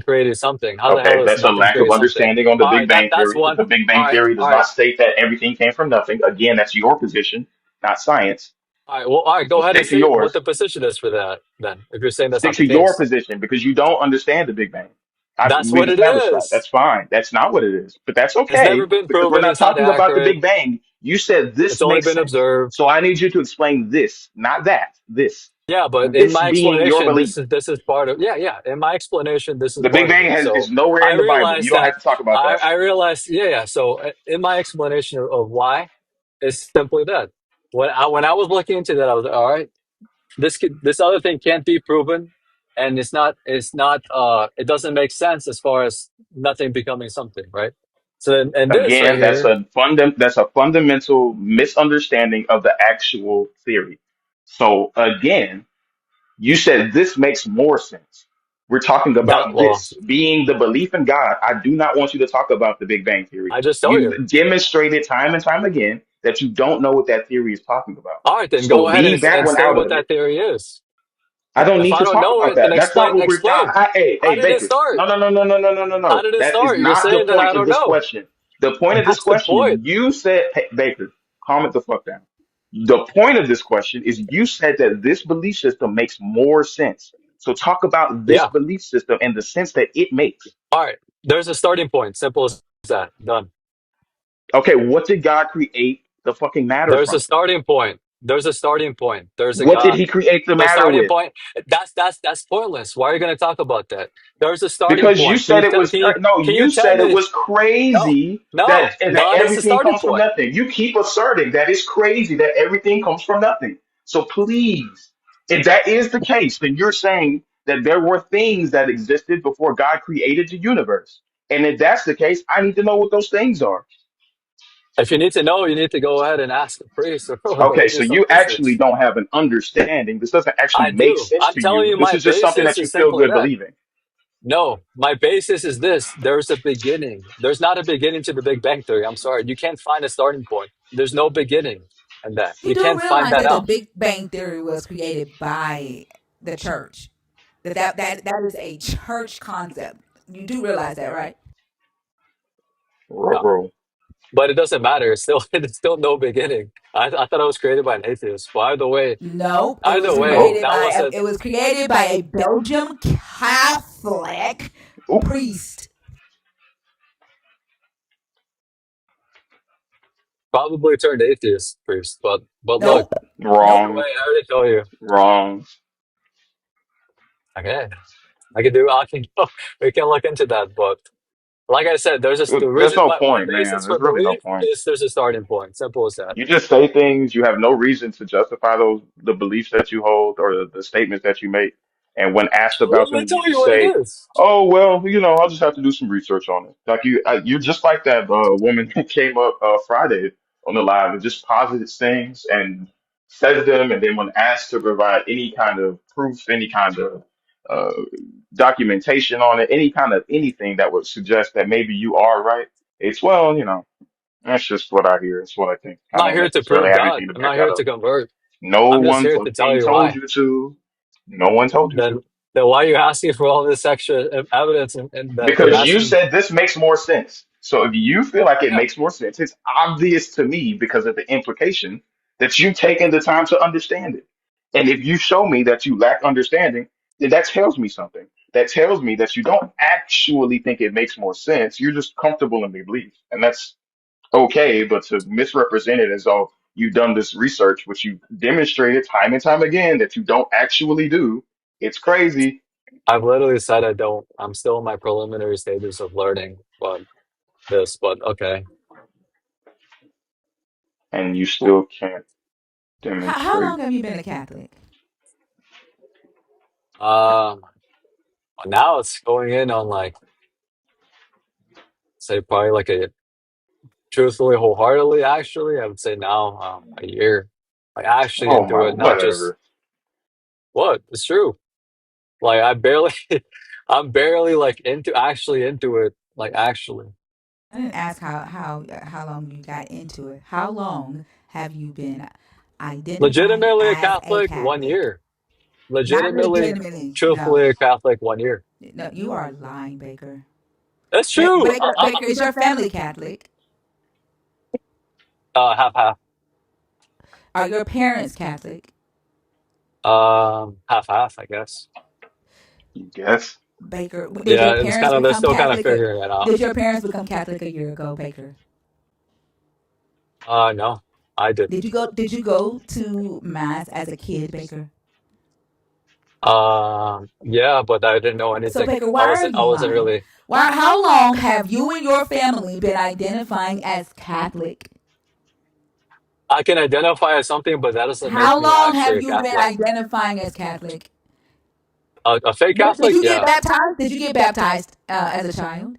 created something. How the hell Okay, does that's a nothing lack of create something? understanding on the All Big right. Bang That's Theory. Because one. the Big All Bang right. Theory does All not right. state that everything came from nothing. Again, that's your position, not science. All right. Well, all right. So Go ahead and stick to say what yours. the position is for that. Then, if you're saying that's Stick not the to your case, position because you don't understand the Big Bang. that's We've what it established that. is. That's fine. That's not what it is, but that's It's never okay been because we're proven. not It's not talking about the accurate. Big Bang. You said this It's only makes been sense. observed. So I need you to explain this, not that. This. Yeah, but in This my being your explanation, belief. this is part of. Yeah, yeah. In my explanation, this is The Big part of Bang it. is So nowhere I in the Bible. You realized don't have that. to talk about that. I realized. Yeah, yeah. So in my explanation of why, it's simply that. When I was looking into that, I was like, all right. This other thing can't be proven, and it doesn't make sense as far as nothing becoming something, right? So and this right Again, here, that's a fundamental misunderstanding of the actual theory. So again, you said this makes more sense. We're talking that about well, this being the belief in God. I do not want you to talk about the Big Bang Theory. I just told you. You've demonstrated time and time again that you don't know what that theory is talking about. All right, then So go ahead leave that and one state out what of it. that theory is. I don't If need I to don't talk know about it, then that. That's not what we're. explain. How Hey, did it Baker. start? No, no, no, no, no, no, no, no, How no. did it That is start? You're not the saying that I point of don't this know. question. The point of this That's the question is point. you said, hey, Baker, calm it the fuck down. The point of this question is you said that this belief system makes more sense. So talk about this Yeah. belief system and the sense that it makes. All right. There's a starting point. Simple as that. Done. Okay, what did God create the fucking matter There's a from? starting point. There's a starting point. There's a What did God. he create the The matter starting with? point. That's pointless. Why are you going to talk about that? There's a starting Because you point. said it was no, Can you you tell said it me? was No, crazy no. that God is the everything starting comes from point. nothing. You keep asserting that it's crazy that everything comes from nothing. So please, if that is the case, then you're saying that there were things that existed before God created the universe. And if that's the case, I need to know what those things are. If you need to know, you need to go ahead and ask a priest or Okay, do so some you actually research. don't have an understanding. This doesn't actually I make do. sense I'm to telling you. you, This my is just something basis that you is feel simply good that. believing. No, my basis is this. There's a beginning. There's not a beginning to the Big Bang Theory. I'm sorry. You can't find a starting point. There's no beginning in that. You You do can't find realize that that the out. Big Bang Theory was created by the church. That is a church concept. You do realize that, right? No. Bro. But it doesn't matter. It's still it's still no beginning. I thought I was created by an atheist. Nope. Either way, that It was created by a Belgium Catholic Oop, priest. probably turned atheist first. But look, Nope. either Nope. way, wrong, I already told you. wrong. Okay. I can do I can we can look into that, but Like I said, the There's reason no my point, basis man. for There's really no belief point. is there's a starting point. Simple as that. You just say things, you have no reason to justify the beliefs that you hold or the statements that you make. And when asked Let about me them, you tell you just what it say, is. "Oh, well, I'll just have to do some research on it." Like you're just like that woman who came up Friday on the live and just posits things and says them, and then when asked to provide any kind of proof, any kind of uh, documentation on it, any kind of anything that would suggest that maybe you are right, it's that's just what I hear. It's what I think. I I'm not don't here to necessarily prove have God. anything to I'm back not that here up. to convert. No I'm just one here to tell fucking you told why. you to. No one told you Then, to. then why are you asking for all this extra evidence and that you're Because you asking? said this makes more sense. So if you feel like it Yeah, makes more sense, it's obvious to me because of the implication that you've taken the time to understand it. And if you show me that you lack understanding, then that tells me something. That tells me that you don't actually think it makes more sense. You're just comfortable in the belief. And that's okay, but to misrepresent it as though you've done this research, which you demonstrated time and time again that you don't actually do, it's crazy, I've literally said I don't. I'm still in my preliminary stages of learning about this, but okay. and you Well, still can't How demonstrate. long have you been a Catholic? Um, now it's going in on like say probably like a truthfully, wholeheartedly. Actually, I would say now a year. Like actually Oh into my, it, not just whatever. what. It's true. Like I barely, I'm barely like into actually into it. Like actually, I didn't ask how long you got into it. How long have you been identifying legitimately a as a Catholic, one Catholic? year. Not Legitimately, legitimately. No, truthfully a Catholic, one year. no, you are lying, Baker. That's true. Baker, is your family Catholic? Half half. Are your parents Catholic? Half half, I guess. You guess? Baker, did your Yeah, it's parents kind of they're become still kind of Catholic? figuring it out. Did your parents become Catholic a year ago, Baker? No, I didn't. Did you go to mass as a kid, Baker? Yeah, but I didn't know So, anything. Baker, why are I you wasn't lying? really. Why? How long have you and your family been identifying as Catholic? I can identify as something, but that doesn't make How me long actually have a you been Catholic. identifying as Catholic? A fake Did Catholic? you get Yeah, baptized? Did you get baptized as a child?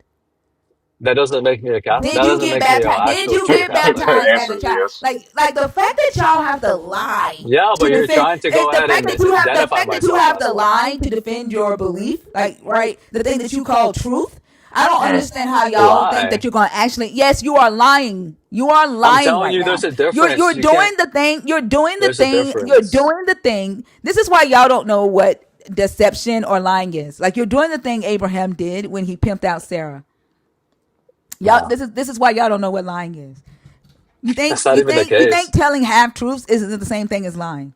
that doesn't make me a Catholic. That Did you doesn't get make me an baptized? Did actual you true get Catholic. The baptized as answer a is child? yes. Like the fact that y'all have to lie Yeah, but to you're defend trying to go the ahead fact and that you have the identify fact that you myself. have That's to why. lie to defend your belief, like right, the thing that you call truth. I don't Mm. understand how y'all think that Lie. you're gonna actually. Yes, you are lying. You are I'm lying telling right you, now. there's a difference. You're You can't. doing the thing. You're doing the There's a thing. You're difference. doing the thing. This is why y'all don't know what deception or lying is. Like you're doing the thing Abraham did when he pimped out Sarah. Y'all, No, this is why y'all don't know what lying is. that's not even the You think case. telling half truths isn't the same thing as lying?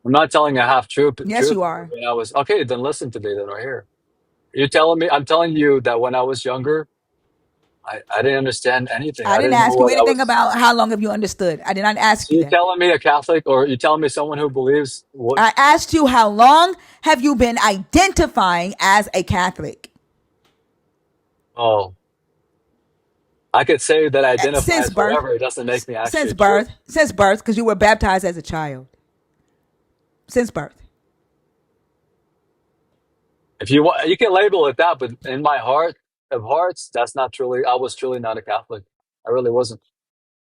I'm not telling a half truth. Yes, Truth. you are. When I was okay, then listen to me. Then right here. You're telling me. I'm telling you that when I was younger, I didn't understand anything. I I didn't didn't know ask you what I anything was. about how long have you understood. I did not ask So you you're that. telling me a Catholic, or you're telling me someone who believes what? I asked you how long have you been identifying as a Catholic? Oh, I could say that I identify Since as birth. whatever. It doesn't make me Since actually true. birth. Since birth, because you were baptized as a child. Since birth. If you want, you can label it that, but in my heart of hearts, that's not truly. I was truly not a Catholic. I really wasn't.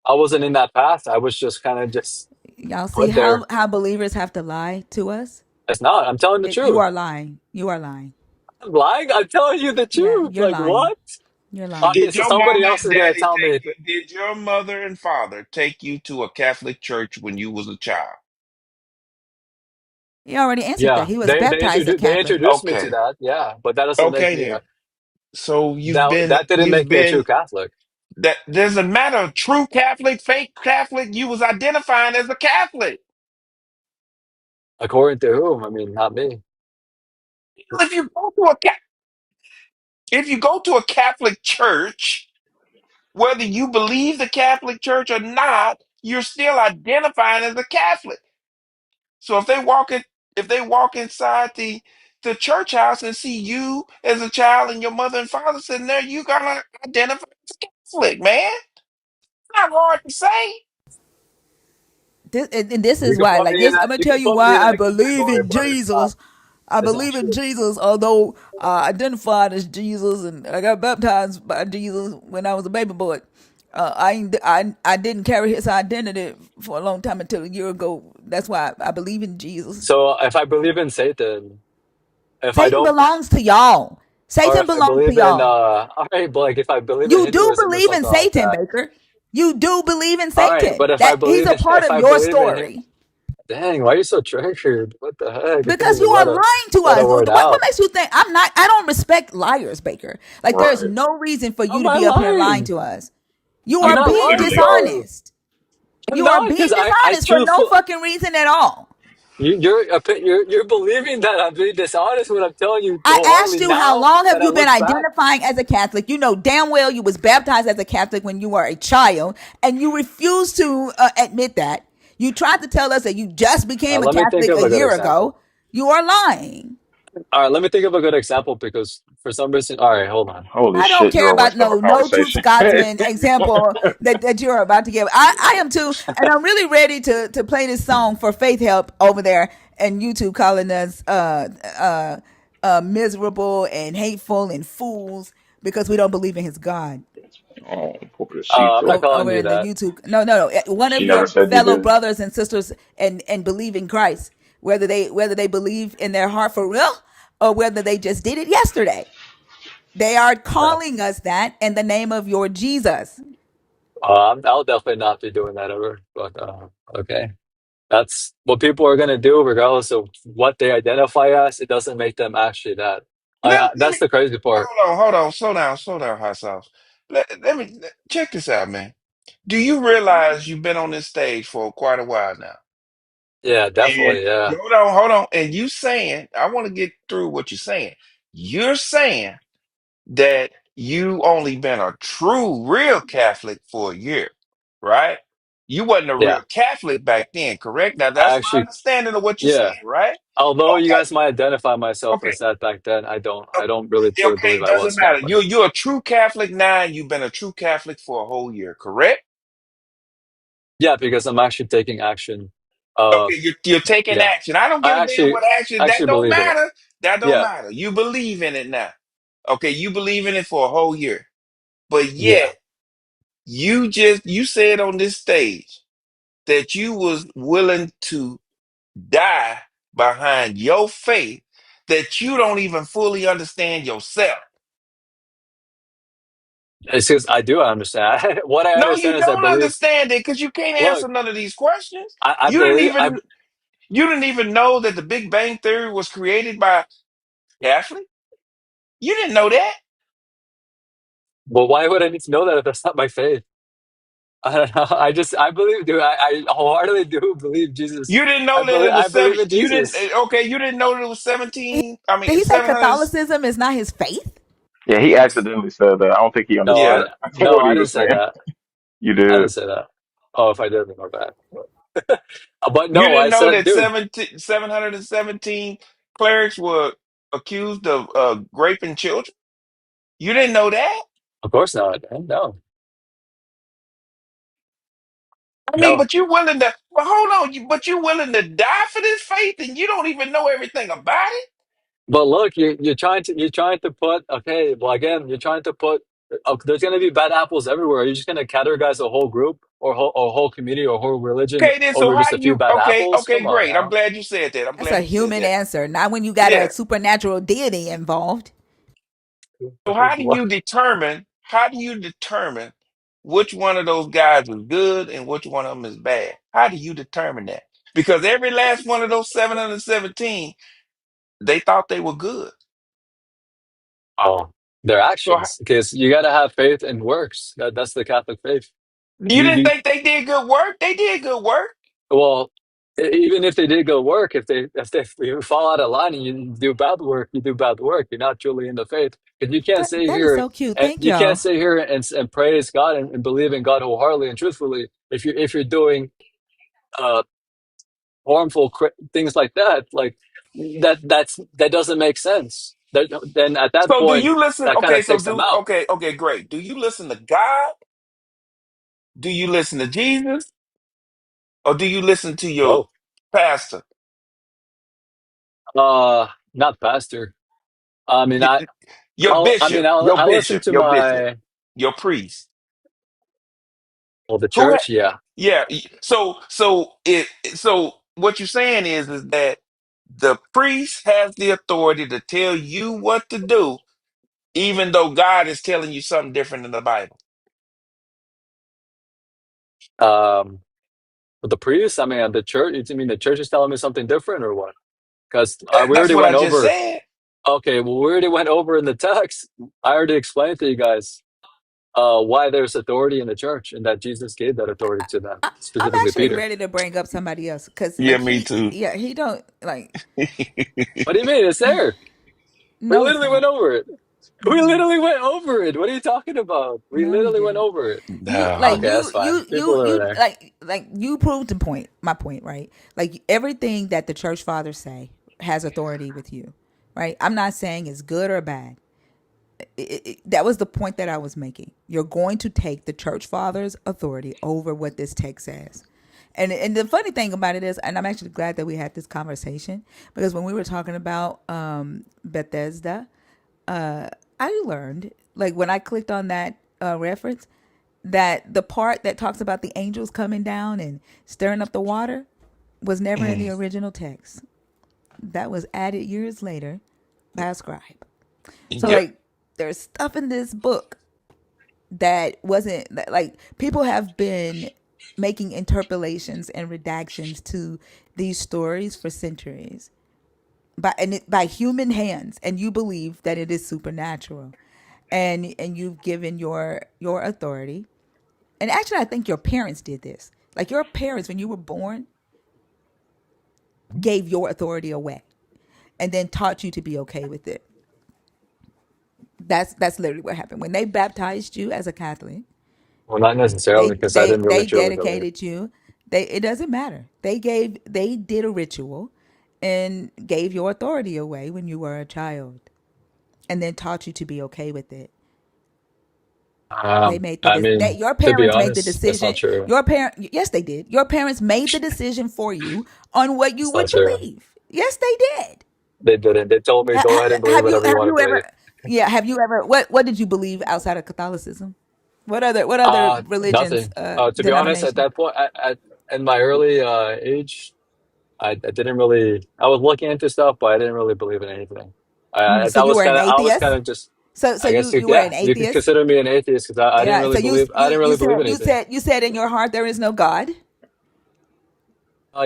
I wasn't in that path. I was just kind of just Y'all see put there. how believers have to lie to us? It's not. I'm telling the You truth. are lying. You are lying. I'm lying. I'm telling you the Yeah, truth. you're Like lying. what? You're lying. Okay, Did so your somebody mama else and is gonna daddy tell me. did your mother and father take you to a Catholic church when you was a child? He already answered that. Yeah, He was baptized a they Catholic. introduced me to Okay. that. Yeah, but that doesn't make Okay me then. So that didn't you've make me a true been Catholic. that doesn't matter. True Catholic, fake Catholic, you was identifying as a Catholic. According to whom? I mean, not me. If you go to if you go to a Catholic church, whether you believe the Catholic Church or not, you're still identifying as a Catholic. So if they walk inside the church house and see you as a child and your mother and father sitting there, you gonna identify as Catholic, man. Not hard to say. This You is can why, put like me in this, that. I'm gonna You tell can you put me why in I that believe category, in but it's not. Jesus. I It's not believe in true. Jesus, although I identified as Jesus and I got baptized by Jesus when I was a baby boy. I didn't carry his identity for a long time until a year ago. That's why I believe in Jesus. So if I believe in Satan, if I Satan don't, belongs to y'all. or Satan if I belongs to believe in, y'all. all right, but like if I believe in You do Hinduism or believe in something like Satan, that, Baker. You do believe in all right. Satan. But if I That he's believe a in, part if of I your believe in him, story. dang, why are you so triggered? What the heck? I can't Because even you are lying to let a us. word What out. makes you think I'm not? I don't respect liars, Baker. Like there's Right. no reason for How you am to I be up here lying lying? to us. You I'm are not being lying, Literally are. though. dishonest. I'm You are not, being because I dishonest for no truthful. fucking reason at all. You're believing that I'm being dishonest when I'm telling you I asked wholeheartedly you how now long have that I you been look back. identifying as a Catholic? You know damn well you was baptized as a Catholic when you were a child, and you refuse to admit that. You tried to tell us that you just became a Let me think Catholic of a a good year example. ago. You are lying. All right, let me think of a good example because for some reason, all right, hold on. Holy I don't shit, care you're a about waste of a no true conversation. Scotsman example that you're about to give. I am too, and I'm really ready to play this song for Faith Help over there and YouTube calling us miserable and hateful and fools because we don't believe in his God. Oh, I'm not pobrecito. calling Over you in the that. YouTube, no, one She of never your said you fellow did. brothers and sisters and believe in Christ, whether they believe in their heart for real or whether they just did it yesterday. They are Okay. calling us that in the name of your Jesus. I'll definitely not be doing that ever. But okay, that's what people are gonna do, regardless of what they identify as. It doesn't make them actually that. Let me That's the crazy part. hold on, slow down, hot sauce. Check this out, man. Do you realize you've been on this stage for quite a while now? Yeah, And definitely. Yeah, hold on. And you saying, I want to get through what you're saying. You're saying that you only been a true, real Catholic for a year, right? You wasn't a yeah. real Catholic back then, correct? Now I that's my actually, understanding of what you're yeah. saying, right? Although you Okay, guys might identify myself okay, as that back then, I don't. I okay. don't really truly believe Okay, I doesn't was matter. Catholic. You're a true Catholic now, and you've been a true Catholic for a whole year, correct? Yeah, because I'm actually taking action. Uh, Okay, you're taking yeah. action. I don't give I a damn actually what action. That actually don't believe in it. matter. That don't Yeah, matter. You believe in it now. Okay, you believe in it for a whole year. But yeah. yet you said on this stage that you was willing to die behind your faith that you don't even fully understand yourself. It's just I do understand. What I No, you understand is I don't believe. understand it because you can't Look, answer none of these questions. I You didn't believe. even you didn't even know that the Big Bang Theory was created by Catholic. You didn't know that. But why would I need to know that if that's not my faith? I don't know. I believe, dude. I wholeheartedly do believe Jesus. You didn't know that it I was seven. believe in You didn't. Jesus. Okay, you didn't know that it was 17. I Did mean, he say 700. Catholicism is not his faith? Yeah, he accidentally said that. I don't think he No, Yeah. understood no, what I he didn't was say saying. that. You I did. didn't say that. Oh, if I did, then my bad. But You no, I didn't know said, that dude. 717 clerics were accused of raping children. You didn't know that. Of course not, man. No, I mean, no. but you willing to. Well, hold on. But you willing to die for this faith, and you don't even know everything about it. But look, you're trying to put, okay. Well, again, you're trying to put. There's going to be bad apples everywhere. You're just going to categorize a whole group or whole community or whole religion Okay, then. So over how just a do few you? bad Okay, apples. okay, Come on great. I'm now. glad you said that. I'm That's glad a you said human that. answer, not when you got Yeah. a supernatural deity involved. So how do What? you determine? How do you determine which one of those guys is good and which one of them is bad? How do you determine that? Because every last one of those 717, they thought they were good. Oh, their So actions, because you got to have faith and works. That's the Catholic faith. you didn't You think they did good work? They did good work. well, even if they did good work, if you fall out of line and you do bad work, you do bad work. You're not truly in the faith because you can't say That is here so cute. and Thank you can't y'all. say here and praise God and believe in God wholeheartedly and truthfully if you're doing uh harmful things like that, like that doesn't make sense. Then at that So do point, you listen? that kind Okay, of takes them out. okay, great. Do you listen to God? Do you listen to Jesus? Or do you listen to your Both. pastor? Not pastor. I mean, Y- I'll listen to your bishop, my, your priest. well, the Who church. Yeah. yeah, so what you're saying is that the priest has the authority to tell you what to do, even though God is telling you something different in the Bible. Um, but the priest. I mean, the church. You mean the church is telling me something different or what? Because we That's already what went I just over. said. Okay, well, we already went over in the text. I already explained to you guys why there's authority in the church and that Jesus gave that authority to them, I'm specifically actually Peter. ready to bring up somebody else because, Yeah, like, me too. yeah, he don't like. What do you mean? It's there. We No, it's literally went not. over it. We literally went over it. What are you talking about? We No, he literally went didn't. over it. You Nah. like Okay, that's fine. People are there. like you proved the point. My point, right? Like everything that the church fathers say has authority with you, right? I'm not saying it's good or bad. That was the point that I was making. You're going to take the church fathers' authority over what this text says. And the funny thing about it is, and I'm actually glad that we had this conversation because when we were talking about Bethesda, I learned, like when I clicked on that reference, that the part that talks about the angels coming down and stirring up the water was never in the Mm. original text. That was added years later by a scribe. So Yep. like there's stuff in this book that wasn't like people have been making interpolations and redactions to these stories for centuries by human hands, and you believe that it is supernatural, and you've given your authority. And actually I think your parents did this. Like your parents when you were born gave your authority away and then taught you to be okay with it. That's literally what happened when they baptized you as a Catholic. Well, not necessarily they because I they didn't really they truly believe. dedicated you. It doesn't matter. They did a ritual and gave your authority away when you were a child and then taught you to be okay with it. They made the I mean, that your to be parents made the honest, that's not decision. true. Your parent, yes, they did. Your parents made the decision for you on what you It's would not true. believe. Yes, they did. They didn't. They told me go ahead and believe whatever you Have want to you believe. ever? Yeah, have you ever? What did you believe outside of Catholicism? What other religions, Nothing. To be honest, at denomination? that point, in my early age, I didn't really. I was looking into stuff, but I didn't really believe in anything. So you were an I was kind atheist. of just. So I guess you were yeah, an you could atheist. consider me an atheist because I didn't Yeah. really So believe. I didn't really believe anything. you said in your heart there is no God.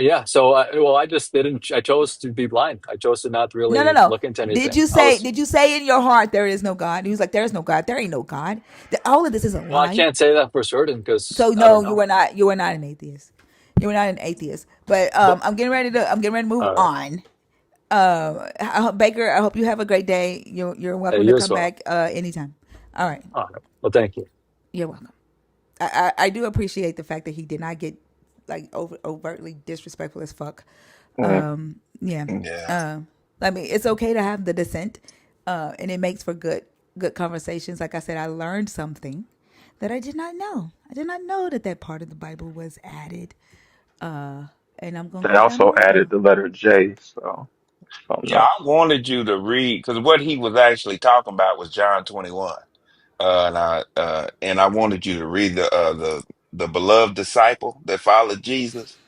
Yeah. So, well, I just didn't. I chose to be blind. I chose to not No, no, really no. look into anything. I was. Did you say in your heart there is no God? He was like, there is no God. There ain't no God. All of this is a Well, I lie. can't say that for certain because So I don't no, know. you were not an atheist. You were not an atheist. But But I'm getting ready to move all right. on. Baker, I hope you have a great day. You're welcome to You as come well. back anytime. All right. All right. Well, thank you. You're welcome. I do appreciate the fact that he did not get like overtly disrespectful as fuck. Yeah. Yeah. Yeah. I mean, it's okay to have the dissent, and it makes for good conversations. Like I said, I learned something that I did not know. I did not know that that part of the Bible was added, and I'm gonna They go down the also rabbit added hole. the letter J, so something Yeah, else. I wanted you to read because what he was actually talking about was John 21. And I wanted you to read the beloved disciple that followed Jesus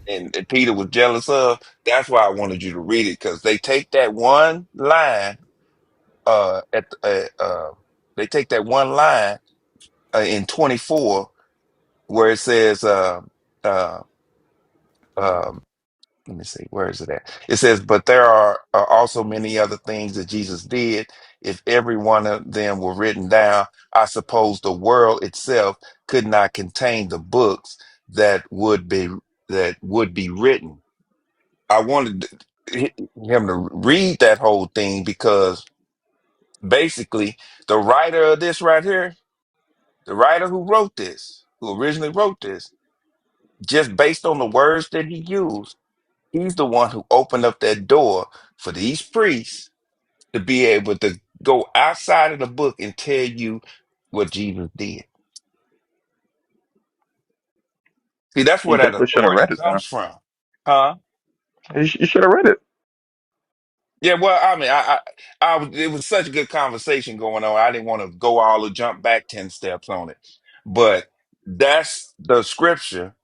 and Peter was jealous of. That's why I wanted you to read it because they take that one line at they take that one line in 24 where it says uh, um, let me see, where is it at? It says, but there are also many other things that Jesus did. If every one of them were written down, I suppose the world itself could not contain the books that would be that would be written. I wanted him to read that whole thing because basically the writer of this right here, the writer who wrote this, who originally wrote this, just based on the words that he used, he's the one who opened up that door for these priests to be able to go outside of the book and tell you what Jesus did. See, that's You where that definitely should have read authority it then. comes from. Huh? You should have read it. Yeah, well, I mean, it was such a good conversation going on. I didn't want to go all or jump back 10 steps on it. But that's the scripture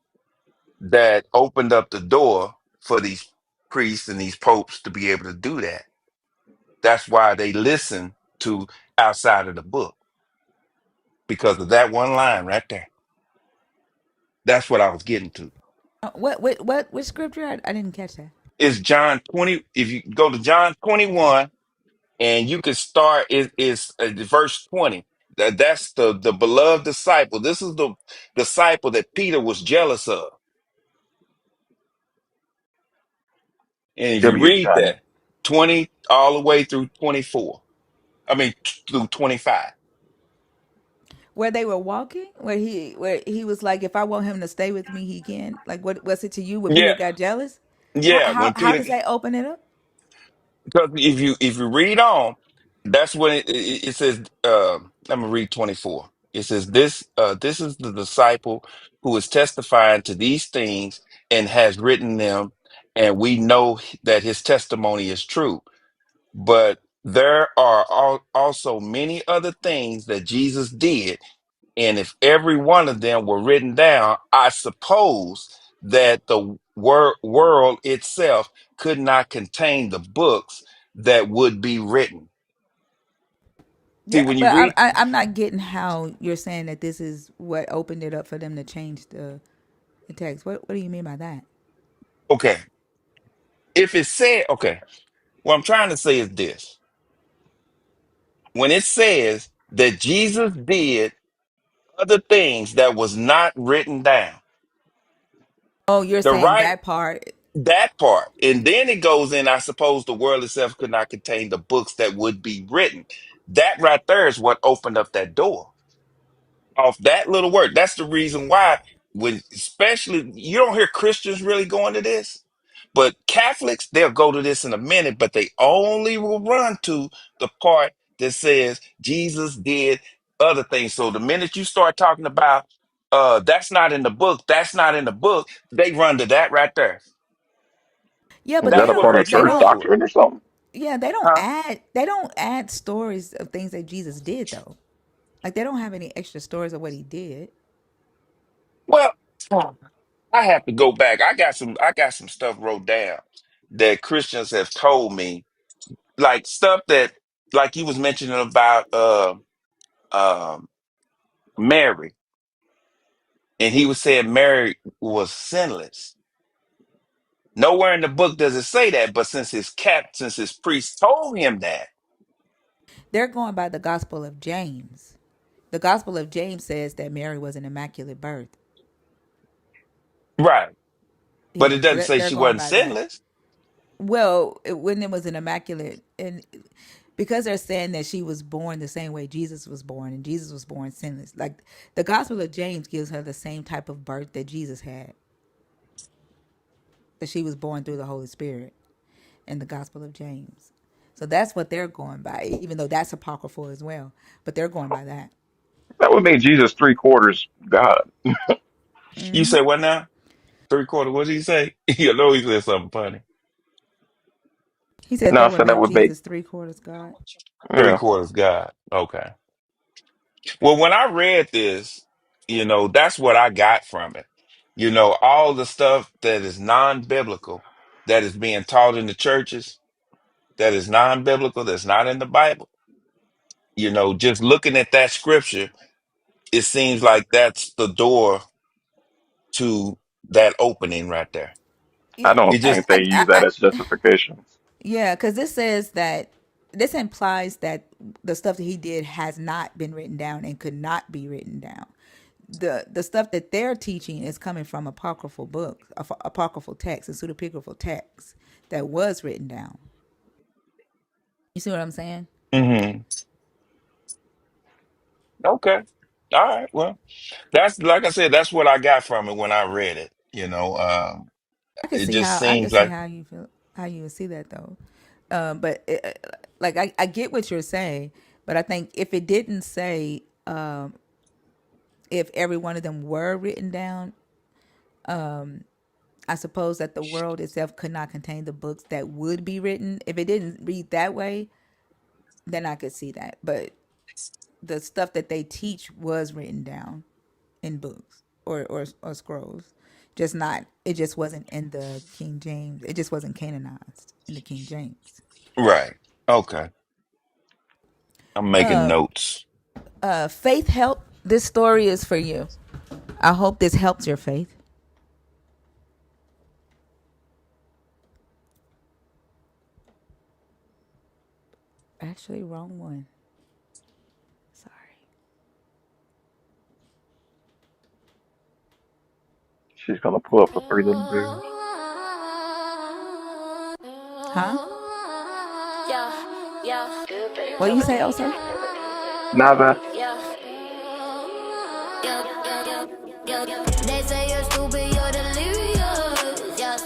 that opened up the door for these priests and these popes to be able to do that. That's why they listen to outside of the book because of that one line right there. That's what I was getting to. Which scripture? I didn't catch that. It's John 20. If you go to John 21 and you can start, it's verse 20. That's the beloved disciple. This is the disciple that Peter was jealous of. And if Give you me a read Johnny. that 20 all the way through 24, I mean, through 25. Where they were walking, where he was like, if I want him to stay with me, he can. Like, what was it to you? Where Peter Yeah, got jealous? How yeah. how When how Peter, does that open it up? because if you read on, that's when it says. Let me read 24. It says this is the disciple who is testifying to these things and has written them, and we know that his testimony is true. But there are also many other things that Jesus did, and if every one of them were written down, I suppose that the world itself could not contain the books that would be written. See, Yeah, when you but I'm read, I, I'm not getting how you're saying that this is what opened it up for them to change the text. What do you mean by that? okay, if it said, okay, what I'm trying to say is this: when it says that Jesus did other things that was not written down, Oh, you're the saying right that part. that part, and then it goes in, I suppose the world itself could not contain the books that would be written. That right there is what opened up that door. Off that little word. That's the reason why, when especially you don't hear Christians really going to this, but Catholics, they'll go to this in a minute, but they only will run to the part that says Jesus did other things. So the minute you start talking about that's not in the book, that's not in the book, they run to that right there. Yeah, Is but that That's a what part of makes it they church don't. good. doctrine or something? Yeah, Huh? they don't add stories of things that Jesus did though. Like they don't have any extra stories of what he did. Well, I have to go back. I got some stuff wrote down that Christians have told me, like stuff that, like you was mentioning about um Mary, and he was saying Mary was sinless. Nowhere in the book does it say that, but since his priest told him that, They're going by the Gospel of James. The Gospel of James says that Mary was an immaculate birth. right? But it Yeah, so doesn't say they're she going wasn't by that. sinless. Well, when it was an immaculate, and because they're saying that she was born the same way Jesus was born, and Jesus was born sinless. Like the Gospel of James gives her the same type of birth that Jesus had, that she was born through the Holy Spirit in the Gospel of James. So that's what they're going by, even though that's apocryphal as well. But they're going by that. That would make Jesus three quarters God. You say what now? Three quarter? What did he say? You know he said something funny. He said No, that I would said that make would make Jesus three quarters God. Three yeah. quarters God. Okay. Well, when I read this, that's what I got from it. All the stuff that is non-biblical, that is being taught in the churches, that is non-biblical, that's not in the Bible. Just looking at that scripture, it seems like that's the door to that opening right there. I Yeah, It don't just, think they use that as justification. yeah, because this says that this implies that the stuff that he did has not been written down and could not be written down. The stuff that they're teaching is coming from apocryphal books, apocryphal texts, and pseudepigraphal texts that was written down. You see what I'm saying? hmm okay. All right. Well, that's like I said, that's what I got from it when I read it. You know, it just I seems can see like how you feel, how you would see that though. But like I get what you're saying, but I think if it didn't say if every one of them were written down, I suppose that the world itself could not contain the books that would be written. If it didn't read that way, then I could see that. But the stuff that they teach was written down in books or scrolls. Just not, it just wasn't in the King James. It just wasn't canonized in the King James. right. Okay, I'm making notes. Faith help. This story is for you. I hope this helps your faith. Actually, wrong one. Sorry. She's gonna pull up a Three Little Birds. Huh? Yeah, yeah, What you say, also? Nada. yeah. They say you're stupid, you're delirious. Yeah,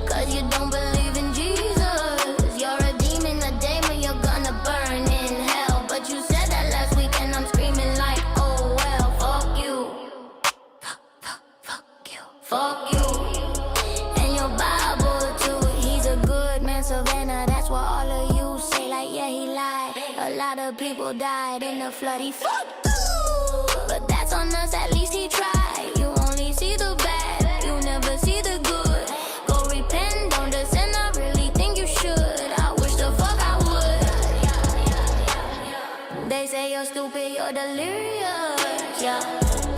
cause you don't believe in Jesus. You're a demon, a demon, you're gonna burn in hell. But you said that last week, and I'm screaming like, oh well, fuck you. Fuck you. And your Bible too. He's a good man, Savannah. That's what all of you say. Like, yeah, he lied. A lot of people died in the flood. He fucked you. But that's on us, at least he tried. You only see the bad, you never see the good. Go repent, don't descend. I really think you should. I wish the fuck I would. They say you're stupid, you're delirious. Yeah,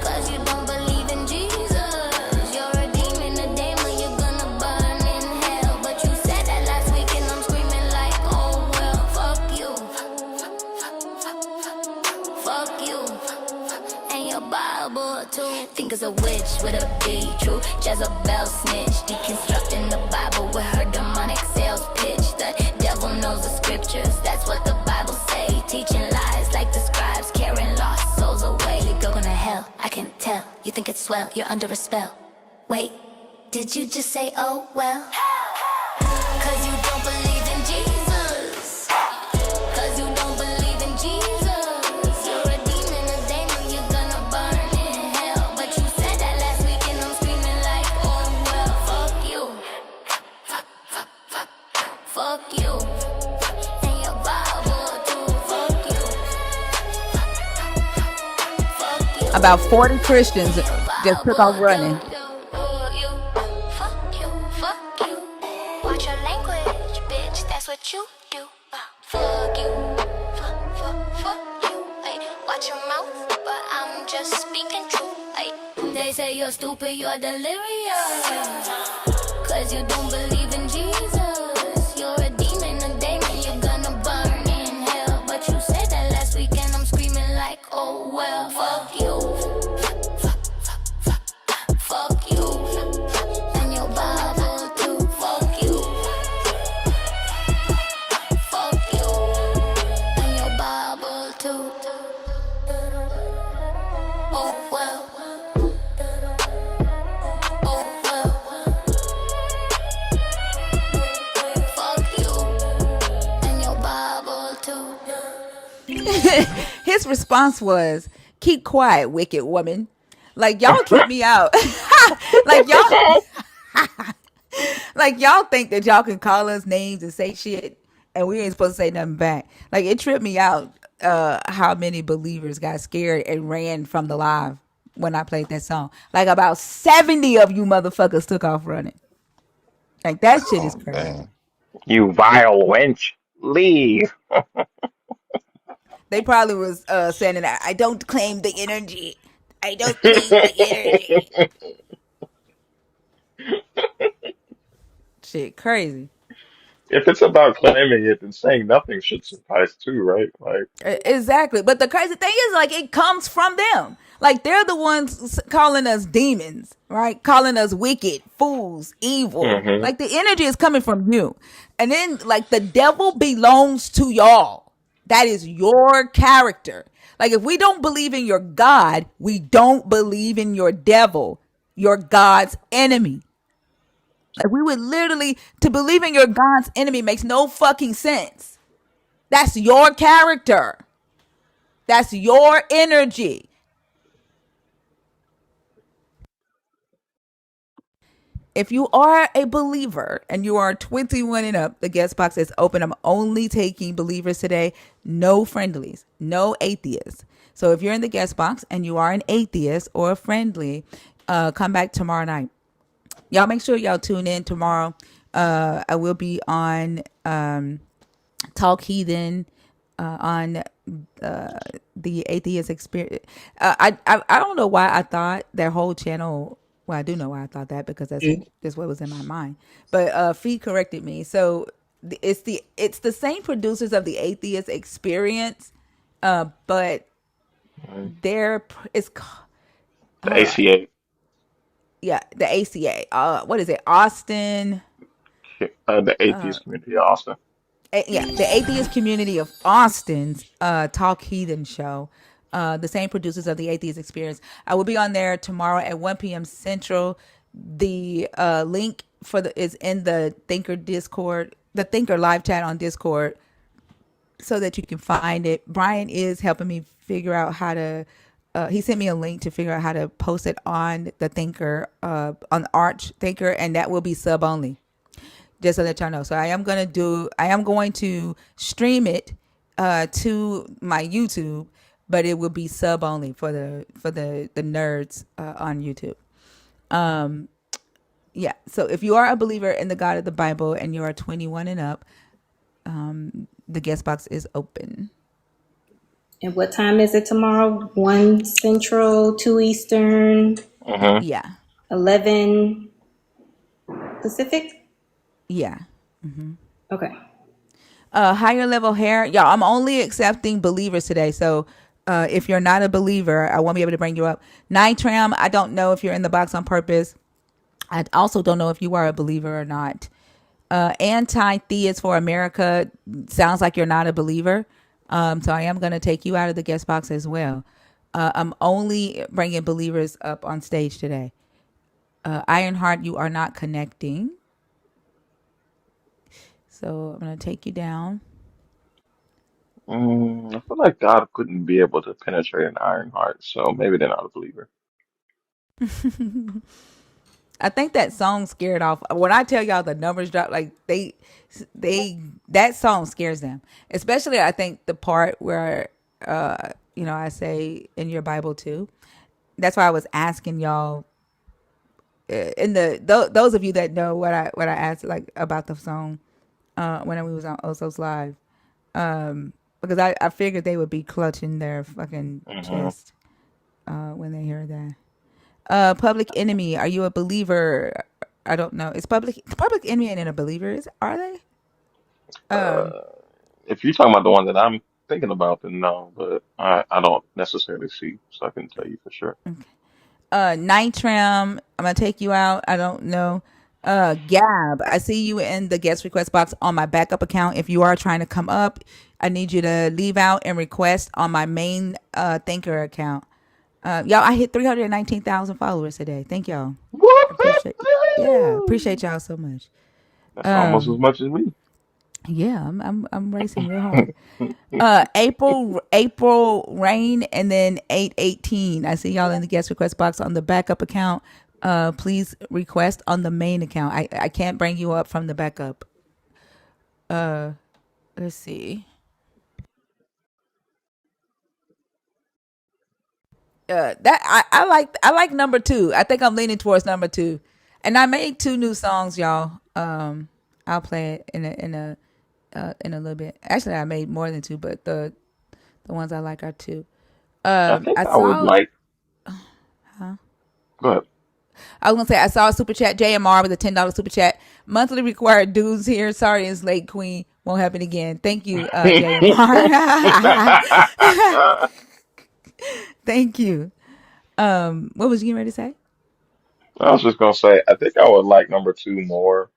cause you don't believe in Jesus. You're a demon, a demon, you're gonna burn in hell. But you said that last week, and I'm screaming like, oh well, fuck you. Fuck you. And your Bible too. Think it's a witch with a B, true Jezebel snitch. Deconstructing the Bible with her demonic sales pitch. The devil knows the scriptures, that's what the Bible say. Teaching lies like the scribes, carrying lost souls away. You're going to hell, I can tell. You think it's swell, you're under a spell. Wait, did you just say oh well? Cause you don't believe in Jesus. Cause you don't believe in Jesus. You're a demon, a demon, you're gonna burn in hell. But you said that last week, and I'm screaming like, oh well, fuck you. Fuck you. And your Bible too. Fuck you. Fuck you. About 40 Christians And your just took off Bible running. too. You. Fuck you. Fuck you. Watch your language, bitch. That's what you do. Fuck you. Fuck you. Ay, watch your mouth, but I'm just speaking true. Ay, they say you're stupid, you're delirious. Cause you don't believe in Jesus. You're a demon, a demon, you're gonna burn in hell. But you said that last week, and I'm screaming like, oh well, fuck you. Fuck you. And your Bible too. Fuck you. Fuck you. And your Bible too. Oh well. Oh well. Fuck you. And your Bible too. His response was, "Keep quiet, wicked woman." Like y'all trip me out. like y'all, like y'all think that y'all can call us names and say shit, and we ain't supposed to say nothing back. Like it tripped me out. How many believers got scared and ran from the live when I played that song? Like about 70 of you motherfuckers took off running. Like that shit is Oh crazy. man. You vile wench. Leave. They probably was saying that I don't claim the energy. I don't claim the energy. Shit, crazy. If it's about claiming it, then saying nothing should suffice too, right? Like, Exactly. But the crazy thing is, like, it comes from them. Like, they're the ones calling us demons, right? Calling us wicked, fools, evil. hmm Like, the energy is coming from you. And then, like, the devil belongs to y'all. That is your character. Like, if we don't believe in your God, we don't believe in your devil. You're God's enemy. Like we would literally to believe in your God's enemy makes no fucking sense. That's your character. That's your energy. If you are a believer and you are 21 and up, the guest box is open. I'm only taking believers today. No friendlies, no atheists. So if you're in the guest box and you are an atheist or a friendly, come back tomorrow night. Y'all make sure y'all tune in tomorrow. I will be on Talk Heathen on the atheist experience. I don't know why I thought their whole channel. Well, I do know why I thought that because that's just what was in my mind. But Fee corrected me. So it's the same producers of the atheist experience, but Mhm. they're it's The hold on, ACA, yeah, the ACA. What is it? Austin. the atheist community of Austin. Yeah, the atheist community of Austin's Talk Heathen show. The same producers of the Atheist Experience. I will be on there tomorrow at 1 p.m. Central. The link for the is in the Thinker Discord, the Thinker live chat on Discord, so that you can find it. Brian is helping me figure out how to. He sent me a link to figure out how to post it on the Thinker, on Arch Thinker, and that will be sub only, just so that y'all know. So I am going to stream it to my YouTube, but it will be sub only for the nerds on YouTube. Yeah. So if you are a believer in the God of the Bible and you are 21 and up, the guest box is open. And what time is it tomorrow? 1 Central, 2 Eastern, Hmm. Yeah. 11 Pacific? Yeah. Okay. Higher level hair, y'all. I'm only accepting believers today. So if you're not a believer, I won't be able to bring you up. Nitram, I don't know if you're in the box on purpose. I also don't know if you are a believer or not. Anti-theist for America sounds like you're not a believer. So I am going to take you out of the guest box as well. I'm only bringing believers up on stage today. Ironheart, you are not connecting. So I'm going to take you down. I feel like God couldn't be able to penetrate an iron heart, so maybe they're not a believer. I think that song scared off. When I tell y'all the numbers drop, like they that song scares them. Especially, I think the part where, I say in your Bible too. That's why I was asking y'all in those of you that know what I asked like about the song when we was on Oso's live, because I figured they would be clutching their fucking Hmm. chest when they hear that. Public Enemy, are you a believer? I don't know. Is Public Enemy and a believer? Are they? Um, Uh, if you're talking about the one that I'm thinking about, then no, but I don't necessarily see, so I can tell you for sure. Nitram, I'm gonna take you out. I don't know. Gab, I see you in the guest request box on my backup account. If you are trying to come up, I need you to leave out and request on my main Thinker account. Y'all, I hit 319,000 followers today. Thank y'all. Appreciate. Yeah, appreciate y'all so much. That's almost as Um, much as me. yeah, I'm racing real hard. April Rain, and then 818. I see y'all in the guest request box on the backup account. Please request on the main account. I can't bring you up from the backup. Let's see. That I like number two. I think I'm leaning towards number two. And I made two new songs, y'all. I'll play it in a little bit. Actually, I made more than two, but the ones I like are two. I think I I would saw. like. Go ahead. I was gonna say I saw a super chat. JMR with a $10 super chat. Monthly required dues here. Sorry, it's late, Queen. Won't happen again. Thank you, JMR. Thank you. What was you getting ready to say? I was just gonna say, I think I would like number two more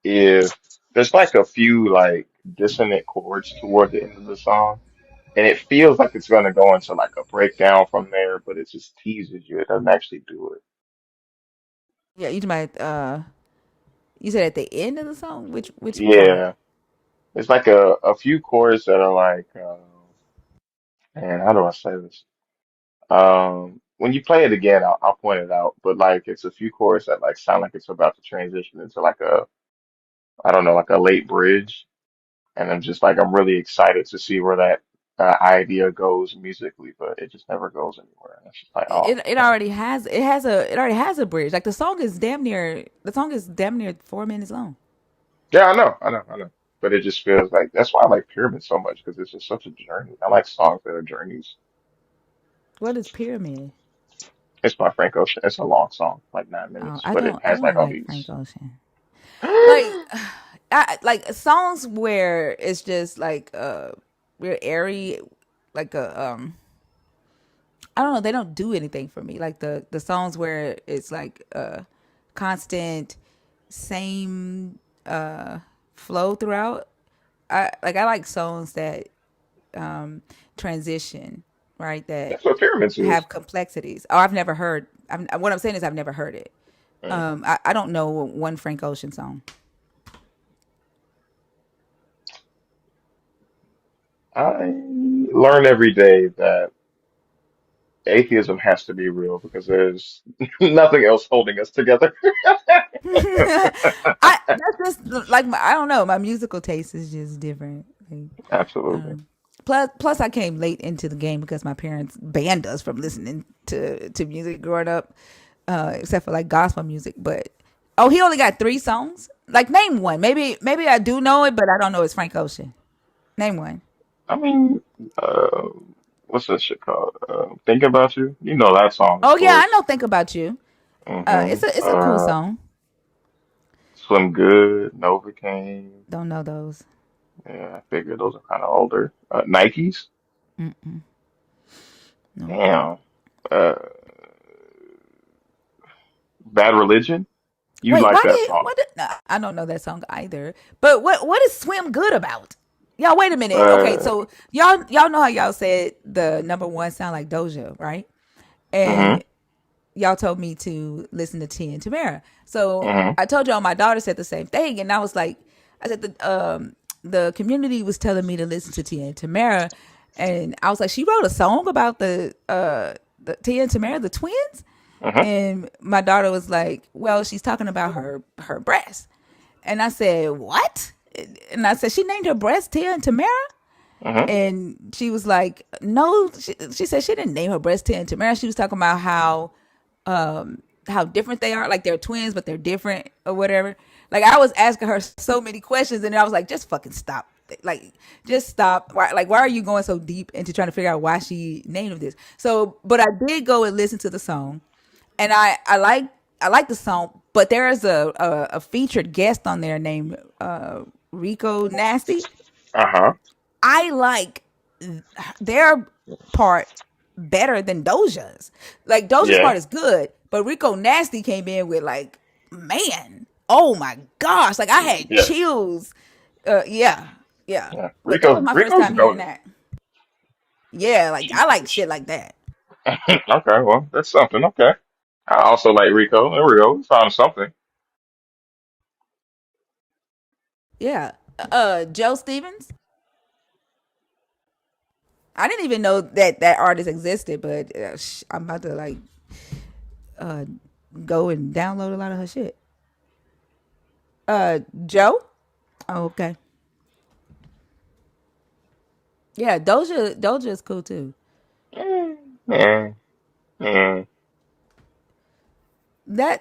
if there's like a few like dissonant chords toward the end of the song, and it feels like it's gonna go into like a breakdown from there, but it just teases you. It doesn't actually do it. Yeah, you might. You said at the end of the song. Which part? Yeah, it's like a few chords that are like, man, how do I say this? When you play it again, I'll point it out. But like, it's a few chords that like sound like it's about to transition into like a, I don't know, like a late bridge. And I'm just like, I'm really excited to see where that idea goes musically, but it just never goes anywhere. And it's just like, oh It man. already has it already has a bridge. Like the song is damn near 4 minutes long. Yeah, I know. But it just feels like that's why I like Pyramid so much because it's just such a journey. I like songs that are journeys. What is Pyramid? It's by Frank Ocean. It's a long song, like 9 minutes, but it I has like don't all like Frank these. Ocean. Like like songs where it's just like we're airy, like a I don't know, they don't do anything for me. Like the songs where it's like constant same flow throughout. I like songs that transition, right? That That's what Pyramids is. have complexities. Oh, I've never heard. What I'm saying is I've never heard it. Mm. I don't know one Frank Ocean song. I learn every day that atheism has to be real because there's nothing else holding us together. I that's just like I don't know. My musical taste is just different. Like, Absolutely. plus, I came late into the game because my parents banned us from listening to music growing up, except for like gospel music. But oh, he only got 3 songs. Like name one. Maybe I do know it, but I don't know it's Frank Ocean. Name one. I mean, uh, what's that shit called? Thinking About You. You know that song, of Oh yeah, I course. know. Think about you. Hmm It's a cool song. Swim Good, Novocaine. Don't know those. Yeah, I figured those are kind of older. Nikes. No. Damn. Uh, Bad Religion. You Wait, like why that did song? what? Did, nah, I don't know that song either. But what is Swim good about? Y'all, wait a minute. Okay, Uh, so y'all know how y'all said the number one sound like Doja, right? hmm And y'all told me to listen to T and Tamara. So hmm I told y'all my daughter said the same thing, and I was like, I said the community was telling me to listen to T and Tamara, and I was like, she wrote a song about the T and Tamara, the twins, hmm and my daughter was like, well, she's talking about her breasts, and I said, what? And I said she named her breast Tia and Tamara. hmm And she was like, no, she said she didn't name her breast Tia and Tamara. She was talking about how different they are, like they're twins, but they're different or whatever. Like I was asking her so many questions, and I was like, just fucking stop. Like, just stop. Why are you going so deep into trying to figure out why she named this? So, but I did go and listen to the song, and I like the song, but there is a featured guest on there named Rico Nasty. Uh-huh. I like their part better than Doja's. Like Doja's Yeah. part is good, but Rico Nasty came in with like, man, oh my gosh, like I had Yes. chills. Yeah, yeah. Yeah. But that was Rico's my first Rico's time hearing goaded. that. Yeah, like I like shit like that. Okay, well, that's something. Okay. I also like Rico. There we go. We found something. Yeah. Joe Stevens. I didn't even know that artist existed, but I'm about to like go and download a lot of her shit. Joe. Oh, okay. Yeah, Doja is cool too. Yeah. Yeah.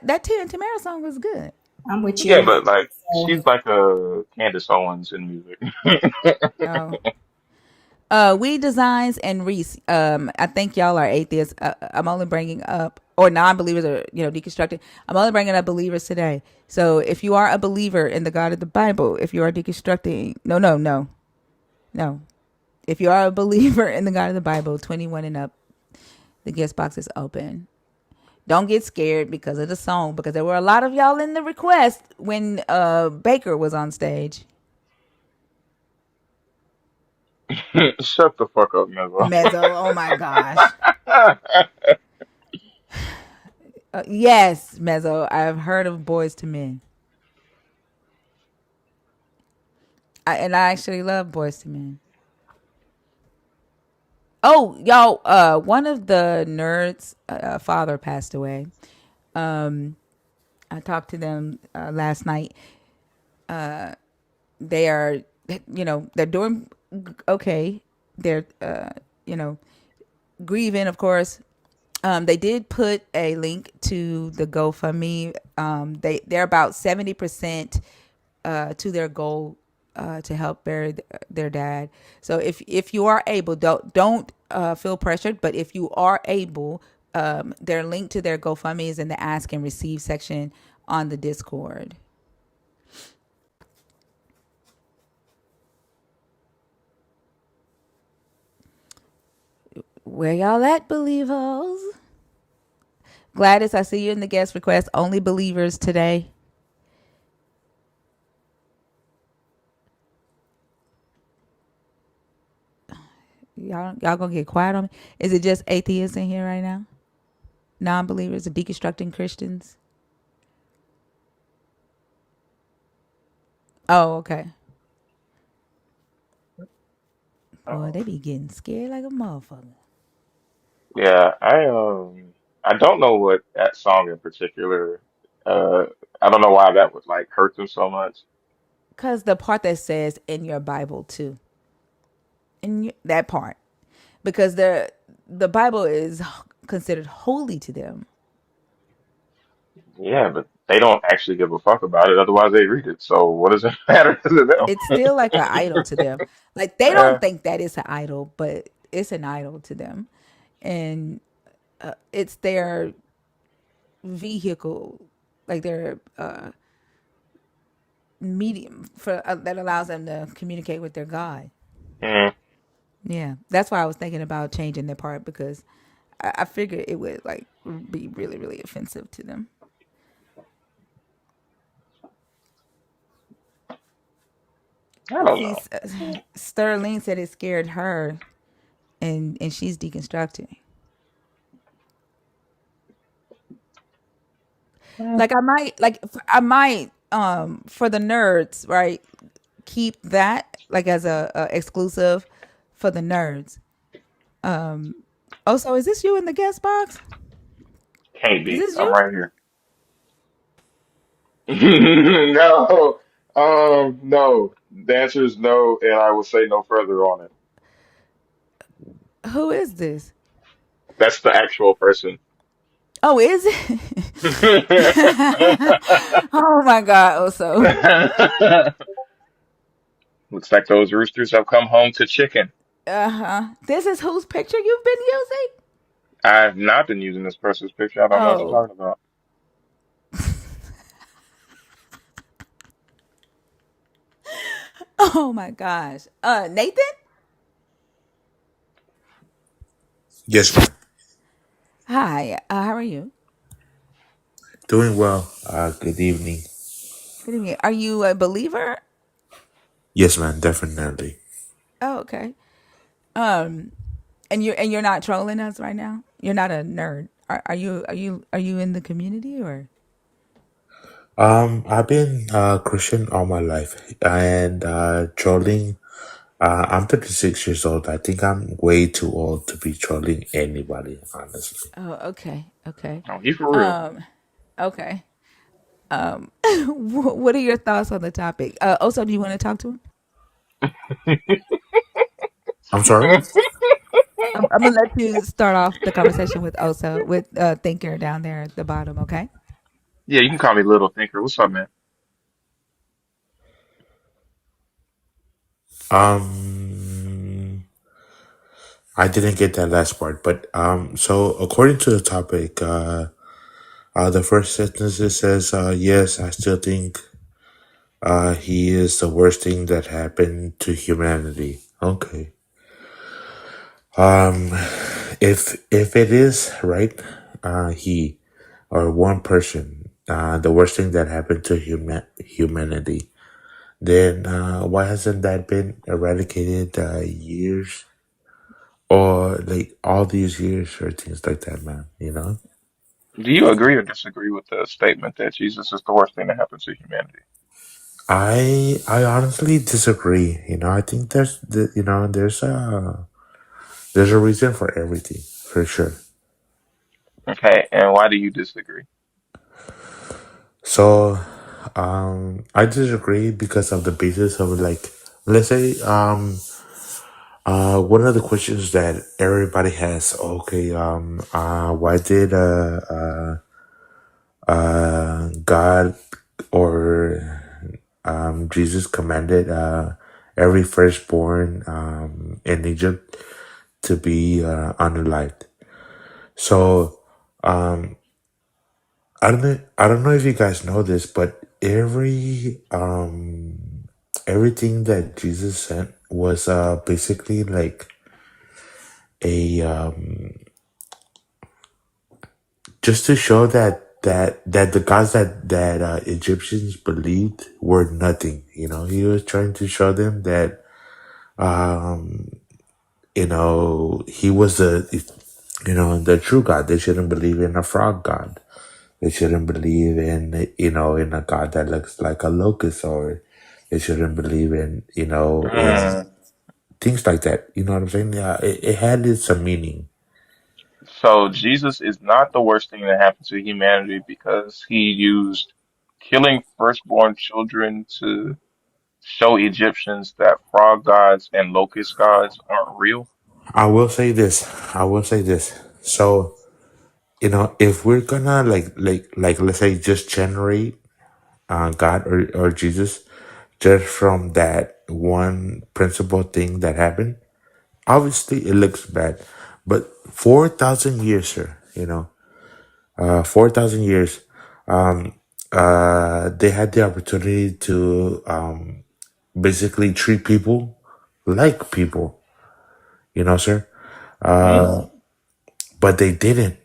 That Tia and Tamara song was good. I'm with Yeah, you. but like So, she's like a Candace Owens in music. Oh. We Designs and Reese. I think y'all are atheists. I'm only bringing up or non-believers or deconstructing. I'm only bringing up believers today. So if you are a believer in the God of the Bible, if you are deconstructing, no. If you are a believer in the God of the Bible, 21 and up, the guest box is open. Don't get scared because of the song, because there were a lot of y'all in the request when Baker was on stage. Shut the fuck up, Mezzo. Mezzo, oh my gosh. Yes, Mezzo. I've heard of Boys to Men. And I actually love Boys to Men. Oh, y'all, one of the nerds' father passed away. Um, I talked to them last night. They are, they're doing okay. They're, you know, grieving, of course. They did put a link to the GoFundMe. They're about 70% to their goal to help bury their dad. So if you are able, don't feel pressured. But if you are able, their link to their GoFundMe is in the Ask and Receive section on the Discord. Where y'all at, believers? Gladys, I see you in the guest request. Only believers today. Y'all gonna get quiet on me? Is it just atheists in here right now? Non-believers, deconstructing Christians? Oh, okay. Boy, Oh, they be getting scared like a motherfucker. yeah, I don't know what that song in particular. Uh, I don't know why that would like hurt them so much. Cause the part that says in your Bible too, that part, because the Bible is considered holy to them. Yeah, but they don't actually give a fuck about it. Otherwise, they read it. So what does it matter to It's them? still like an idol to them. Like they Yeah. don't think that it's an idol, but it's an idol to them, and it's their vehicle, like their medium for that allows them to communicate with their God. Mm, Yeah, that's why I was thinking about changing their part because I figured it would like be really, really offensive to them. I don't See, know. Sterling said it scared her, and she's deconstructing. Mm. I might for the nerds, right? Keep that like as a exclusive for the nerds. Also, is this you in the guest box? Can't Is be. this I'm you? right here. No. No. The answer is no, and I will say no further on it. Who is this? That's the actual person. Oh, is it? Oh my God, Oso. Looks like those roosters have come home to chicken. Uh-huh. This is whose picture you've been using? I've not been using this person's picture. I don't know what you're Oh. talking about. Oh my gosh. Nathan? Yes, ma'am. Hi. How are you? Doing well. Good evening. Good evening. Are you a believer? Yes, man, definitely. Oh, okay. Um, and you're not trolling us right now? You're not a nerd. Are you in the community or? I've been Christian all my life, and trolling. I'm 36 years old. I think I'm way too old to be trolling anybody, honestly. Oh, okay. Okay. Oh, he for real. Um, okay. What are your thoughts on the topic? Also, do you want to talk to him? I'm sorry. I'm gonna let you start off the conversation with Osa with Thinker down there at the bottom. Okay. Yeah, you can call me Little Thinker. What's up, man? Um, I didn't get that last part, but so according to the topic, the first sentence it says, "Yes, I still think he is the worst thing that happened to humanity." Okay. Um, if it is right, he or one person, the worst thing that happened to humanity, then why hasn't that been eradicated years or like all these years or things like that, man? You know? Do you agree or disagree with the statement that Jesus is the worst thing that happened to humanity? I honestly disagree. I think there's a reason for everything, for sure. Okay, and why do you disagree? So, I disagree because of the basis of, like, let's say, one of the questions that everybody has. Okay, why did God or Jesus commanded every firstborn in Egypt to be unalived? So, I don't know if you guys know this, but everything that Jesus sent was basically like a just to show that the gods that Egyptians believed were nothing. He was trying to show them that he was the true God. They shouldn't believe in a frog god. They shouldn't believe in a god that looks like a locust, or they shouldn't believe in Mm. things like that. You know what I'm saying? Yeah, it had its a meaning. So Jesus is not the worst thing that happened to humanity because he used killing firstborn children to show Egyptians that frog gods and locust gods aren't real. I will say this. I will say this. So, if we're gonna like let's say just generate God or Jesus just from that one principle thing that happened, obviously it looks bad. But 4,000 years, sir, 4,000 years, they had the opportunity to basically treat people like people, sir. Hmm? But they didn't,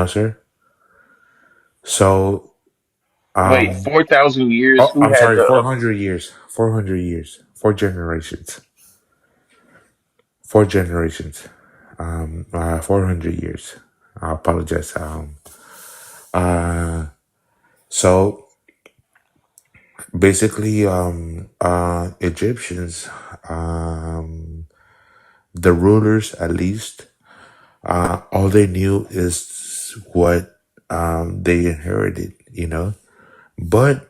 sir. So, Wait, 4,000 years? oh, Who I'm had sorry, the 400 years, 400 years, four generations, 4 generations, 400 years. I apologize. So basically, Egyptians, the rulers at least, all they knew is what they inherited, But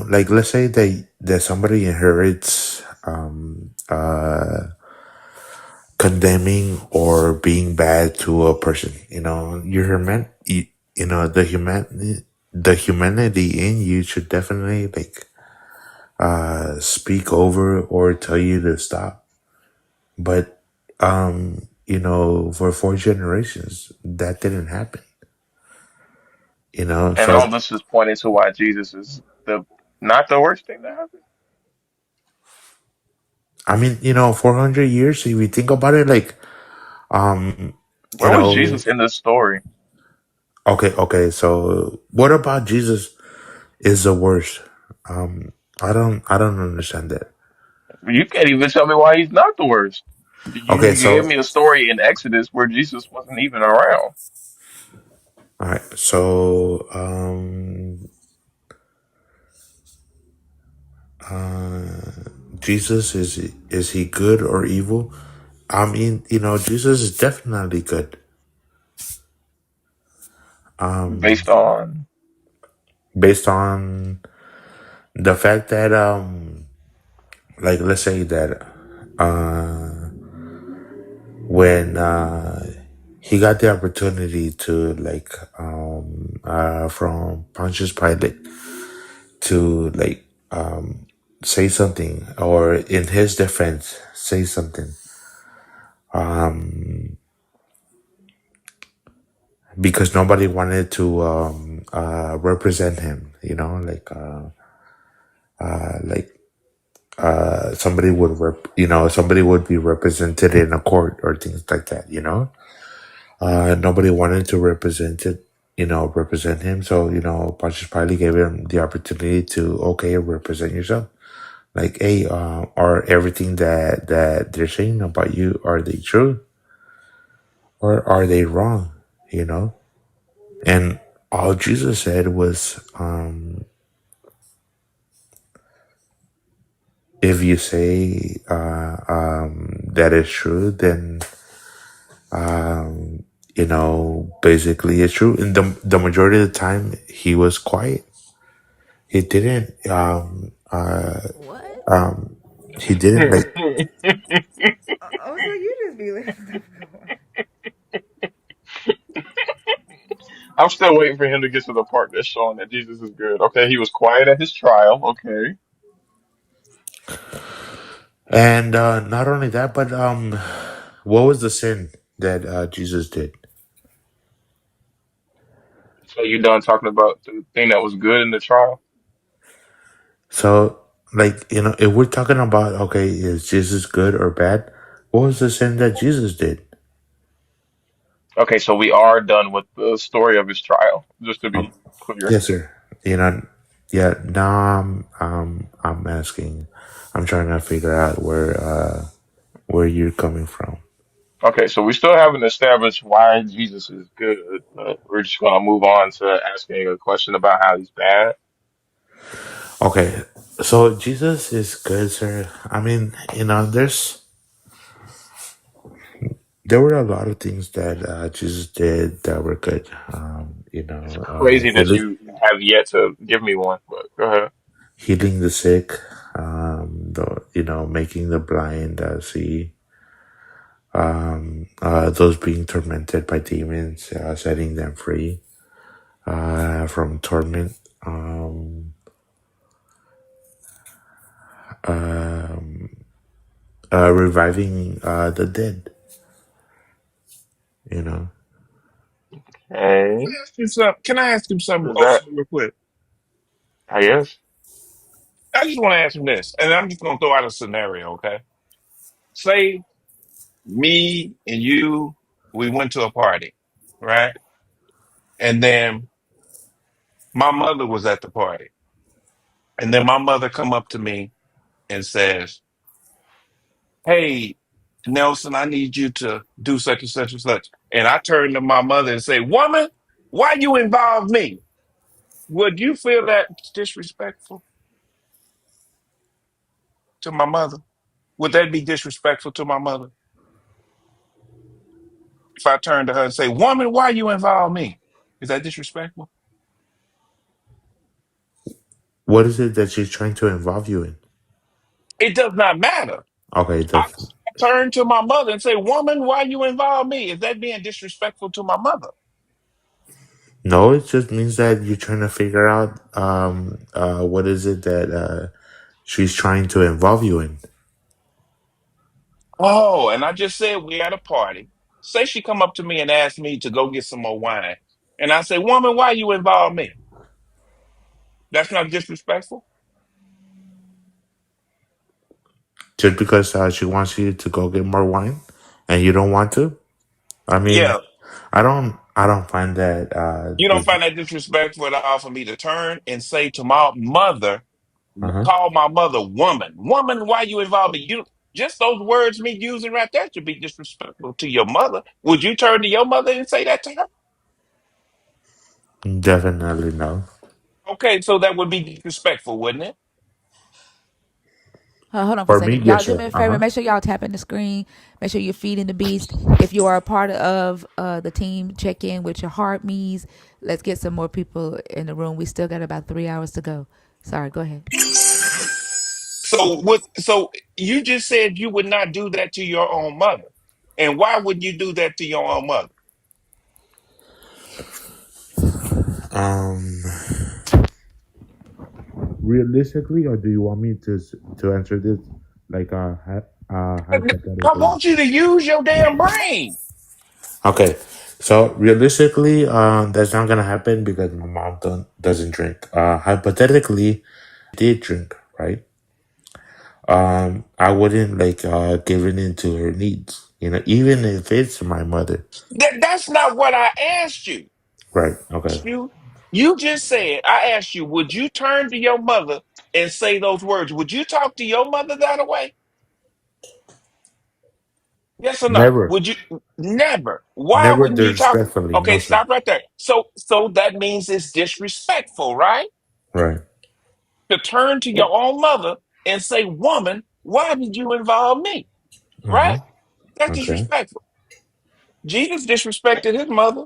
like let's say that somebody inherits condemning or being bad to a person. The humanity in you should definitely like speak over or tell you to stop. But for 4 generations that didn't happen. and So all this is pointing to why Jesus is the not the worst thing that happened. I mean, 400 years. If you think about it, like you Where was know, Jesus in this story? okay. So what about Jesus is the worst? I don't understand that. You can't even tell me why he's not the worst. Okay, You so gave me a story in Exodus where Jesus wasn't even around. all right, so Jesus is he good or evil? I mean, Jesus is definitely good. Based on Based on the fact that like let's say that when he got the opportunity to like from Pontius Pilate to like say something, or in his defense say something, because nobody wanted to represent him, like somebody would be represented in a court or things like that. Nobody wanted to represent him. So, Pontius Pilate gave him the opportunity to, okay, represent yourself. Like, hey, are everything that they're saying about you, are they true or are they wrong? You know? And all Jesus said was, if you say that is true, then basically it's true. And the majority of the time, he was quiet. He didn't. What? He didn't like. Oh, so you just be letting stuff go on. I'm still waiting for him to get to the part that's showing that Jesus is good. Okay, he was quiet at his trial. Okay, And not only that, but what was the sin that Jesus did? so you done talking about the thing that was good in the trial? So, like, if we're talking about, okay, is Jesus good or bad? What was the sin that Jesus did? Okay, so we are done with the story of his trial, just to Um, be clear. yes, sir. Yeah. Now I'm asking. I'm trying to figure out where you're coming from. Okay, so we still haven't established why Jesus is good, but we're just gonna move on to asking a question about how he's bad. Okay, so Jesus is good, sir. I mean, there were a lot of things that Jesus did that were good. It's crazy that you have yet to give me one, but go ahead. healing the sick, making the blind see, those being tormented by demons, setting them free from torment, reviving the dead. You know, Hey, Can I ask him something is that, also real quick? I guess. I just want to ask him this, and I'm just going to throw out a scenario, okay? Say me and you, we went to a party, right? And then my mother was at the party. And then my mother come up to me and says, "Hey, Nelson, I need you to do such and such and such." And I turn to my mother and say, "Woman, why you involve me?" Would you feel that disrespectful to my mother? Would that be disrespectful to my mother if I turned to her and say, "Woman, why you involve me?" Is that disrespectful? what is it that she's trying to involve you in? It does not matter. Okay, I that's turn to my mother and say, "Woman, why you involve me?" Is that being disrespectful to my mother? no. It just means that you're trying to figure out what is it that she's trying to involve you in. Oh, and I just said we at a party. Say she come up to me and ask me to go get some more wine. And I say, "Woman, why you involve me?" That's not disrespectful? Just because she wants you to go get more wine and you don't want to. I mean, Yeah. I don't find that You don't find that disrespectful at all for me to turn and say to my mother, uh-huh. call my mother woman. Woman, why you involve me? You just those words me using right there should be disrespectful to your mother. Would you turn to your mother and say that to her? Definitely no. Okay, so that would be disrespectful, wouldn't it? Hold on for a For me, second. Y'all yes, do sir. me a favor. Uh-huh. Make sure y'all tap in the screen. Make sure you're feeding the beast. If you are a part of the team, check in with your heart me's. Let's get some more people in the room. We still got about 3 hours to go. Sorry, go ahead. So you just said you would not do that to your own mother. And why would you do that to your own mother? Um, realistically, or do you want me to answer this like I hypothetically? want you to use your damn brain. Okay, so realistically, that's not gonna happen because my mom doesn't drink. Hypothetically, did drink, right? I wouldn't like give it into her needs. Even if it's my mother, That's not what I asked you. right? Okay. You just said, I asked you, would you turn to your mother and say those words? Would you talk to your mother that way? Yes or no? Never, Would you never? Why never wouldn't you talk? disrespectfully. Okay, No, sir. stop right there. So that means it's disrespectful, right? Right. To turn to your own mother and say, "Woman, why did you involve me?" Mm-hmm. Right? That's Okay. disrespectful. Jesus disrespected his mother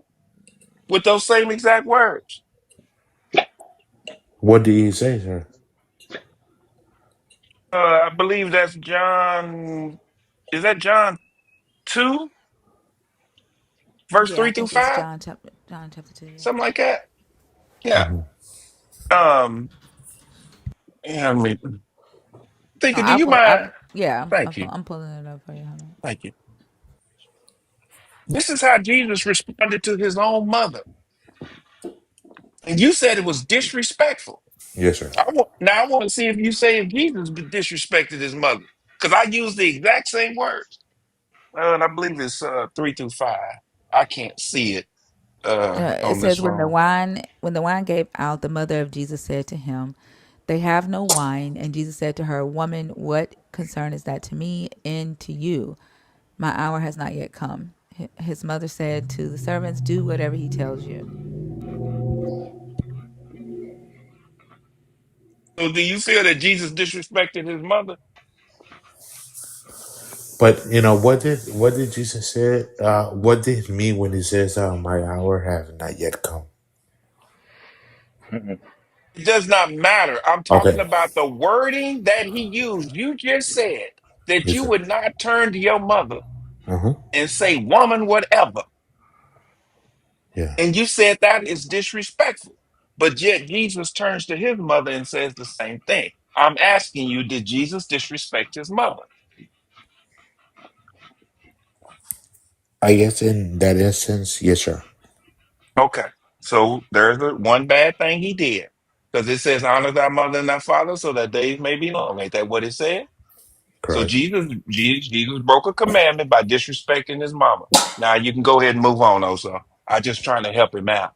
with those same exact words. What did he say, sir? I believe that's John. Is that John 2, verse Yeah, I 3 through think it's 5? John chapter 2. Yeah. Something like that. Yeah. Mm-hmm. Um, yeah, I mean, Oh, thinking, do I'll you pull. mind? Yeah, Thank you. I'm pulling it up for you. Hold on. Thank you. This is how Jesus responded to his own mother. And you said it was disrespectful. Yes, sir. Now I want to see if you say if Jesus disrespected his mother. Because I use the exact same words. And I believe it's 3 through 5. I can't see it It on this says phone. when the wine gave out, the mother of Jesus said to him, "They have no wine." And Jesus said to her, "Woman, what concern is that to me and to you? My hour has not yet come." His mother said to the servants, "Do whatever he tells you." So do you feel that Jesus disrespected his mother? But what did Jesus say? What did he mean when he says, "My hour have not yet come"? Mhm. It does not matter. I'm talking Okay. about the wording that he used. You just said that Yes, you sir. would not turn to your mother Uh huh. and say, woman, whatever. Yeah. And you said that is disrespectful. But yet Jesus turns to his mother and says the same thing. I'm asking you, did Jesus disrespect his mother? I guess in that instance, yes, sir. Okay. So there's the one bad thing he did. Because it says, honor thy mother and thy father so that days may be long. Ain't that what it said? So Correct. Jesus broke a commandment by disrespecting his mama. Now you can go ahead and move on, Oso. I just trying to help him out.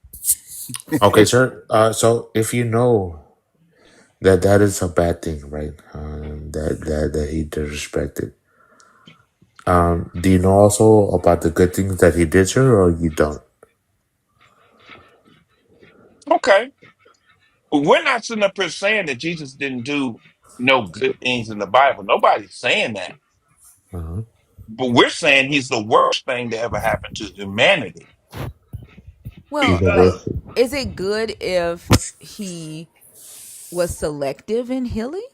Okay, sir. So if you know that that is a bad thing, right? That he disrespected. Do you know also about the good things that he did, sir, or you don't? Okay. We're not sitting up here saying that Jesus didn't do no good things in the Bible. Nobody's saying that. Uh-huh. But we're saying he's the worst thing to ever happen to humanity. He's Well, the Uh, like, worst. is it good if he was selective in healing?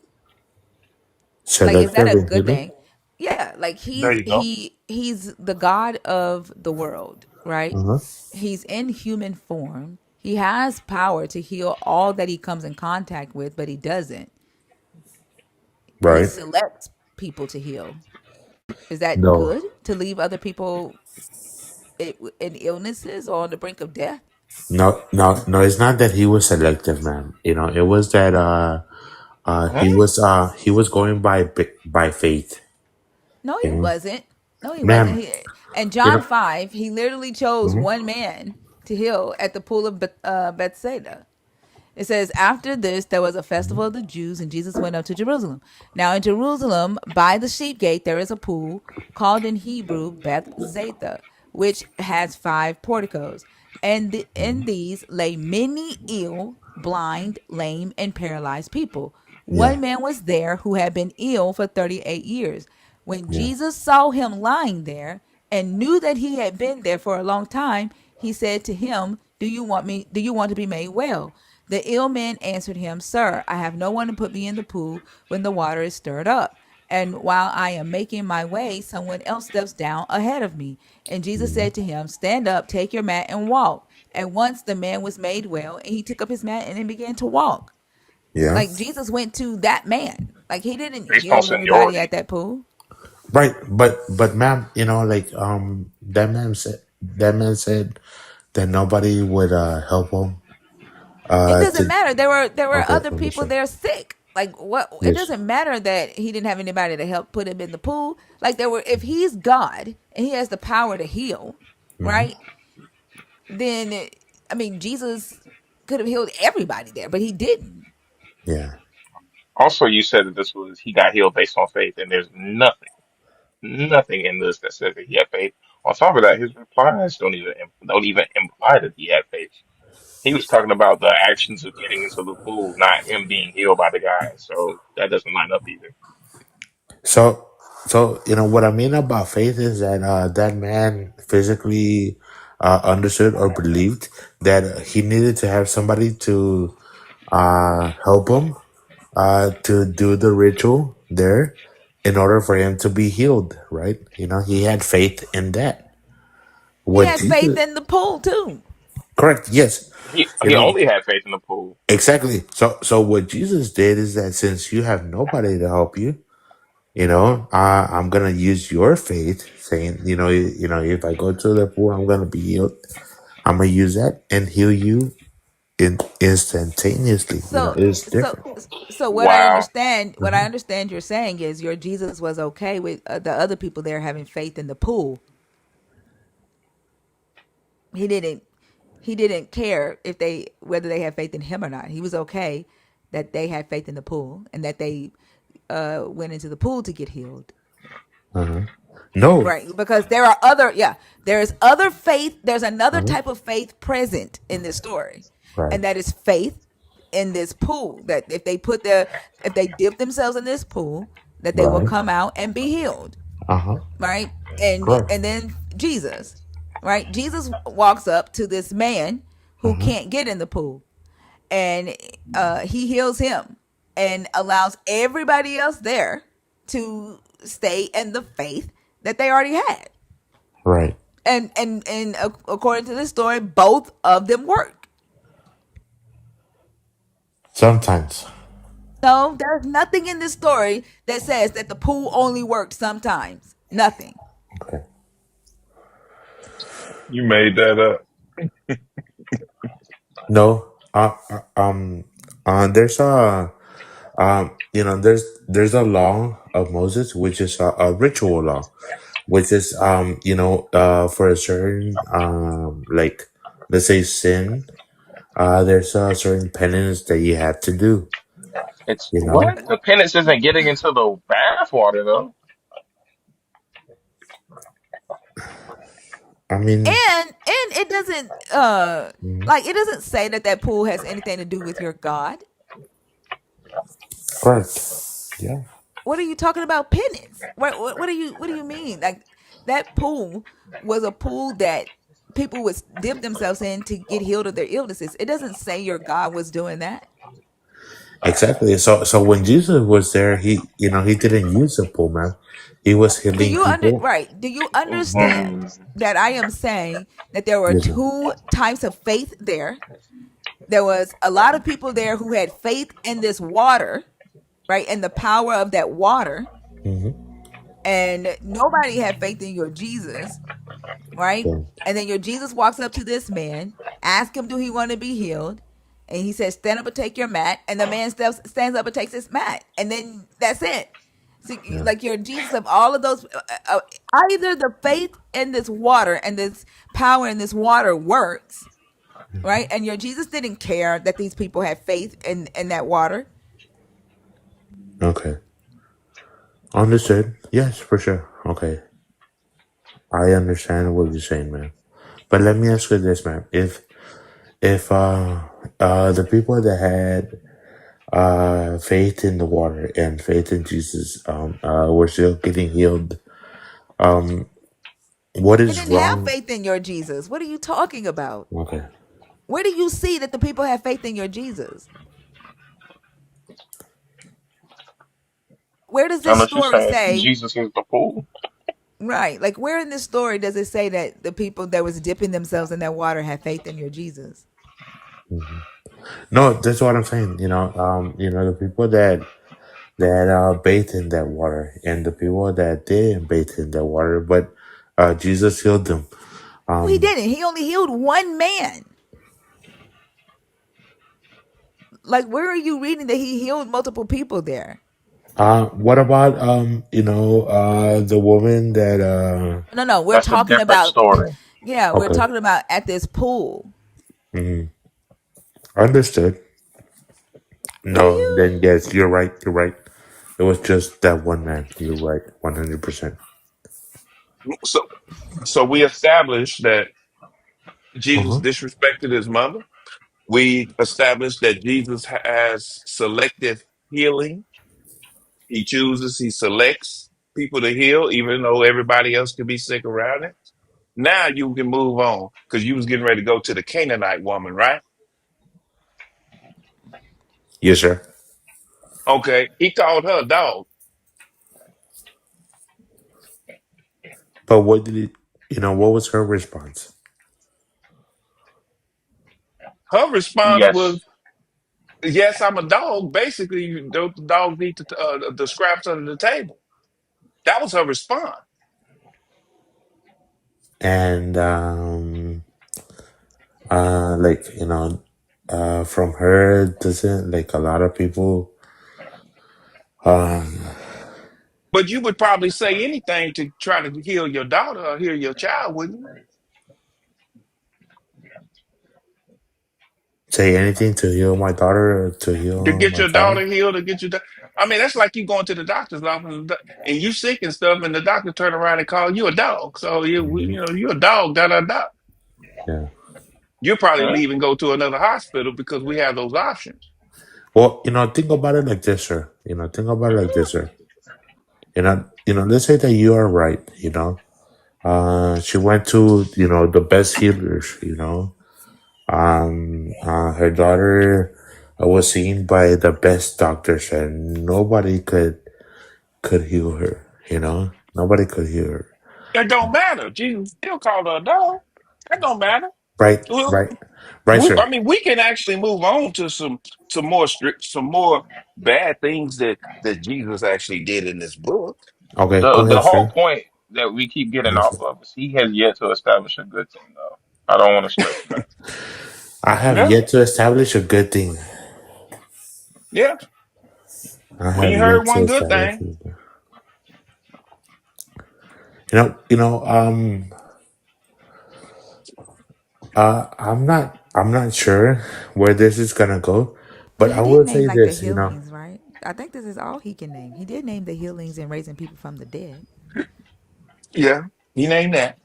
Like, is that Selective a in good healing. thing? Yeah, like there you go. he's the God of the world, right? Uh-huh. He's in human form. He has power to heal all that he comes in contact with, but he doesn't. He Right. selects people to heal. Is that No. good to leave other people in illnesses or on the brink of death? No, no, no. It's not that he was selective, man. It was that Huh? he was going by faith. No, You he know, wasn't. No, he wasn't. ma'am. And You John know. 5, he literally chose Mhm. one man to heal at the pool of Bethsaida. It says, after this, there was a festival of the Jews, and Jesus went up to Jerusalem. Now, in Jerusalem, by the sheep gate, there is a pool called in Hebrew Bethzatha, which has 5 porticos. And in these lay many ill, blind, lame, and paralyzed people. Yeah. One man was there who had been ill for 38 years. When Yeah. Jesus saw him lying there and knew that he had been there for a long time, he said to him, Do you want to be made well?" The ill man answered him, "Sir, I have no one to put me in the pool when the water is stirred up. And while I am making my way, someone else steps down ahead of me." And Jesus Mhm. said to him, "Stand up, take your mat, and walk." And once the man was made well, and he took up his mat and then began to walk. Yeah. Like, Jesus went to that man. Like, he didn't Based on heal everybody seniority. at that pool. Right. But ma'am, like that man said that nobody would help him. It To doesn't matter. There were Okay, other people understand. there sick. Like, what? It Yes. doesn't matter that he didn't have anybody to help put him in the pool. Like, there were. If he's God and he has the power to heal, Hmm. right? Then, I mean, Jesus could have healed everybody there, but he didn't. Yeah. Also, you said that this was he got healed based on faith, and there's nothing. nothing in this that says that he had faith. On top of that, his replies don't even imply that he had faith. He was talking about the actions of getting into the pool, not him being healed by the guy. So that doesn't line up either. So, so what I mean about faith is that that man physically understood or believed that he needed to have somebody to help him to do the ritual there in order for him to be healed. Right? He had faith in that. He What had faith Jesus? in the pool too. Correct. Yes. You He know only had faith in the pool. exactly. So what Jesus did is that since you have nobody to help you, I'm gonna use your faith, saying, if I go to the pool, I'm gonna be healed. I'm gonna use that and heal you instantaneously. So It's so different. so Wow. what I understand you're saying is your Jesus was okay with the other people there having faith in the pool. He didn't he didn't care if they whether they had faith in him or not. He was okay that they had faith in the pool and that they went into the pool to get healed. Uh-huh. No. Right, because there are other there's other faith, there's another Uh-huh. type of faith present in this story. Right. And that is faith in this pool that if they dip themselves in this pool that they will Right. come out and be healed, Uh-huh. right? And Correct. then Jesus, right? Jesus walks up to this man who Uh-huh. can't get in the pool and he heals him and allows everybody else there to stay in the faith that they already had. Right. And according to this story, both of them work. Sometimes. No, there's nothing in this story that says that the pool only worked sometimes. Nothing. Okay. You made that up. No. There's there's a law of Moses, which is a ritual law, which is for a certain like, let's say, sin, there's a certain penance that you have to do. It's you know what? The penance isn't getting into the bath water though. I mean, And it doesn't mhm, like it doesn't say that that pool has anything to do with your God. correct. Yeah. What are you talking about penance? What do you mean? Like that pool was a pool that people would dip themselves in to get healed of their illnesses. It doesn't say your God was doing that. Exactly. So when Jesus was there, he didn't use a pool, man. He was Do healing you under people. right? Do you understand Hmm. that I am saying that there were Yes, sir. two types of faith there? There was a lot of people there who had faith in this water, right? And the power of that water, Mm-hmm. and nobody had faith in your Jesus, right? Yeah. And then your Jesus walks up to this man, asks him, do he want to be healed? And he says, stand up and take your mat. And the man stands up and takes his mat. And then that's it. So, Yeah. like your Jesus of all of those, either the faith in this water and this power in this water works, right? And your Jesus didn't care that these people had faith in that water. Okay. Understood. Yes, for sure. Okay. I understand what you're saying, man. But let me ask you this, man. If the people that had faith in the water and faith in Jesus were still getting healed, um what They is didn't have wrong? faith in your Jesus. What are you talking about? Okay. Where do you see that the people have faith in your Jesus? Where does this Unless you're story saying say? Jesus is the pool. Right. Like where in this story does it say that the people that was dipping themselves in that water had faith in your Jesus? Mhm. No, that's what I'm saying. The people that bathed in that water and the people that didn't bathe in that water, but Jesus healed them. No, he Um, didn't. He only healed one man. Like where are you reading that he healed multiple people there? what about the woman that No, no, we're That's a talking different about story. yeah, we're okay, talking about at this pool. hmm understood. Do No, you? then yes, you're right. You're right. It was just that one man. You're right, 100%. So, so we established that Jesus Uh-huh. disrespected his mother. We established that Jesus has selective healing. He chooses, he selects people to heal, even though everybody else could be sick around it. Now you can move on because you was getting ready to go to the Canaanite woman, right? Yes, sir. Okay. He called her a dog. But what did it? What was her response? Her response Yes. was, "Yes, I'm a dog." Basically, the dog eat the scraps under the table. That was her response. And like from her, doesn't like a lot of people um But you would probably say anything to try to heal your daughter or heal your child, wouldn't you? say anything to heal my daughter or to To heal get my your child. daughter healed, to get your. I mean, that's like you going to the doctor's office and you sick and stuff, and the doctor turn around and call you a dog. So Hmm. you're a dog. Da da da. Yeah. You'll probably Huh? leave and go to another hospital because we have those options. Well, think about it like this, sir. Think about it like this, sir. Let's say that you are right. She went to the best healers. Her daughter was seen by the best doctors, and nobody could heal her. Nobody could heal her. That don't matter. Jesus still called her a dog. That don't matter. Right, Well, right, right, I sir. mean, we can actually move on to some more strict, some more bad things that Jesus actually did in this book. Okay, go The ahead, whole sir. point that we keep getting Yes, off sir. of is he has yet to establish a good thing, though. I don't want to stress that. I have Yeah, yet to establish a good thing. yeah. I We have ain't yet heard to one good establish a thing. good thing. I'm not sure where this is gonna go, But but he I did will name say like the this. healings, right? I think this is all he can name. He did name the healings and raising people from the dead. Yeah, he named that.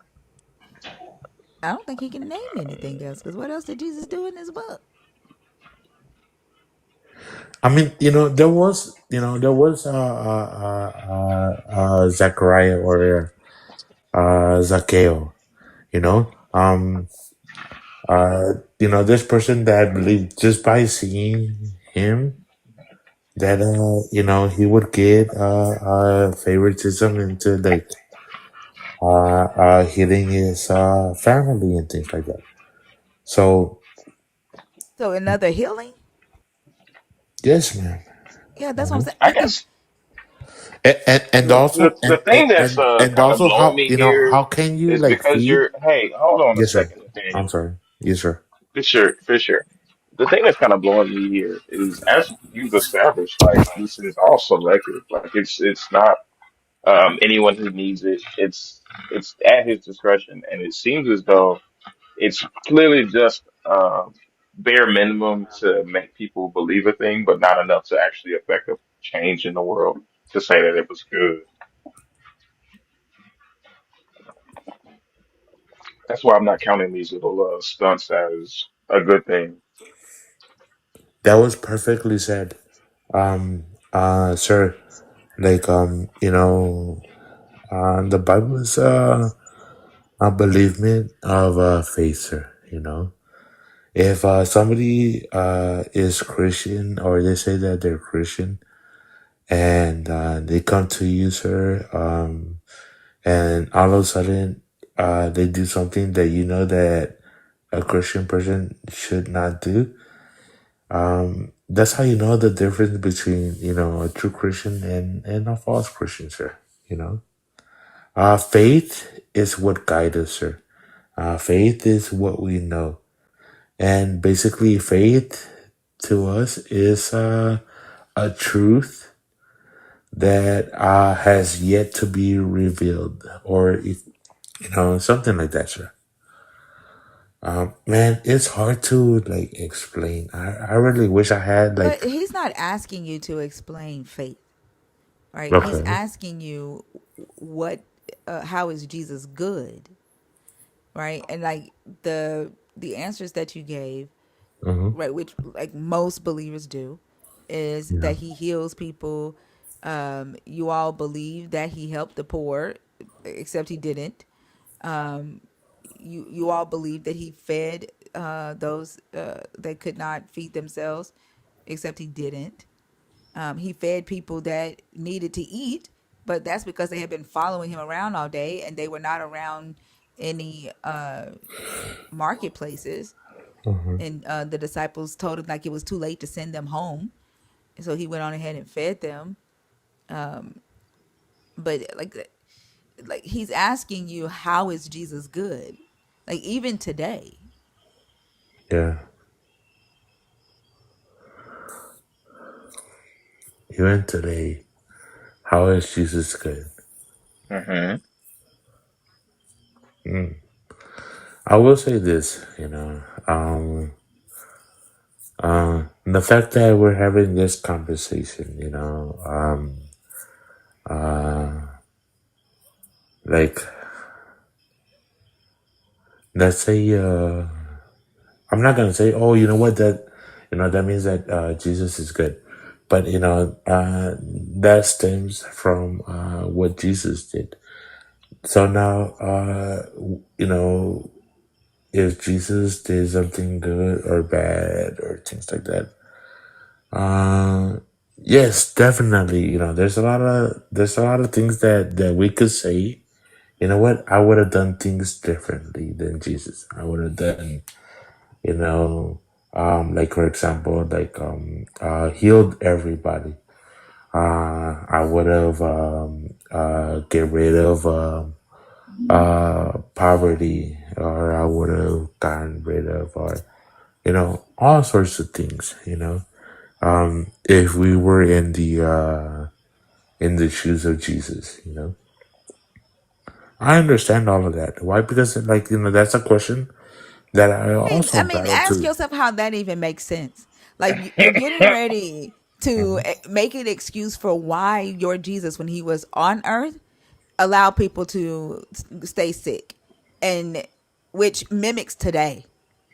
I don't think he can name anything else because what else did Jesus do in this book? I mean, Zachariah or Zacchaeus. You know, this person that I believe just by seeing him that he would get favoritism into like hitting his family and things like that. So So another healing? yes, man. Yeah, that's what I'm Mhm. I saying. guess And also the thing that's and kind of also blowing how me here how can you is like because feed? you're, hey, hold on a Yes, sir. second, I'm Nathaniel. sorry. Yes, sir. For sure. The thing that's kind of blowing me here is, as you've established, like this is all selective. Like it's not anyone who needs it. It's at his discretion, and it seems as though it's clearly just bare minimum to make people believe a thing, but not enough to actually affect a change in the world to say that it was good. That's why I'm not counting these little stunts as a good thing. That was perfectly said. Sir, like the Bible is a bereavement of faith, sir. If somebody is Christian or they say that they're Christian and they come to you, sir, and all of a sudden they do something that that a Christian person should not do, that's how you know the difference between a true Christian and a false Christian, sir. You know, faith is what guides us, sir. Faith is what we know, and basically, faith to us is a truth that has yet to be revealed, or if something like that, sir. Man, it's hard to like explain. I really wish I had But like. he's not asking you to explain faith, right? He's Okay. asking you what how is Jesus good, right? And like the answers that you gave, Mm-hmm. right, which like most believers do, is Yeah. that he heals people. You all believe that he helped the poor, except he didn't. You all believe that he fed those that could not feed themselves, except he didn't. He fed people that needed to eat, but that's because they had been following him around all day and they were not around any marketplaces. Mm-hmm. And the disciples told him like it was too late to send them home, and so he went on ahead and fed them. But like he's asking you, how is Jesus good? Like even today, Yeah. Even today, how is Jesus good? Hmm. Mm. I will say this, the fact that we're having this conversation, like, let's say, I'm not gonna say, oh, you know what, that means that Jesus is good, but that stems from what Jesus did. So now, if Jesus did something good or bad or things like that, uh, yes, definitely. There's a lot of things that we could say. You know what? I would have done things differently than Jesus. I would have done, you know, like for example, like healed everybody. I would have get rid of poverty, or I would have gotten rid of, or all sorts of things. If we were in the shoes of Jesus, I understand all of that. Why? Because that's a question that I I also mean, battle ask too. yourself how that even makes sense. Like you're getting ready to Mhm. make an excuse for why your Jesus, when he was on earth, allowed people to stay sick, and which mimics today,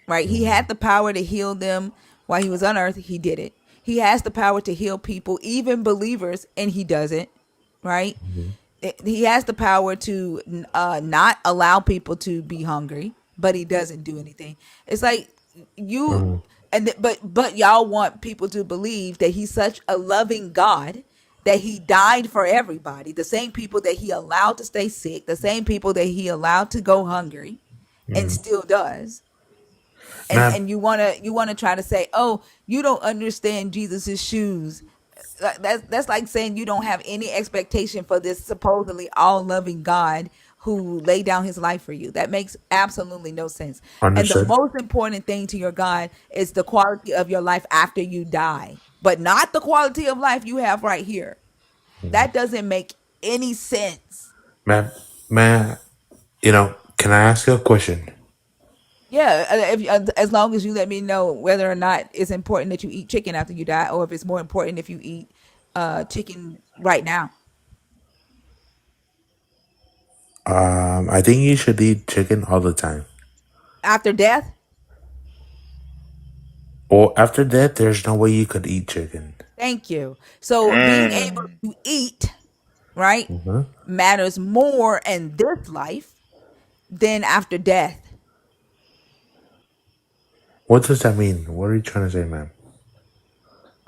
right? He had the power to heal them while he was on earth. He did it. He has the power to heal people, even believers, and he doesn't, right? He has the power to not allow people to be hungry, but he doesn't do anything. It's like you Mhm. but y'all want people to believe that he's such a loving God that he died for everybody, the same people that he allowed to stay sick, the same people that he allowed to go hungry, and still does. and Ma'am, and you want to try to say, oh, you don't understand Jesus's shoes. That's like saying you don't have any expectation for this supposedly all loving God who laid down his life for you. That makes absolutely no sense. And the understood. most important thing to your God is the quality of your life after you die, but not the quality of life you have right here. That doesn't make any sense. Ma'am, can I ask you a question? Yeah, as long as you let me know whether or not it's important that you eat chicken after you die, or if it's more important if you eat chicken right now I think you should eat chicken all the time. after death. Or after that, there's no way you could eat chicken. Thank you. So being able Mm. to eat, right, Hmm. matters more in this life than after death. What does that mean? What are you trying to say, ma'am?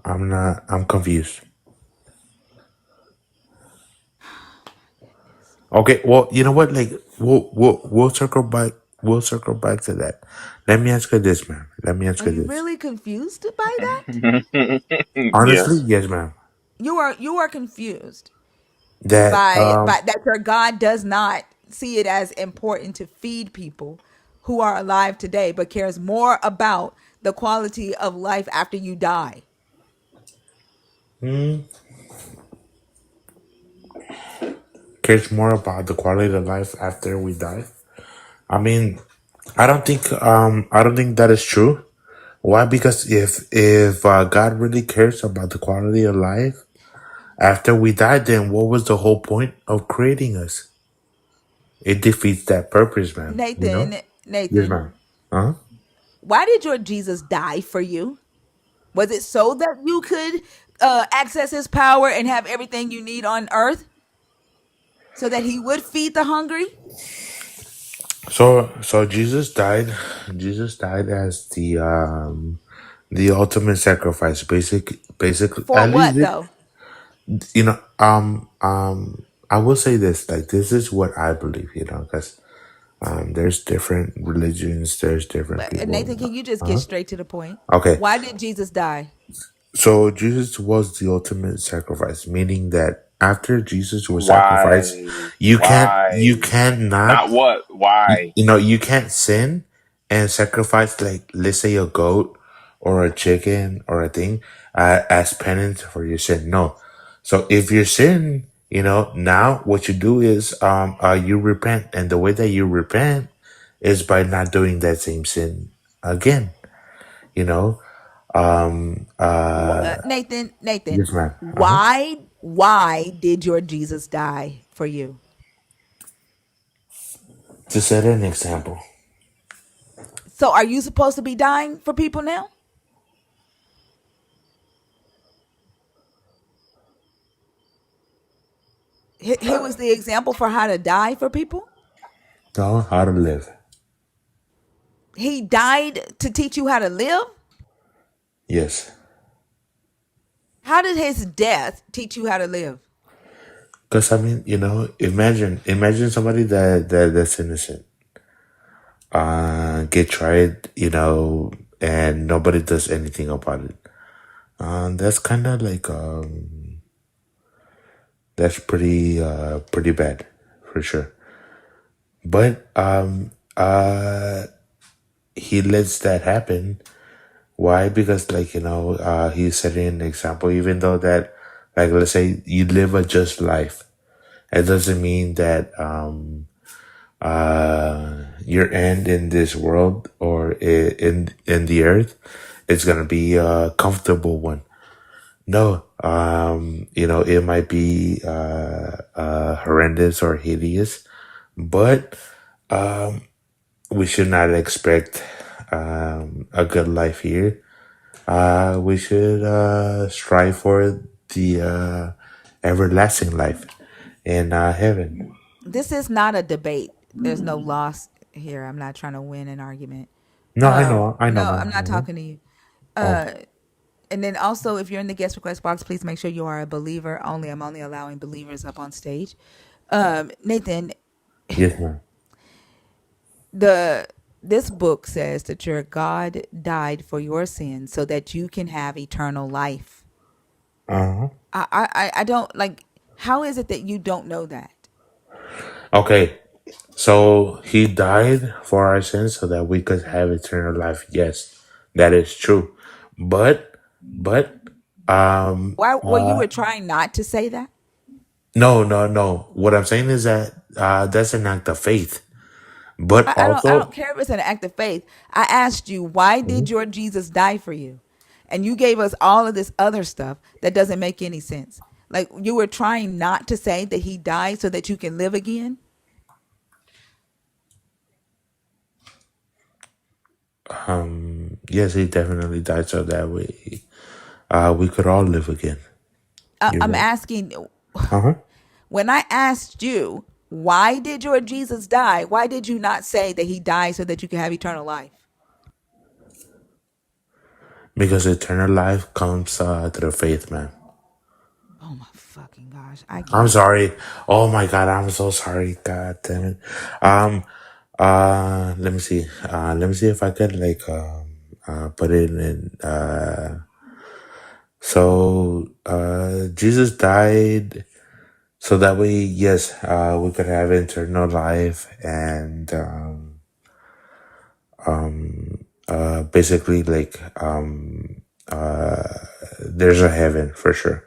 I'm not. I'm confused. Okay. Well, you know what? Like, we'll circle back. We'll circle back to that. Let me ask you this, ma'am. Let me ask Are you you this. really confused by that? Honestly, Yes. yes, ma'am. You are confused That by that your God does not see it as important to feed people who are alive today, but cares more about the quality of life after you die. cares more about the quality of life after we die. I mean, I don't think that is true. Why? Because if God really cares about the quality of life after we die, then what was the whole point of creating us? It defeats that purpose, man. You know? Nathan, Yes, Nathan, ma'am. Uh huh. why did your Jesus die for you? Was it so that you could access his power and have everything you need on earth so that he would feed the hungry? So Jesus died. Jesus died as the ultimate sacrifice. Basically, For at least what though? you know. I will say this. Like this is what I believe. You know, because there's different religions. There's different people. Nathan, can you just get Uh-huh. straight to the point? Okay. Why did Jesus die? So Jesus was the ultimate sacrifice, meaning that after Jesus was sacrificed, Why? you Why? Not cannot what? Why? you can't sin and sacrifice, like, let's say, a goat or a chicken or a thing as penance for your sin. No. So if you sin, now what you do is you repent, and the way that you repent is by not doing that same sin again. You know. Nathan, Yes, ma'am. Uh-huh. why did your Jesus die for you? To set an example. So are you supposed to be dying for people now? He was the example for how to die for people. No, how to live. He died to teach you how to live. Yes. How did his death teach you how to live? Because I mean, imagine somebody that's innocent, get tried, and nobody does anything about it. That's kind of like that's pretty bad, for sure. But he lets that happen. Why? Because, like, he's setting an example. Even though that, like, let's say you live a just life, it doesn't mean that your end in this world or in the earth, it's gonna be a comfortable one. No, it might be horrendous or hideous, but we should not expect a good life here. We should strive for the everlasting life in heaven. This is not a debate. There's no loss here. I'm not trying to win an argument. No, I know, No, man. I'm not talking to you. Oh, And then also, if you're in the guest request box, please make sure you are a believer only. I'm only allowing believers up on stage. Nathan, yes, ma'am. the this book says that your God died for your sins so that you can have eternal life. Uh-huh. I don't like. How is it that you don't know that? Okay, so he died for our sins so that we could have eternal life. Yes, that is true. But, but, Why? Well, you were trying not to say that. no, no, no. What I'm saying is that that's an act of faith. But I don't also, care if it's an act of faith. I asked you, why did mhm, your Jesus die for you? And you gave us all of this other stuff that doesn't make any sense. Like you were trying not to say that he died so that you can live again. yes, he definitely died so that we could all live again. You I'm know. asking, Uh huh. when I asked you, why did your Jesus die? Why did you not say that he died so that you can have eternal life? Because eternal life comes through faith, man. Oh my fucking gosh, I I'm can't. sorry. Oh my God, I'm so sorry. God damn it. Um. Let me see. Let me see if I could, like, put it in. Jesus died so that way, yes, we could have eternal life, and basically, like, there's a heaven for sure.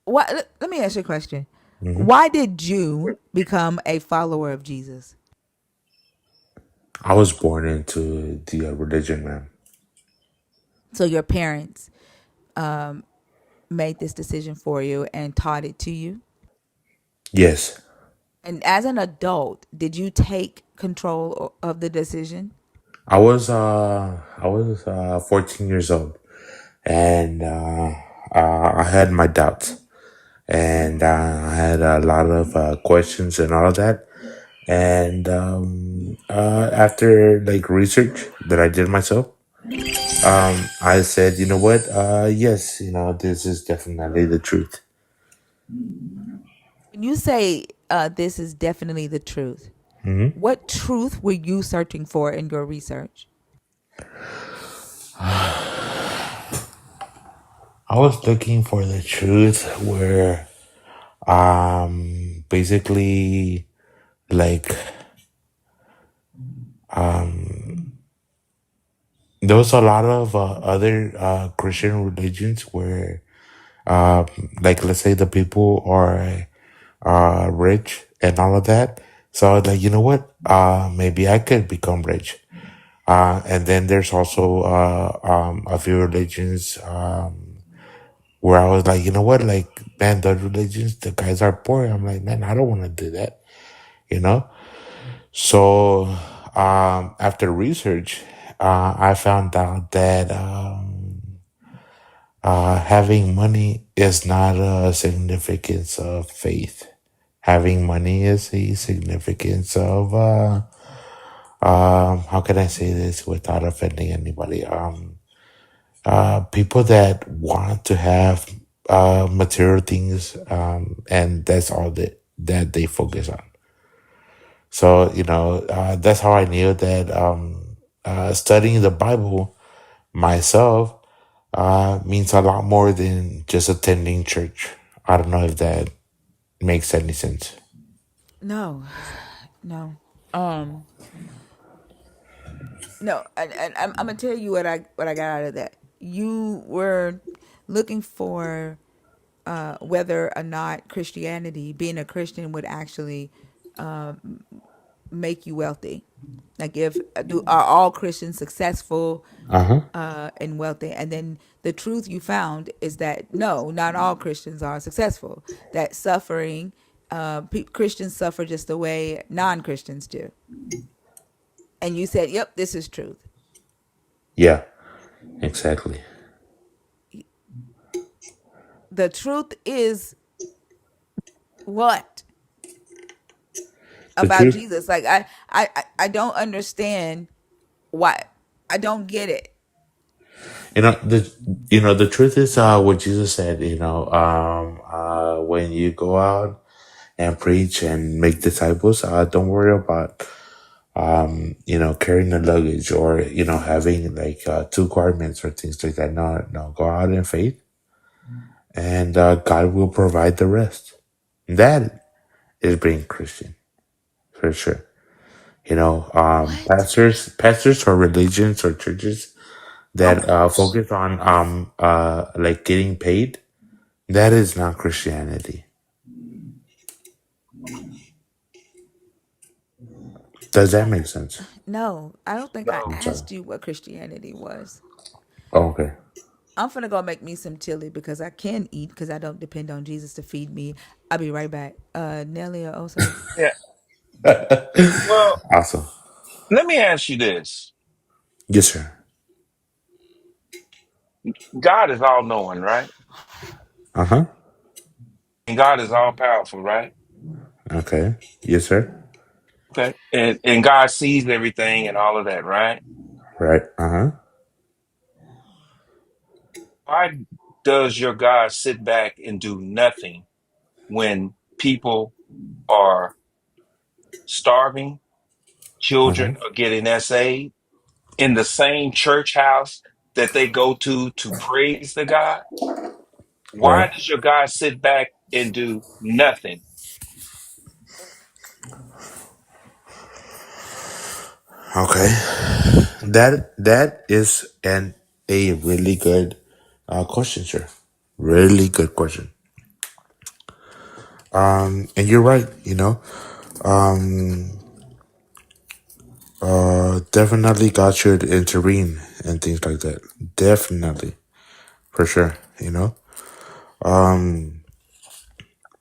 What? Let me ask you a question. Hmm. Why did you become a follower of Jesus? I was born into the religion, man. So your parents made this decision for you and taught it to you. Yes. And as an adult, did you take control of the decision? I was 14 years old, and I had my doubts, and I had a lot of questions and all of that. And after like research that I did myself, I said, you know what? Yes, this is definitely the truth. When you say this is definitely the truth, what truth were you searching for in your research? I was looking for the truth where, basically, like, there was a lot of other Christian religions where, like, let's say the people are rich and all of that. So I was like, you know what? Maybe I could become rich. And then there's also a few religions where I was like, you know what? Like, man, those religions, the guys are poor. I'm like, man, I don't want to do that, you know? So after research, I found out that having money is not a significance of faith. Having money is a significance of how can I say this without offending anybody? People that want to have material things, and that's all that they focus on. So that's how I knew that studying the Bible myself means a lot more than just attending church. I don't know if that makes any sense. No, no, um, no. And I'm gonna tell you what I got out of that. You were looking for whether or not Christianity, being a Christian, would actually make you wealthy. Like, if are all Christians successful Uh huh. and wealthy? And then the truth you found is that no, not all Christians are successful. That suffering, Christians suffer just the way non-Christians do. And you said, "Yep, this is truth." Yeah. Exactly. The truth is what The about truth, Jesus? Like, I don't understand why. I don't get it. the truth is what Jesus said. When you go out and preach and make disciples, don't worry about carrying the luggage or having like two garments or things like that. No, no, go out in faith, and God will provide the rest. That is being Christian for sure. What? Pastors or religions or churches that Okay. focus on like getting paid. That is not Christianity. Does that make sense? No, I don't think I No. I'm sorry. asked you what Christianity was. Oh, okay. I'm finna go make me some chili because I can eat because I don't depend on Jesus to feed me. I'll be right back. Nelly or Oso? Yeah. Well, Awesome. let me ask you this. Yes, sir. God is all knowing, right? Uh huh. And God is all powerful, right? Okay. Yes, sir. Okay. And God sees everything and all of that, right? Right. Uh huh. Why does your God sit back and do nothing when people are starving, Uh huh. children are getting SA'd in the same church house that they go to praise the God? Why Right. does your God sit back and do nothing? Okay. That is a really good question, sir. Really good question. And you're right. Definitely God should intervene and things like that. Definitely, for sure.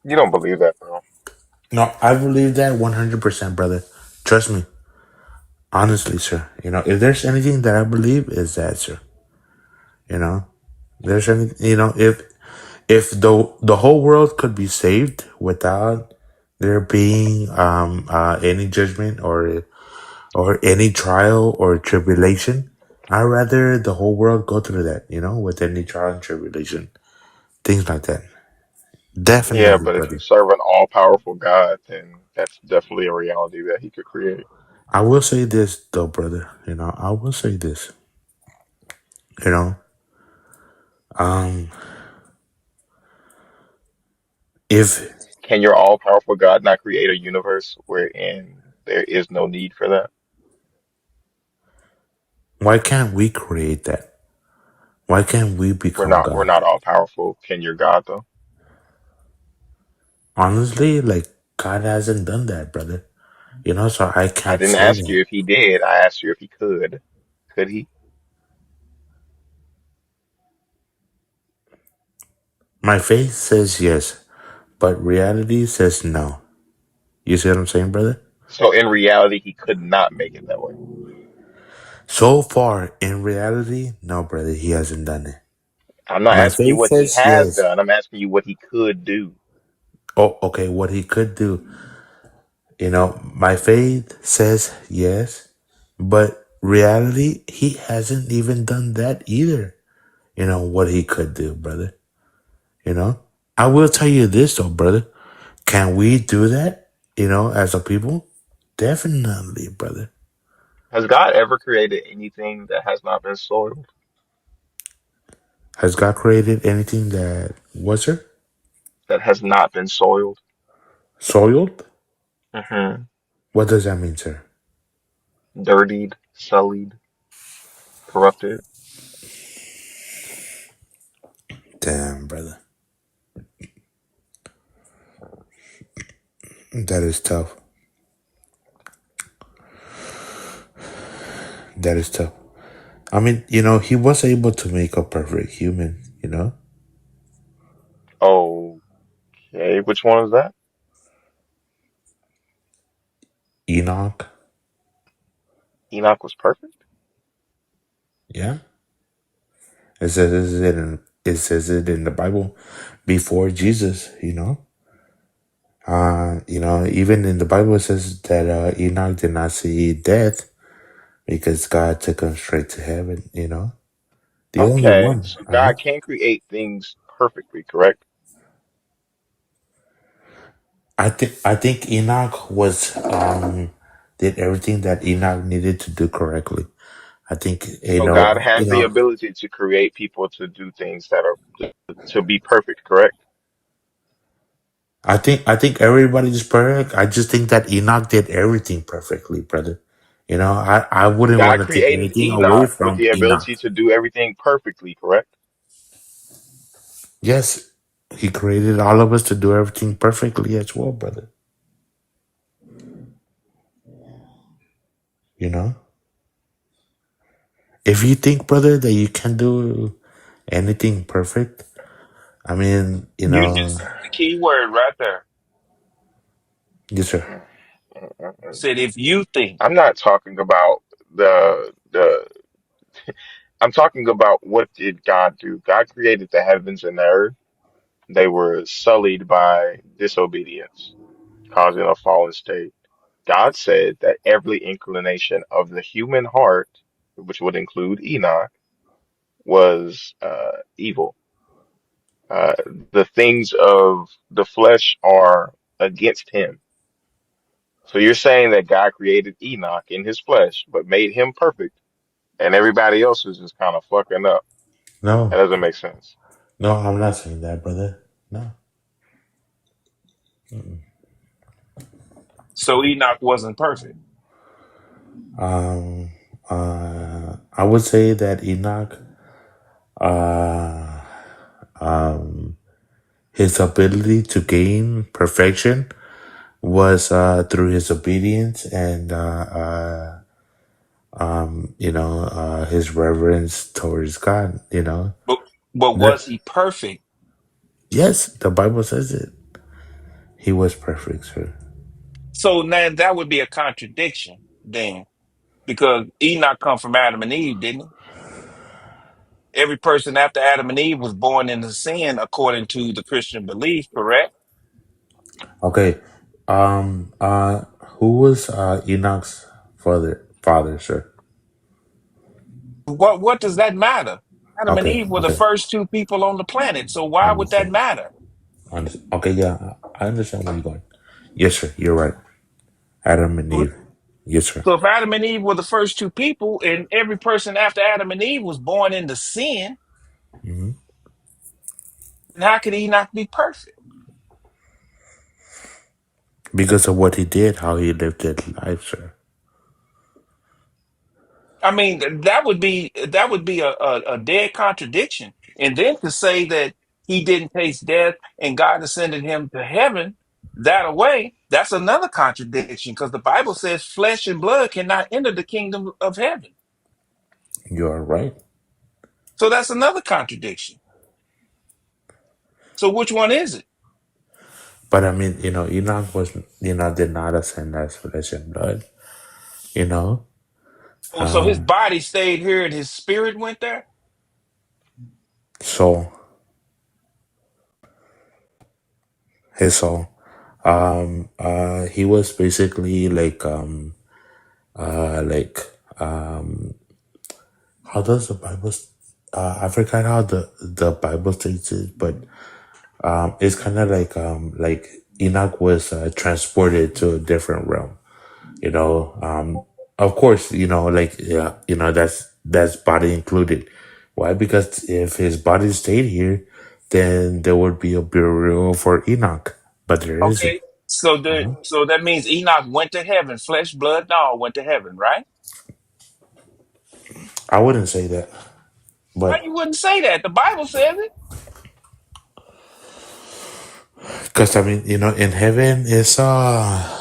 You don't believe that, bro. No, I believe that 100%, brother. Trust me. Honestly, sir. If there's anything that I believe is that, sir. You know, there's any, if the whole world could be saved without there being any judgment or any trial or tribulation, I'd rather the whole world go through that, with any trial and tribulation, things like that. Yeah, Definitely, but if you brother. serve an all-powerful God, then that's definitely a reality that he could create. I will say this though, brother. I will say this. You know, um, if Can your all-powerful God not create a universe wherein there is no need for that? why can't we create that? Why can't we We're become not we're God? not all-powerful. Can your God though? Honestly, like God hasn't done that, brother. So I I can't didn't say ask that. you if he did. I asked you if he could. Could he? My faith says yes, but reality says no. You see what I'm saying, brother? So in reality, he could not make it that way. So far, in reality, no, brother, he hasn't done it. I'm not My asking you faith what he says has yes. done. I'm asking you what he could do. Oh, okay, what he could do. My faith says yes, but reality, he hasn't even done that either. What he could do, brother. You know, I will tell you this though, brother. Can we do that? As a people? Definitely, brother. Has God ever created anything that has not been soiled? Has God created anything that was her? That has not been soiled? Soiled? Hmm. What does that mean, sir? Dirtied, sullied, corrupted? Damn, brother. That is tough. That is tough. I mean, he was able to make a perfect human. Okay, which one is that? Enoch. Enoch was perfect? Yeah. It says it in the Bible before Jesus. Even in the Bible it says that Enoch did not see death because God took him straight to heaven. The only Okay, one. so Uh-huh. God can create things perfectly, correct? I think Enoch was did everything that Enoch needed to do correctly. I think So God has the ability to create people to do things that are to be perfect, correct? I think everybody's perfect. I just think that Enoch did everything perfectly, brother. I wouldn't want God to take created anything away Enoch with from the Enoch. ability to do everything perfectly, correct? Yes, he created all of us to do everything perfectly as well, brother. You know, if you think, brother, that you can do anything perfect, I mean, You just said the key word right there. yes, sir. Mm, mm, mm, mm. Said if you think. I'm not talking about the I'm talking about what did God do? God created the heavens and the earth. They were sullied by disobedience, causing a fallen state. God said that every inclination of the human heart, which would include Enoch, was evil. Uh, the things of the flesh are against him. So you're saying that God created Enoch in his flesh, but made him perfect, and everybody else is just kind of fucking up. That No, doesn't make sense. no, I'm not saying that, brother. No. So Enoch wasn't perfect. Um, I would say that Enoch, uh, his ability to gain perfection was through his obedience and his reverence towards God. But That was he perfect? yes, the Bible says it. He was perfect, sir. So now that would be a contradiction then, because Enoch come from Adam and Eve, didn't he? Every person after Adam and Eve was born into sin according to the Christian belief, correct? Okay. Who was Enoch's father, sir? What does that matter? Adam and Okay, Eve were the okay. first two people on the planet, so I why would that understand. matter? Okay, yeah, I understand where you're going. Yes, sir. You're right. Adam and Eve. Yes, sir. So if Adam and Eve were the first two people, and every person after Adam and Eve was born into sin, Hmm. then how could Enoch be perfect? Because of what he did, how he lived his life, sir. I mean, that would be a dead contradiction. And then to say that he didn't taste death and God ascended him to heaven that away, that's another contradiction because the Bible says flesh and blood cannot enter the kingdom of heaven. You are right. So that's another contradiction. So which one is it? But I mean, Enoch was, did not ascend as flesh and blood. You know, Oh, so his body stayed here and his spirit went there? soul, his soul. He was basically like, how does the Bible? I forgot how the Bible states it, but it's kind of like Enoch was transported to a different realm. You know, of course, like, yeah, that's body included. Why? Because if his body stayed here, then there would be a burial for Enoch, but there isn't. Okay. So that means Enoch went to heaven, flesh, blood, and all went to heaven, right? I wouldn't say that, Why but you wouldn't say that? The Bible says it. because I mean, in heaven, it's a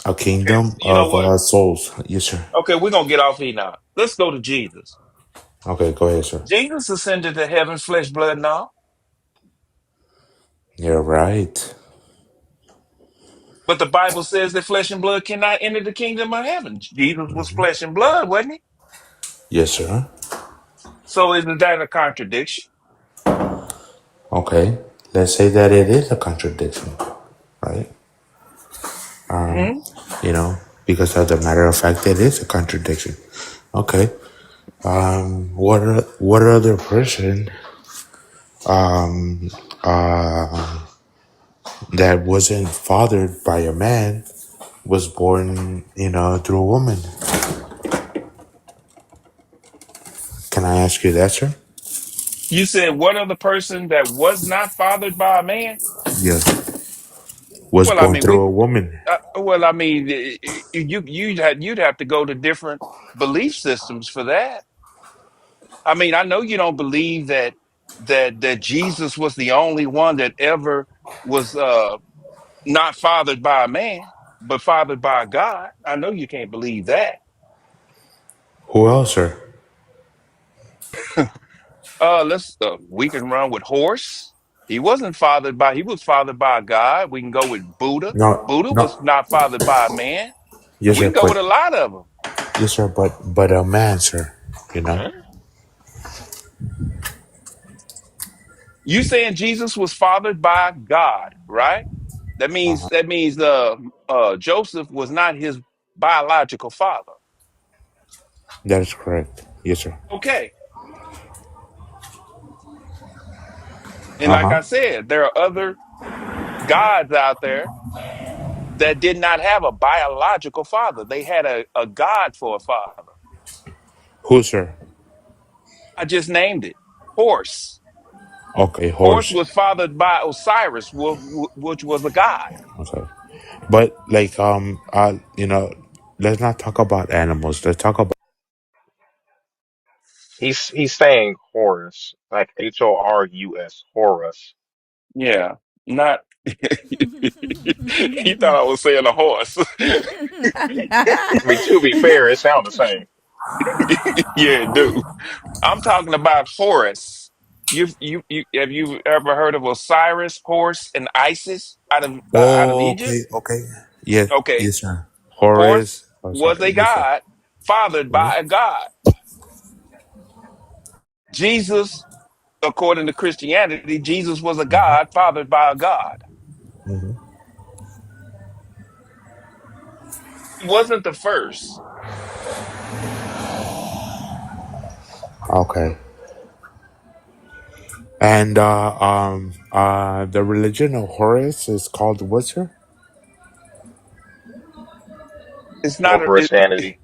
Okay. kingdom You know of what? souls. Yes, sir. Okay, we're gonna get off Enoch. Let's go to Jesus. Okay, go ahead, sir. Jesus ascended to heaven, flesh, blood, and all. You're right. But the Bible says that flesh and blood cannot enter the kingdom of heaven. Jesus was flesh and blood, wasn't he? Yes, sir. So isn't that a contradiction? Okay, let's say that it is a contradiction, right? Hmm. Because of the matter of fact, it is a contradiction. Okay. What other person that wasn't fathered by a man was born, through a woman? Can I ask you that, sir? You said what other person that was not fathered by a man? Yes. Was Well, I born mean, through a woman. you'd have to go to different belief systems for that. I mean, I know you don't believe that Jesus was the only one that ever was not fathered by a man, but fathered by God. I know you can't believe that. Who else, sir? Let's we can run with horse. He was fathered by God. We can go with Buddha. No, Buddha was no. not fathered by a man. Yes, We sir. can go But with a lot of yes, sir. But a man, sir. You know. them. You saying Jesus was fathered by God, right? That means Joseph was not his biological father. That is correct. Yes, sir. Okay. And Uh like huh. I said, there are other gods out there that did not have a biological father. They had a God for a father. Who, sir? I just named it. Horse. Okay, Horse horse. was fathered by Osiris, which was a god. Okay. But like let's not talk about animals. Let's talk about He's saying Horus, like Horus, Horus. Yeah, not. You thought I was saying a horse. I mean, to be fair, it sounds the same. Yeah, dude. I'm talking about Horus. You have you ever heard of Osiris, Horus, and Isis out of Oh, Egypt? okay, okay. Yes, Okay, yes, sir. Horus Horus. Oh, was sorry. a Yes, sir. god fathered by a god. Jesus, according to Christianity, Jesus was a god fathered by a god. He wasn't the first. Okay. And the religion of Horus is called what, sir? It's not More insanity.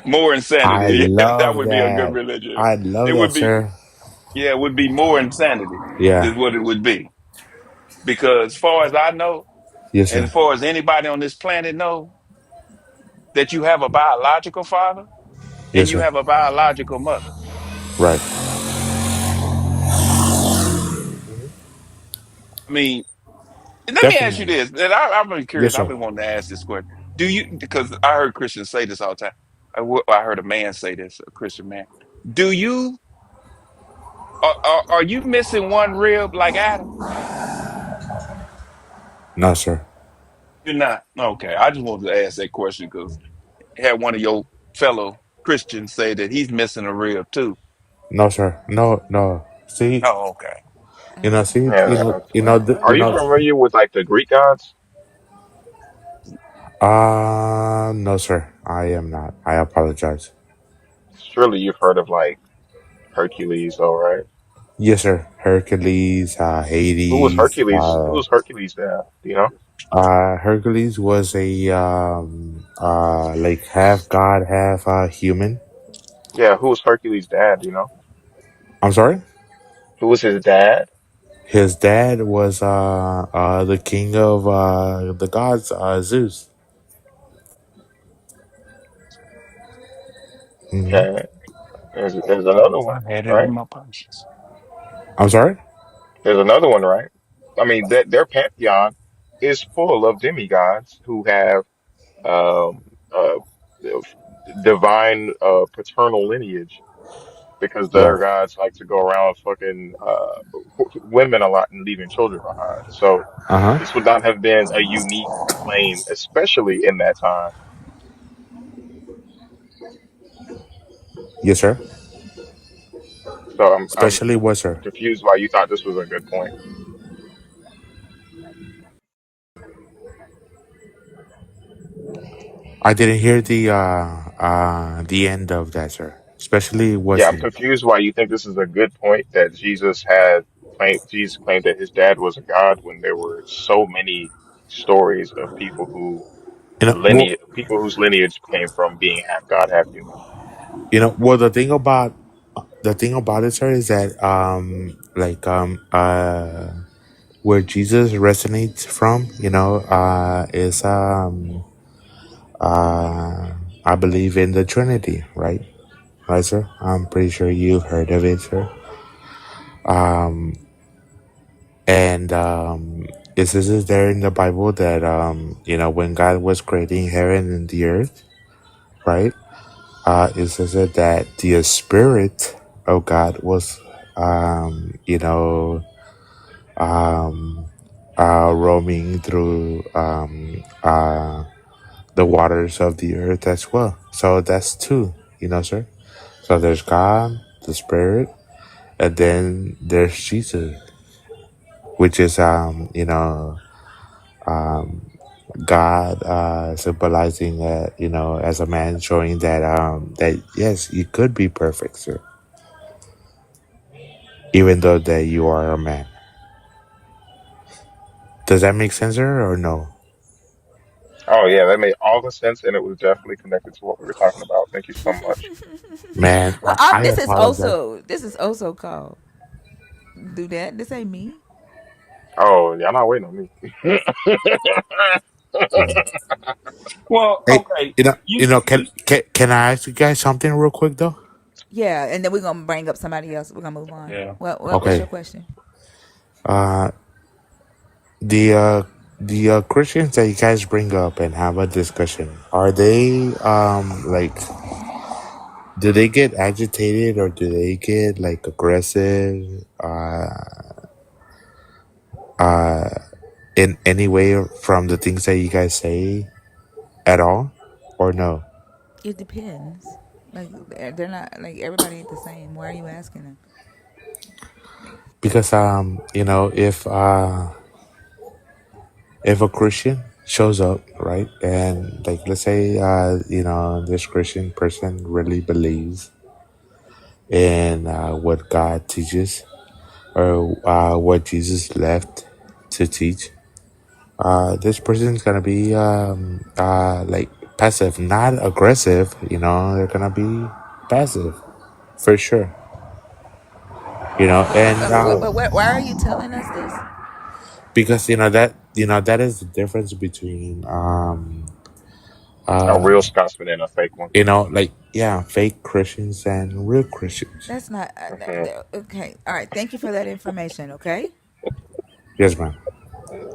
more I insanity. That love would be a good that. religion. I love It that, would be, sir. yeah, it would be more insanity Yeah. is what it would be. Because as far as I know, Yes, and sir. as far as anybody on this planet know, that you have a biological father and Yes, you sir. have a biological mother. Right. I mean, let me ask you Definitely. this, and I'm really curious. Yes, I've sir. been wanting to ask this question. Do you, because I heard Christians say this all the time. I heard a man say this, a Christian man. Do you, are you missing one rib like Adam? No, sir. You're not. Okay. I just wanted to ask that question because had one of your fellow Christians say that he's missing a rib too. No, sir. No, no. See, Oh, okay. see, Yeah, that's weird. Are you familiar with like the Greek gods? No, sir. I am not. I apologize. Surely you've heard of like Hercules, though, right? Yes, sir. Hercules, Who was Hades, Hercules? Who was Hercules there? Do you know? Hercules was a like half god, half human. Yeah, who was Hercules' dad? Do you know? I'm sorry. Who was his dad? His dad was the king of the gods, Zeus. Hmm. Okay, there's another one, I had it in right? my pockets. I'm sorry. There's another one, right? I mean, that their pantheon is full of demigods who have um uh divine paternal lineage because their Right. gods like to go around fucking women a lot and leaving children behind. So Uh this huh. would not have been a unique claim, especially in that time. Yes, sir. So I'm Especially what, sir? confused why you thought this was a good point. I didn't hear the end of that, sir. Especially what, Yeah, I'm sir? confused why you think this is a good point that Jesus claimed that his dad was a god when there were so many stories of Well, people whose lineage came from being half god, half human. well, the thing about it, sir, is that where Jesus resonates from, is I believe in the Trinity, right? Right, sir. I'm pretty sure you've heard of it, sir. And it says there in the Bible that when God was creating heaven and the earth, right? It says that the Spirit of God was, roaming through the waters of the earth as well. So that's two, sir. So there's God, the Spirit, and then there's Jesus, which is God symbolizing as a man, showing that yes, you could be perfect, sir, even though that you are a man. Does that make sense, sir, or no? Oh yeah, that made all the sense, and it was definitely connected to what we were talking about. Thank you so much. Man, Well, I apologize. this is also called do that. This ain't me. Oh, y'all not waiting on me. Well, Hey, okay. can I ask you guys something real quick though? Yeah, and then we're gonna bring up somebody else. We're gonna move on. Yeah. What's your Okay. question? The Christians that you guys bring up and have a discussion, are they do they get agitated or do they get like aggressive in any way from the things that you guys say at all, or no? It depends. Like they're not like everybody ain't the same. Why are you asking them? Because if a Christian shows up, right, and like let's say this Christian person really believes in what God teaches or what Jesus left to teach, this person's gonna be like passive, not aggressive. They're gonna be passive for sure. And Why are you telling us this? because that is the difference between A uh real Scotsman and a fake one. like, yeah, fake Christians and real Christians. That's not Hmm. okay. All right. Thank you for that information. Okay. Yes, ma'am.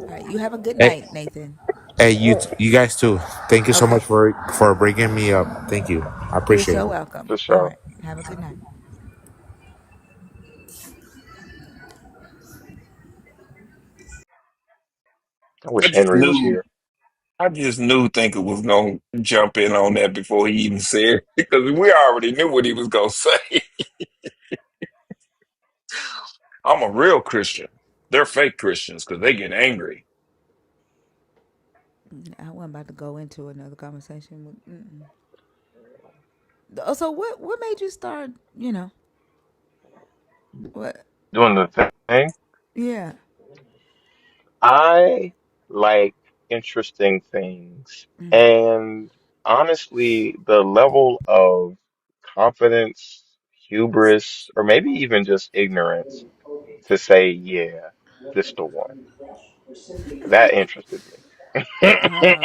All right. You have a good Hey, night, Nathan. hey, you guys too. Thank you so much Okay. for bringing me up. Thank you. I You're appreciate so it. welcome. For All sure. right. Have a good night. I I wish just Henry was knew here. I just knew Thinker was gonna jump in on that before he even said it, because we already knew what he was gonna say. I'm a real Christian. They're fake Christians because they get angry. I wasn't about to go into another conversation with. So what made you start? What? Doing the thing. Yeah. I like interesting things. And honestly, the level of confidence, hubris, or maybe even just ignorance to say, yeah, this the one. That interested me.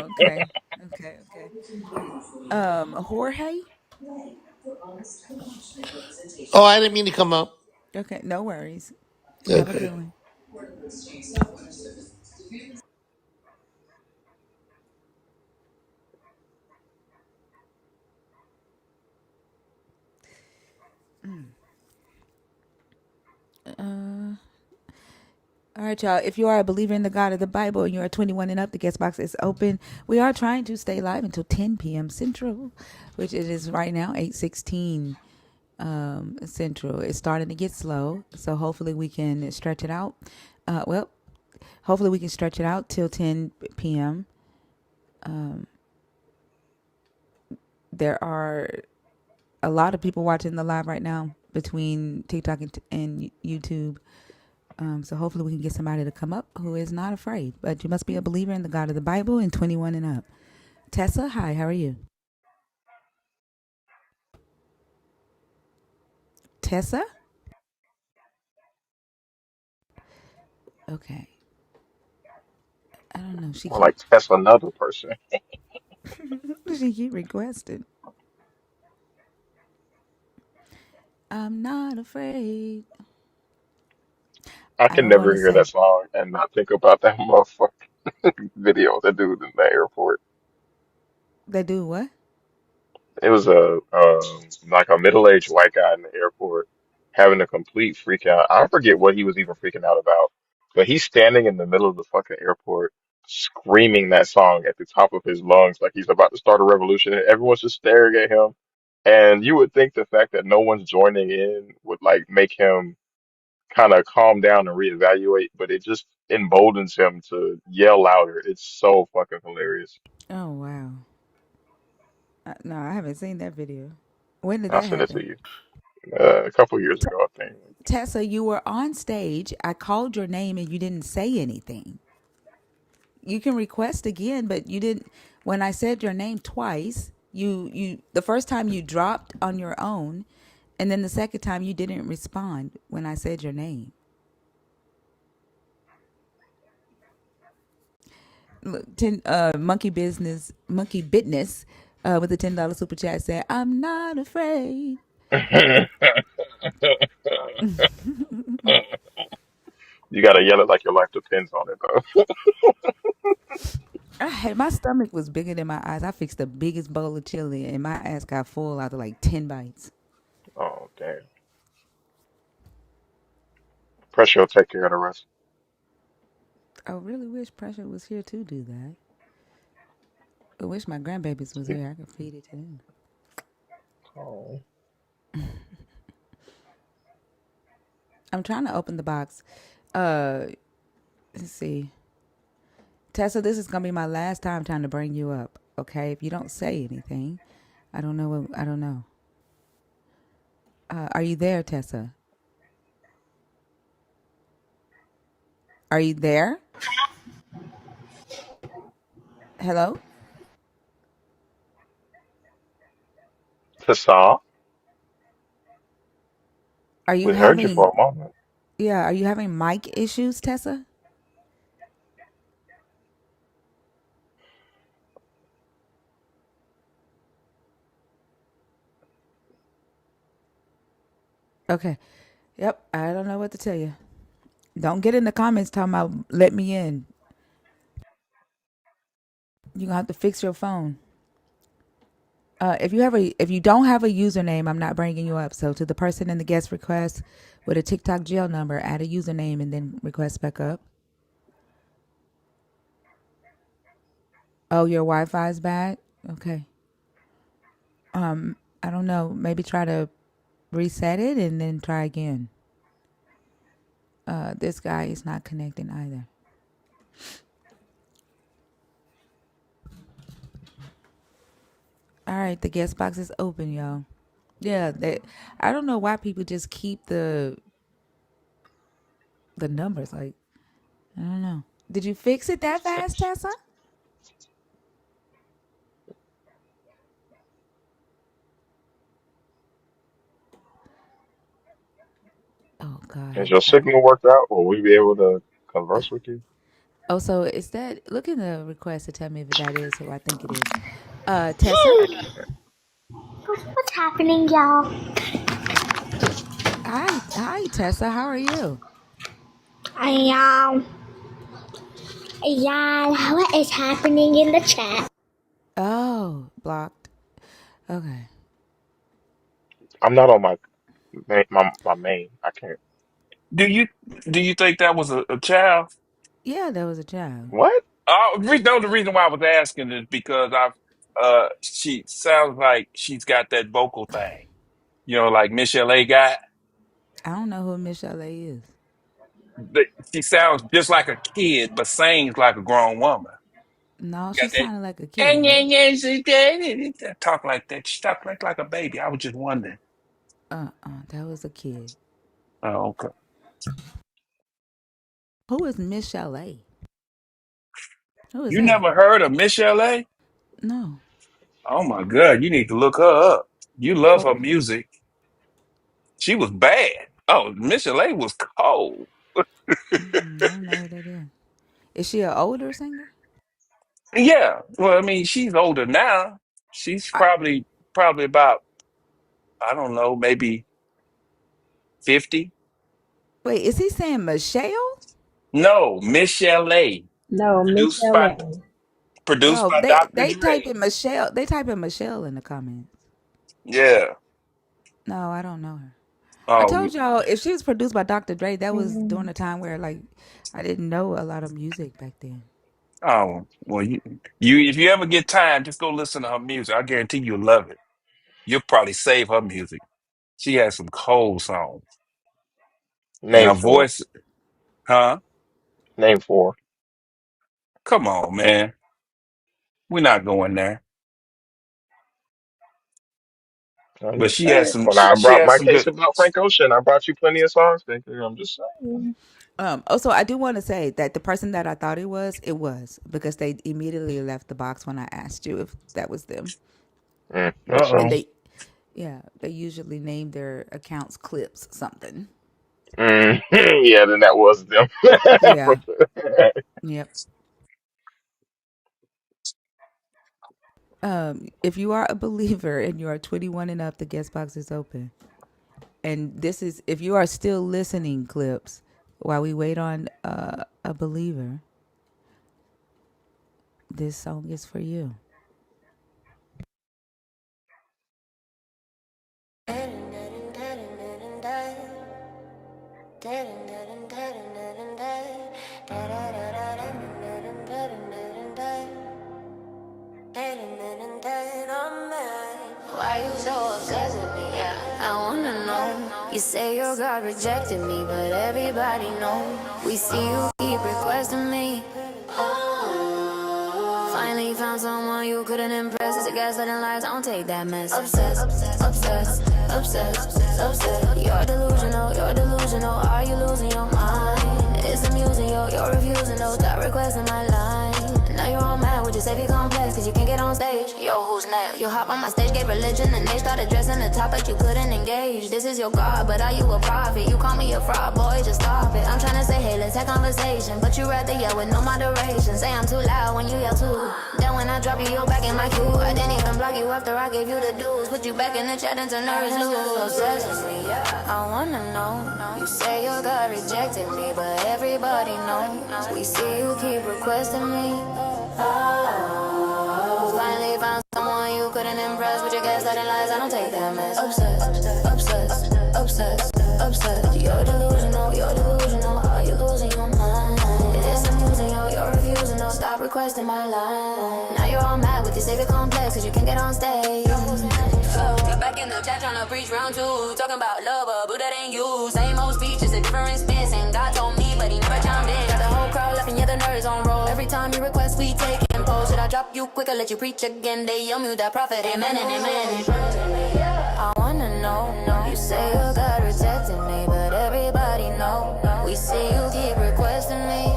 Okay. Okay. Okay. Jorge. Oh, I didn't mean to come up. Okay. No worries. Have a Okay. good one. All right, y'all. If you are a believer in the God of the Bible and you are 21 and up, the guest box is open. We are trying to stay live until 10 p.m. Central, which it is right now 8:16 Central. It's starting to get slow, so hopefully we can stretch it out. Well, hopefully we can stretch it out till 10 p.m. There are a lot of people watching the live right now between TikTok and YouTube. So hopefully we can get somebody to come up who is not afraid. But you must be a believer in the God of the Bible and 21 and up. Tessa, hi, how are you? Tessa? Okay. I don't know. She More keep like test another person. she keep requesting. I'm not afraid. I I can don't want never to hear that say song and not think about that motherfucking video of the dude in the airport. they do what? It was a like a middle-aged white guy in the airport having a complete freak out. I forget what he was even freaking out about, but he's standing in the middle of the fucking airport screaming that song at the top of his lungs like he's about to start a revolution, and everyone's just staring at him. And you would think the fact that no one's joining in would like make him kind of calm down and reevaluate, but it just emboldens him to yell louder. It's so fucking hilarious. Oh wow. No, I haven't seen that video. When did I'll that send it to happen? you. A couple years ago, I think. Tessa, you were on stage. I called your name and you didn't say anything. You can request again, but you didn't. When I said your name twice, you the first time you dropped on your own, and then the second time you didn't respond when I said your name. Look, monkey business, with a $10 super chat said, "I'm not afraid." You gotta yell it like your life depends on it, though. Hey, my stomach was bigger than my eyes. I fixed the biggest bowl of chili, and my ass got full after like 10 bites. Oh, damn. Pressure will take care of the rest. I really wish Pressure was here to do that. I wish my grandbabies was Speak. here. I could feed it to them. Oh, I'm trying to open the box. Uh, let's see. Tessa, this is gonna be my last time trying to bring you up. Okay, if you don't say anything, I don't know. I don't know. Are you there, Tessa? Are you there? Hello? Tassa, Are you we heard you for having? a moment. Yeah, are you having mic issues, Tessa? Okay. Yep. I don't know what to tell you. Don't get in the comments talking about let me in. You're gonna have to fix your phone. If you don't have a username, I'm not bringing you up. So to the person in the guest request with a TikTok jail number, add a username and then request back up. Oh, your Wi-Fi is bad. Okay. I don't know. Maybe try to reset it and then try again. This guy is not connecting either. All right, the guest box is open, y'all. Yeah, I don't know why people just keep the numbers. Like I don't know. Did you fix it that fast, Tessa? Oh Has God. your signal worked out? Will we be able to converse with you? Oh, so is that? Look in the request to tell me if that is who I think it is. Tessa. What's happening, y'all? Hi, Tessa. How are you? I yeah, what is happening in the chat? Oh, blocked. Okay. I'm not on my main. I can't. Do you do you think that was a child? Yeah, that was a child. What? No, the reason why I was asking is because she sounds like she's got that vocal thing. Like Michelle A got. I don't know who Michelle A is. She sounds just like a kid, but sings like a grown woman. No, she Got that? sounded like a And kid. yeah, yeah, she did. Talk like that. She talk like a baby. I was just wondering. That was a kid. Oh, okay. Who is Michelle A? Who is You that? never heard of Michelle A? No. Oh my God, you need to look her up. You love For her music. She was bad. Oh, Michelle A was cold. I don't know who that is. Is she an older singer? Yeah. Well, I mean, she's older now. She's I, probably about, I don't know, maybe 50. wait, is he saying Michelle? No, Michelle A. No, Produced Michelle by A. produced Oh, by they Dr. they type Dre. in Michelle. They type in Michelle in the comments. Yeah. No, I don't know her. I Um. told y'all if she was produced by Dr. Dre, that was during Mm, a time where like I didn't know a lot of music back then. Oh. Well, you if you ever get time, just go listen to her music. I guarantee you'll love it. You'll probably save her music. She has some cold songs, and Name her four. voice, huh? Name four. Come on, man. We're not going there. I'm But just saying. When she, I she brought has my some case good. about Frank Ocean, I brought you plenty of songs, Baker. I'm just saying. Also, I do want to say that the person that I thought it was because they immediately left the box when I asked you if that was them, Makes and Uh-oh. sense. they usually name their accounts clips something. Yeah, then that was them. For Yeah. sure. Yep. If you are a believer and you are 21 and up, the guest box is open. And this is if you are still listening, clips, while we wait on a believer. This song is for you. Why you so obsessed with me? Yeah, I wanna know. You say your God rejected me, but everybody know. We see you keep requesting me. Finally found someone you couldn't impress. It's a gaslighting lies, I don't take that mess. Obsessed, obsessed, obsessed, obsessed. You're delusional. Are you losing your mind? It's amusing, you're refusing, no. Stop requesting my line. Now you're all mad with your savior complex, cause you can't get on stage. Yo, who's next? You hop on my stage, gave religion, and they started dressing the top, but you couldn't engage. This is your God, but are you a prophet? You call me a fraud, boy, just stop it. I'm trying to say, hey, let's have conversation, but you rather yell with no moderation. Say I'm too loud when you yell too. Then when I drop you, you're back in my queue. I didn't even block you after I gave you the dues. Put you back in the chat and turn nervous loose. Obsessed with me, yeah. I wanna know. You say your God rejected me, but everybody knows. We see you keep requesting me. Finally found someone you couldn't impress with your gaslighting lies. I don't take that mess. Obsessed, obsessed, obsessed, obsessed. You're delusional. Are you losing your mind? It's amusing, you're refusing. No, stop requesting my line. Now you're all mad with your savior complex, cause you can't get on stage. You're back in the chat trying to preach round two. Talking about love, but that ain't you. Same old speech, just a different spin. And God told me, but he never chimed in. Got the whole crowd laughing, yeah, the nerds on roll. Every time you request, we take and post. Should I drop you quicker, let you preach again? They yell mute that prophet, amen and amen. I wanna know. You say your God rejected me, but everybody know. We see you keep requesting me.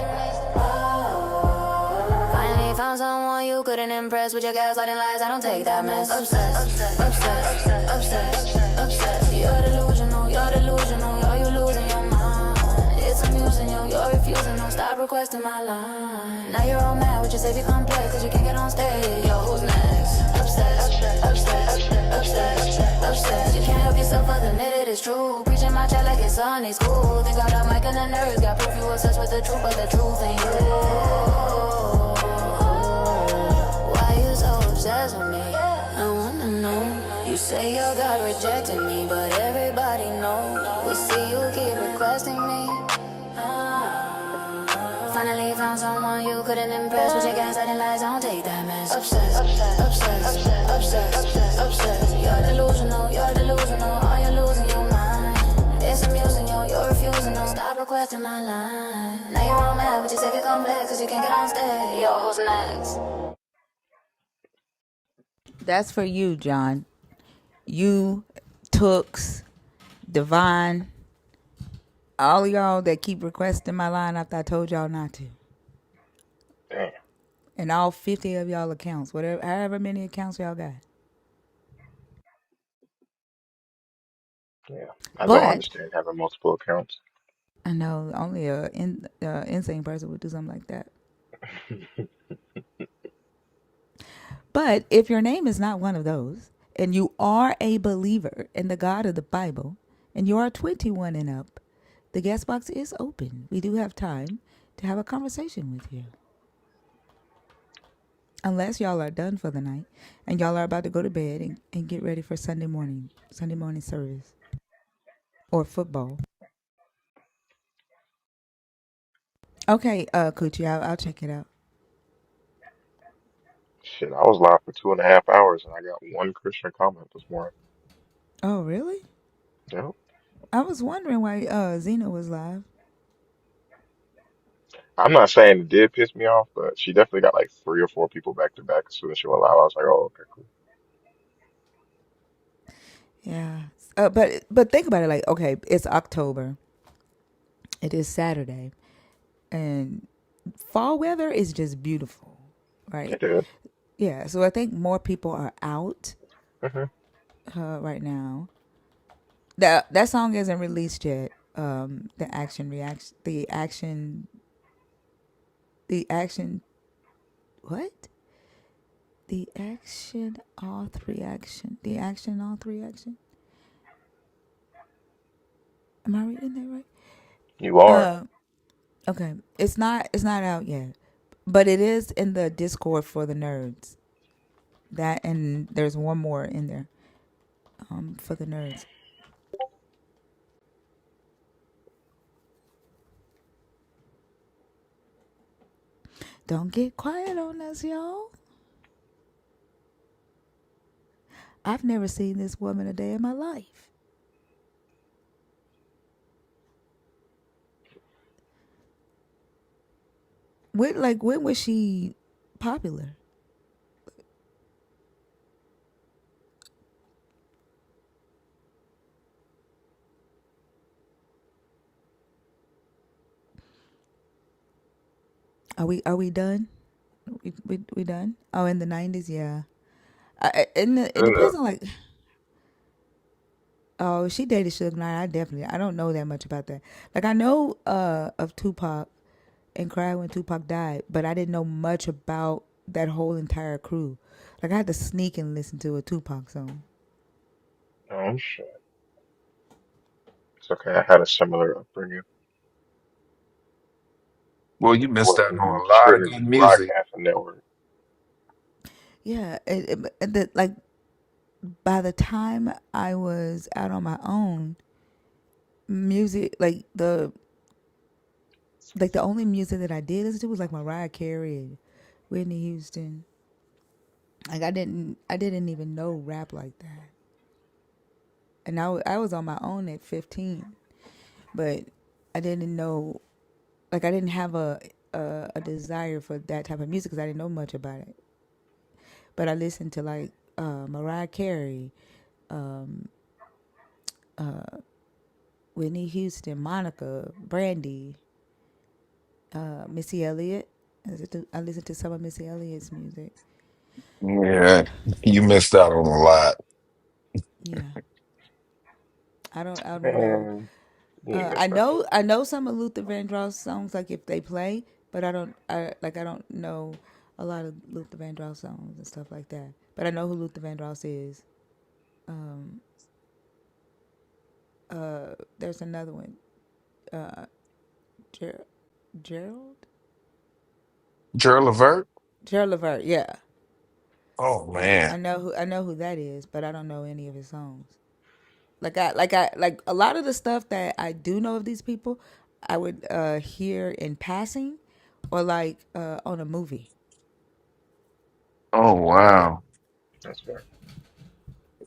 Finally found someone you couldn't impress with your gaslighting lies. I don't take that mess. Obsessed, obsessed, obsessed, obsessed. You're delusional. Are you losing your mind? It's amusing, you're refusing. Don't stop requesting my line. Now you're all mad with your savior complex, cause you can't get on stage. Yo, who's next? Obsessed, obsessed, obsessed, obsessed. You can't help yourself but admit it is true. Preaching my chat like it's Sunday school. Think got a mic and the nerds got proof you obsessed with the truth, but the truth ain't you. Why you so obsessed with me? I wanna know. You say your God rejected me, but everybody knows. We see you keep requesting me. Finally found someone you couldn't impress with your gaslighting lies. I don't take that mess. Obsessed, obsessed, obsessed, obsessed. You're delusional. Are you losing your mind? It's amusing, you're refusing. Don't stop requesting my line. Now you're all mad, but you say you complex, cause you can't get on stage. Yo, who's next? That's for you, John. You, Tooks, Divine, all of y'all that keep requesting my line after I told y'all not to. Damn. And all 50 of y'all accounts, whatever, however many accounts y'all got. Yeah. I don't But understand having multiple accounts. I know only a insane person would do something like that. But if your name is not one of those, and you are a believer in the God of the Bible, and you are 21 and up, the guest box is open. We do have time to have a conversation with you. Unless y'all are done for the night and y'all are about to go to bed and get ready for Sunday morning service or football. Okay, Coochie, I'll check it out. Shit, I was live for 2.5 hours and I got one Christian comment this morning. Oh, really? Yep. I was wondering why Zena was live. I'm not saying it did piss me off, but she definitely got like 3 or 4 people back to back as soon as she went live. I was like, oh, okay, cool. Yeah. But think about it like, okay, it's October. It is Saturday. And fall weather is just beautiful, right? It is. Yeah, so I think more people are out Mm-hmm. right now. That song isn't released yet. The action reaction, the action, what? The action all three action. Am I reading that right? You are. Okay, it's not out yet, but it is in the Discord for the nerds. That and there's one more in there for the nerds. Don't get quiet on us, y'all. I've never seen this woman a day in my life. When was she popular? Are we done? We done? Oh, in the 90s, yeah. It And, depends on like. Oh, she dated Suge Knight. I don't know that much about that. Like I know of Tupac and cried when Tupac died, but I didn't know much about that whole entire crew. Like I had to sneak and listen to a Tupac song. oh shit, it's okay. I had a similar upbringing. Well, you I missed out on wasn't a even lot of distributed good to the music. broadcasting network. Yeah, like by the time I was out on my own, music like the only music that I did listen to was like Mariah Carey and Whitney Houston. Like I didn't even know rap like that. And I was on my own at 15, but I didn't know, like I didn't have a desire for that type of music because I didn't know much about it. But I listened to like Mariah Carey, Whitney Houston, Monica, Brandy, Missy Elliott. I listened to some of Missy Elliott's music. Yeah, you missed out on a lot. Yeah, I don't know. Man, you ain't I missed out. know I know some of Luther Vandross songs like if they play, but I don't know a lot of Luther Vandross songs and stuff like that. But I know who Luther Vandross is. There's another one, Ger- Gerald Gerald Levert? Gerald Levert. Yeah, Oh yeah. man. I know who that is, but I don't know any of his songs. Like a lot of the stuff that I do know of these people, I would hear in passing, or like on a movie. Oh wow. That's fair.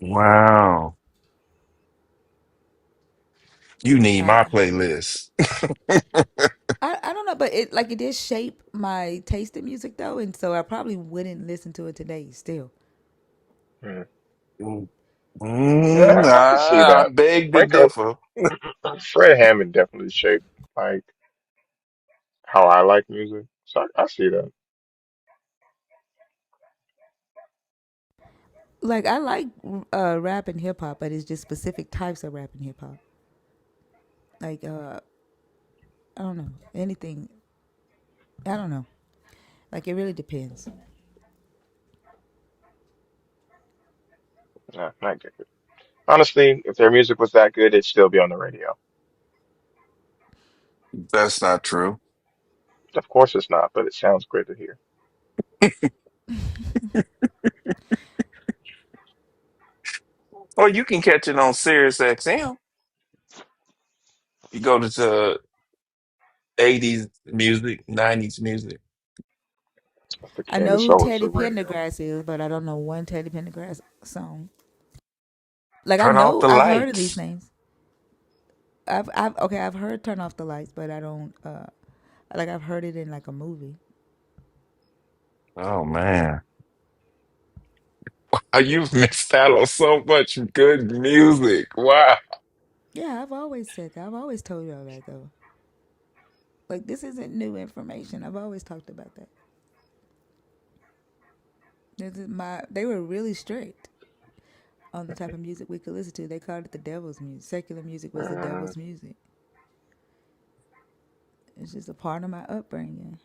Wow. You need I my playlist. I don't know, but it did shape my taste in music though, and so I probably wouldn't listen to it today still. Hmm. Mm, Yeah, I can see I that. beg to Frank, differ. Fred Hammond definitely shaped like how I like music. So I see that. Like I like rap and hip hop, but it's just specific types of rap and hip hop. Like I don't know anything. I don't know. Like it really depends. Yeah, I get it. Honestly, if their music was that good, it'd still be on the radio. That's not true. Of course it's not, but it sounds great to hear. Or you can catch it on Sirius XM. You go to 80s music, 90s music. That's the I Candace know who Owens Teddy of radio. Pendergrass is, but I don't know one Teddy Pendergrass song. Like Turn off the I've heard of these lights. names. I've heard Turn Off the Lights, but I don't like I've heard it in like a movie. Oh man. You've missed out on so much good music. Wow. Yeah, I've always told y'all that though. Like this isn't new information. I've always talked about that. They were really strict on the type of music we could listen to. They called it the devil's music. Secular music was the Mm, devil's music. It's just a part of my upbringing.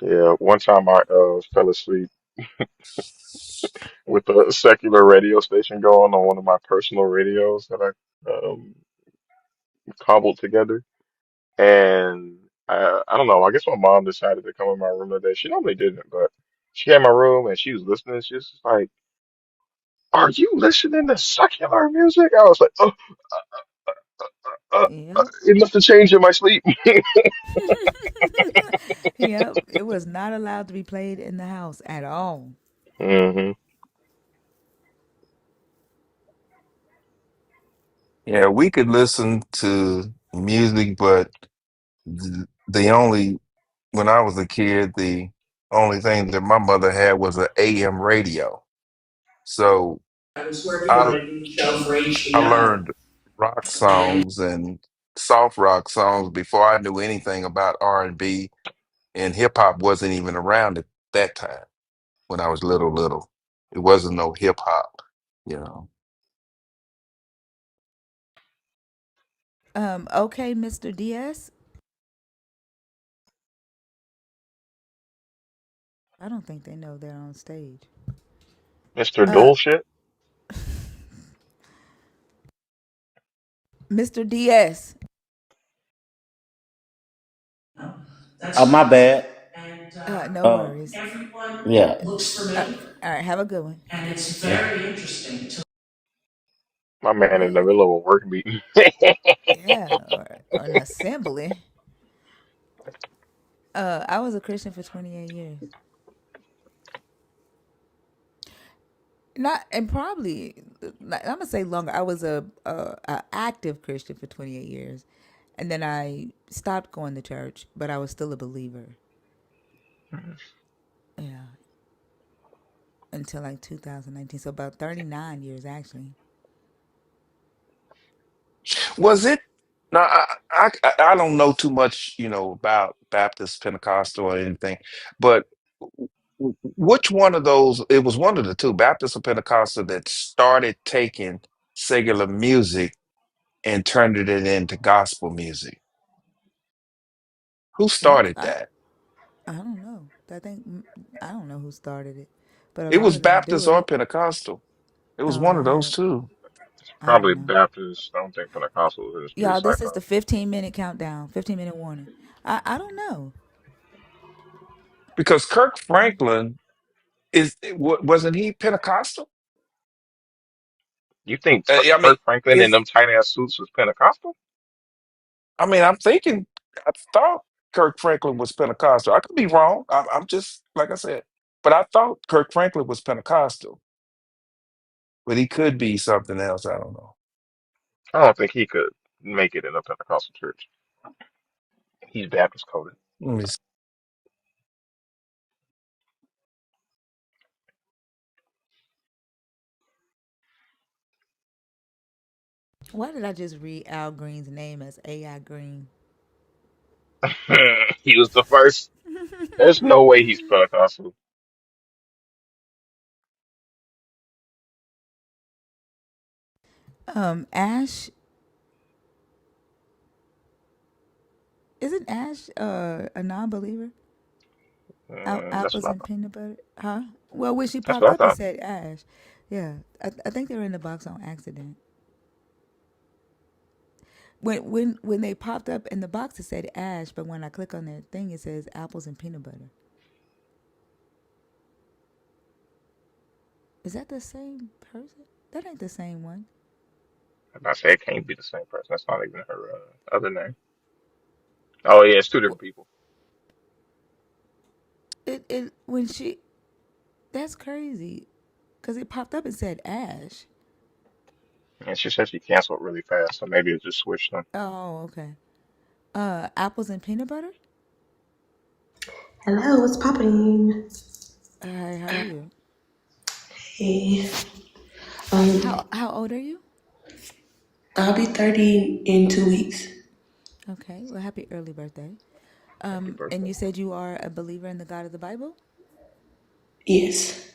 yeah, one time I fell asleep with a secular radio station going on one of my personal radios that I cobbled together. And I don't know. I guess my mom decided to come in my room today. She normally didn't, but she came in my room and she was listening. She was just like, "Are you listening to secular music?" I was like, "Oh, uh, Yep. it must have changed in my sleep." Yep. It was not allowed to be played in the house at all. Hmm. Yeah, we could listen to music, but the only when I was a kid, the only thing that my mother had was an AM radio. So I I learned rock songs and soft rock songs before I knew anything about R&B, and hip hop wasn't even around at that time when I was little. It wasn't no hip hop, you know. Okay, Mr. DS. I don't think they know they're on stage. Mr. Uh, Bullshit. Mr. DS. Oh, my bad. No Uh, worries. yeah. Uh, all right, have a good one. My man in the What? middle of a work meeting. Yeah, or an assembly. I was a Christian for 28 years. Not and probably I'm gonna say longer. I was a active Christian for 28 years, and then I stopped going to church, but I was still a believer. Yeah, until like 2019. So about 39 years actually. Was it? No, I don't know too much, about Baptist, Pentecostal, or anything. But which one of those? It was one of the two, Baptist or Pentecostal, that started taking secular music and turned it into gospel music. Who That started I that? I don't know. I don't know who started it, but a It lot was of them do Baptist or it. Pentecostal. It was Oh, one of those two. It's I don't probably know. Baptist. I don't think Pentecostal is pretty Y'all, this is sci-fi. the 15-minute countdown, 15-minute warning. I don't know. Because Kirk Franklin wasn't he Pentecostal? You think I mean, Kirk Franklin in is them tight ass suits was Pentecostal? I mean, I'm thinking, I thought Kirk Franklin was Pentecostal. I could be wrong. I'm just, like I said, but I thought Kirk Franklin was Pentecostal, but he could be something else. I don't know. I don't think he could make it in a Pentecostal church. He's Baptist coded. Let me see. Why did I just read Al Green's name as AI Green? He was the first. There's no way he's Pentecostal. Ash, isn't Ash a non-believer? That's Apples what I and thought. peanut butter, huh? Well, when she That's popped what I up, it thought. said Ash. Yeah, I think they were in the box on accident. When they popped up in the box, it said Ash, but when I click on their thing, it says apples and peanut butter. Is that the same person? That ain't the same one. And I say it can't be the same person. That's not even her other name. Oh yeah, it's two different people. It when she That's crazy, cause it popped up and said Ash. And she said she canceled really fast, so maybe it just switched them. Oh, okay. Apples and peanut butter. Hello, what's popping? Hi, how are you? Hey, um, How old are you? I'll be 30 in 2 weeks. Okay, well, happy early birthday. Happy And birthday. you said you are a believer in the God of the Bible. Yes.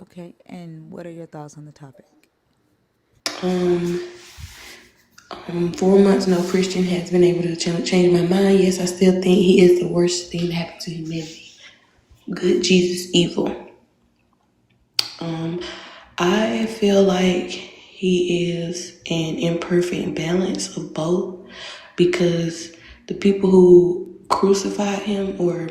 Okay, and what are your thoughts on the topic? Um, 4 months, no Christian has been able to change my mind. Yes, I still think he is the worst thing that happened to humanity. Good Jesus, evil. Um, I feel like he is an imperfect balance of both because the people who crucified him or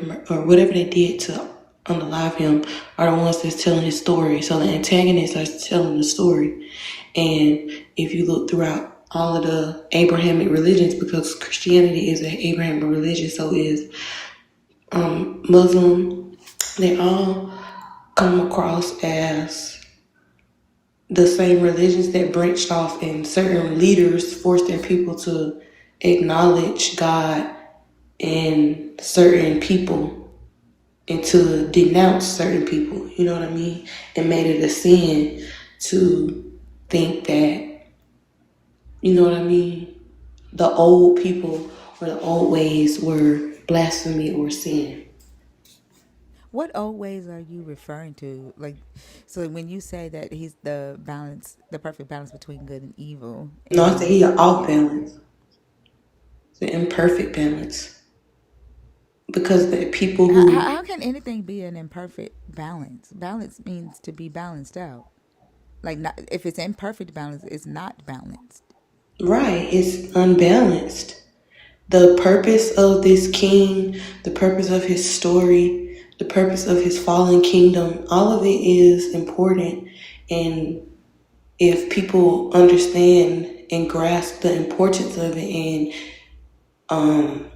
whatever they did to unalive him are the ones that's telling his story. So the antagonists are telling the story. And if you look throughout all of the Abrahamic religions, because Christianity is an Abrahamic religion, so is Muslim, they all come across as the same religions that branched off, and certain leaders forced their people to acknowledge God and certain people and to denounce certain people, you know what I mean? And made it a sin to think that, you know what I mean? The old people or the old ways were blasphemy or sin. What old ways are you referring to? Like, so when you say that he's the balance, the perfect balance between good and evil, No, I say and he an off you, balance. It's an imperfect balance. Because the people who how can anything be an imperfect balance? Balance means to be balanced out. Like, not, if it's imperfect balance, it's not balanced. right, it's unbalanced. The purpose of this king, the purpose of his story, the purpose of his fallen kingdom, all of it is important. And if people understand and grasp the importance of it and um,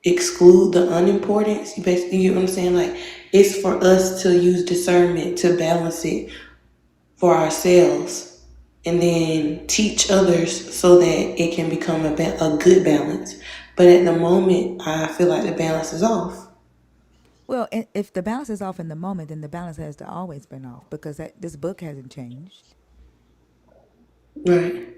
exclude the unimportance, you basically, you know what I'm saying? Like, it's for us to use discernment to balance it for ourselves and then teach others so that it can become a good balance. But at the moment, I feel like the balance is off. Well, if the balance is off in the moment, then the balance has to always been off because this book hasn't changed. Right.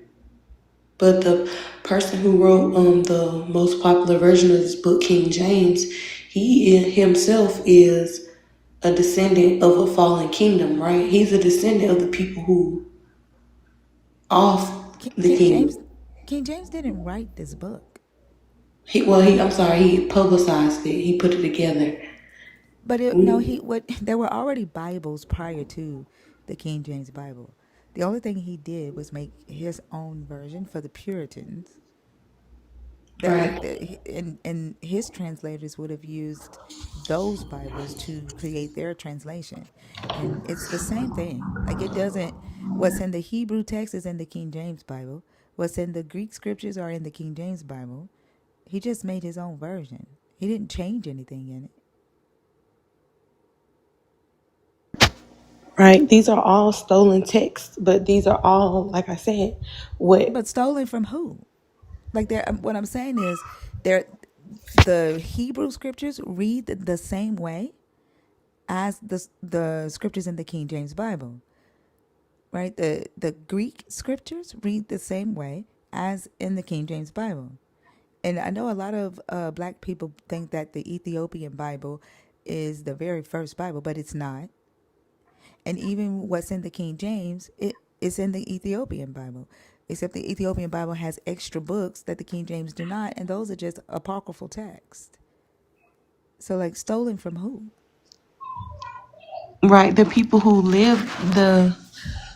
But the person who wrote the most popular version of this book, King James, himself is a descendant of a fallen kingdom, right? He's a descendant of the people who off King, the King kingdom. James, King James didn't write this book, I'm sorry, he publicized it. He put it together. but no, Mm, he what there were already Bibles prior to the King James Bible. The only thing he did was make his own version for the Puritans. That like right. and his translators would have used those Bibles to create their translation, and it's the same thing. Like, it doesn't. What's in the Hebrew text is in the King James Bible. What's in the Greek scriptures are in the King James Bible. He just made his own version. He didn't change anything in it. Right. These are all stolen texts, but these are all, like I said, what. But stolen from who? Like, what I'm saying is, they're the Hebrew scriptures read the same way as the scriptures in the King James Bible, right? The Greek scriptures read the same way as in the King James Bible. And I know a lot of black people think that the Ethiopian Bible is the very first Bible, but it's not. And even what's in the King James, it is in the Ethiopian Bible. Except the Ethiopian Bible has extra books that the King James do not, and those are just apocryphal texts. So, like, stolen from who? Right. The people who live the.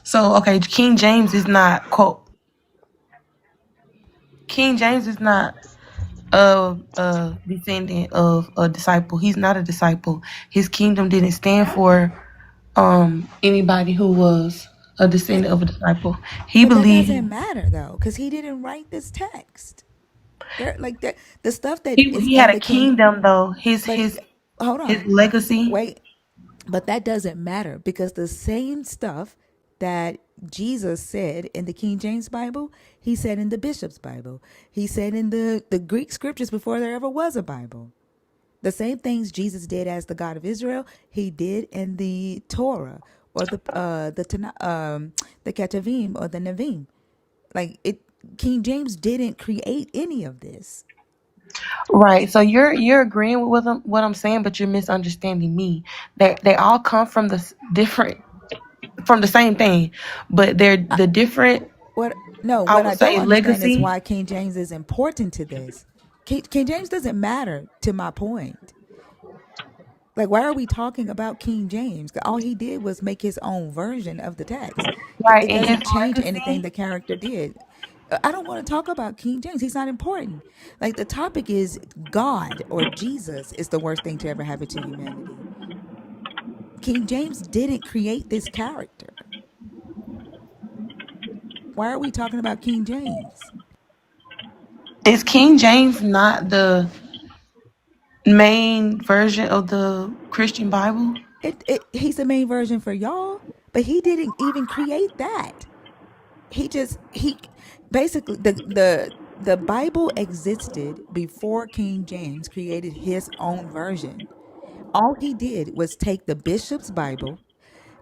So, okay, King James is not, quote, King James is not a descendant of a disciple. He's not a disciple. His kingdom didn't stand for anybody who was a But descendant of a disciple. He but that believed doesn't matter though, because he didn't write this text. There, like the stuff that is he had in a the King. kingdom though. His But his hold his on, legacy. wait. But that doesn't matter because the same stuff that Jesus said in the King James Bible, he said in the Bishop's Bible. He said in the Greek scriptures before there ever was a Bible. The same things Jesus did as the God of Israel, he did in the Torah or the Ketuvim or the Nevi'im. Like, it, King James didn't create any of this. Right. So you're agreeing with what I'm saying, but you're misunderstanding me. They all come from from the same thing, but they're the different. What? No, I what would I don't say understand is legacy. why King James is important to this. King James doesn't matter to my point. Like, why are we talking about King James? All he did was make his own version of the text. Right, It and his doesn't change anything legacy. the character did. I don't want to talk about King James. He's not important. Like the topic is God or Jesus is the worst thing to ever happen to humanity. King James didn't create this character. Why are we talking about King James? Is King James not the main version of the Christian Bible? He's the main version for y'all, but he didn't even create that. He basically the Bible existed before King James created his own version. All he did was take the bishop's Bible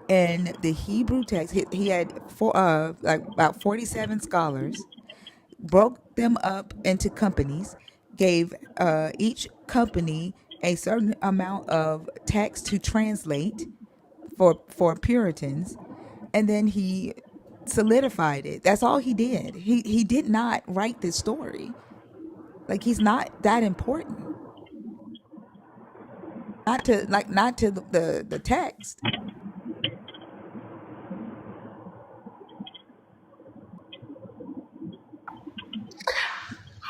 and the Hebrew text. He had like about 47 scholars, broke them up into companies, gave each company a certain amount of text to translate for Puritans, and then he solidified it. That's all he did. He did not write this story. Like he's not that important. Not to the text.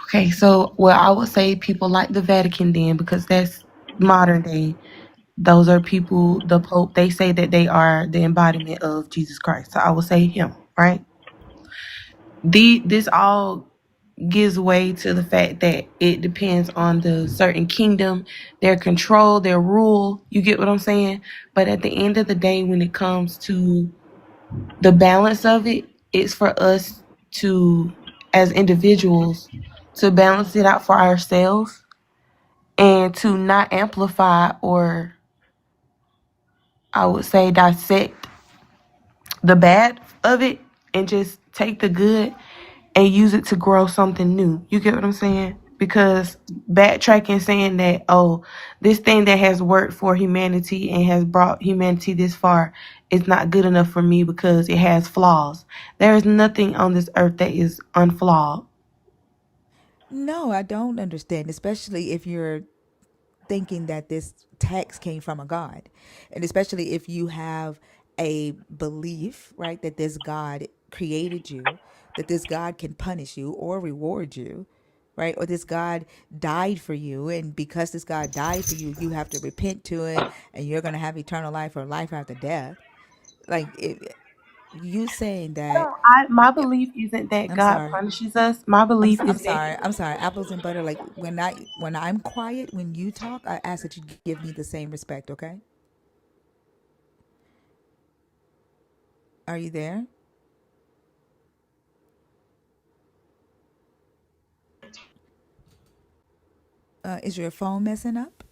Okay, so well, I would say people like the Vatican then, because that's modern day. Those are people, the Pope, they say that they are the embodiment of Jesus Christ. So I would say him, right? This all gives way to the fact that it depends on the certain kingdom, their control, their rule. You get what I'm saying? But at the end of the day, when it comes to the balance of it, it's for us to, as individuals, to balance it out for ourselves and to not amplify, or I would say dissect the bad of it, and just take the good and use it to grow something new. You get what I'm saying? Because backtracking, saying that, oh, this thing that has worked for humanity and has brought humanity this far is not good enough for me because it has flaws. There is nothing on this earth that is unflawed. No, I don't understand, especially if you're thinking that this text came from a God. And especially if you have a belief, right, that this God created you, that this God can punish you or reward you, right? Or this God died for you. And because this God died for you, you have to repent to it and you're going to have eternal life or life after death. Like, you saying that, My belief isn't that I'm God sorry. punishes us. My belief I'm is that sorry. I'm sorry. Apples and butter. Like when I'm quiet, when you talk, I ask that you give me the same respect. Okay? Are you there? Is your phone messing up?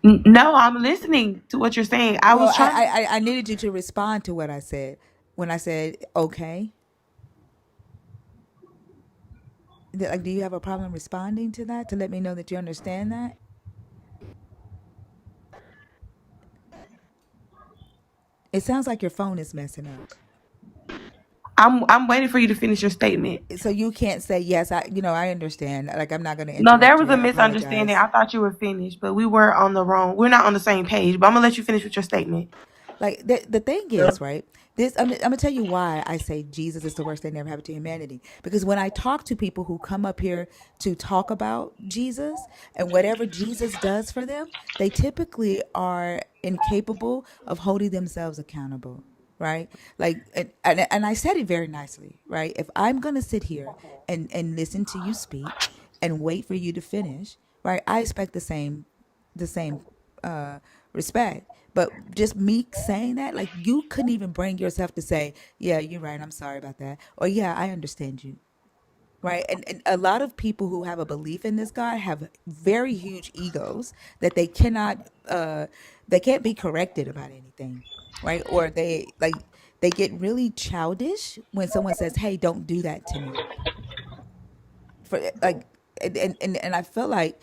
no, I'm listening to what you're saying. I Well, was trying to. I needed you to respond to what I said. When I said okay, like, do you have a problem responding to that to let me know that you understand that? It sounds like your phone is messing up. I'm waiting for you to finish your statement. So you can't say yes. I understand. Like I'm not going to No, there interrupt was you. a I misunderstanding. apologize. I thought you were finished, but we're not on the same page. But I'm gonna let you finish with your statement. Like the thing is, right? This I'm gonna tell you why I say Jesus is the worst thing that ever happened to humanity. Because when I talk to people who come up here to talk about Jesus and whatever Jesus does for them, they typically are incapable of holding themselves accountable, right? Like, and I said it very nicely, right? If I'm gonna sit here and listen to you speak and wait for you to finish, right? I expect the same uh, respect. But just me saying that, like you couldn't even bring yourself to say, "Yeah, you're right. I'm sorry about that," or "Yeah, I understand you." Right? And a lot of people who have a belief in this God have very huge egos that they can't be corrected about anything, right? Or they get really childish when someone says, "Hey, don't do that to me." For like, and I feel like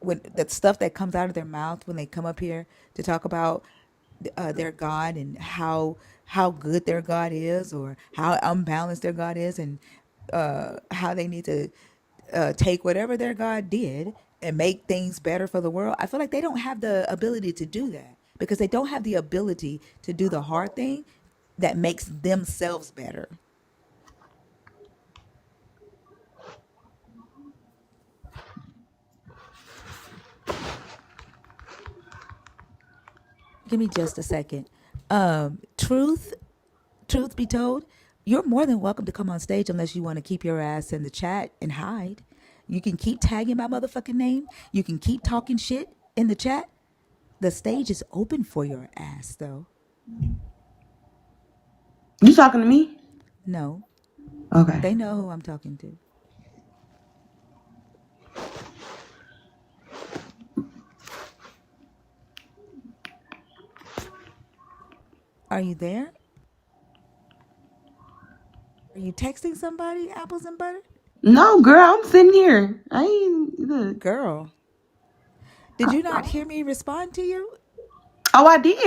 when the stuff that comes out of their mouth when they come up here to talk about their God and how good their God is or how unbalanced their God is and how they need to take whatever their God did and make things better for the world. I feel like they don't have the ability to do that because they don't have the ability to do the hard thing that makes themselves better. Give me just a second. Truth, truth be told, you're more than welcome to come on stage unless you want to keep your ass in the chat and hide. You can keep tagging my motherfucking name. You can keep talking shit in the chat. The stage is open for your ass, though. You talking to me? No, Okay. they know who I'm talking to. Are you there? Are you texting somebody, apples and butter? No, girl, I'm sitting here. I ain't look. Girl, did you not hear me respond to you? Oh, I did.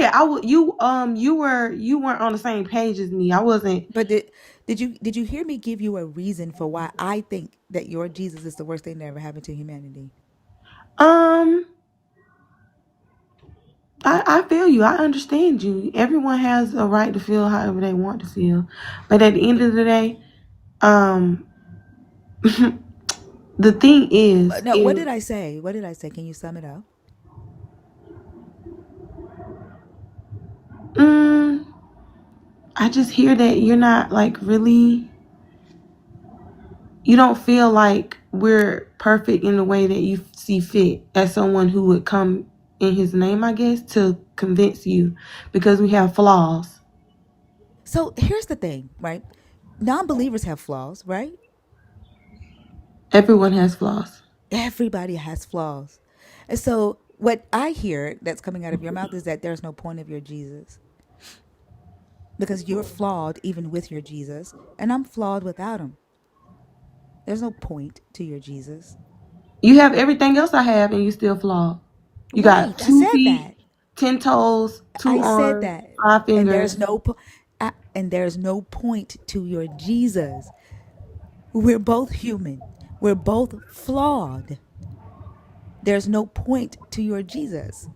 You weren't on the same page as me. I wasn't. But did you hear me give you a reason for why I think that your Jesus is the worst thing that ever happened to humanity? Um, I feel you. I understand you. Everyone has a right to feel however they want to feel, but at the end of the day, um, the thing is, No, what if did I say? What did I say? Can you sum it up? mm, I just hear that you're not like really. You don't feel like we're perfect in the way that you see fit as someone who would come in his name, I guess, to convince you because we have flaws. So here's the thing, right? Non-believers have flaws, right? Everyone has flaws. Everybody has flaws. And so what I hear that's coming out of your mouth is that there's no point of your Jesus because you're flawed even with your Jesus, and I'm flawed without him. There's no point to your Jesus. You have everything else I have and you still flawed. You got Right, I 2 feet, said that. 10 toes, two I said arms, that. 5 fingers. And there's no point to your Jesus. We're both human. We're both flawed. There's no point to your Jesus.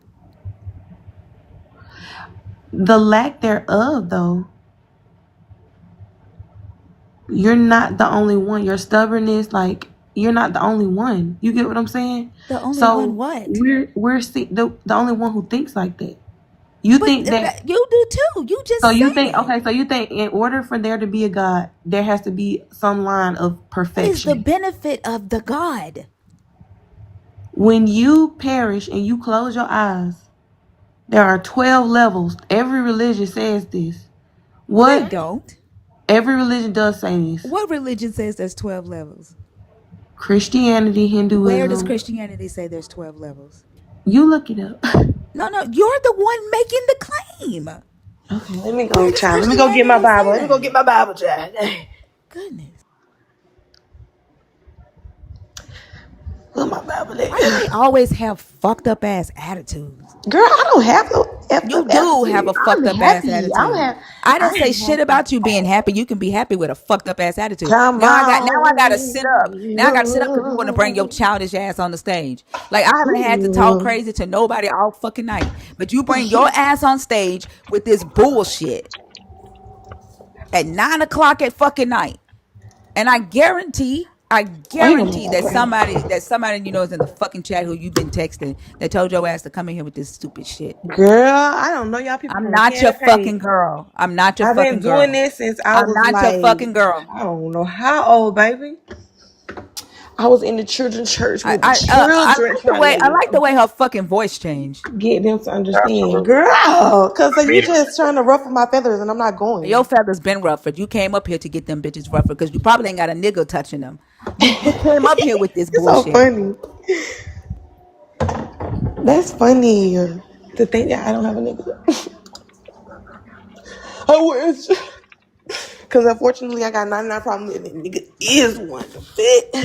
The lack thereof, though, you're not the only one. Your stubbornness, like you're not the only one. You get what I'm saying? The only one So what? we're the only one who thinks like that. You But think that you do too. You so just you said think it. okay, so you think in order for there to be a God, there has to be some line of What is the perfection. benefit of the God? When you perish and you close your eyes, there are 12 levels. Every religion says this. They What don't. every religion does say this. What religion says there's 12 levels? Christianity, Where does Hinduism. Christianity say there's 12 levels? You look it up. No, no, you're the one making the claim. Okay, let me Where go, does child. Let me go get my Christianity Bible. say Let me go get that? my Bible, child. Goodness. Where my Bible Why do they at? always have fucked up ass attitudes? Girl, I don't have no effed You up do have attitude. a I'm fucked up ass happy. attitude. I didn't say I'm shit happy. about you being happy. You can be happy with a fucked up ass attitude. Come Now I gotta on, sit up. Now I gotta sit up because you want to bring your you. childish ass on the stage. Like I haven't had to talk Ooh. crazy to nobody all fucking night. But you bring your ass on stage with this bullshit at 9 o'clock at fucking night. And I Wait a guarantee that minute. somebody you know is in the fucking chat who you've been texting that told your ass to come in here with this stupid shit. Girl, I don't know y'all people I'm from a not can your of paint. fucking girl. I'm not your I've been fucking doing girl. this since I I'm was not your like, fucking girl. I don't know how old, baby. I was in the children's church with the I children like the trying way to, her fucking voice changed. get them to understand. Absolutely. Girl, because I you mean, just trying to ruffle my feathers and I'm not Your going. feathers been ruffled. You came up here to get them bitches ruffled because you probably ain't got a nigga touching them. You came up here with this It's so bullshit. funny. That's funny to think that I don't have a nigga. I wish. Because unfortunately, I got 99 problems and that nigga is one. Fit.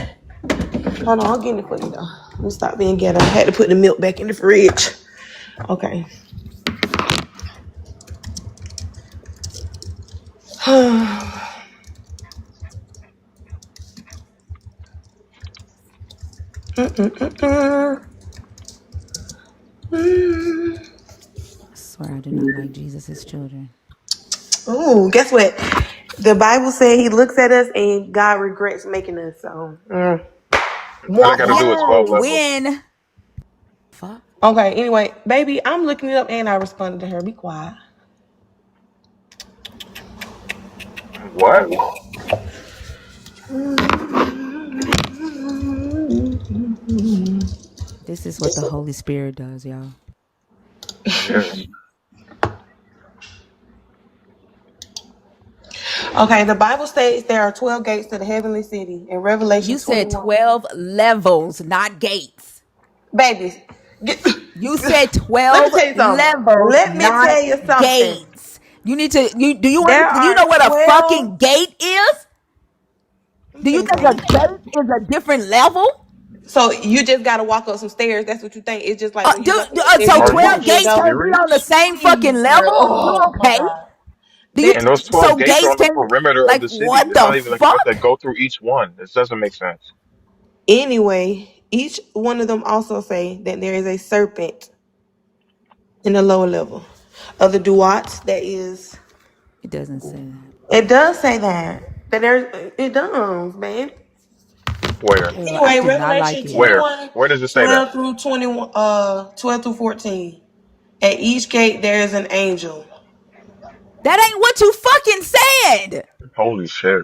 Hold on, I'll get it for you though. Let me stop being ghetto. I had to put the milk back in the fridge. Okay. I swear I do not like Jesus' children. Oh, guess what? The Bible said he looks at us and God regrets making us. So, all they womp got to Yeah. do is 12 womp. levels. When? Fuck. Okay, anyway, baby, I'm looking it up and I responded to her. Be quiet. What? This is what the Holy Spirit does, y'all. Yes. Okay, the Bible states there are 12 gates to the heavenly city in Revelation You said 21. 12 levels, not gates. Babies, get, You said let me 12 tell you something. levels, Let me not tell you something. gates. You need to There do you are know what a 12. fucking gate is? Let me Do tell you you think a something. gate is a different level? So you just gotta walk up some stairs. That's what you think. It's just like when you jump in the stairs, So you Are just you 12 walk through the gates door. can't be on the serious? same fucking Please, girl. level? You Oh my okay? god. Do you They, And those 12 so gates are gates on the can perimeter of like the city. what It's the not even like you have to fuck? go through each one. This doesn't make sense. anyway, each one of them also say that there is a serpent in the lower level of the duats. That is, It doesn't say that. it does say that. That there's, it does, man. Where? Girl, I Anyway, do not like Revelation it. 21, Where does it say that? 12 through 21, 12 through 14. At each gate there is an angel. That ain't what you fucking said. Holy shit.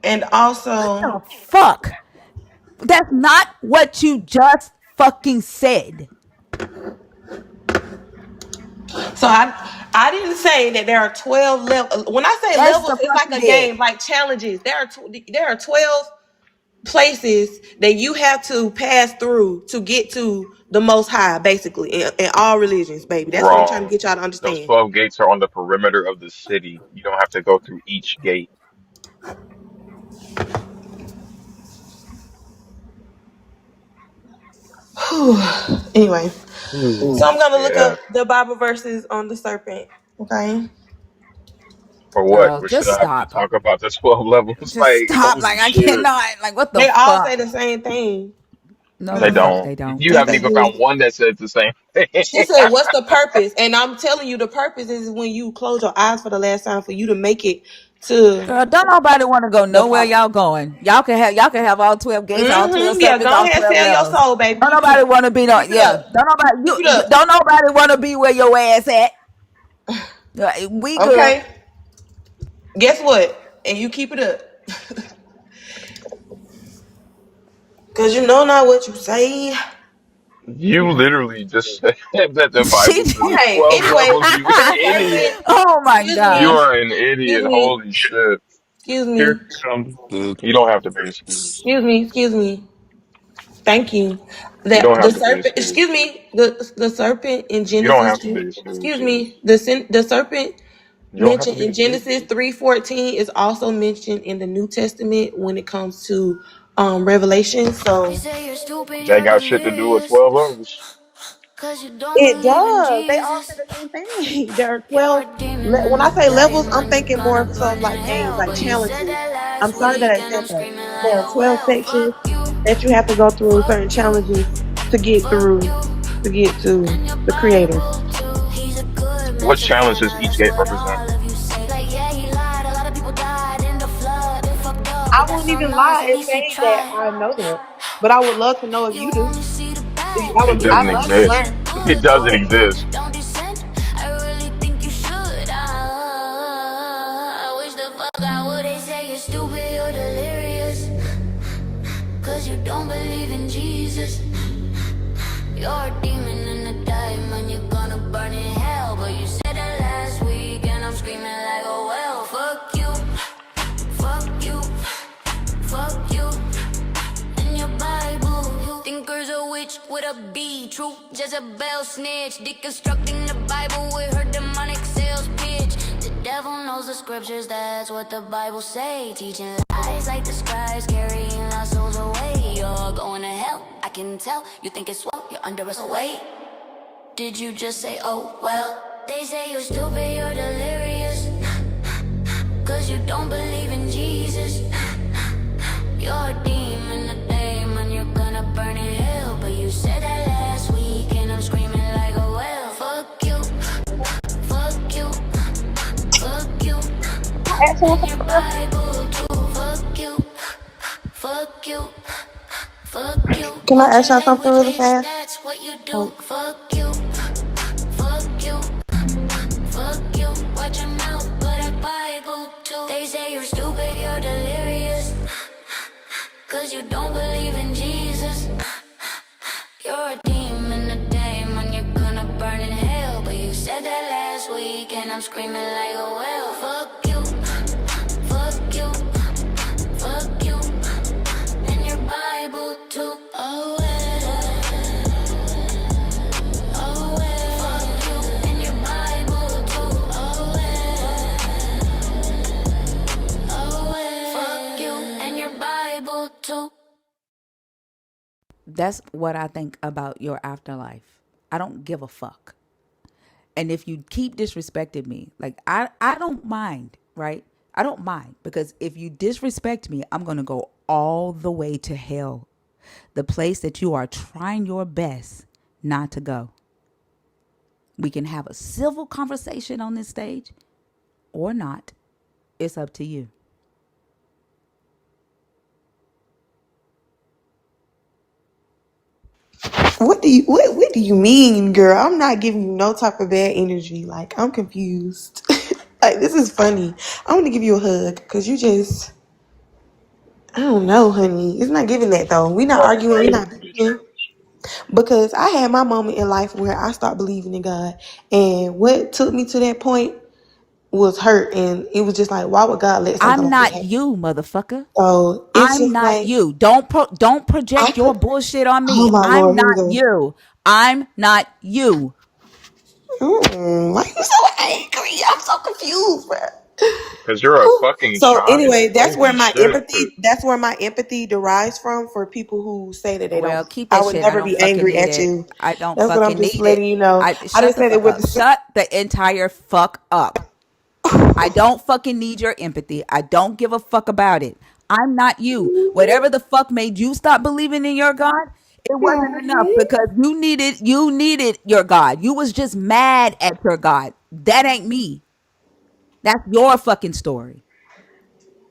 And also, The fuck? That's not what you just fucking said. so I didn't say that there are 12 levels. When I say Yes, levels, the it's fuck like you a did. game, like challenges. There are 12 places that you have to pass through to get to the most high, basically, in all religions, baby. That's what I'm trying to Wrong. get y'all to Those understand. 12 gates are on the perimeter of the city. You don't have to go through each gate. Anyway, so I'm gonna look Yeah. up the Bible verses on the serpent. Okay. For what? Girl, Or should just I have to stop. talk about the 12 levels? Just Like, stop. holy Like I shit. cannot. Like what the They all say fuck? the same thing. No, They the fuck don't. they don't. You Yes, haven't they even do. found one that says the same thing. She said, "What's the purpose?" And I'm telling you, the purpose is when you close your eyes for the last time for you to make it to Girl, don't nobody want to go the nowhere Father. y'all going. Y'all can have all 12 gates, all 12 Yeah, serpents, go all ahead, 12 sell your levels. soul, baby. Don't Keep it nobody up. want to be no Keep it yeah. up. Don't nobody Keep it up. don't nobody want to be where your ass at. We good. Okay. Guess what? And you keep it up. Cause you know not what you say. You literally just said that the She Bible says it's Okay. 12 Anyway, levels. You the idiot. serpent. Oh my Excuse You me. gosh. are an Excuse idiot. me. Holy shit. Excuse Here me. comes the. You don't have to be excused. Excuse me. Excuse me. Thank you. You don't The have to be serpent. Excuse excused. me. The serpent in You don't Genesis. have to be Excuse excused. me. The serpent You don't have to mentioned be in Genesis excused. 3:14 is also mentioned in the New Testament when it comes to Revelation. They So say you're stupid, That you're got shit to do with delirious. 12 levels. Cause you don't it believe in does. They all say Jesus. the same thing. There are You're 12. a demon When in I the say levels, I'm diamond, you're thinking more gonna of some burn in like games, hell. like But you said challenges. that I'm last sorry that week, I and said I'm that. screaming There like, are oh 12 well, sections fuck you, that you have to go through certain fuck you, challenges to get fuck through you. to get to And your the Creator. Bible too. He's a good What man to challenge man, does now each that's gate what represent? all of you say. Like, yeah, he lied, a lot of people died in the flood. Been fucked up, I but that's wouldn't on even us, lie at and least he say that tried. I know that, but I would love to know if You you do. only see the bad, I It would. you doesn't I'd only love to see exist. the learn. It good. doesn't exist. Don't dissent, I really think you should. I wish the fuck I would. They say you're stupid, you're delirious. Cause you don't believe in Jesus. You're a demon in a diamond, you're gonna burn in hell. But you said that last week, and I'm screaming like, oh well, fuck you, fuck you, fuck you. In your Bible, you thinkers a witch with a B. True Jezebel snitch, deconstructing the Bible with her demonic sales pitch. The devil knows the scriptures, that's what the Bible say. Teaching lies like the scribes, carrying our souls away. You're going to hell, I can tell. You think it's swell, you're under us. Wait, did you just say, oh well? They say you're stupid, you're delirious. Cause you don't believe in Jesus. You're a demon, a demon, you're gonna burn in hell. But you said that last week, and I'm screaming like, oh well. Fuck you, fuck you, fuck you. Can I ask y'all And your something real fast? Bible too. Fuck you, fuck you, fuck you. Can Watch I your ask y'all something language, really bitch, fast? that's What you do? Oh, Fuck you, fuck you. Watch your mouth, but a Bible too. They say you're stupid, you're delirious. Cause you don't believe in Jesus. You're a demon, you're gonna burn in hell. But you said that last week, and I'm screaming like a whale. Fuck you, fuck you, fuck you. And your Bible too. Oh well, oh well. Fuck you and your Bible too. Oh well, oh well. Fuck you and your Bible too. That's what I think about your afterlife. I don't give a fuck. And if you keep disrespecting me, like I don't mind, right? I don't mind because if you disrespect me, I'm going to go all the way to hell. The place that you are trying your best not to go. We can have a civil conversation on this stage or not. It's up to you. what do you mean, girl? I'm not giving you no type of bad energy. Like, I'm confused. Like, this is funny. I want to give you a hug because you just, I don't know, honey. It's not giving that though. We not Going arguing. We crazy not in this beefing. church. Because I had my moment in life where I stopped believing in God, and what took me to that point was hurt, and it was just like, why would God let something I'm like that not happen? you, motherfucker. So it's I'm just not like you. Don't I project your could. bullshit on me. Oh my I'm Lord, here we not go. you. I'm not you. Why you so angry? I'm so confused, bro. Because you're a fucking So anyway, child. Holy shit. that's where my empathy derives from for people who say that they don't. Well, keep I that would shit. I never don't be fucking angry need at it. you. I don't That's what I'm fucking just need it. letting you know. I I shut just the said it fuck with up. the Shut the entire fuck up. I don't fucking need your empathy. I don't give a fuck about it. I'm not you. Whatever the fuck made you stop believing in your God, it wasn't enough because you needed your God. You was just mad at your God. That ain't me. That's your fucking story.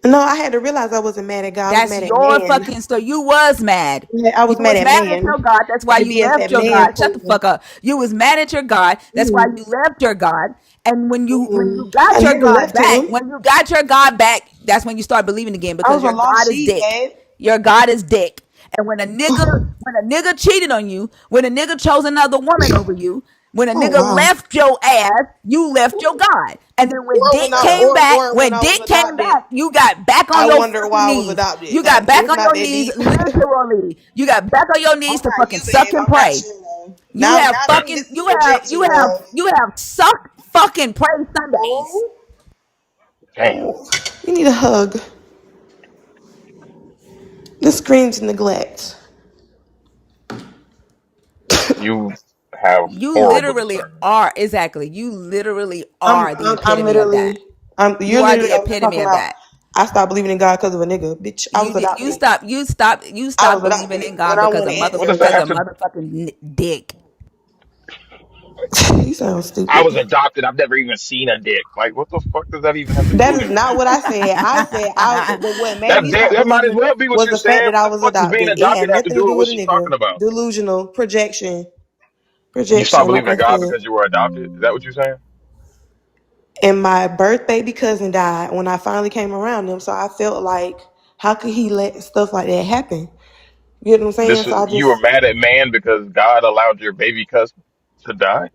No, I had to realize I wasn't mad at God. I was That's mad at your man. fucking story. You was mad. Yeah, I You was mad was at mad at man your God. That's why to you be at left that your man God. Shut the for. fuck up. You was mad at your God. That's why Mm, you left your God. And when you got I your never God left back, him. when you got your God back, that's when you start believing again I because was a your lost God is sheep, dick. Dad. Your God is dick. And when a nigga cheated on you, when a nigga chose another woman over you, when a Oh nigga wow. left your ass, you left your God. And then when Or Dick when I came or back, or when when I was Dick came adopted. back, you got back on I your wonder fucking why I was knees. adopted. You got back It's on not your that knees deep. literally. You got back on your knees I'm to not fucking you, suck babe. and I'm not pray. sure though. You have Now see, fucking this is you have projection, you have love. you have suck fucking pray Sundays. Oh, Damn. you need a hug. This screams neglect. You have You horrible literally discernment. are exactly. You literally I'm are the I'm, I'm epitome of that. literally I'm You you're are the literally over here epitome talking of about that. I stopped believing in God because of a nigga. Bitch, I was You did. You adopted. stop. You stop. You I was stop believing adopted in and God I because want of an mother What does answer. that because have of to? motherfucking dick. You sound I stupid. was adopted. I've never even seen a dick. Like, what the fuck does that even have to do That with is not anything? what I said. I said what made That me stop that might as believing well be what was you're the fact saying. that What I the was fuck does being adopted. It had adopted have to nothing to do with do what with a she's talking nigga. about? Delusional projection. You stopped Projection, like believing I in God said. because you were adopted. Is that what you're saying? And my birth baby cousin died when I finally came around him. So I felt like, how could he let stuff like that happen? You know what I'm saying? This So I you were just, mad at man because God allowed your baby cousin to die.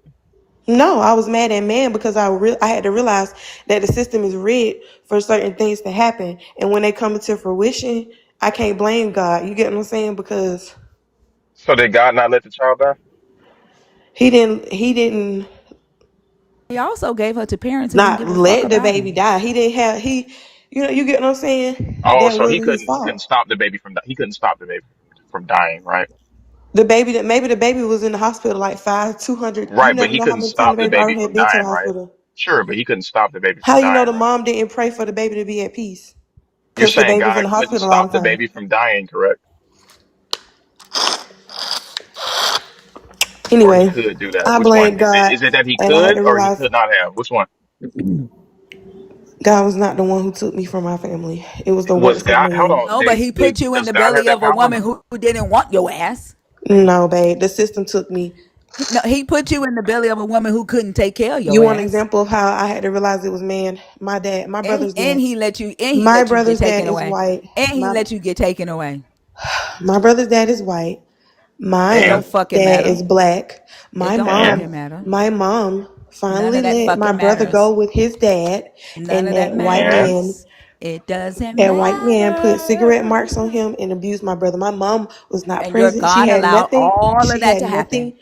no, I was mad at man because I had to realize that the system is rigged for certain things to happen. And when they come into fruition, I can't blame God. You get what I'm saying? Because So did God not let the child die? he didn't He also gave her to parents who didn't not give a fuck let the about baby her. die. He didn't have, you get what I'm saying? Oh, That so wasn't his he couldn't fault. stop the baby he couldn't stop the baby from dying, right? Maybe the baby was in the hospital like 200. You Right, but never he know how couldn't many times the stop the baby baby already had from been to the dying, right? hospital. Sure, but he couldn't stop the baby How from you know dying, the right? mom didn't pray for the baby to be at peace? You're Because the saying baby was in God the couldn't hospital all stop the the time. baby from dying, correct? Or he Anyway, could do that. I Which one? blame God, Is it that he and I had could to or he realize could not have? Which one? God was not the one who took me from my family. It was the Was works of God, hold man. on, No, but he put you in does the God have belly that of a power or woman no? who didn't want your ass. No, babe. The system took me. No, he put you in the belly of a woman who couldn't take care of You your want an ass, example of how I had to realize it was man? My dad, and he my let you get brother's dad taken is away, white. and he let you get taken away. My brother's dad is white. It My don't Damn. fucking dad matter. is black. It My don't Damn. fucking mom, matter. my mom None finally of that let my fucking brother go matters. with his dad, None and of that Damn. matters. It doesn't that white man put cigarette matter. marks on him and abused my brother. My mom was not And your present. She God had allowed nothing. all of She that had to happen. nothing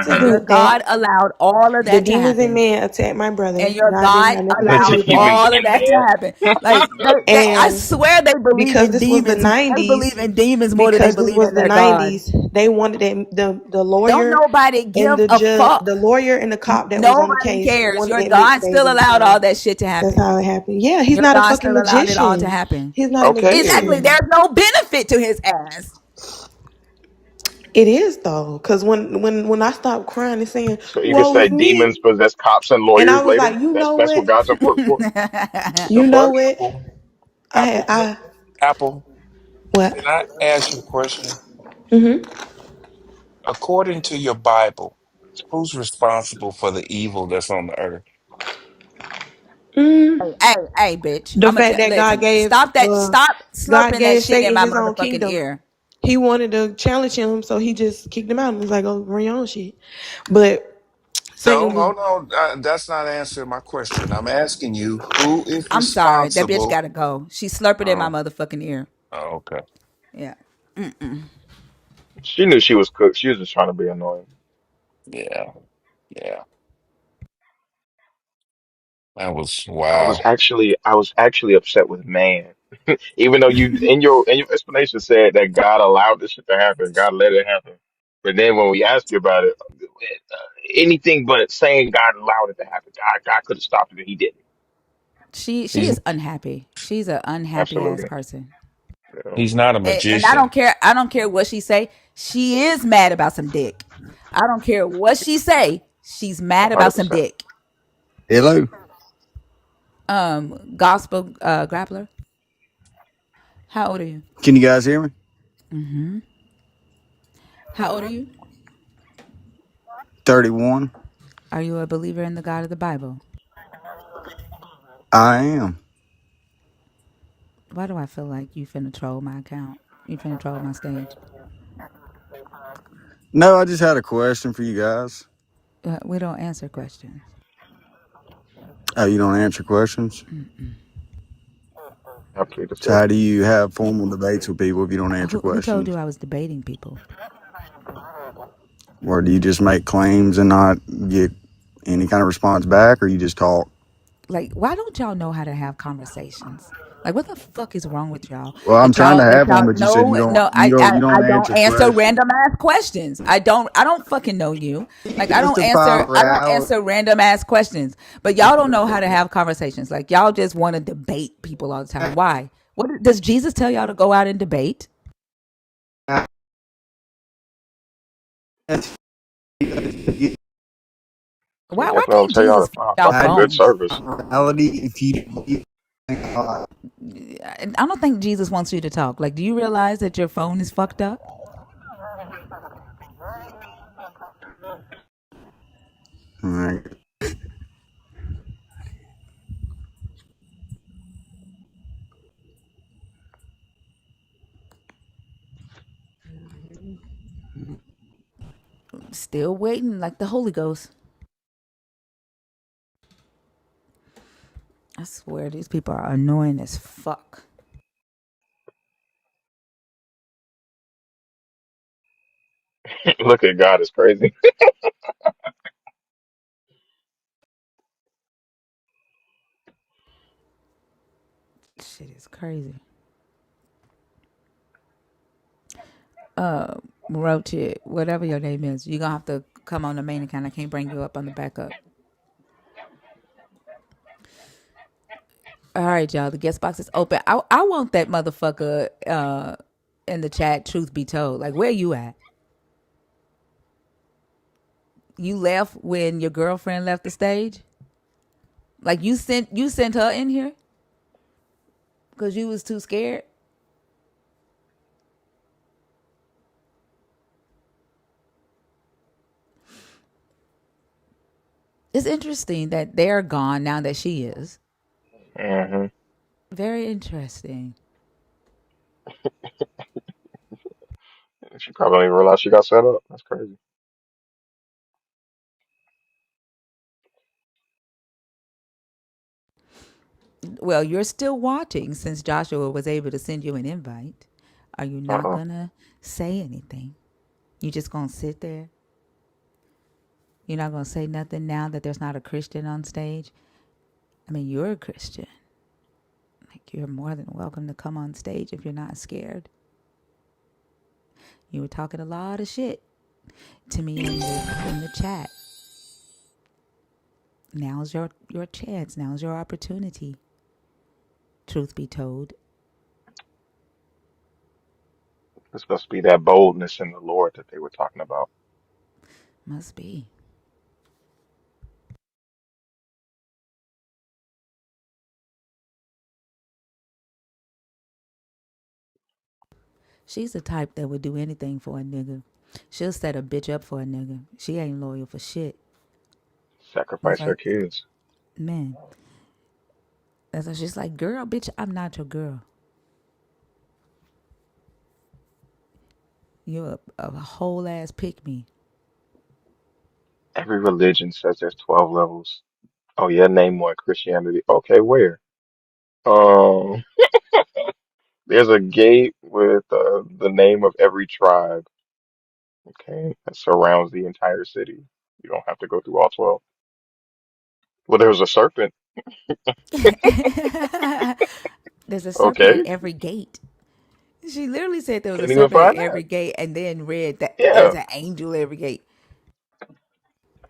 to And do Uh-huh. your with that. God allowed all of The that to demons in happen. man attacked my And brother. your God didn't God have nothing to The do allowed with demons that. all of in that to happen. Like I And swear they believe because in this was the demons. They 90s, believe in demons more than they because this believe was in the their God. 90s, they wanted the Don't lawyer nobody and give the a judge, fuck. the lawyer and the cop that was on the Nobody case cares. wanted Your that mixed God still baby. allowed So all that shit to that's happen. how it happened. Yeah, he's Your not a God fucking still allowed it all to magician. happen. He's not a Okay. Exactly. magician. There's no benefit to his ass. It is though, because when I stopped crying and saying, So you can "Woe say is demons me," possess cops and and I lawyers was later. like, you know That's what what, God's important for. The you know fuck? what, Apple, I Apple, I Apple. what? Can I ask you a question? Mm-hmm. According to your Bible, who's responsible for the evil that's on the earth? Hey, bitch. The I'm gonna fact that listen. Stop that. Stop God slurping that gave shit in Satan my his own motherfucking kingdom. ear. He wanted to challenge him, so he just kicked him out and was like, "Oh, bring your own shit." But No, Satan was hold on. That's not answering my question. I'm asking you who is I'm sorry. That bitch responsible. gotta go. She slurping in my Oh, motherfucking ear. oh, okay. Yeah. She knew she was cooked. She was just trying to be annoying. Yeah, yeah. That was I was wow. actually upset with man. Even though you in your explanation said that God allowed this shit to happen, God let it happen. But then when we ask you about it, anything but saying God allowed it to happen. God could have stopped it, and He didn't. She He's is unhappy. She's an unhappy ass Absolutely. person. Yeah. he's not a And I don't magician. care. I don't care what she say. She is mad about some dick. I don't care what she say. She's mad about some 100%. dick. Hello. Gospel grappler. How old are you? Can you guys hear me? How old are you? 31. Are you a believer in the God of the Bible? I am. Why do I feel like you finna troll my account? You finna troll my stage? No, I just had a question for you guys. We don't answer questions. Oh, you don't answer questions? I plead the So fifth. how do you have formal debates with people if you don't answer Who told you questions? I was debating people? Or do you just make claims and not get any kind of response back, or you just talk? Like, why don't y'all know how to have conversations? Like, what the fuck is wrong with y'all? Well, I'm trying to That have one, y'all but you said no, no, you I don't don't answer answer questions. random ass questions. I don't fucking know you. Like, Just a power I don't hour. answer random ass questions. But y'all don't know how to have conversations. Like, y'all just want to debate people all the time. Why? What does Jesus tell y'all to go out and debate? Why That's what I'll can't tell y'all Jesus to fix find y'all How fucking do you good phones? service. reality if you believe in God? I don't think Jesus wants you to talk. Like, do you realize that your phone is fucked up? All right. Still waiting, like the Holy Ghost. I swear these people are annoying as fuck. Look at God is crazy. Shit is crazy. Roach, whatever your name is, you're gonna have to come on the main account. I can't bring you up on the backup. All right, y'all. The guest box is open. I want that motherfucker in the chat. Truth be told, like where you at? You left when your girlfriend left the stage. Like you sent her in here because you was too scared. It's interesting that they're gone now that she is. Hmm. Very interesting. She probably didn't realize she got set up. That's crazy. Well, you're still watching since Joshua was able to send you an invite. Are you not Uh-uh. gonna say anything? You just gonna sit there? You're not gonna say nothing now that there's not a Christian on stage? I mean, you're a Christian. Like, you're more than welcome to come on stage if you're not scared. You were talking a lot of shit to me in the chat. Now's your chance. Now's your opportunity. Truth be told, This must be that boldness in the Lord that they were talking about. must be. She's the type that would do anything for a nigga. She'll set a bitch up for a nigga. She ain't loyal for shit. That's Sacrifice her like, kids. man. That's why she's like, girl, bitch, I'm not your girl. You're a whole ass pick me. Every religion says there's 12 levels. Oh yeah, name one. Christianity. Okay, where? Um, there's a gate with the name of every tribe. Okay, that surrounds the entire city. You don't have to go through all 12. Well, there's a serpent. There's a serpent at Okay, every gate. She literally said there was a can't even serpent at find that. every gate and then read that there's Yeah. an angel at every gate.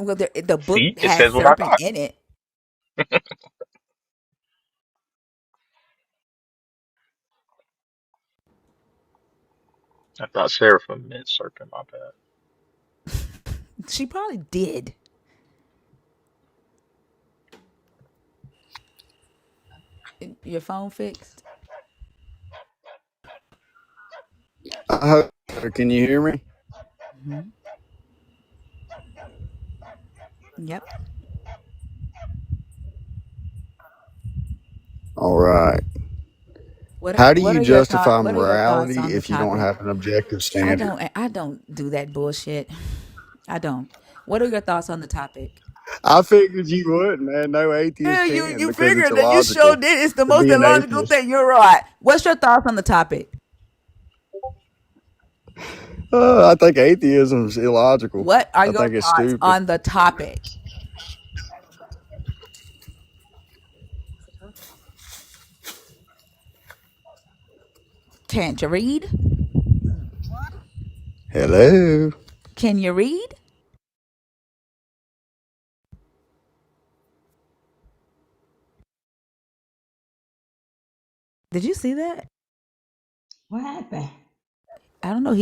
Well, the book See, it has says what I serpent thought. in it. I thought seraphim meant serpent. My bad. She probably did. Your phone fixed? Can you hear me? Yep. All right. How do What you are your thought? justify What are your thoughts morality on the if you don't topic? have an objective standard? I don't do that bullshit. I don't. What are your thoughts on the topic? I figured you would, man. No Yeah, atheist can you because it's figured that you sure illogical did. It's the to most be an illogical atheist. thing. You're right. What's your thoughts on the topic? I think atheism is illogical. What are I your think it's thoughts stupid. on the topic? Can't you read? Hello. Can you read? Did you see that? What happened? I don't know.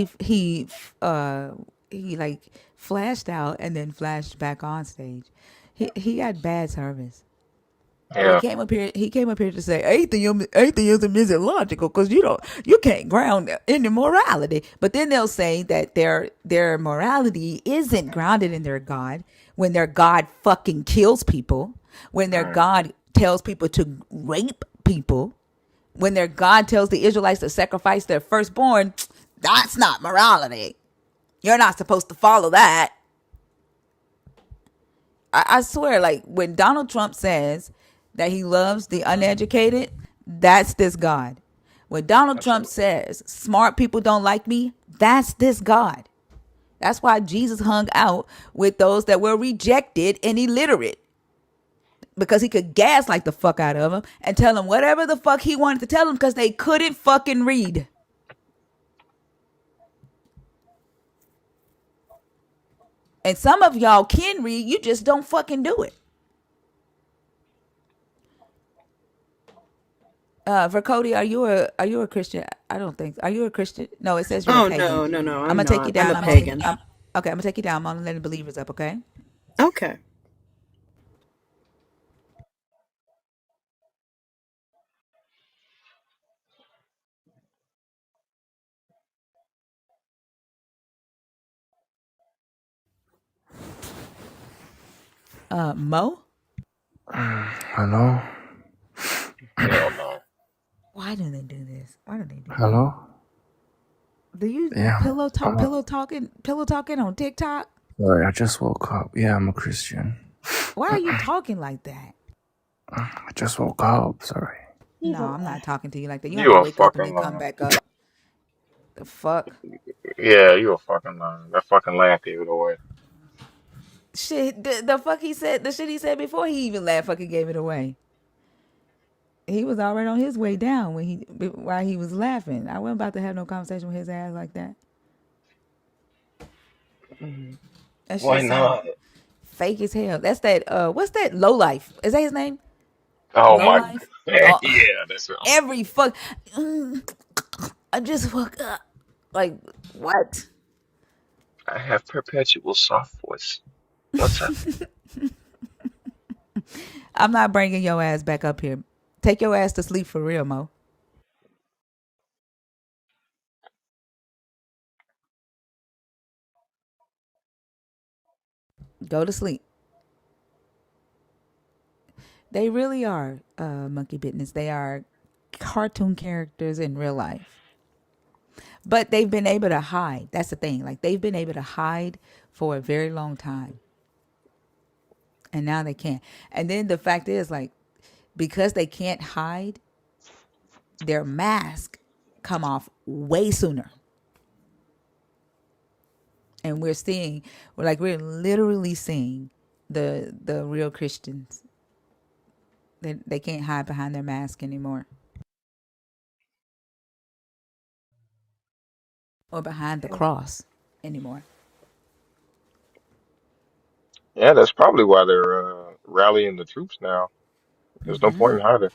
Uh he like flashed out and then flashed back on stage. He got bad service. He Yeah. came up here. He came up here to say atheism isn't logical because you can't ground any morality. But then they'll say that their morality isn't grounded in their God when their God fucking kills people, when their Mm. God tells people to rape people, when their God tells the Israelites to sacrifice their firstborn. That's not morality. You're not supposed to follow that. I swear, like when Donald Trump says that he loves the uneducated, that's this God. When Donald Trump Absolutely. says smart people don't like me, that's this God. That's why Jesus hung out with those that were rejected and illiterate because he could gaslight the fuck out of them and tell them whatever the fuck he wanted to tell them because they couldn't fucking read. And some of y'all can read, you just don't fucking do it. Vercody, are you a Christian? I don't think. Are you a Christian? No, it says you're a Oh, pagan. no, no, no, I'm I'm gonna take you not. I'm down. a pagan. Okay. I'm gonna take you down. I'm gonna let the believers up. Okay. Okay. Mo, Hello? Hell no. why do they do this? Why do they do this? Hello? Do you Yeah, pillow talking on TikTok? sorry, I just woke up. Yeah, I'm a Christian. Why are you talking like that? I just woke up. Sorry. He's No, a I'm lie. not talking to you like that. You have You to a wake up and fucking then come liar. back up. The fuck? Yeah, you a fucking liar. That fucking laugh gave it away. Shit, the fuck he said, the shit he said before he even laughed fucking gave it away. He was already on his way down while he was laughing. I wasn't about to have no conversation with his ass like that. That Why shit sound not? fake as hell. That's that. What's that? Low life. Is that his name? Oh Low my life. god. Oh, Yeah, that's it. every fuck. I just woke up. Like what? I have perpetual soft voice. What's up? I'm not bringing your ass back up here. Take your ass to sleep for real, Mo. Go to sleep. They really are monkey business. They are cartoon characters in real life. But they've been able to hide. That's the thing. Like they've been able to hide for a very long time. And now they can't. And then the fact is like because they can't hide, their mask come off way sooner. And we're literally seeing the real Christians. They can't hide behind their mask anymore. Or behind the cross anymore. Yeah, that's probably why they're rallying the troops now. There's no point in hiding.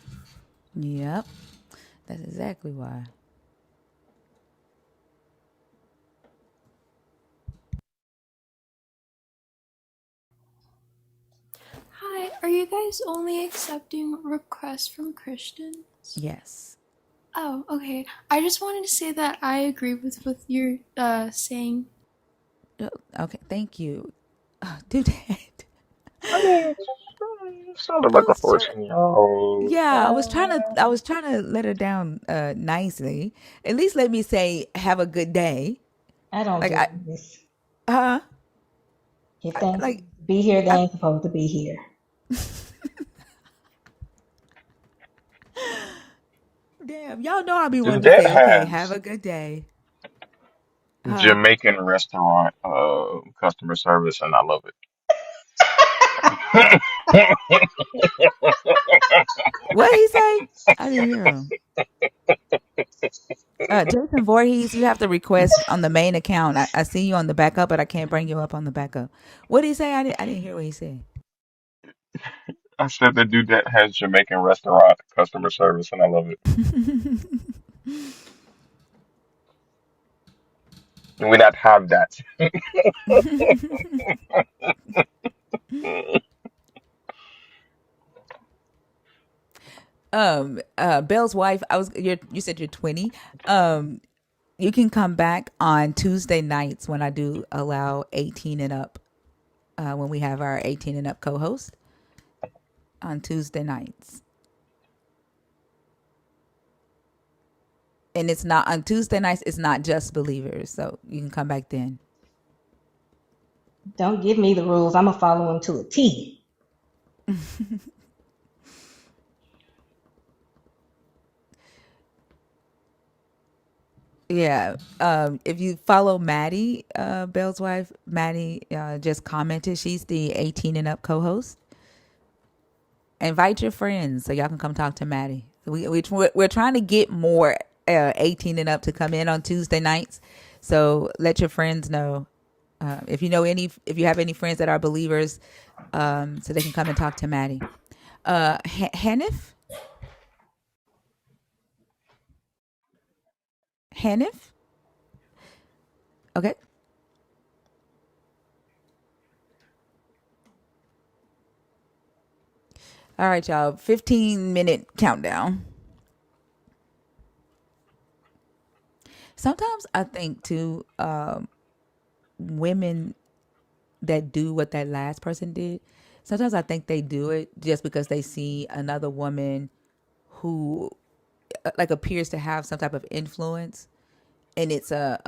Yep. That's exactly why. Hi, are you guys only accepting requests from Christians? Yes. Oh, okay. I just wanted to say that I agree with what you're saying. Oh, okay, thank you. Do that. I mean, it sounded I like a was trying. 14-year-old. Yeah, I was trying to let her down nicely. At least let me say have a good day. I don't Like do I this. uh If they ain't like supposed to be here, they I, ain't supposed to be here. damn, y'all know I be wanting to Dudette say okay, have has a good day. Huh? Jamaican restaurant customer service, and I love it. What he say? I didn't hear him. Jason Voorhees, you have to request on the main account. I see you on the backup, but I can't bring you up on the backup. What did he say? I didn't hear what he said. I said the Dudette has Jamaican restaurant customer service, and I love it. And we not have that. Bell's wife. You said you're 20. Um, you can come back on Tuesday nights when I do allow 18 and up. When we have our 18 and up co-host on Tuesday nights, and it's not on Tuesday nights. It's not just believers, so you can come back then. Don't give me the rules. I'm gonna follow them to a T. Yeah. If you follow Maddie, Bell's wife, Maddie just commented. She's the 18 and up co-host. Invite your friends so y'all can come talk to Maddie. We're trying to get more 18 and up to come in on Tuesday nights. So let your friends know. If you have any friends that are believers, so they can come and talk to Maddie. Hanif? Hanif? Okay. All right, y'all. 15-minute countdown. Sometimes I think too, women that do what that last person did, Sometimes I think they do it just because they see another woman who like appears to have some type of influence, and it's a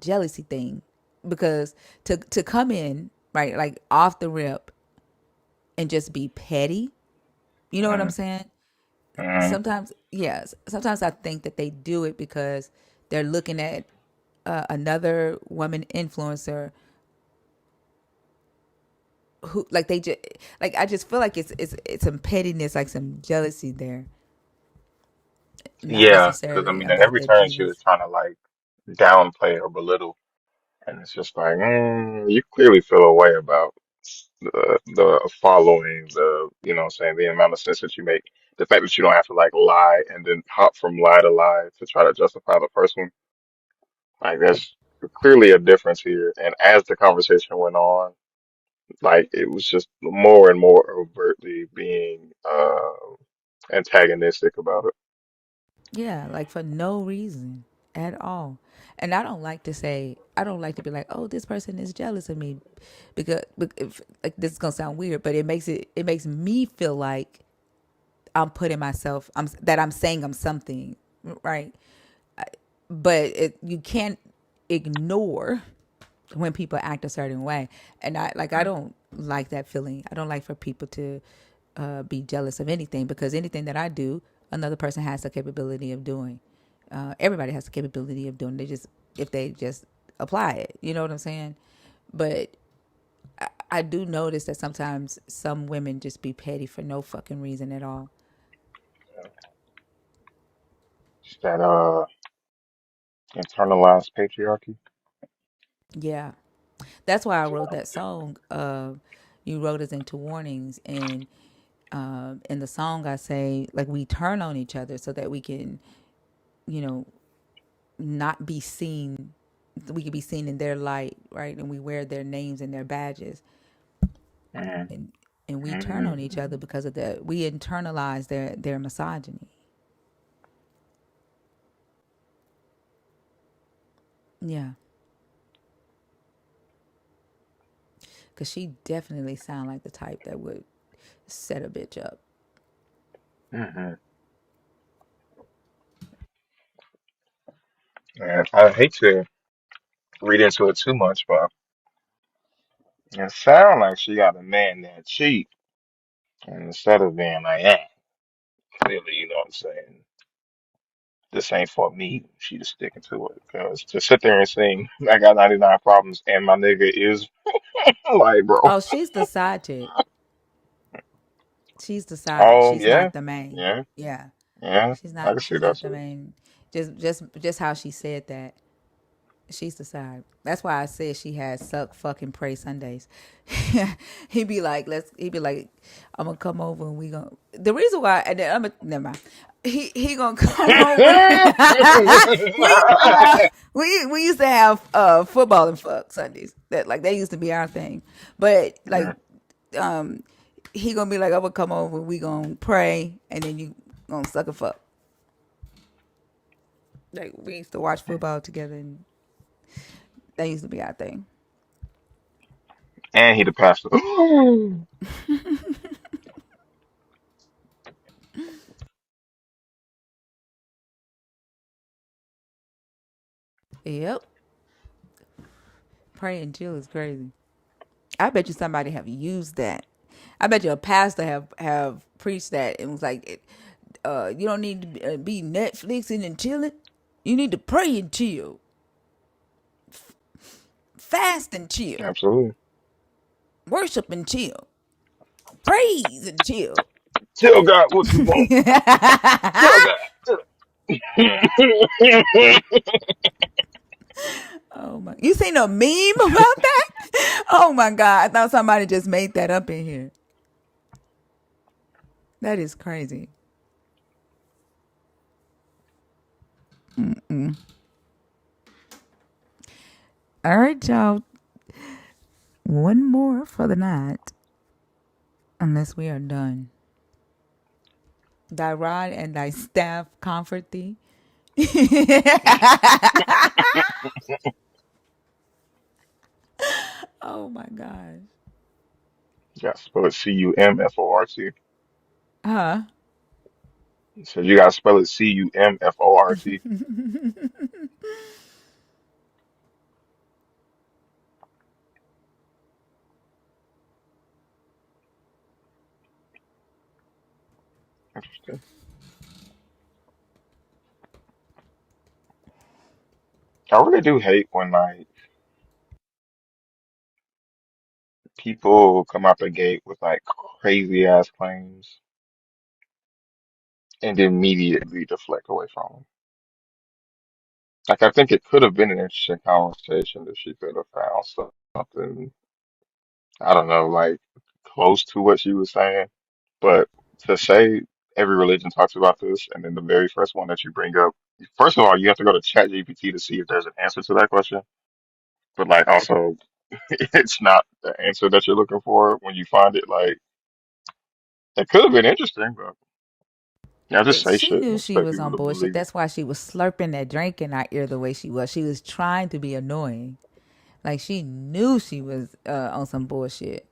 jealousy thing because to come in right like off the rip and just be petty, you know what I'm Mm, saying? mm. Sometimes, yes. Sometimes I think that they do it because they're looking at another woman influencer who like they just like I just feel like it's some pettiness, like some jealousy there, not Yeah, because I necessarily mean, at about every their turn she was business. trying to like downplay or belittle, and it's just like, you clearly feel a way about the following, the what I'm saying, the amount of sense that you make, the fact that you don't have to like lie and then hop from lie to lie to try to justify the first one. Like, there's clearly a difference here. And as the conversation went on, like it was just more and more overtly being antagonistic about it. Yeah, like for no reason at all. And I don't like to say, I don't like to be like, oh, this person is jealous of me, because if, like this is gonna sound weird, but it makes me feel like I'm putting myself, I'm saying I'm something, right? But you can't ignore when people act a certain way, and I don't like that feeling. I don't like for people to be jealous of anything, because anything that I do, another person has the capability of doing. Everybody has the capability of doing. They just if they just apply it, you know what I'm saying? But I do notice that sometimes some women just be petty for no fucking reason at all. It's that internalized patriarchy. Yeah, that's why I wrote that song. You wrote us into warnings, and in the song I say like we turn on each other so that we can, you know, not be seen. We can be seen in their light, right? And we wear their names and their badges, Mm-hmm. and we turn on each Mm-hmm. other because of that. We internalize their misogyny. Yeah, because she definitely sound like the type that would set a bitch up. Mm-hmm. And I hate to read into it too much, but it sounds like she got a man that cheat, and instead of being like, clearly, you know what I'm saying, this ain't for me, she just sticking to it. Because to sit there and sing, I got 99 problems, and my nigga is like, bro. Oh, she's the side chick. She's the side. Oh She's yeah, not the main. yeah, Yeah, yeah. she's I not. can see She's that not the too. main. Just how she said that. She's the side. That's why I said she has suck fucking pray Sundays. He'd be like, He'd be like, I'm gonna come over and we gonna. The reason why, and then I'm gonna never mind. He gonna come over. we we used to have football and fuck Sundays. That like they used to be our thing. But like um, he gonna be like, I'm gonna come over. We gonna pray, and then you gonna suck a fuck. Like we used to watch football together, and that used to be our thing. And he the pastor. Yep. Pray and chill is crazy. I bet you somebody have used that. I bet you a pastor have preached that and was like, you don't need to be Netflixing and chilling. You need to pray and chill, fast and chill, Absolutely. worship and chill, praise and chill. Tell God what you want. Tell God. Oh my! You seen a meme about that? Oh my god! I thought somebody just made that up in here. That is crazy. All right, y'all. One more for the night, unless we are done. Thy rod and thy staff comfort thee. Oh my gosh. You gotta spell it Cumfort. Huh? So you gotta spell it Cumfort. Interesting. I really do hate when like people come out the gate with like crazy ass claims and immediately deflect away from them. Like I think it could have been an interesting conversation if she could have found something, I don't know, like close to what she was saying. But to say every religion talks about this, and then the very first one that you bring up, first of all, you have to go to ChatGPT to see if there's an answer to that question. But like also, it's not the answer that you're looking for when you find it. Like it could have been interesting, but yeah, just say She shit and knew she expect was people on to bullshit. believe it. That's why she was slurping that drink in our ear the way she was. She was trying to be annoying. Like she knew she was on some bullshit.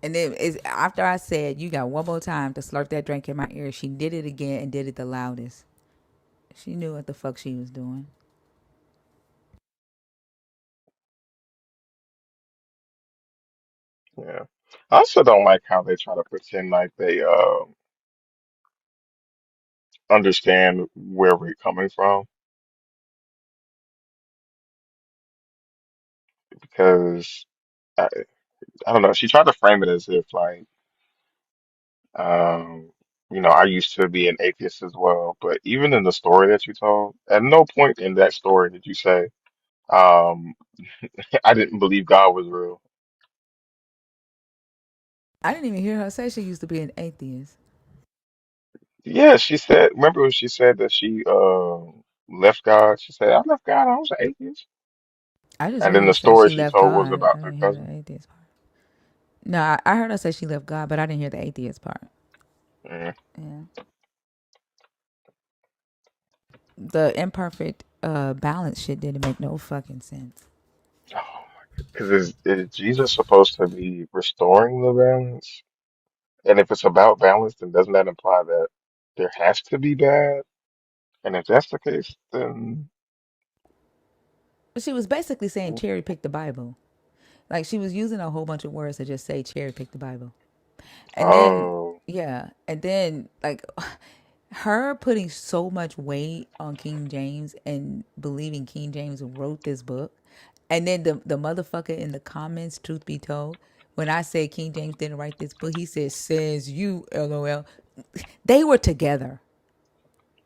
And then after I said, "You got one more time to slurp that drink in my ear," she did it again and did it the loudest. She knew what the fuck she was doing. Yeah. I also don't like how they try to pretend like they understand where we're coming from because I, I don't know. She tried to frame it as if like um I used to be an atheist as well, but even in the story that you told, at no point in that story did you say um I didn't believe God was real. I didn't even hear her say she used to be an atheist. Yeah, she said. Remember when she said that she left God? She said I left God. I was an atheist. I just And heard then her the say story she she left told was God. I about their didn't hear cousin. the atheist part. No, I heard her say she left God, but I didn't hear the atheist part. Mm. Yeah. The imperfect balance shit didn't make no fucking sense. Oh, because is Jesus supposed to be restoring the balance? And if it's about balance, then doesn't that imply that there has to be bad? And if that's the case, then But she was basically saying cherry pick the Bible. Like she was using a whole bunch of words to just say cherry pick the Bible. And then, oh, yeah, and then like her putting so much weight on King James and believing King James wrote this book. And then the motherfucker in the comments, truth be told, when I said King James didn't write this book, he said, says you, LOL. They were together.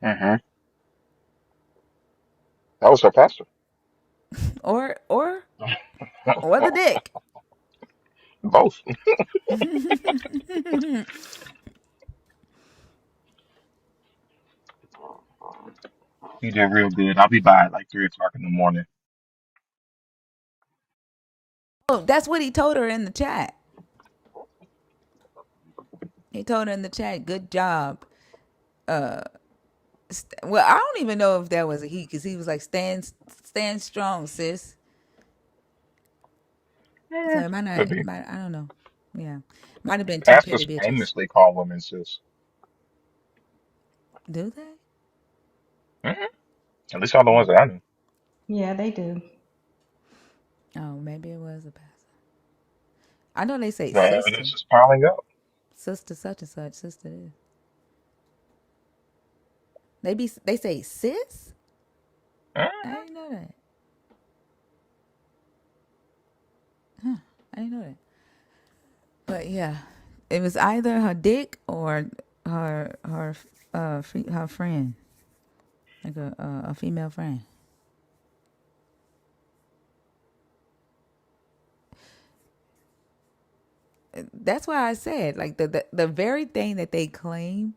hmm, that was her pastor. Or the dick. Both. You did real good. I'll be by at like 3 o'clock in the morning. Oh, that's what he told her in the chat. He told her in the chat, good job. Well, I don't even know if that was a he because he was like, stand strong, sis. So Eh, it might could not, be. I don't know. Yeah. Might have been two petty Pastors bitches. famously call women sis. Do they? Hmm. At least all the ones that I know. Yeah, they do. Oh, maybe it was a pastor. I know they say The sister. evidence is piling up. Sister such and such, sister this. They say sis? I Hmm. didn't know that. I didn't know that. But yeah. It was either her dick or her friend. Like a female friend. That's why I said like the very thing that they claim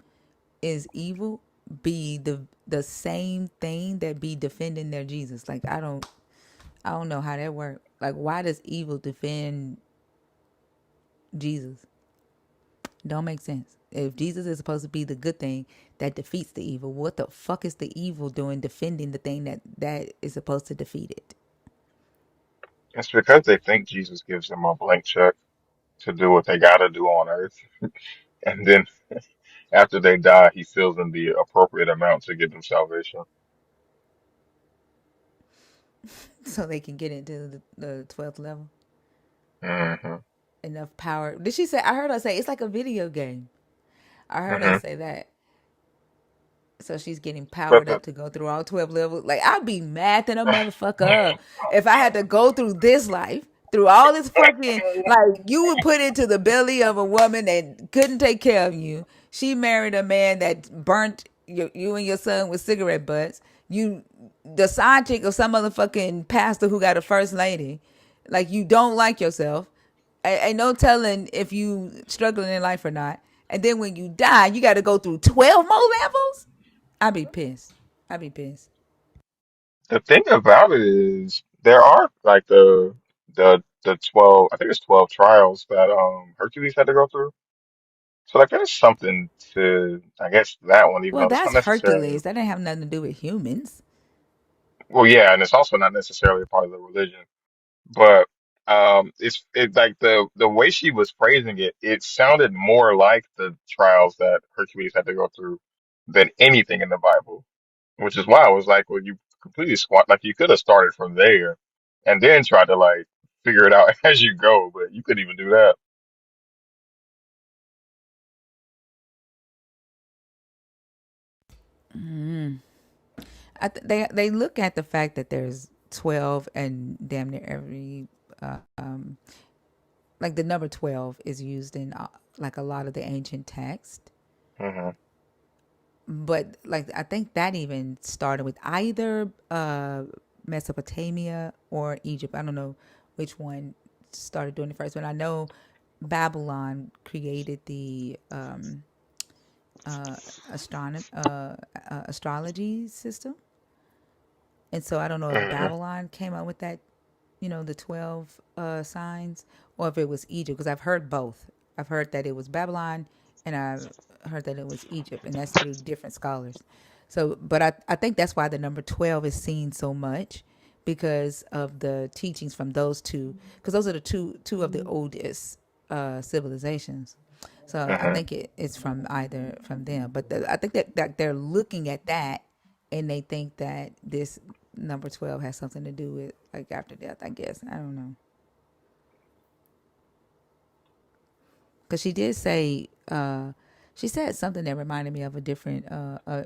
is evil be the same thing that be defending their Jesus. Like I don't know how that works. Like why does evil defend Jesus? Don't make sense. If Jesus is supposed to be the good thing that defeats the evil, what the fuck is the evil doing defending the thing that is supposed to defeat it? It's because they think Jesus gives them a blank check to do what they got to do on earth. And then after they die, he fills in the appropriate amount to give them salvation. So they can get into the 12th level. Hmm. Enough power. Did she say? I heard her say it's like a video game. I heard her Hmm. say that. So she's getting But powered the up to go through all 12 levels. Like, I'd be mad than a motherfucker up if I had to go through this life, through all this fucking, like, you would put into the belly of a woman that couldn't take care of you. She married a man that burnt you and your son with cigarette butts. You, the side chick of some motherfucking pastor who got a first lady. Like, you don't like yourself. Ain't no telling if you struggling in life or not. And then when you die, you got to go through 12 more levels. I'd be pissed. I'd be pissed. the thing about it is there are like the 12, I think it's 12 trials that Hercules had to go through. So like there's something to, I guess, that one, even Well, though it's not that's necessarily, Hercules. That didn't have nothing to do with humans. well, yeah, and it's also not necessarily a part of the religion. But it's like the way she was phrasing it, it sounded more like the trials that Hercules had to go through than anything in the Bible, which is why I was like, well, you completely squat, like you could have started from there and then tried to like figure it out as you go, but you couldn't even do that. They look at the fact that there's 12 and damn near every like the number 12 is used in like a lot of the ancient text. Hmm. But like I think that even started with either Mesopotamia or Egypt. I don't know which one started doing it first, but I know Babylon created the astrology system, and so I don't know if Hmm. Babylon came up with that, the 12 signs, or if it was Egypt, because I've heard both. I've heard that it was Babylon, and I've heard that it was Egypt, and that's through different scholars. So, but I think that's why the number 12 is seen so much because of the teachings from those two, because those are the two of the oldest civilizations. So I Hmm. think it's from either from them, but I think that they're looking at that and they think that this number 12 has something to do with like after death. I guess I don't know because she did say she said something that reminded me of a different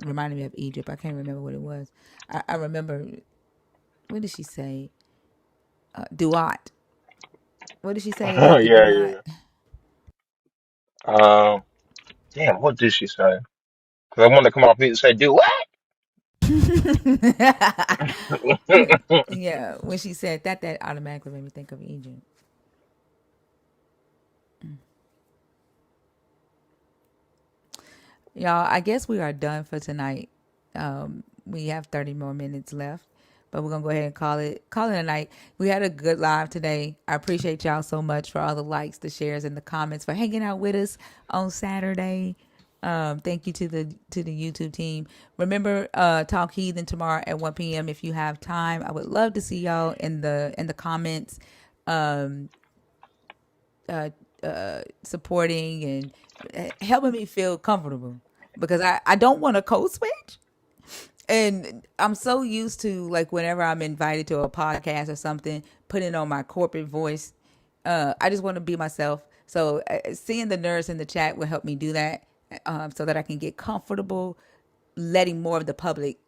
reminded me of Egypt. I can't remember what it was. I remember what did she say? Duat. What did she say about Yeah, the yeah, Duat? yeah. Damn, what did she say? Because I wanted to come off mute and say, do what? Yeah, when she said that, that automatically made me think of Egypt. Y'all, I guess we are done for tonight. We have 30 more minutes left, but we're gonna go ahead and call it a night. We had a good live today. I appreciate y'all so much for all the likes, the shares, and the comments, for hanging out with us on Saturday. Thank you to the YouTube team. Remember, Talk Heathen tomorrow at 1 p.m. if you have time. I would love to see y'all in the comments. Um, Supporting and helping me feel comfortable because I don't want to code switch. And I'm so used to like whenever I'm invited to a podcast or something, putting on my corporate voice. I just want to be myself. So seeing the nerds in the chat will help me do that, so that I can get comfortable letting more of the public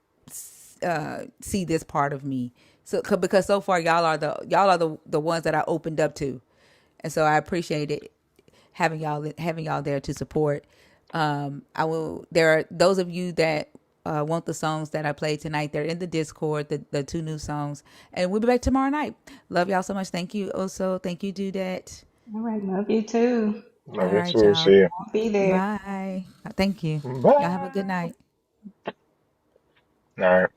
see this part of me. So because so far y'all are the ones that I opened up to, and so I appreciate it having y'all there to support. I will. There are those of you that want the songs that I played tonight. They're in the Discord. The two new songs, and we'll be back tomorrow night. Love y'all so much. Thank you. Also, thank you, Dudette. All right, love you too. Love All you right, too. y'all. See ya. I'll be there. Bye. Thank you. Y'all have a good Bye. night. All right.